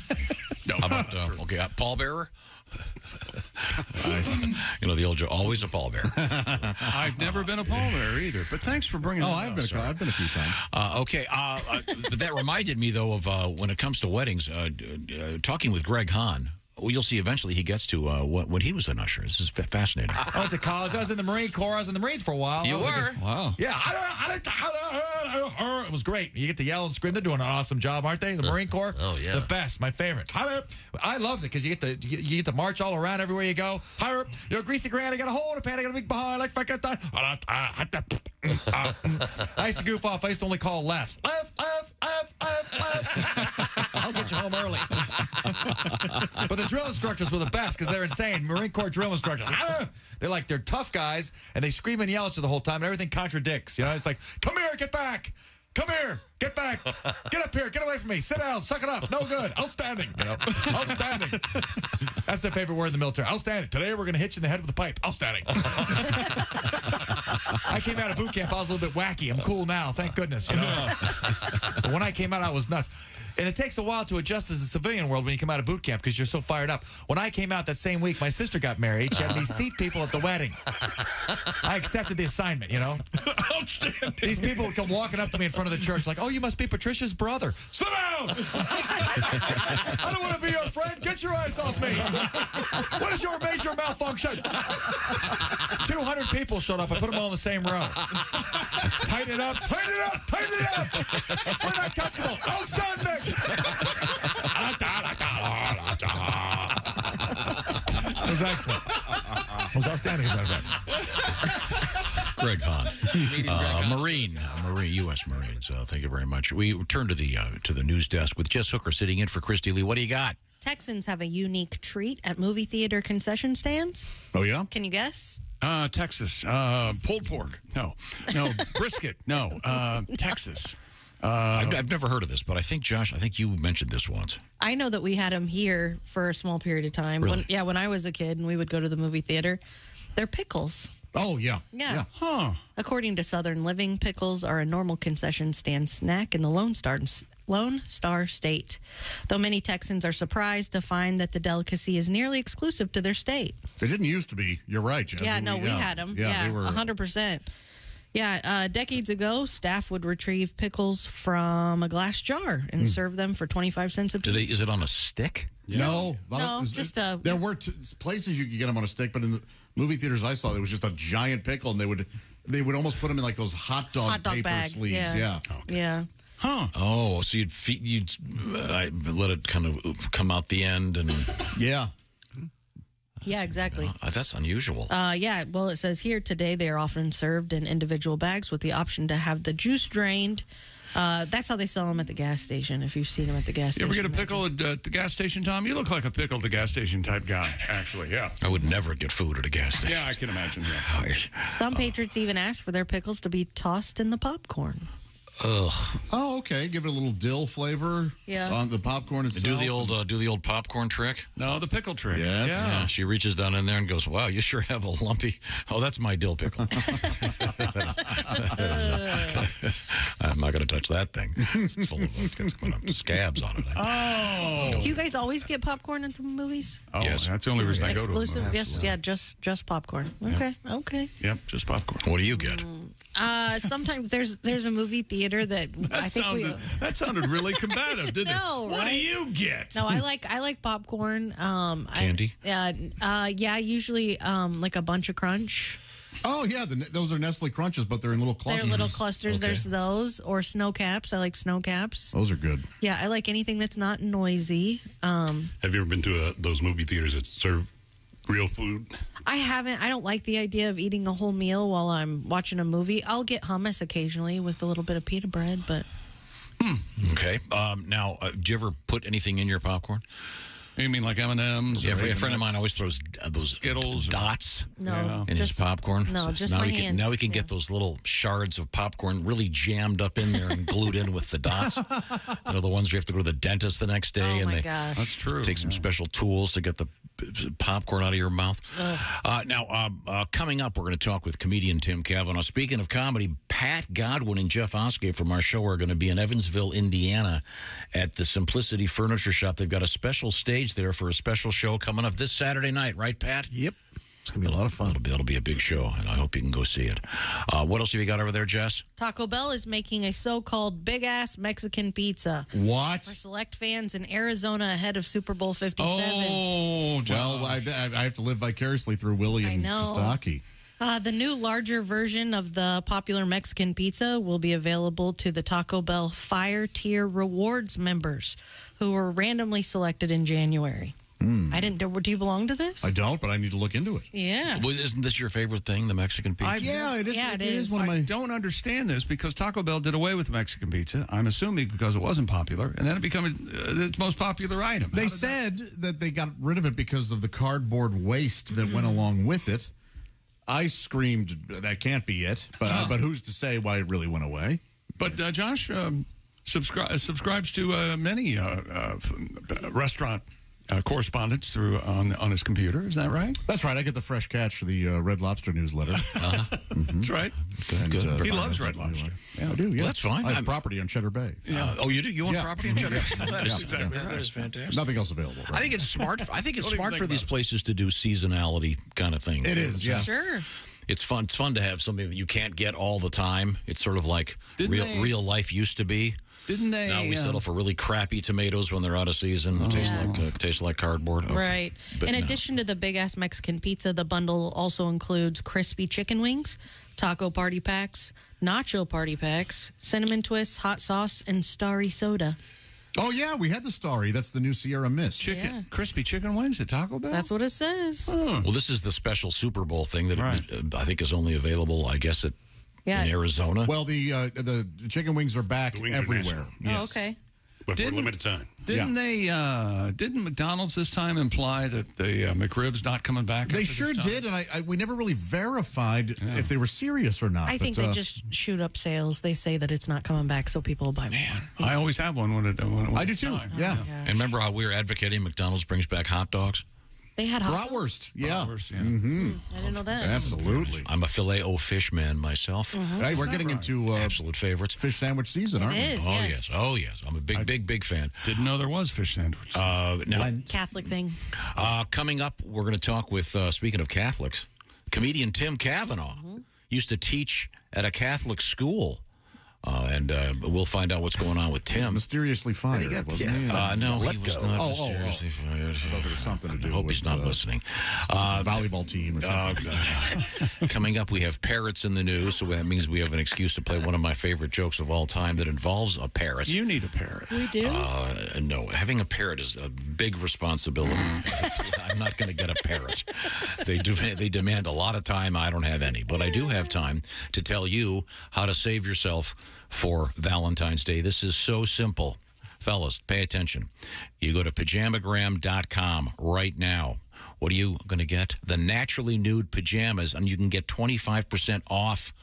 Speaker 1: No.
Speaker 4: How about, pallbearer? The old joke, always a pallbearer.
Speaker 1: I've never been a pallbearer either, but thanks for bringing it up.
Speaker 5: I've been a few times.
Speaker 4: Okay. But that reminded me, though, of when it comes to weddings, talking with Greg Hahn. Well, you'll see eventually he gets to when he was an usher. This is fascinating.
Speaker 12: I went to college. I was in the Marine Corps. I was in the Marines for a while.
Speaker 19: You were?
Speaker 1: Wow.
Speaker 12: Yeah. It was great. You get to yell and scream. They're doing an awesome job, aren't they? The Marine Corps?
Speaker 19: Oh, yeah.
Speaker 12: The best. My favorite. I loved it because you get to march all around everywhere you go. You're a greasy granny. I got a hole in a pant. I got a big behind. Like Frankenstein. I used to goof off. I used to only call lefts. Left. I'll get you home early. But the drill instructors were the best because they're insane. Marine Corps drill instructors. They're tough guys, and they scream and yell at you the whole time, and everything contradicts. It's like, come here, get back. Come here, get back. Get up here, get away from me. Sit down, suck it up. No good. Outstanding. Outstanding. That's their favorite word in the military. Outstanding. Today we're going to hit you in the head with a pipe. Outstanding. I came out of boot camp, I was a little bit wacky. I'm cool now, thank goodness. But when I came out, I was nuts. And it takes a while to adjust as a civilian world when you come out of boot camp because you're so fired up. When I came out that same week, my sister got married. She had me seat people at the wedding. I accepted the assignment,
Speaker 1: Outstanding.
Speaker 12: These people would come walking up to me in front of the church like, oh, you must be Patricia's brother. Sit down! I don't want to be your friend. Get your eyes off me. What is your major malfunction? 200 people showed up. I put them all in the same row. Tighten it up, tighten it up, tighten it up. We're not comfortable. Outstanding. It was excellent. It was outstanding, as a matter of fact.
Speaker 4: Greg Hahn, Marine, U.S. Marines. Thank you very much. We turn to the news desk with Jess Hooker sitting in for Christy Lee. What do you got?
Speaker 2: Texans have a unique treat at movie theater concession stands.
Speaker 5: Oh, yeah?
Speaker 2: Can you guess?
Speaker 1: Texas. Pulled pork. No. Brisket. No. Texas.
Speaker 4: I've never heard of this, but I think, Josh, you mentioned this once.
Speaker 2: I know that we had them here for a small period of time.
Speaker 4: Really?
Speaker 2: When I was a kid and we would go to the movie theater. They're pickles.
Speaker 5: Oh, yeah.
Speaker 2: Yeah.
Speaker 1: Huh.
Speaker 2: According to Southern Living, pickles are a normal concession stand snack in the Lone Star State. Though many Texans are surprised to find that the delicacy is nearly exclusive to their state.
Speaker 5: They didn't used to be. You're right, Jess.
Speaker 2: Yeah, no, we had them. Yeah,
Speaker 5: they were
Speaker 2: 100%. Yeah, decades ago, staff would retrieve pickles from a glass jar and serve them for 25 cents a piece.
Speaker 4: Is it on a stick?
Speaker 5: Yeah.
Speaker 2: No, just a...
Speaker 5: There were places you could get them on a stick, but in the movie theaters I saw, there was just a giant pickle, and they would almost put them in like those hot dog paper
Speaker 2: bag.
Speaker 5: sleeves. Yeah.
Speaker 4: Okay.
Speaker 2: Yeah.
Speaker 1: Huh.
Speaker 4: Oh, so you'd let it kind of come out the end and...
Speaker 5: Yeah.
Speaker 2: Yeah, exactly.
Speaker 4: That's unusual.
Speaker 2: Yeah, well, it says here today they are often served in individual bags with the option to have the juice drained. That's how they sell them at the gas station, if you've seen them at the gas
Speaker 1: You
Speaker 2: station.
Speaker 1: ever get a pickle at the gas station, Tom? You look like a pickle at the gas station type guy, actually, yeah.
Speaker 4: I would never get food at a gas station.
Speaker 1: Yeah, I can imagine. Yeah.
Speaker 2: Some patriots even ask for their pickles to be tossed in the popcorn.
Speaker 4: Ugh.
Speaker 5: Oh, okay. Give it a little dill flavor on the popcorn itself.
Speaker 4: Do the old popcorn trick?
Speaker 1: No, the pickle trick.
Speaker 5: Yes.
Speaker 4: Yeah. She reaches down in there and goes, "Wow, you sure have a lumpy." Oh, that's my dill pickle. I'm not going to touch that thing. It's full of scabs on it.
Speaker 2: Do you guys always get popcorn at the movies?
Speaker 1: Oh,
Speaker 4: yes.
Speaker 1: That's the only reason I go to them.
Speaker 2: Exclusive? Yes, yeah, just popcorn. Okay.
Speaker 1: Yep, just popcorn.
Speaker 4: What do you get?
Speaker 2: Sometimes there's a movie theater that
Speaker 1: that sounded really combative, didn't
Speaker 2: No,
Speaker 1: it? What
Speaker 2: right?
Speaker 1: do you get?
Speaker 2: No, I like popcorn.
Speaker 4: Candy?
Speaker 2: Yeah, usually like a Bunch of Crunch.
Speaker 5: Oh, yeah. Those are Nestle Crunches, but they're in little clusters.
Speaker 2: They're little clusters.
Speaker 5: Okay.
Speaker 2: There's those. Or Snow Caps. I like Snow Caps.
Speaker 5: Those are good.
Speaker 2: Yeah, I like anything that's not noisy.
Speaker 3: Have you ever been to those movie theaters that serve real food?
Speaker 2: I haven't. I don't like the idea of eating a whole meal while I'm watching a movie. I'll get hummus occasionally with a little bit of pita bread, but...
Speaker 4: Okay. Now, do you ever put anything in your popcorn?
Speaker 1: You mean like M&Ms?
Speaker 4: Yeah, a friend of mine always throws those
Speaker 1: Skittles
Speaker 4: dots
Speaker 2: No,
Speaker 4: in his popcorn.
Speaker 2: No, just
Speaker 4: now
Speaker 2: my
Speaker 4: he
Speaker 2: hands.
Speaker 4: Now we can get those little shards of popcorn really jammed up in there and glued in with the dots. The ones where you have to go to the dentist the next day.
Speaker 2: Oh, my
Speaker 4: they
Speaker 2: gosh.
Speaker 1: That's true.
Speaker 4: Take some special tools to get the popcorn out of your mouth. Now, coming up, we're going to talk with comedian Tim Cavanaugh. Speaking of comedy, Pat Godwin and Jeff Oskey from our show are going to be in Evansville, Indiana at the Simplicity Furniture Shop. They've got a special stage there for a special show coming up this Saturday night, right, Pat?
Speaker 5: Yep. It's going to be a lot of fun.
Speaker 4: It'll be a big show, and I hope you can go see it. What else have you got over there, Jess?
Speaker 2: Taco Bell is making a so-called big-ass Mexican pizza.
Speaker 5: What?
Speaker 2: For select fans in Arizona ahead of Super Bowl 57.
Speaker 1: Oh,
Speaker 5: well, I have to live vicariously through Willie and Kostaki.
Speaker 2: The new larger version of the popular Mexican pizza will be available to the Taco Bell Fire Tier Rewards members who were randomly selected in January. Do you belong to this?
Speaker 5: I don't, but I need to look into it.
Speaker 2: Yeah.
Speaker 4: Well, isn't this your favorite thing, the Mexican pizza?
Speaker 5: It is one of my...
Speaker 1: I don't understand this because Taco Bell did away with Mexican pizza. I'm assuming because it wasn't popular, and then it became its most popular item.
Speaker 5: They said that they got rid of it because of the cardboard waste that went along with it. I screamed, that can't be it, but who's to say why it really went away?
Speaker 1: But Josh subscribes to many restaurant correspondence through on his computer. Is that right?
Speaker 5: That's right. I get the Fresh Catch for the Red Lobster newsletter.
Speaker 1: That's right.
Speaker 4: Good.
Speaker 1: He loves Red Lobster.
Speaker 5: Yeah, I do. Yeah,
Speaker 4: well, that's fine.
Speaker 5: I have property on Cheddar Bay.
Speaker 4: Oh, you do? You own property in Cheddar Bay? That is fantastic.
Speaker 5: There's nothing else available. Right?
Speaker 4: I think it's smart. I think it's smart for these places to do seasonality kind of thing.
Speaker 5: It is. Yeah.
Speaker 2: Sure.
Speaker 4: It's fun. It's fun to have something that you can't get all the time. It's sort of like real life used to be.
Speaker 1: Didn't they?
Speaker 4: Now we settle for really crappy tomatoes when they're out of season. They taste like cardboard. Okay.
Speaker 2: Right.
Speaker 4: But
Speaker 2: In
Speaker 4: no.
Speaker 2: addition to the big-ass Mexican pizza, the bundle also includes crispy chicken wings, taco party packs, nacho party packs, cinnamon twists, hot sauce, and Starry soda.
Speaker 5: Oh, yeah, we had the Starry. That's the new Sierra Mist.
Speaker 1: Crispy chicken wings at Taco Bell?
Speaker 2: That's what it says.
Speaker 4: Well, this is the special Super Bowl thing that I think is only available, I guess, in Arizona.
Speaker 5: Well, the chicken wings are back everywhere.
Speaker 2: Oh, okay.
Speaker 3: But for a limited time.
Speaker 1: Didn't McDonald's this time imply that the McRib's not coming back?
Speaker 5: They sure did, and we never really verified if they were serious or not.
Speaker 2: I think they just shoot up sales. They say that it's not coming back, so people will buy more.
Speaker 1: I always have one when it
Speaker 5: I do too. Yeah.
Speaker 4: And remember how we were advocating McDonald's brings back hot dogs?
Speaker 2: They had hot
Speaker 5: bratwurst. Yeah.
Speaker 2: I didn't know that.
Speaker 5: Absolutely.
Speaker 4: I'm a filet-o-fish man myself.
Speaker 5: Hey, we're getting into
Speaker 4: absolute favorites.
Speaker 5: Fish sandwich season, aren't we?
Speaker 4: Oh, yes. I'm a big fan.
Speaker 1: Didn't know there was fish sandwiches.
Speaker 4: Now,
Speaker 2: Catholic thing.
Speaker 4: coming up, we're going to talk with, speaking of Catholics, comedian Tim Cavanaugh used to teach at a Catholic school. And we'll find out what's going on with Tim.
Speaker 5: Mysteriously fired, wasn't he?
Speaker 4: No, he was not mysteriously fired.
Speaker 5: I thought there was something to do
Speaker 4: I hope
Speaker 5: with
Speaker 4: he's not listening.
Speaker 5: Volleyball team or something.
Speaker 4: Coming up, we have parrots in the news, so that means we have an excuse to play one of my favorite jokes of all time that involves a parrot.
Speaker 1: You need a parrot.
Speaker 2: We do?
Speaker 4: No, having a parrot is a big responsibility. I'm not going to get a parrot. They demand a lot of time. I don't have any, but I do have time to tell you how to save yourself for Valentine's Day. This is so simple. Fellas, pay attention. You go to PajamaGram.com right now. What are you going to get? The naturally nude pajamas, and you can get 25% off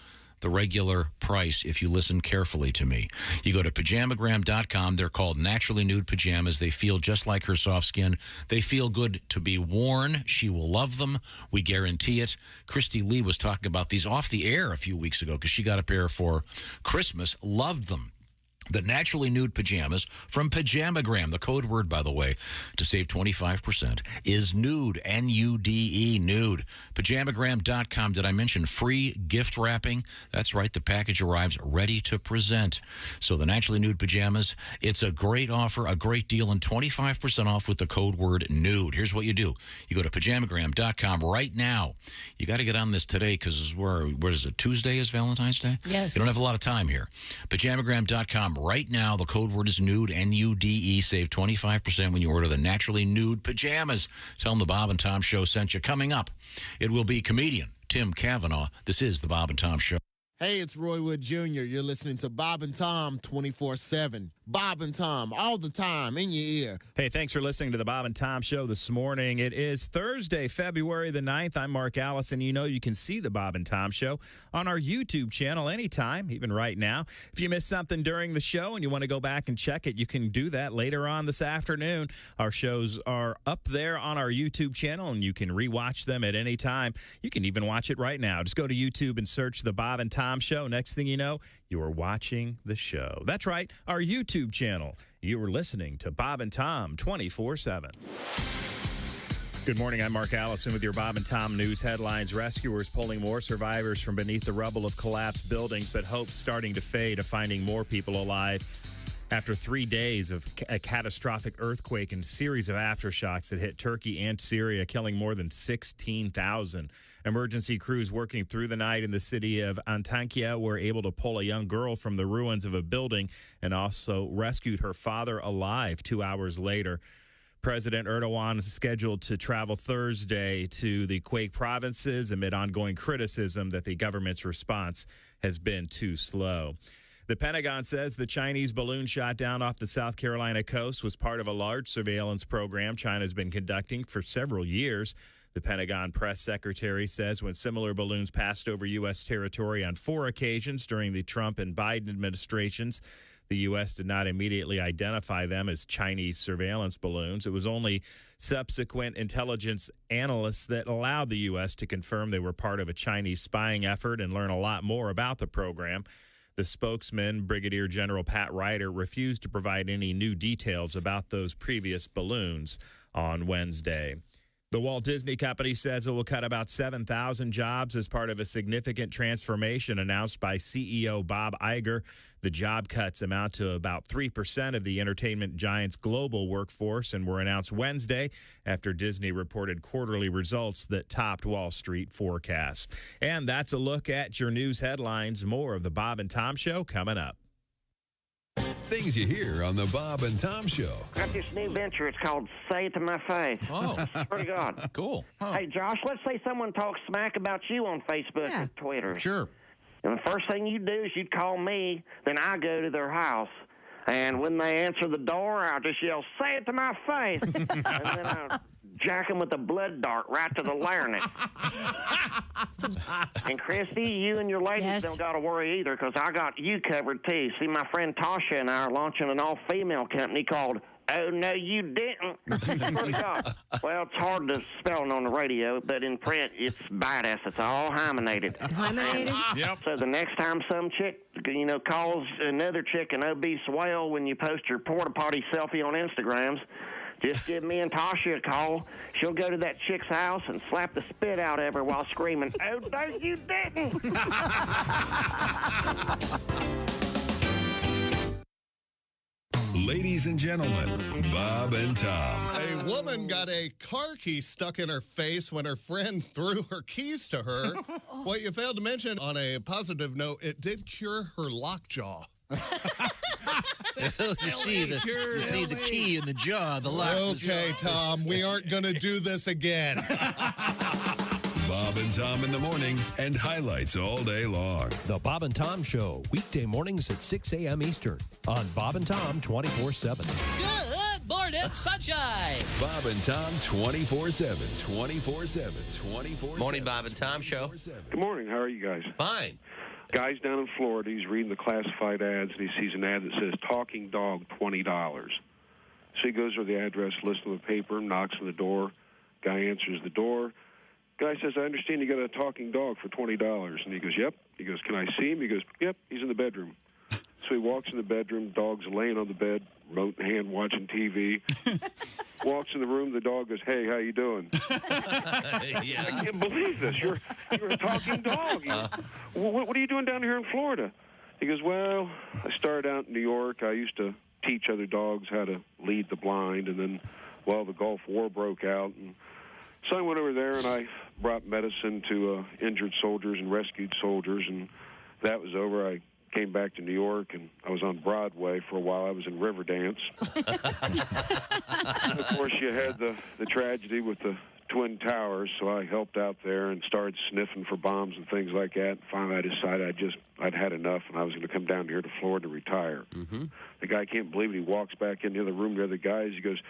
Speaker 4: the regular price if you listen carefully to me. You go to PajamaGram.com. They're called naturally nude pajamas. They feel just like her soft skin. They feel good to be worn. She will love them. We guarantee it. Christy Lee was talking about these off the air a few weeks ago because she got a pair for Christmas. Loved them. The naturally nude pajamas from PajamaGram. The code word, by the way, to save 25% is nude, N-U-D-E, nude. PajamaGram.com. Did I mention free gift wrapping? That's right. The package arrives ready to present. So the naturally nude pajamas, it's a great offer, a great deal, and 25% off with the code word nude. Here's what you do. You go to PajamaGram.com right now. You got to get on this today because where is it? Tuesday is Valentine's Day?
Speaker 2: Yes.
Speaker 4: You don't have a lot of time here. PajamaGram.com. Right now, the code word is nude, N-U-D-E. Save 25% when you order the naturally nude pajamas. Tell them the Bob and Tom Show sent you. Coming up, it will be comedian Tim Cavanaugh. This is the Bob and Tom Show.
Speaker 13: Hey, it's Roy Wood Jr. You're listening to Bob and Tom 24/7. Bob and Tom all the time in your ear.
Speaker 14: Hey, thanks for listening to the Bob and Tom Show this morning. It is Thursday, February the 9th. I'm Mark Allison. You know you can see the Bob and Tom Show on our YouTube channel anytime, even right now. If you missed something during the show and you want to go back and check it, you can do that later on this afternoon. Our shows are up there on our YouTube channel, and you can rewatch them at any time. You can even watch it right now. Just go to YouTube and search the Bob and Tom Show. Next thing you know, you are watching the show. That's right, our YouTube channel. You are listening to Bob and Tom 24/7. Good morning. I'm Mark Allison with your Bob and Tom news headlines. Rescuers pulling more survivors from beneath the rubble of collapsed buildings, but hope starting to fade of finding more people alive after 3 days of a catastrophic earthquake and series of aftershocks that hit Turkey and Syria, killing more than 16,000. Emergency crews working through the night in the city of Antakya were able to pull a young girl from the ruins of a building and also rescued her father alive 2 hours later. President Erdogan is scheduled to travel Thursday to the quake provinces amid ongoing criticism that the government's response has been too slow. The Pentagon says the Chinese balloon shot down off the South Carolina coast was part of a large surveillance program China's been conducting for several years. The Pentagon press secretary says when similar balloons passed over U.S. territory on 4 occasions during the Trump and Biden administrations, the U.S. did not immediately identify them as Chinese surveillance balloons. It was only subsequent intelligence analysts that allowed the U.S. to confirm they were part of a Chinese spying effort and learn a lot more about the program. The spokesman, Brigadier General Pat Ryder, refused to provide any new details about those previous balloons on Wednesday. The Walt Disney Company says it will cut about 7,000 jobs as part of a significant transformation announced by CEO Bob Iger. The job cuts amount to about 3% of the entertainment giant's global workforce and were announced Wednesday after Disney reported quarterly results that topped Wall Street forecasts. And that's a look at your news headlines. More of the Bob and Tom Show coming up.
Speaker 7: Things you hear on the Bob and Tom Show.
Speaker 16: Got this new venture. It's called Say It to My Face.
Speaker 8: Oh.
Speaker 16: Swear to God.
Speaker 8: Cool.
Speaker 16: Hey, Josh, let's say someone talks smack about you on Facebook or Twitter.
Speaker 5: Sure.
Speaker 16: And the first thing you do is you'd call me, then I go to their house. And when they answer the door, I'll just yell, say it to my face. And then I'll jack them with a blood dart right to the larynx. And Christy, you and your ladies don't got to worry either, because I got you covered too. See, my friend Tasha and I are launching an all-female company called Oh, No, You Didn't. Swear to God. Well, it's hard to spell it on the radio, but in print, it's badass. It's all hymenated.
Speaker 18: Hymenated?
Speaker 16: Yep. So the next time some chick, calls another chick an obese whale when you post your porta potty selfie on Instagrams, just give me and Tasha a call. She'll go to that chick's house and slap the spit out of her while screaming, oh, no, you didn't.
Speaker 7: Ladies and gentlemen, Bob and Tom.
Speaker 20: A woman got a car key stuck in her face when her friend threw her keys to her. What you failed to mention, on a positive note, it did cure her lockjaw.
Speaker 8: You see the key in the jaw, the lock.
Speaker 20: Okay, Tom, we aren't going to do this again.
Speaker 7: Bob and Tom in the morning and highlights all day long.
Speaker 21: The Bob and Tom Show, weekday mornings at 6 a.m. Eastern on Bob and Tom 24/7.
Speaker 23: Good morning, sunshine.
Speaker 7: Bob and Tom 24/7, 24/7, 24/7.
Speaker 23: Morning, Bob and Tom Show.
Speaker 24: Good morning. How are you guys?
Speaker 23: Fine.
Speaker 24: Guy's down in Florida. He's reading the classified ads, and he sees an ad that says talking dog, $20. So he goes to the address, listens to the paper, knocks on the door. Guy answers the door. Guy says, I understand you got a talking dog for $20. And he goes, yep. He goes, can I see him? He goes, yep, he's in the bedroom. So he walks in the bedroom. Dog's laying on the bed, remote in hand, watching TV. Walks in the room. The dog goes, hey, how you doing? I can't believe this. You're a talking dog. What are you doing down here in Florida? He goes, well, I started out in New York. I used to teach other dogs how to lead the blind. And then, well, the Gulf War broke out. And so I went over there and I brought medicine to injured soldiers and rescued soldiers. And that was over. I came back to New York, and I was on Broadway for a while. I was in Riverdance. And of course, you had the tragedy with the Twin Towers, so I helped out there and started sniffing for bombs and things like that. And finally, I decided I'd had enough, and I was going to come down here to Florida to retire. Mm-hmm. The guy can't believe it. He walks back in the other room to the other guys. He goes,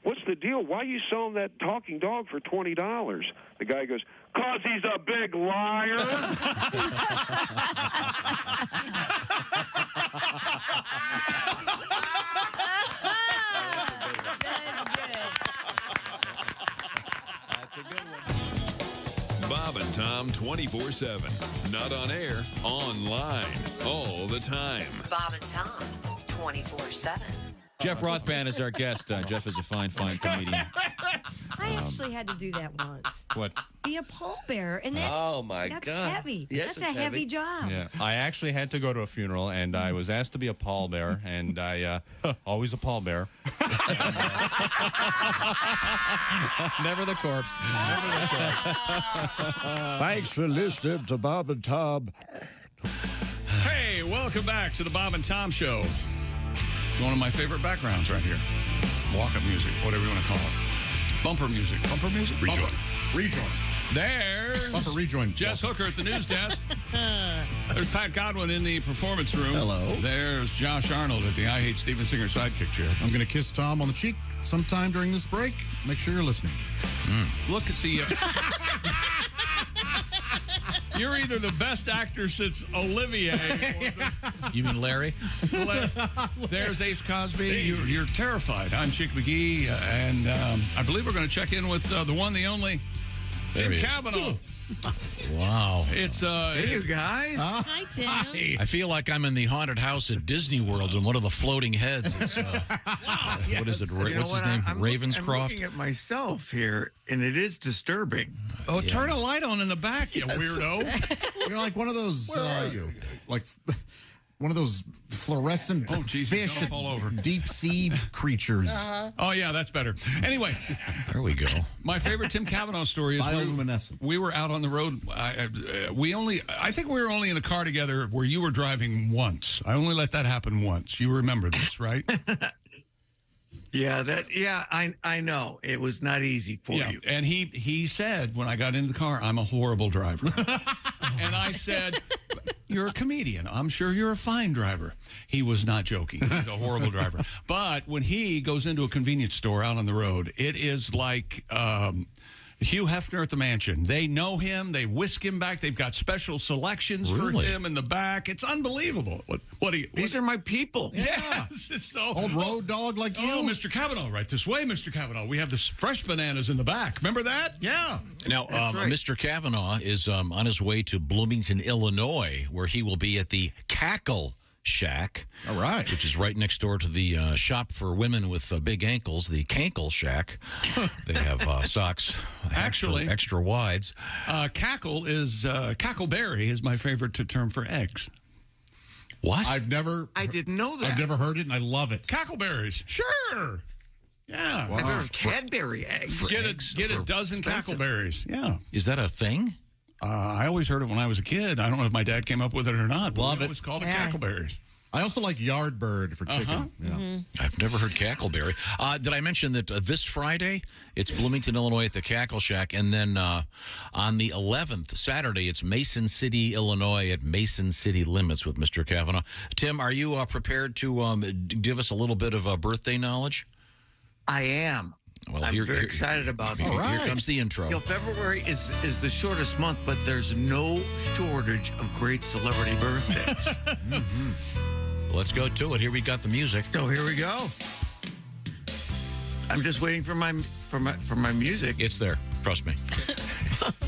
Speaker 24: what's the deal? Why are you selling that talking dog for $20? The guy goes, 'cause he's a big liar.
Speaker 7: That's a good one. Bob and Tom 24/7. Not on air, online, all the time.
Speaker 26: Bob and Tom 24/7.
Speaker 8: Jeff Rothband is our guest. Jeff is a fine comedian.
Speaker 18: I actually had to do that once.
Speaker 27: What?
Speaker 18: Be a pallbearer. And that,
Speaker 27: Oh, my
Speaker 18: that's
Speaker 27: God.
Speaker 18: heavy.
Speaker 27: Yes,
Speaker 18: that's a
Speaker 27: it's
Speaker 18: heavy job.
Speaker 27: Yeah, I actually had to go to a funeral, and I was asked to be a pallbearer, and I always a pallbearer.
Speaker 4: Never the corpse.
Speaker 28: Thanks for listening to Bob and Tom.
Speaker 1: Hey, welcome back to the Bob and Tom Show. It's one of my favorite backgrounds right here. Walk-up music, whatever you want to call it. Bumper music. Bumper music?
Speaker 5: Rejoin. Rejoin.
Speaker 1: There's
Speaker 5: Bumper rejoin.
Speaker 1: Jess Hooker at the news desk. There's Pat Godwin in the performance room.
Speaker 5: Hello.
Speaker 1: There's Josh Arnold at the I Hate Steven Singer sidekick chair.
Speaker 5: I'm going to kiss Tom on the cheek sometime during this break. Make sure you're listening.
Speaker 1: Look at the... You're either the best actor since Olivier.
Speaker 4: You mean Larry?
Speaker 1: There's Ace Cosby. You're terrified. I'm Chick McGee, and I believe we're going to check in with the one, the only Tim Cavanaugh.
Speaker 4: Wow.
Speaker 1: It's
Speaker 6: Hey, you guys.
Speaker 2: Hi, Tim.
Speaker 4: I feel like I'm in the haunted house at Disney World and one of the floating heads. It's, what is it? What's his name? Ravenscroft?
Speaker 6: I'm looking at myself here, and it is disturbing.
Speaker 1: Oh, turn a light on in the back, you weirdo.
Speaker 5: You're like one of those.
Speaker 1: Where are you?
Speaker 5: Like one of those fluorescent fish,
Speaker 1: don't fall over.
Speaker 5: deep sea creatures.
Speaker 1: Oh, yeah, that's better. Anyway.
Speaker 4: There we go.
Speaker 1: My favorite Tim Cavanaugh story is
Speaker 5: bioluminescent.
Speaker 1: We were out on the road. I think we were only in a car together where you were driving once. I only let that happen once. You remember this, right?
Speaker 6: I know. It was not easy for you.
Speaker 1: And he said when I got into the car, I'm a horrible driver. And I said, you're a comedian. I'm sure you're a fine driver. He was not joking. He's a horrible driver. But when he goes into a convenience store out on the road, it is like Hugh Hefner at the mansion. They know him. They whisk him back. They've got special selections for him in the back. It's unbelievable.
Speaker 6: These are my people.
Speaker 1: Yeah.
Speaker 5: Old road dog like you.
Speaker 1: Oh, Mr. Cavanaugh, right this way, Mr. Cavanaugh. We have this fresh bananas in the back. Remember that? Yeah.
Speaker 4: Now, Mr. Cavanaugh is on his way to Bloomington, Illinois, where he will be at the Cackle Shack.
Speaker 5: All right.
Speaker 4: Which is right next door to the shop for women with big ankles, the Cankle Shack. They have socks,
Speaker 1: actually
Speaker 4: extra wides.
Speaker 1: Cackleberry is my favorite term for eggs.
Speaker 4: What?
Speaker 6: I didn't know that.
Speaker 5: I've never heard it, and I love it.
Speaker 1: Cackleberries. Sure. Yeah.
Speaker 6: I've heard of Cadbury eggs.
Speaker 1: Get a dozen cackleberries. Yeah.
Speaker 4: Is that a thing?
Speaker 1: I always heard it when I was a kid. I don't know if my dad came up with it or not.
Speaker 5: Love it.
Speaker 1: It was called a cackleberries.
Speaker 5: I also like Yardbird for chicken. Yeah.
Speaker 4: I've never heard Cackleberry. Did I mention that this Friday, it's Bloomington, Illinois at the Cackle Shack, and then on the 11th, Saturday, it's Mason City, Illinois at Mason City Limits with Mr. Cavanaugh. Tim, are you prepared to give us a little bit of birthday knowledge?
Speaker 6: I am.
Speaker 4: Well,
Speaker 6: I'm very excited about it.
Speaker 4: Here comes the intro.
Speaker 6: February is the shortest month, but there's no shortage of great celebrity birthdays.
Speaker 4: Let's go to it. Here we got the music.
Speaker 6: So here we go. I'm just waiting for my music.
Speaker 4: It's there. Trust me.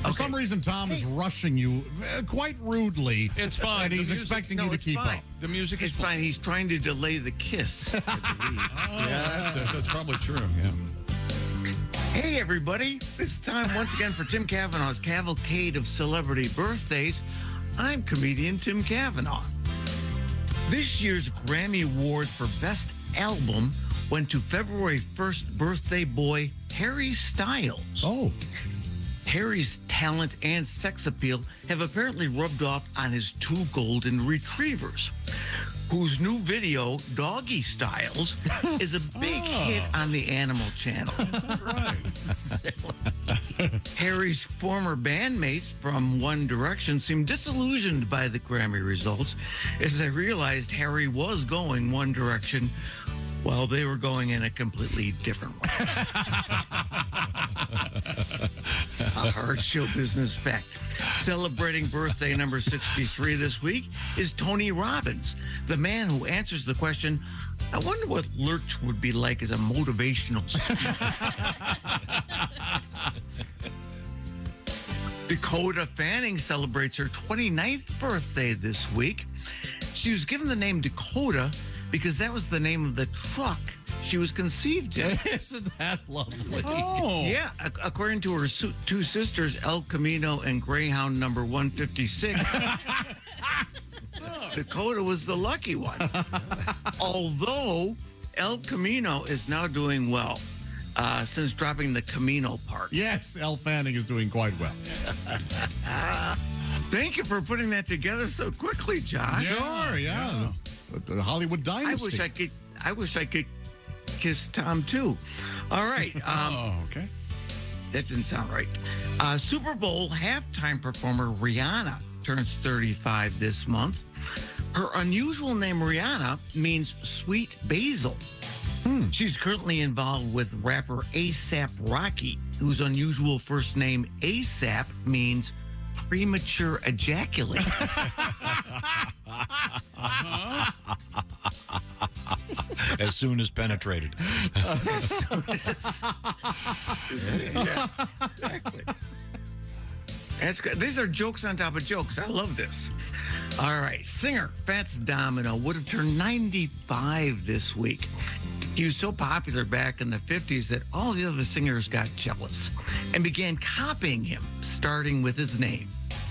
Speaker 5: For some reason, Tom is rushing you quite rudely.
Speaker 1: It's fine.
Speaker 5: And he's expecting you to keep up.
Speaker 1: The music is
Speaker 6: fine. He's trying to delay the kiss, I believe.
Speaker 1: That's probably true. Yeah.
Speaker 6: Hey, everybody. It's time once again for Tim Cavanaugh's Cavalcade of Celebrity Birthdays. I'm comedian Tim Cavanaugh. This year's Grammy Award for Best Album went to February 1st birthday boy Harry Styles.
Speaker 5: Oh.
Speaker 6: Harry's talent and sex appeal have apparently rubbed off on his two golden retrievers, whose new video, Doggy Styles, is a big hit on the Animal Channel. Harry's former bandmates from One Direction seemed disillusioned by the Grammy results as they realized Harry was going One Direction while they were going in a completely different way. A hard show business fact. Celebrating birthday number 63 this week is Tony Robbins, the man who answers the question, I wonder what Lurch would be like as a motivational speaker. Dakota Fanning celebrates her 29th birthday this week. She was given the name Dakota because that was the name of the truck she was conceived in.
Speaker 5: Isn't that lovely?
Speaker 1: Oh.
Speaker 6: Yeah, according to her two sisters, El Camino and Greyhound number 156, Dakota was the lucky one. Although El Camino is now doing well since dropping the Camino part.
Speaker 5: Yes, Elle Fanning is doing quite well.
Speaker 6: Thank you for putting that together so quickly, John.
Speaker 5: Sure, yeah. The Hollywood dynasty.
Speaker 6: I wish I could kiss Tom too. All right.
Speaker 1: Okay.
Speaker 6: That didn't sound right. Super Bowl halftime performer Rihanna turns 35 this month. Her unusual name Rihanna means sweet basil. She's currently involved with rapper A$AP Rocky, whose unusual first name ASAP means premature ejaculate.
Speaker 4: As soon as penetrated.
Speaker 6: Yeah, exactly. That's good. These are jokes on top of jokes. I love this. All right. Singer Fats Domino would have turned 95 this week. He was so popular back in the 50s that all the other singers got jealous and began copying him, starting with his name.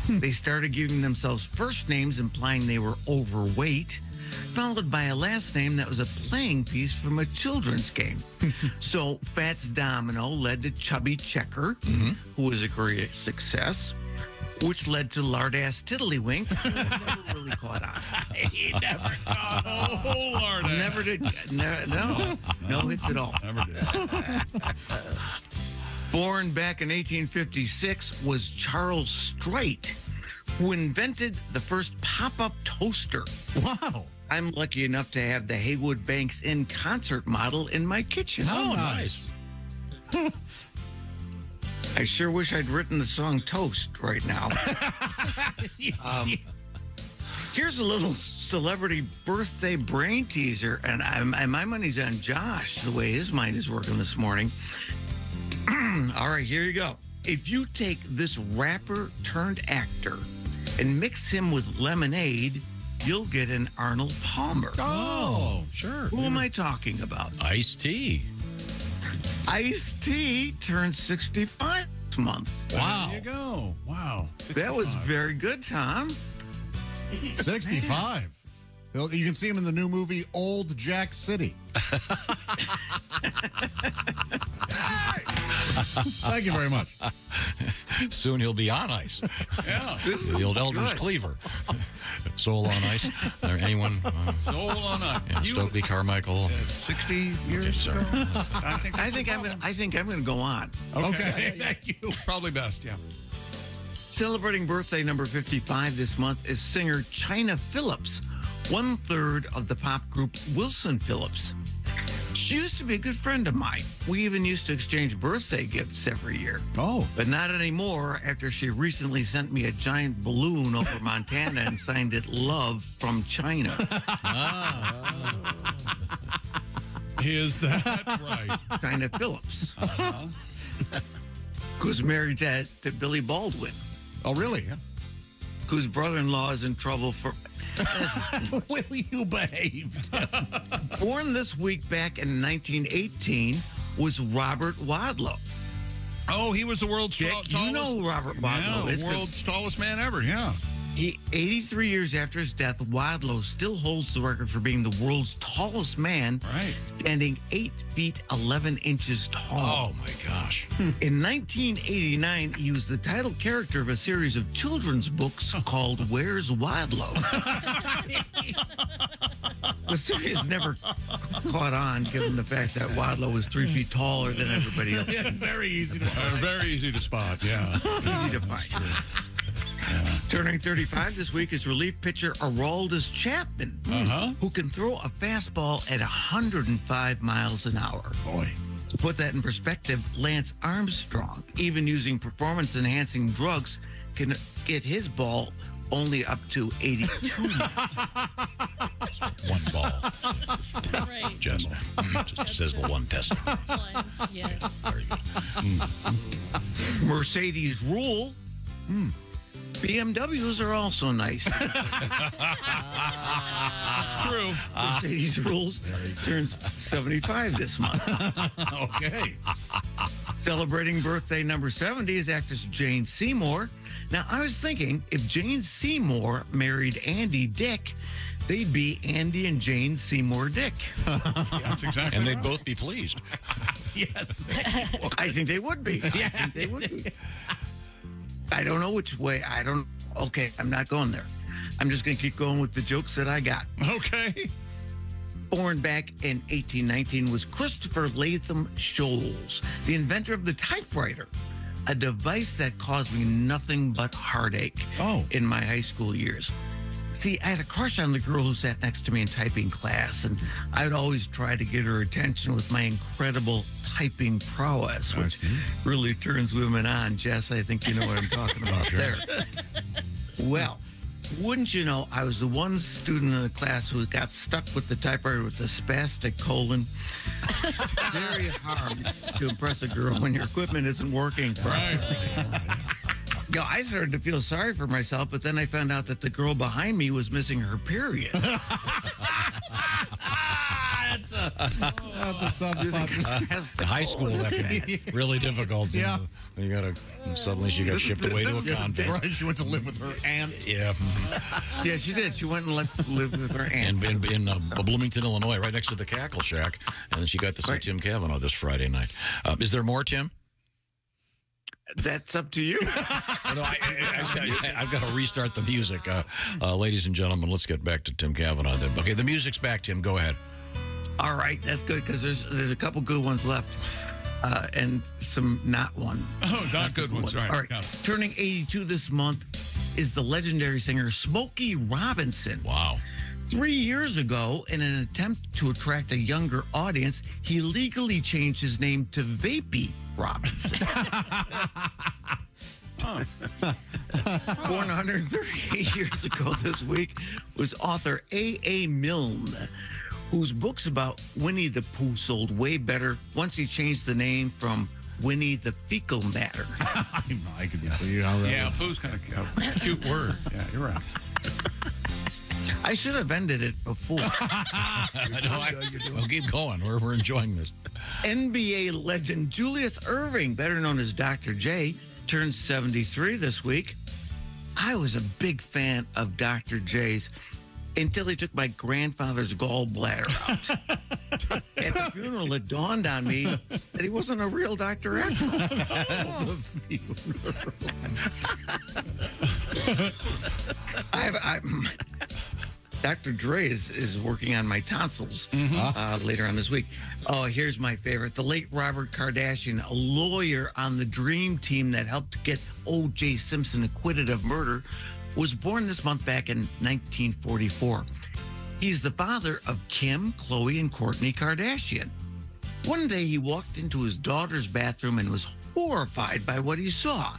Speaker 6: They started giving themselves first names implying they were overweight, followed by a last name that was a playing piece from a children's game. So Fats Domino led to Chubby Checker, who was a great success, which led to Lardass Tiddlywink, who never really caught on.
Speaker 1: He never caught on. Lardass.
Speaker 6: Never did. No hits at all.
Speaker 1: Never did.
Speaker 6: Born back in 1856 was Charles Straight, who invented the first pop-up toaster.
Speaker 5: Wow.
Speaker 6: I'm lucky enough to have the Haywood Banks in concert model in my kitchen.
Speaker 5: Oh, nice.
Speaker 6: I sure wish I'd written the song Toast right now. Here's a little celebrity birthday brain teaser, and my money's on Josh, the way his mind is working this morning. All right, here you go. If you take this rapper turned actor and mix him with lemonade, you'll get an Arnold Palmer.
Speaker 5: Oh, sure.
Speaker 6: Who am I talking about?
Speaker 4: Ice-T.
Speaker 6: Ice-T turned 65 this month.
Speaker 5: Wow.
Speaker 1: There you go. Wow. 65.
Speaker 6: That was very good, Tom.
Speaker 5: 65. You can see him in the new movie Old Jack City. Thank you very much.
Speaker 4: Soon he'll be on ice.
Speaker 1: Yeah.
Speaker 4: The old Eldridge Cleaver. Soul on ice. There anyone?
Speaker 1: Soul on ice.
Speaker 4: Yeah, Stokely Carmichael.
Speaker 1: 60 years ago.
Speaker 6: I think I'm gonna go on.
Speaker 5: Okay. Thank you.
Speaker 1: Probably best. Yeah.
Speaker 6: Celebrating birthday number 55 this month is singer China Phillips, 1/3 of the pop group Wilson Phillips. She used to be a good friend of mine. We even used to exchange birthday gifts every year.
Speaker 5: Oh.
Speaker 6: But not anymore after she recently sent me a giant balloon over Montana and signed it Love from China.
Speaker 1: Is that right?
Speaker 6: China Phillips. Who's married to Billy Baldwin.
Speaker 5: Oh, really? Yeah.
Speaker 6: Whose brother-in-law is in trouble for...
Speaker 5: Will you behave?
Speaker 6: Born this week back in 1918 was Robert Wadlow.
Speaker 1: Oh, he was the world's tallest.
Speaker 6: You know who Robert Wadlow is.
Speaker 1: World's tallest man ever. Yeah.
Speaker 6: 83 years after his death, Wadlow still holds the record for being the world's tallest man, standing 8 feet 11 inches tall.
Speaker 4: Oh, my gosh.
Speaker 6: In 1989, he was the title character of a series of children's books called Where's Wadlow? The series never caught on, given the fact that Wadlow was 3 feet taller than everybody else.
Speaker 5: Yeah, very easy to find.
Speaker 1: Very easy to spot, yeah.
Speaker 6: Easy to find. Turning 35 this week is relief pitcher Aroldis Chapman, who can throw a fastball at 105 miles an hour.
Speaker 5: Boy.
Speaker 6: To put that in perspective, Lance Armstrong, even using performance-enhancing drugs, can get his ball only up to 82 miles.
Speaker 4: One ball.
Speaker 2: Right.
Speaker 4: Just says the one test.
Speaker 2: Yes.
Speaker 4: Very good.
Speaker 6: Mercedes rule. BMWs are also nice.
Speaker 1: That's true.
Speaker 6: Mercedes rules turns 75 this month.
Speaker 5: Okay.
Speaker 6: Celebrating birthday number 70 is actress Jane Seymour. Now, I was thinking if Jane Seymour married Andy Dick, they'd be Andy and Jane Seymour Dick.
Speaker 1: That's exactly
Speaker 4: And they'd both be pleased.
Speaker 5: Yes.
Speaker 6: I think they would be.
Speaker 5: Yeah.
Speaker 6: I think they would be. I don't know which way. Okay, I'm not going there. I'm just going to keep going with the jokes that I got.
Speaker 1: Okay.
Speaker 6: Born back in 1819 was Christopher Latham Scholes, the inventor of the typewriter, a device that caused me nothing but heartache in my high school years. See, I had a crush on the girl who sat next to me in typing class, and I would always try to get her attention with my incredible typing prowess, which really turns women on. Jess, I think you know what I'm talking about there. Well, wouldn't you know, I was the one student in the class who got stuck with the typewriter with the spastic colon. Very hard to impress a girl when your equipment isn't working properly. I started to feel sorry for myself, but then I found out that the girl behind me was missing her period.
Speaker 5: That's a tough spot.
Speaker 4: High school, that can be really difficult.
Speaker 5: Yeah.
Speaker 4: You gotta, suddenly she got shipped away to a convent.
Speaker 5: Right, she went to live with her aunt.
Speaker 4: Yeah.
Speaker 6: Yeah, she did. She went and lived with her aunt.
Speaker 4: In Bloomington, Illinois, right next to the Cackle Shack. And then she got to see Tim Cavanaugh this Friday night. Is there more, Tim?
Speaker 6: That's up to you.
Speaker 4: I've got to restart the music. Ladies and gentlemen, let's get back to Tim Cavanaugh then. Okay, the music's back, Tim. Go ahead.
Speaker 6: All right, that's good because there's a couple good ones left and some not one.
Speaker 1: Oh, not good ones. Right.
Speaker 6: All right. Turning 82 this month is the legendary singer Smokey Robinson.
Speaker 4: Wow.
Speaker 6: 3 years ago, in an attempt to attract a younger audience, he legally changed his name to Vapey Robinson. Born 138 years ago this week was author A.A. Milne, whose books about Winnie the Pooh sold way better once he changed the name from Winnie the Fecal Matter.
Speaker 5: I can see how that.
Speaker 1: Yeah, Pooh's kind of a cute word. Yeah, you're right.
Speaker 6: I should have ended it before.
Speaker 4: Well, keep going. We're enjoying this.
Speaker 6: NBA legend Julius Irving, better known as Dr. J, turned 73 this week. I was a big fan of Dr. J's until he took my grandfather's gallbladder out. At the funeral, it dawned on me that he wasn't a real doctor after all. Dr. Dre is working on my tonsils later on this week. Oh, here's my favorite. The late Robert Kardashian, a lawyer on the dream team that helped get O.J. Simpson acquitted of murder, was born this month back in 1944. He's the father of Kim, Khloe, and Kourtney Kardashian. One day he walked into his daughter's bathroom and was horrified by what he saw.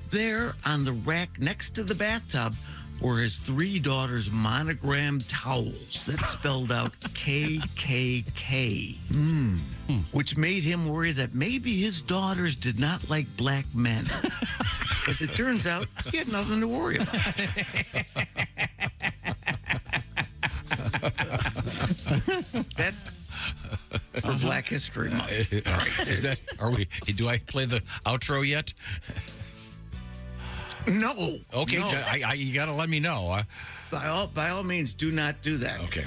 Speaker 6: There on the rack next to the bathtub were his three daughters' monogrammed towels that spelled out KKK, which made him worry that maybe his daughters did not like black men. As it turns out, he had nothing to worry about. That's for Black History Month.
Speaker 4: All right. Do I play the outro yet?
Speaker 6: No.
Speaker 4: Okay,
Speaker 6: no.
Speaker 4: You got to let me know.
Speaker 6: By all means, do not do that.
Speaker 4: Okay.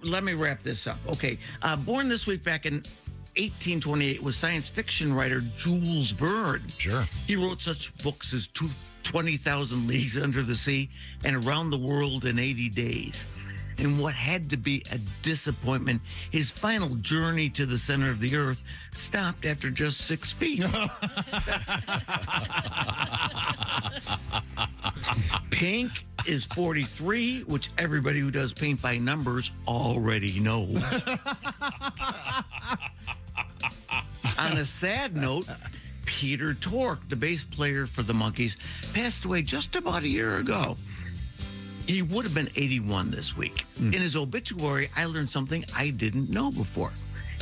Speaker 6: Let me wrap this up. Okay. Born this week back in 1828 was science fiction writer Jules Verne.
Speaker 4: Sure.
Speaker 6: He wrote such books as 20,000 Leagues Under the Sea and Around the World in 80 Days. And what had to be a disappointment, his final journey to the center of the earth stopped after just 6 feet. Pink is 43, which everybody who does paint by numbers already knows. On a sad note, Peter Tork, the bass player for the Monkees, passed away just about a year ago. He would have been 81 this week. In his obituary, I learned something I didn't know before.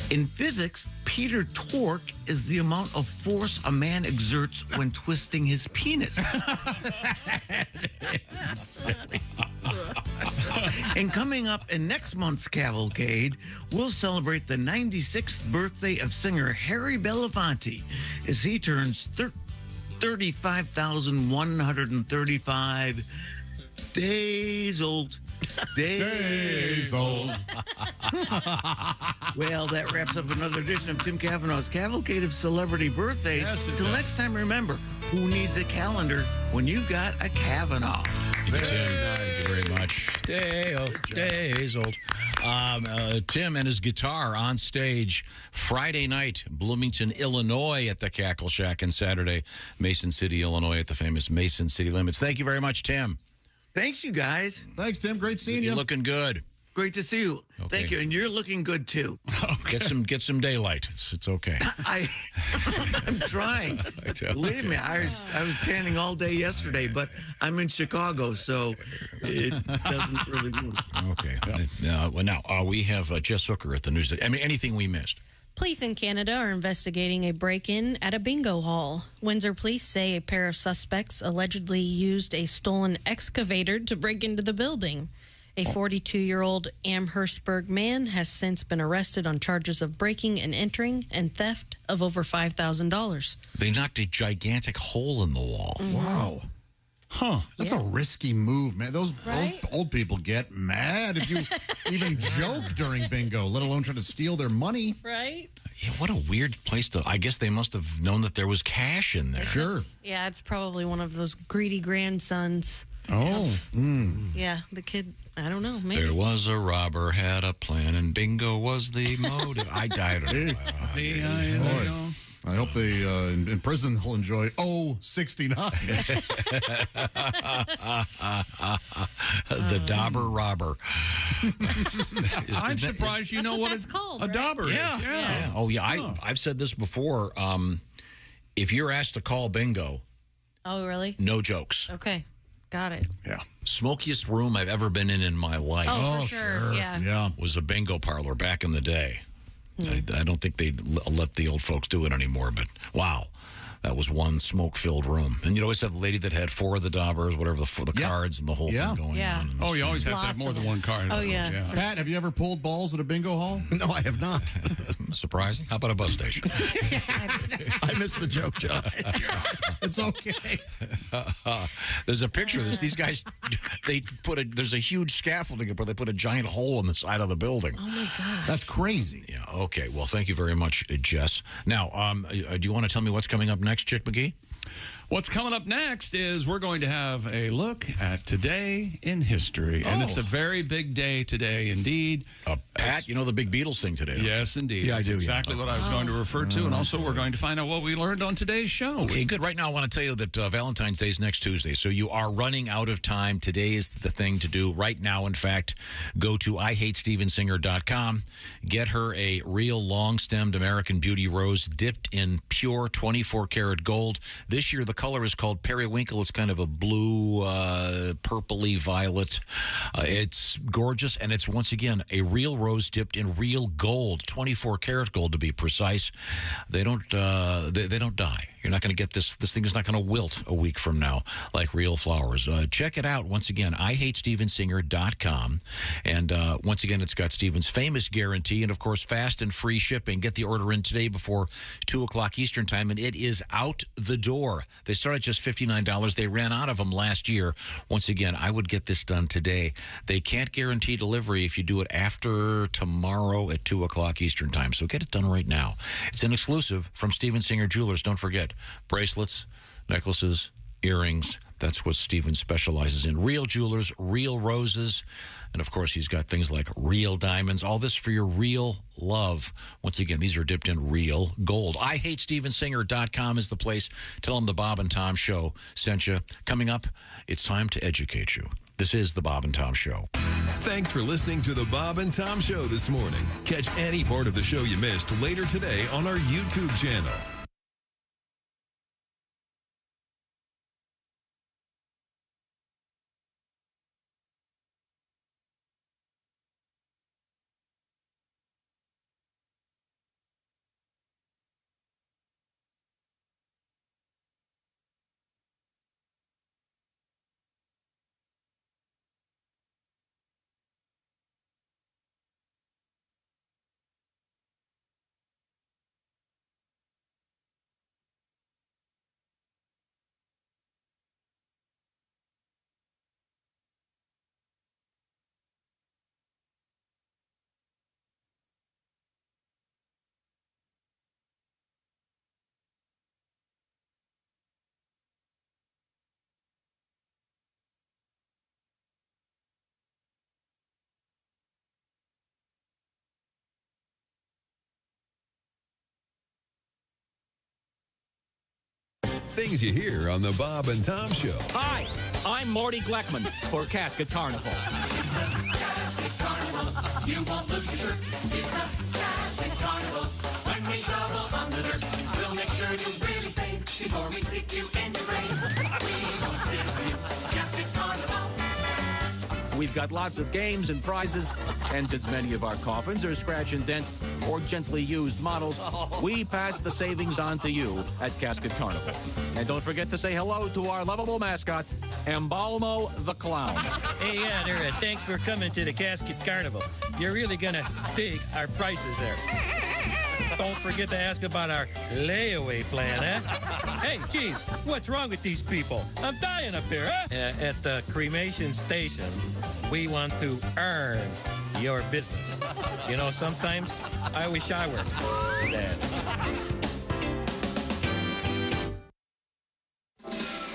Speaker 6: In physics, Peter Tork is the amount of force a man exerts when twisting his penis. And coming up in next month's cavalcade, we'll celebrate the 96th birthday of singer Harry Belafonte as he turns 35,135 days old. Days old. Well, that wraps up another edition of Tim Cavanaugh's Cavalcade of Celebrity Birthdays.
Speaker 1: Yes,
Speaker 6: Till next time, remember, who needs a calendar when you got a Cavanaugh?
Speaker 4: Tim, thank you very much. Days old. Tim and his guitar on stage Friday night, Bloomington, Illinois at the Cackle Shack, and Saturday, Mason City, Illinois at the famous Mason City Limits. Thank you very much, Tim.
Speaker 6: Thanks, you guys.
Speaker 5: Thanks, Tim. Great seeing you.
Speaker 4: You're looking good.
Speaker 6: Great to see you.
Speaker 4: Okay.
Speaker 6: Thank you. And you're looking good, too.
Speaker 4: Get some daylight. It's okay.
Speaker 6: I'm trying. Believe me, I was tanning all day yesterday, but I'm in Chicago, so it doesn't really move.
Speaker 4: Okay. Now we have Jess Hooker at the news. I mean, anything we missed?
Speaker 2: Police in Canada are investigating a break-in at a bingo hall. Windsor police say a pair of suspects allegedly used a stolen excavator to break into the building. A 42-year-old Amherstburg man has since been arrested on charges of breaking and entering and theft of over $5,000.
Speaker 4: They knocked a gigantic hole in the wall.
Speaker 5: Wow. Huh. That's a risky move, man. Those old people get mad if you even joke during bingo, let alone try to steal their money.
Speaker 2: Right?
Speaker 4: Yeah, what a weird place to... I guess they must have known that there was cash in there.
Speaker 5: Sure.
Speaker 2: Yeah, it's probably one of those greedy grandsons.
Speaker 5: Oh.
Speaker 2: Yeah, the kid, I don't know, maybe.
Speaker 4: There was a robber, had a plan, and bingo was the motive. I died.
Speaker 5: I hope they, in prison, they'll enjoy 69.
Speaker 4: The dauber robber.
Speaker 1: I'm surprised you know what
Speaker 2: it's called,
Speaker 1: a dauber is.
Speaker 4: Yeah. Oh, yeah. I've said this before. If you're asked to call bingo,
Speaker 2: Oh, really?
Speaker 4: no jokes.
Speaker 2: Okay, got it.
Speaker 4: Yeah. Smokiest room I've ever been in my life.
Speaker 2: Oh, for sure. Yeah.
Speaker 4: Was a bingo parlor back in the day. I don't think they'd let the old folks do it anymore, but wow. That was one smoke-filled room. And you'd always have the lady that had 4 of the daubers, whatever, the cards and the whole thing going on.
Speaker 1: Oh, you always have to have more than one card.
Speaker 2: Oh, yeah.
Speaker 5: Pat, have you ever pulled balls at a bingo hall?
Speaker 9: No, I have not.
Speaker 4: Surprising. How about a bus station?
Speaker 9: I missed the joke, John.
Speaker 5: It's okay.
Speaker 4: There's a picture of this. These guys, there's a huge scaffolding where they put a giant hole in the side of the building.
Speaker 2: Oh, my God.
Speaker 5: That's crazy.
Speaker 4: Yeah, okay. Well, thank you very much, Jess. Now, do you want to tell me what's coming up next, Chick McGee?
Speaker 1: What's coming up next is we're going to have a look at today in history. And it's a very big day today, indeed.
Speaker 4: Pat, you know the big Beatles thing today.
Speaker 1: Yes, indeed.
Speaker 9: Yeah, I do.
Speaker 1: Exactly what I was going to refer to. And also, we're going to find out what we learned on today's show.
Speaker 4: Okay, good. Right now, I want to tell you that Valentine's Day is next Tuesday. So you are running out of time. Today is the thing to do. Right now, in fact, go to IHateStevensinger.com. Get her a real long-stemmed American Beauty rose dipped in pure 24-karat gold. This year, the color is called Periwinkle. It's kind of a blue, purpley violet. It's gorgeous, and it's, once again, a real rose dipped in real gold, 24-karat gold to be precise. They don't die. You're not going to get this. This thing is not going to wilt a week from now like real flowers. Check it out. Once again, IHateStevensinger.com. And once again, it's got Steven's famous guarantee and, of course, fast and free shipping. Get the order in today before 2 o'clock Eastern time, and it is out the door. They start at just $59. They ran out of them last year. Once again, I would get this done today. They can't guarantee delivery if you do it after tomorrow at 2 o'clock Eastern time. So get it done right now. It's an exclusive from Steven Singer Jewelers. Don't forget. Bracelets, necklaces, earrings. That's what Steven specializes in. Real jewelers, real roses. And, of course, he's got things like real diamonds. All this for your real love. Once again, these are dipped in real gold. IHateStevensinger.com is the place. Tell them the Bob and Tom Show sent you. Coming up, it's time to educate you. This is the Bob and Tom Show.
Speaker 7: Thanks for listening to the Bob and Tom Show this morning. Catch any part of the show you missed later today on our YouTube channel. Things you hear on the Bob and Tom Show.
Speaker 23: Hi, I'm Morty Gleckman for Casket Carnival.
Speaker 10: It's a Casket Carnival. You won't lose your shirt. It's a Casket Carnival. When we shovel on the dirt, we'll make sure you really save before we stick you in the grave. We won't steal from you. Casket Carnival.
Speaker 23: We've got lots of games and prizes, and since many of our coffins are scratch and dent, or gently used models, we pass the savings on to you at Casket Carnival. And don't forget to say hello to our lovable mascot, Embalmo the Clown.
Speaker 3: Hey, yeah, there. Thanks for coming to the Casket Carnival. You're really gonna dig our prices there. Don't forget to ask about our layaway plan, huh? Hey, geez, what's wrong with these people? I'm dying up here, huh? At the cremation station, we want to earn your business. You know, sometimes I wish I were dead.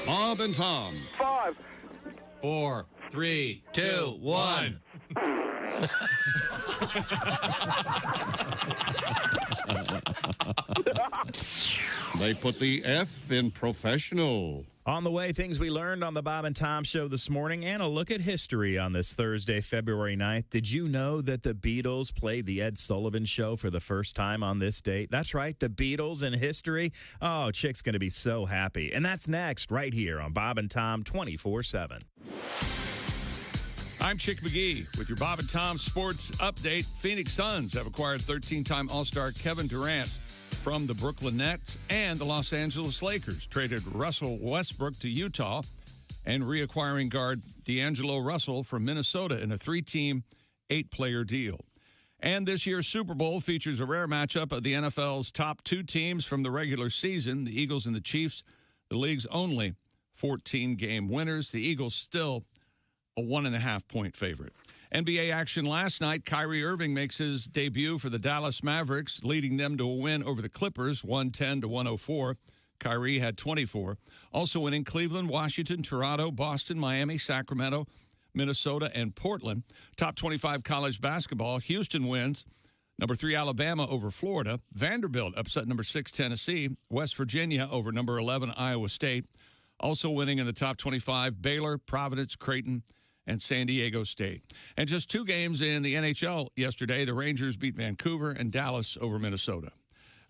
Speaker 1: Bob and Tom.
Speaker 16: 5,
Speaker 4: 4, 3, 2, 1.
Speaker 1: They put the F in professional.
Speaker 14: On the way, things we learned on the Bob and Tom Show this morning, and a look at history on this Thursday, February 9th. Did you know that the Beatles played the Ed Sullivan Show for the first time on this date? That's right, the Beatles in history. Oh, Chick's going to be so happy. And that's next, right here on Bob and Tom 24/7.
Speaker 1: I'm Chick McGee with your Bob and Tom Sports Update. Phoenix Suns have acquired 13-time All-Star Kevin Durant from the Brooklyn Nets, and the Los Angeles Lakers traded Russell Westbrook to Utah and reacquiring guard D'Angelo Russell from Minnesota in a 3-team, 8-player deal. And this year's Super Bowl features a rare matchup of the NFL's top 2 teams from the regular season, the Eagles and the Chiefs, the league's only 14-game winners. The Eagles still a 1.5-point favorite. NBA action last night. Kyrie Irving makes his debut for the Dallas Mavericks, leading them to a win over the Clippers, 110-104. Kyrie had 24. Also winning Cleveland, Washington, Toronto, Boston, Miami, Sacramento, Minnesota, and Portland. Top 25 college basketball. Houston wins. Number 3, Alabama over Florida. Vanderbilt upset number 6, Tennessee. West Virginia over number 11, Iowa State. Also winning in the top 25, Baylor, Providence, Creighton, and San Diego State. And just 2 games in the NHL yesterday. The Rangers beat Vancouver and Dallas over Minnesota.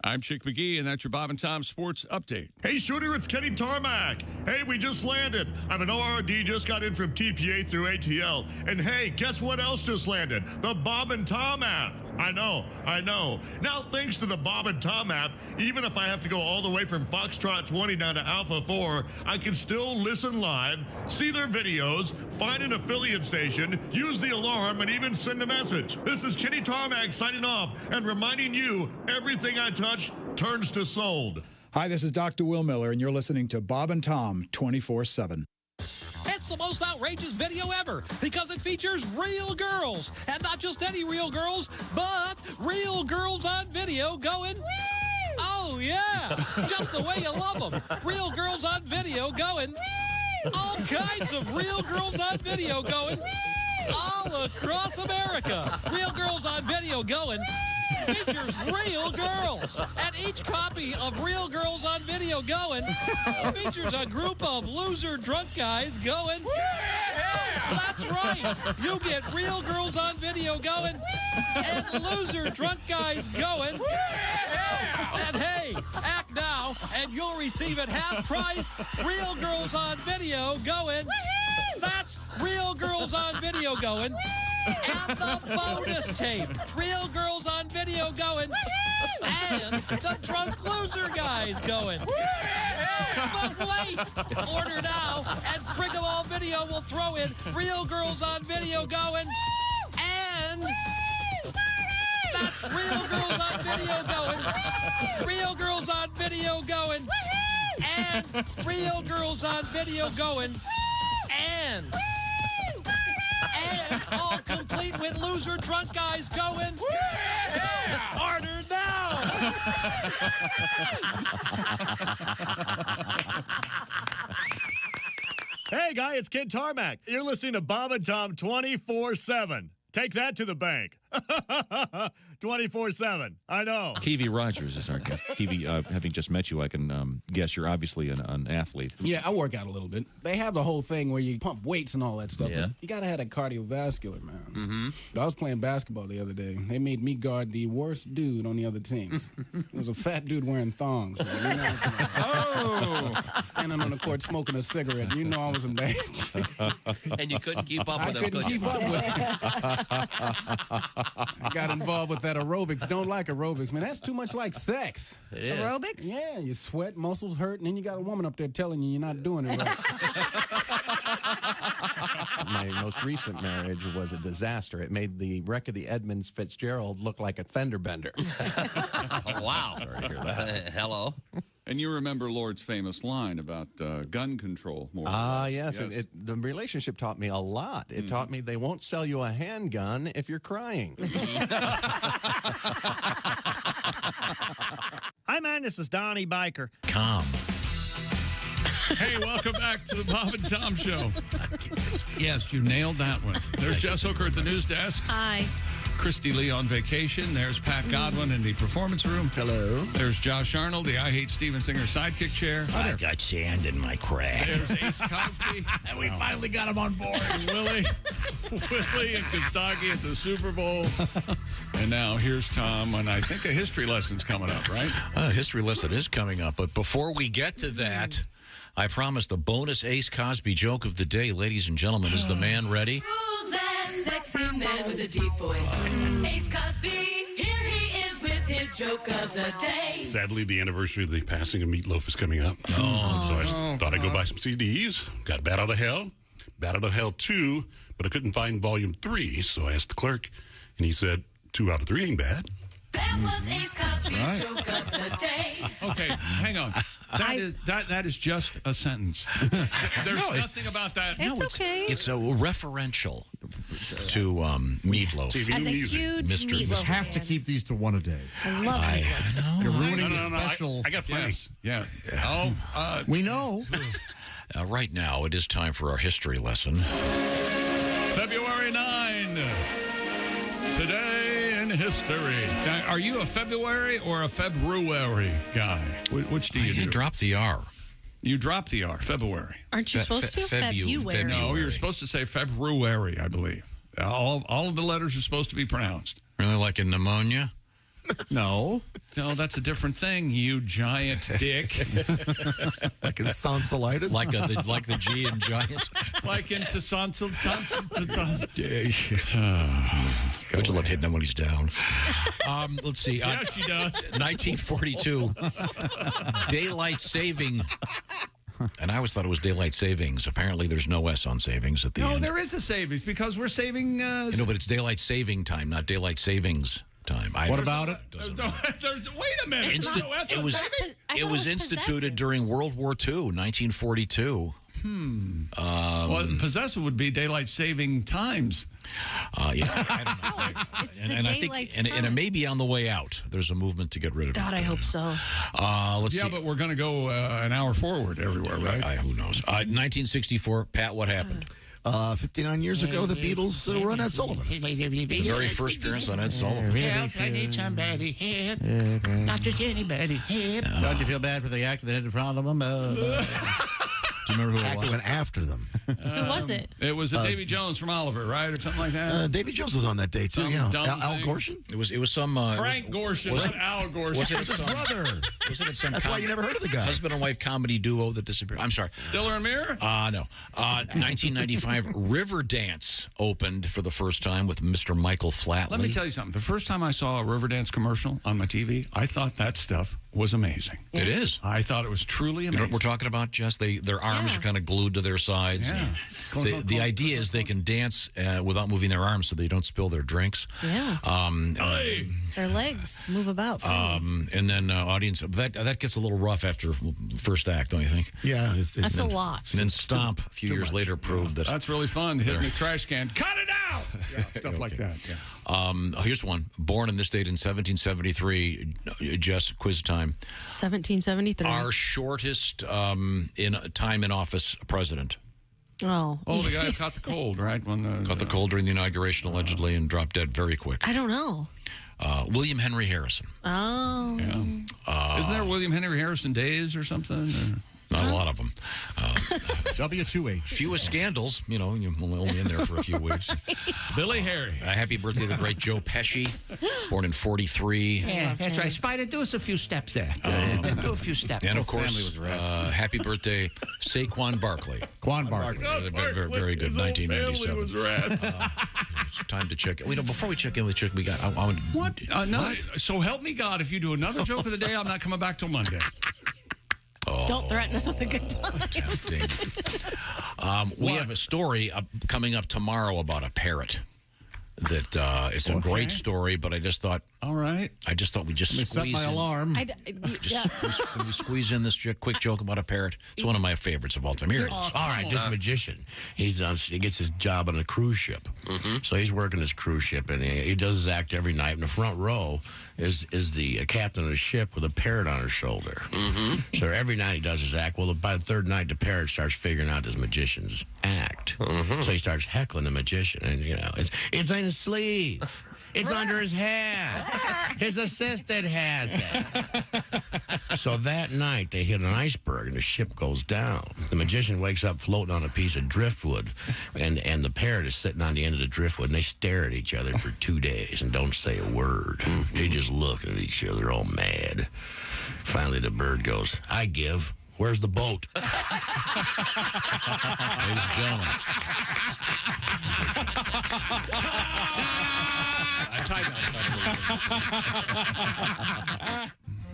Speaker 1: I'm Chick McGee, and that's your Bob and Tom Sports Update.
Speaker 11: Hey, Shooter, it's Kenny Tarmac. Hey, we just landed. I'm an ORD, just got in from TPA through ATL. And hey, guess what else just landed? The Bob and Tom app. I know. Now, thanks to the Bob and Tom app, even if I have to go all the way from Foxtrot 20 down to Alpha 4, I can still listen live, see their videos, find an affiliate station, use the alarm, and even send a message. This is Kenny Tarmac signing off and reminding you, everything I touch turns to sold.
Speaker 12: Hi, this is Dr. Will Miller, and you're listening to Bob and Tom 24/7.
Speaker 23: It's the most outrageous video ever because it features real girls. And not just any real girls, but real girls on video going, woo! Oh, yeah, just the way you love them. Real girls on video going, woo! All kinds of real girls on video going, woo! All across America. Real girls on video going, woo! Features real girls. And each copy of Real Girls on Video Going features a group of loser drunk guys going, yeah! That's right. You get Real Girls on Video Going and loser drunk guys going, yeah! And hey, act now and you'll receive at half price Real Girls on Video Going. That's Real Girls on Video Going. And the bonus tape, Real Girls on Video Going, and the drunk loser guys going. But wait, order now, and Frigaball Video will throw in Real Girls on Video Going, and that's Real Girls on Video Going, Real Girls on Video Going, and Real Girls on Video Going, and all complete with loser drunk guys going, yeah! Order now!
Speaker 28: Hey, guy, it's Ken Tarmac. You're listening to Bob and Tom 24/7. Take that to the bank. 24/7. I know.
Speaker 8: Kiwi Rogers is our guest. Kiwi, having just met you, I can guess you're obviously an athlete.
Speaker 15: Yeah, I work out a little bit. They have the whole thing where you pump weights and all that stuff.
Speaker 8: Yeah.
Speaker 15: You gotta have that cardiovascular, man.
Speaker 8: Mm-hmm.
Speaker 15: I was playing basketball the other day. They made me guard the worst dude on the other teams. It was a fat dude wearing thongs. Man. You know, standing on the court smoking a cigarette. You know I was in bad shape.
Speaker 4: And you couldn't keep up with him.
Speaker 15: I couldn't keep up with him. I got involved with that aerobics. Don't like aerobics, man. That's too much like sex.
Speaker 8: It is.
Speaker 18: Aerobics?
Speaker 15: Yeah, you sweat, muscles hurt, and then you got a woman up there telling you you're not doing it right.
Speaker 9: My most recent marriage was a disaster. It made the wreck of the Edmonds Fitzgerald look like a fender bender.
Speaker 8: Wow. Sorry to hear that. Hello.
Speaker 1: And you remember Lord's famous line about gun control, more or less.
Speaker 9: Yes. The relationship taught me a lot. It taught me they won't sell you a handgun if you're crying.
Speaker 28: Hi, man. This is Donnie Biker.
Speaker 4: Calm.
Speaker 1: Hey, welcome back to the Bob and Tom Show. Yes, you nailed that one. There's Jess Hooker at the news desk.
Speaker 2: Hi.
Speaker 1: Christy Lee on vacation. There's Pat Godwin in the performance room.
Speaker 9: Hello.
Speaker 1: There's Josh Arnold, the I Hate Steven Singer sidekick chair.
Speaker 4: I got sand in my crack.
Speaker 1: There's Ace Cosby.
Speaker 4: And we finally got him on board.
Speaker 1: Willie and Kostaki at the Super Bowl. And now here's Tom, and I think a history lesson's coming up, right?
Speaker 4: A history lesson is coming up, but before we get to that, I promised a bonus Ace Cosby joke of the day. Ladies and gentlemen, is the man ready?
Speaker 10: Who's that sexy man with a deep voice? Ace Cosby, here he is with his joke of the day.
Speaker 13: Sadly, the anniversary of the passing of Meatloaf is coming up. So I just thought I'd go buy some CDs. Got Bat Out of Hell, Bat Out of Hell 2, but I couldn't find Volume 3, so I asked the clerk, and he said, 2 out of 3 ain't bad.
Speaker 10: That was Ace Cosby's joke of the day.
Speaker 1: Okay, hang on. That is just a sentence. There's nothing about that.
Speaker 2: It's okay.
Speaker 4: It's a referential to Meatloaf.
Speaker 2: As a huge
Speaker 4: mystery.
Speaker 2: Meatloaf
Speaker 5: Have to keep these to one a day.
Speaker 2: I love Meatloaf.
Speaker 5: You're ruining the special.
Speaker 13: I got plenty.
Speaker 1: Yes. Yeah. Oh,
Speaker 5: we know.
Speaker 4: Right now, it is time for our history lesson.
Speaker 1: February 9. Today in history. Now, are you a February or a February guy? Which do you do?
Speaker 4: You drop the R.
Speaker 1: You drop the R, February.
Speaker 2: Aren't you supposed to? February.
Speaker 1: No, you're supposed to say February, I believe. All of the letters are supposed to be pronounced.
Speaker 4: Really, like in pneumonia?
Speaker 5: No,
Speaker 1: that's a different thing, you giant dick.
Speaker 9: Like in tonsillitis?
Speaker 4: Like the G in giant?
Speaker 1: Like in tonsillitis.
Speaker 4: Don't you love hitting him when he's down? Let's see.
Speaker 1: Yeah, she does.
Speaker 4: 1942. Daylight saving. And I always thought it was daylight savings. Apparently, there's no S on savings at the end.
Speaker 1: No, there is a savings because we're saving.
Speaker 4: No, but it's daylight saving time, not daylight savings time.
Speaker 5: What about it?
Speaker 1: Wait a minute.
Speaker 4: It was instituted during World War II, 1942.
Speaker 1: Well, possessive would be daylight saving times.
Speaker 4: Yeah, I don't know. And I think, and it may be on the way out. There's a movement to get rid of it.
Speaker 2: God, I hope so.
Speaker 4: Let's see.
Speaker 1: But we're going to go an hour forward everywhere, right?
Speaker 4: Who knows? 1964, Pat, what happened?
Speaker 9: 59 years ago, the Beatles were on Ed Sullivan.
Speaker 4: The very first appearance on Ed Sullivan.
Speaker 10: Help, I need somebody help. Not just anybody help.
Speaker 5: Don't you feel bad for the actor that hit in front of them?
Speaker 4: Do you remember who it was?
Speaker 9: Went after them.
Speaker 2: Who was it?
Speaker 1: It was Davy Jones from Oliver, right, or something like that.
Speaker 9: Davy Jones was on that day too. Yeah, Al Gorshin.
Speaker 4: It was some
Speaker 1: Frank Gorshin, not Al Gorshin.
Speaker 4: Was it his brother? Wasn't it some?
Speaker 9: That's why you never heard of the guy.
Speaker 4: Husband and wife comedy duo that disappeared. I'm sorry.
Speaker 1: Stiller and Mirror?
Speaker 4: No. 1995, Riverdance opened for the first time with Mr. Michael Flatley.
Speaker 1: Let me tell you something. The first time I saw a Riverdance commercial on my TV, I thought that stuff was amazing.
Speaker 4: It is.
Speaker 1: I thought it was truly amazing.
Speaker 4: You know what we're talking about, Jess? Their arms are kind of glued to their sides.
Speaker 1: Yeah.
Speaker 4: The idea is they can dance without moving their arms so they don't spill their drinks.
Speaker 2: Yeah. Their legs move about.
Speaker 4: And then audience, that gets a little rough after first act, don't you think?
Speaker 9: Yeah.
Speaker 2: That's a lot.
Speaker 4: And then Stomp, a few years later, proved that.
Speaker 1: That's really fun, hitting the trash can. Cut it out! Yeah, stuff like that. Yeah.
Speaker 4: Here's one. Born in this date in 1773, Jess, quiz time.
Speaker 2: 1773.
Speaker 4: Our shortest time in office president.
Speaker 2: Oh,
Speaker 1: the guy who caught the cold, right?
Speaker 4: Caught the cold during the inauguration, allegedly, and dropped dead very quick.
Speaker 2: I don't know.
Speaker 4: William Henry Harrison.
Speaker 2: Oh.
Speaker 1: Yeah. Isn't there William Henry Harrison days or something?
Speaker 4: Not a lot of them.
Speaker 5: W2H.
Speaker 4: Fewest scandals. You're only in there for a few weeks.
Speaker 1: Billy Harry.
Speaker 4: Happy birthday to the great Joe Pesci, born in 43.
Speaker 17: Yeah, that's right. Spider, do us a few steps there. Do a few steps.
Speaker 4: And, of course, happy birthday, Saquon Barkley.
Speaker 5: Quan Barkley.
Speaker 4: Very good, 1997. time to check. Before we check in with Chick, we got.
Speaker 1: What? No. So help me God, if you do another joke of the day, I'm not coming back till Monday.
Speaker 4: Oh,
Speaker 2: Don't threaten us with a good time.
Speaker 4: Tempting. We have a story coming up tomorrow about a parrot. That it's a great story, but I just thought.
Speaker 1: All right.
Speaker 4: I just thought we just
Speaker 5: set my alarm.
Speaker 4: Can we squeeze in this quick joke about a parrot? It's one of my favorites of all time. Here it is.
Speaker 17: All right, this magician. He gets his job on a cruise ship. So he's working this cruise ship, and he does his act every night. In the front row is the captain of the ship with a parrot on his shoulder. So every night he does his act. Well, by the third night, the parrot starts figuring out this magician's act. So he starts heckling the magician, and it's in his sleeve. It's under his hat. His assistant has it. So that night, they hit an iceberg, and the ship goes down. The magician wakes up floating on a piece of driftwood, and the parrot is sitting on the end of the driftwood, and they stare at each other for 2 days and don't say a word. They just look at each other all mad. Finally, the bird goes, I give. Where's the boat?
Speaker 4: Ladies and gentlemen.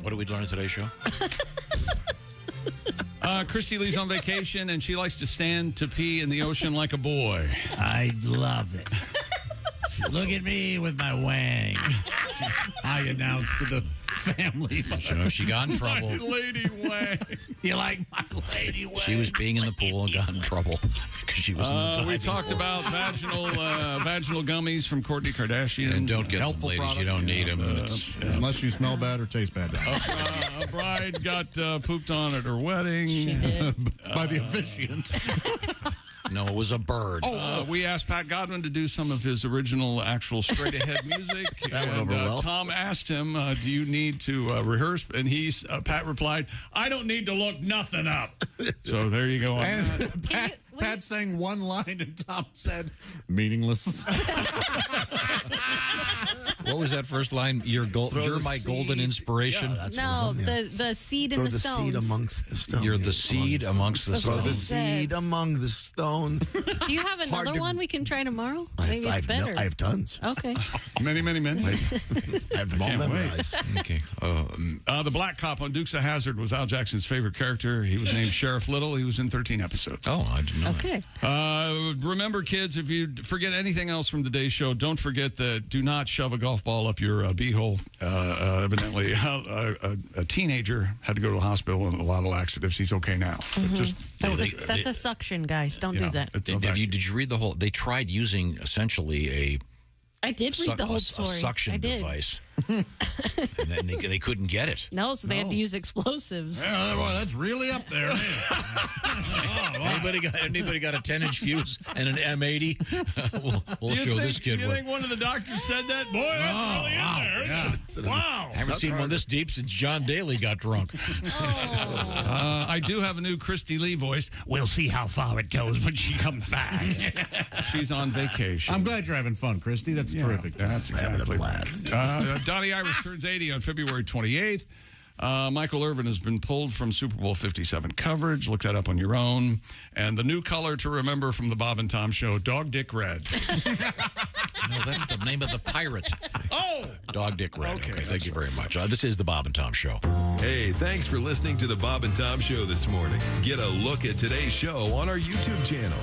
Speaker 4: What did we learn in today's show?
Speaker 1: Christy Lee's on vacation, and she likes to stand to pee in the ocean like a boy.
Speaker 17: I love it. Look at me with my wang.
Speaker 5: I announced to the families.
Speaker 4: She got in trouble.
Speaker 1: My lady wang.
Speaker 17: You like my lady wang?
Speaker 4: She was peeing in the pool and got in trouble because she was in the diving
Speaker 1: We talked
Speaker 4: pool.
Speaker 1: about vaginal gummies from Kourtney Kardashian.
Speaker 4: And don't get them, ladies. You don't need them.
Speaker 5: Unless you smell bad or taste bad.
Speaker 1: A bride got pooped on at her wedding.
Speaker 2: She did.
Speaker 5: By the officiant.
Speaker 4: No, it was a bird.
Speaker 1: We asked Pat Godwin to do some of his original, actual straight-ahead music.
Speaker 5: That went over well.
Speaker 1: Tom asked him, do you need to rehearse? And Pat replied, I don't need to look nothing up. So there you go.
Speaker 5: And Pat sang one line, and Tom said, meaningless.
Speaker 4: What was that first line? You're my golden inspiration.
Speaker 2: No, the seed in
Speaker 17: Throw
Speaker 2: the
Speaker 17: the
Speaker 2: stones.
Speaker 17: seed amongst the stones.
Speaker 4: You're the seed amongst the
Speaker 17: Throw the
Speaker 4: stones.
Speaker 17: seed among the stone.
Speaker 2: Do you have another one we can try tomorrow? Maybe it's better.
Speaker 17: I have tons.
Speaker 2: Okay.
Speaker 1: Many.
Speaker 17: I have them all memorized.
Speaker 4: Okay.
Speaker 1: The black cop on Dukes of Hazzard was Al Jackson's favorite character. He was named Sheriff Little. He was in 13 episodes.
Speaker 4: Oh, I didn't know.
Speaker 2: Okay.
Speaker 1: Remember, kids, if you forget anything else from today's show, don't forget that do not shove a golf ball up your beehole. Evidently, a teenager had to go to the hospital and a lot of laxatives. He's okay now.
Speaker 2: That's a suction, guys. Don't do that.
Speaker 4: Did you read the whole? They tried using essentially
Speaker 2: I did read the whole story.
Speaker 4: A suction device. And then they couldn't get it.
Speaker 2: No, so they had to use explosives.
Speaker 5: Yeah, well, that's really up there.
Speaker 4: Anybody got a 10-inch fuse and an M80? We'll show this kid.
Speaker 1: Do you think one of the doctors said that? Boy, that's really in there. Wow.
Speaker 4: I haven't seen one this deep since John Daly got drunk.
Speaker 1: I do have a new Christy Lee voice. We'll see how far it goes when she comes back. She's on vacation.
Speaker 5: I'm glad you're having fun, Christy. That's terrific.
Speaker 1: That's exactly.
Speaker 17: Having a blast.
Speaker 1: Donnie Irish turns 80 on February 28th. Michael Irvin has been pulled from Super Bowl 57 coverage. Look that up on your own. And the new color to remember from the Bob and Tom Show, Dog Dick Red.
Speaker 4: No, that's the name of the pirate.
Speaker 1: Oh!
Speaker 4: Dog Dick Red. Okay, thank you very much. This is the Bob and Tom Show.
Speaker 7: Hey, thanks for listening to the Bob and Tom Show this morning. Get a look at today's show on our YouTube channel.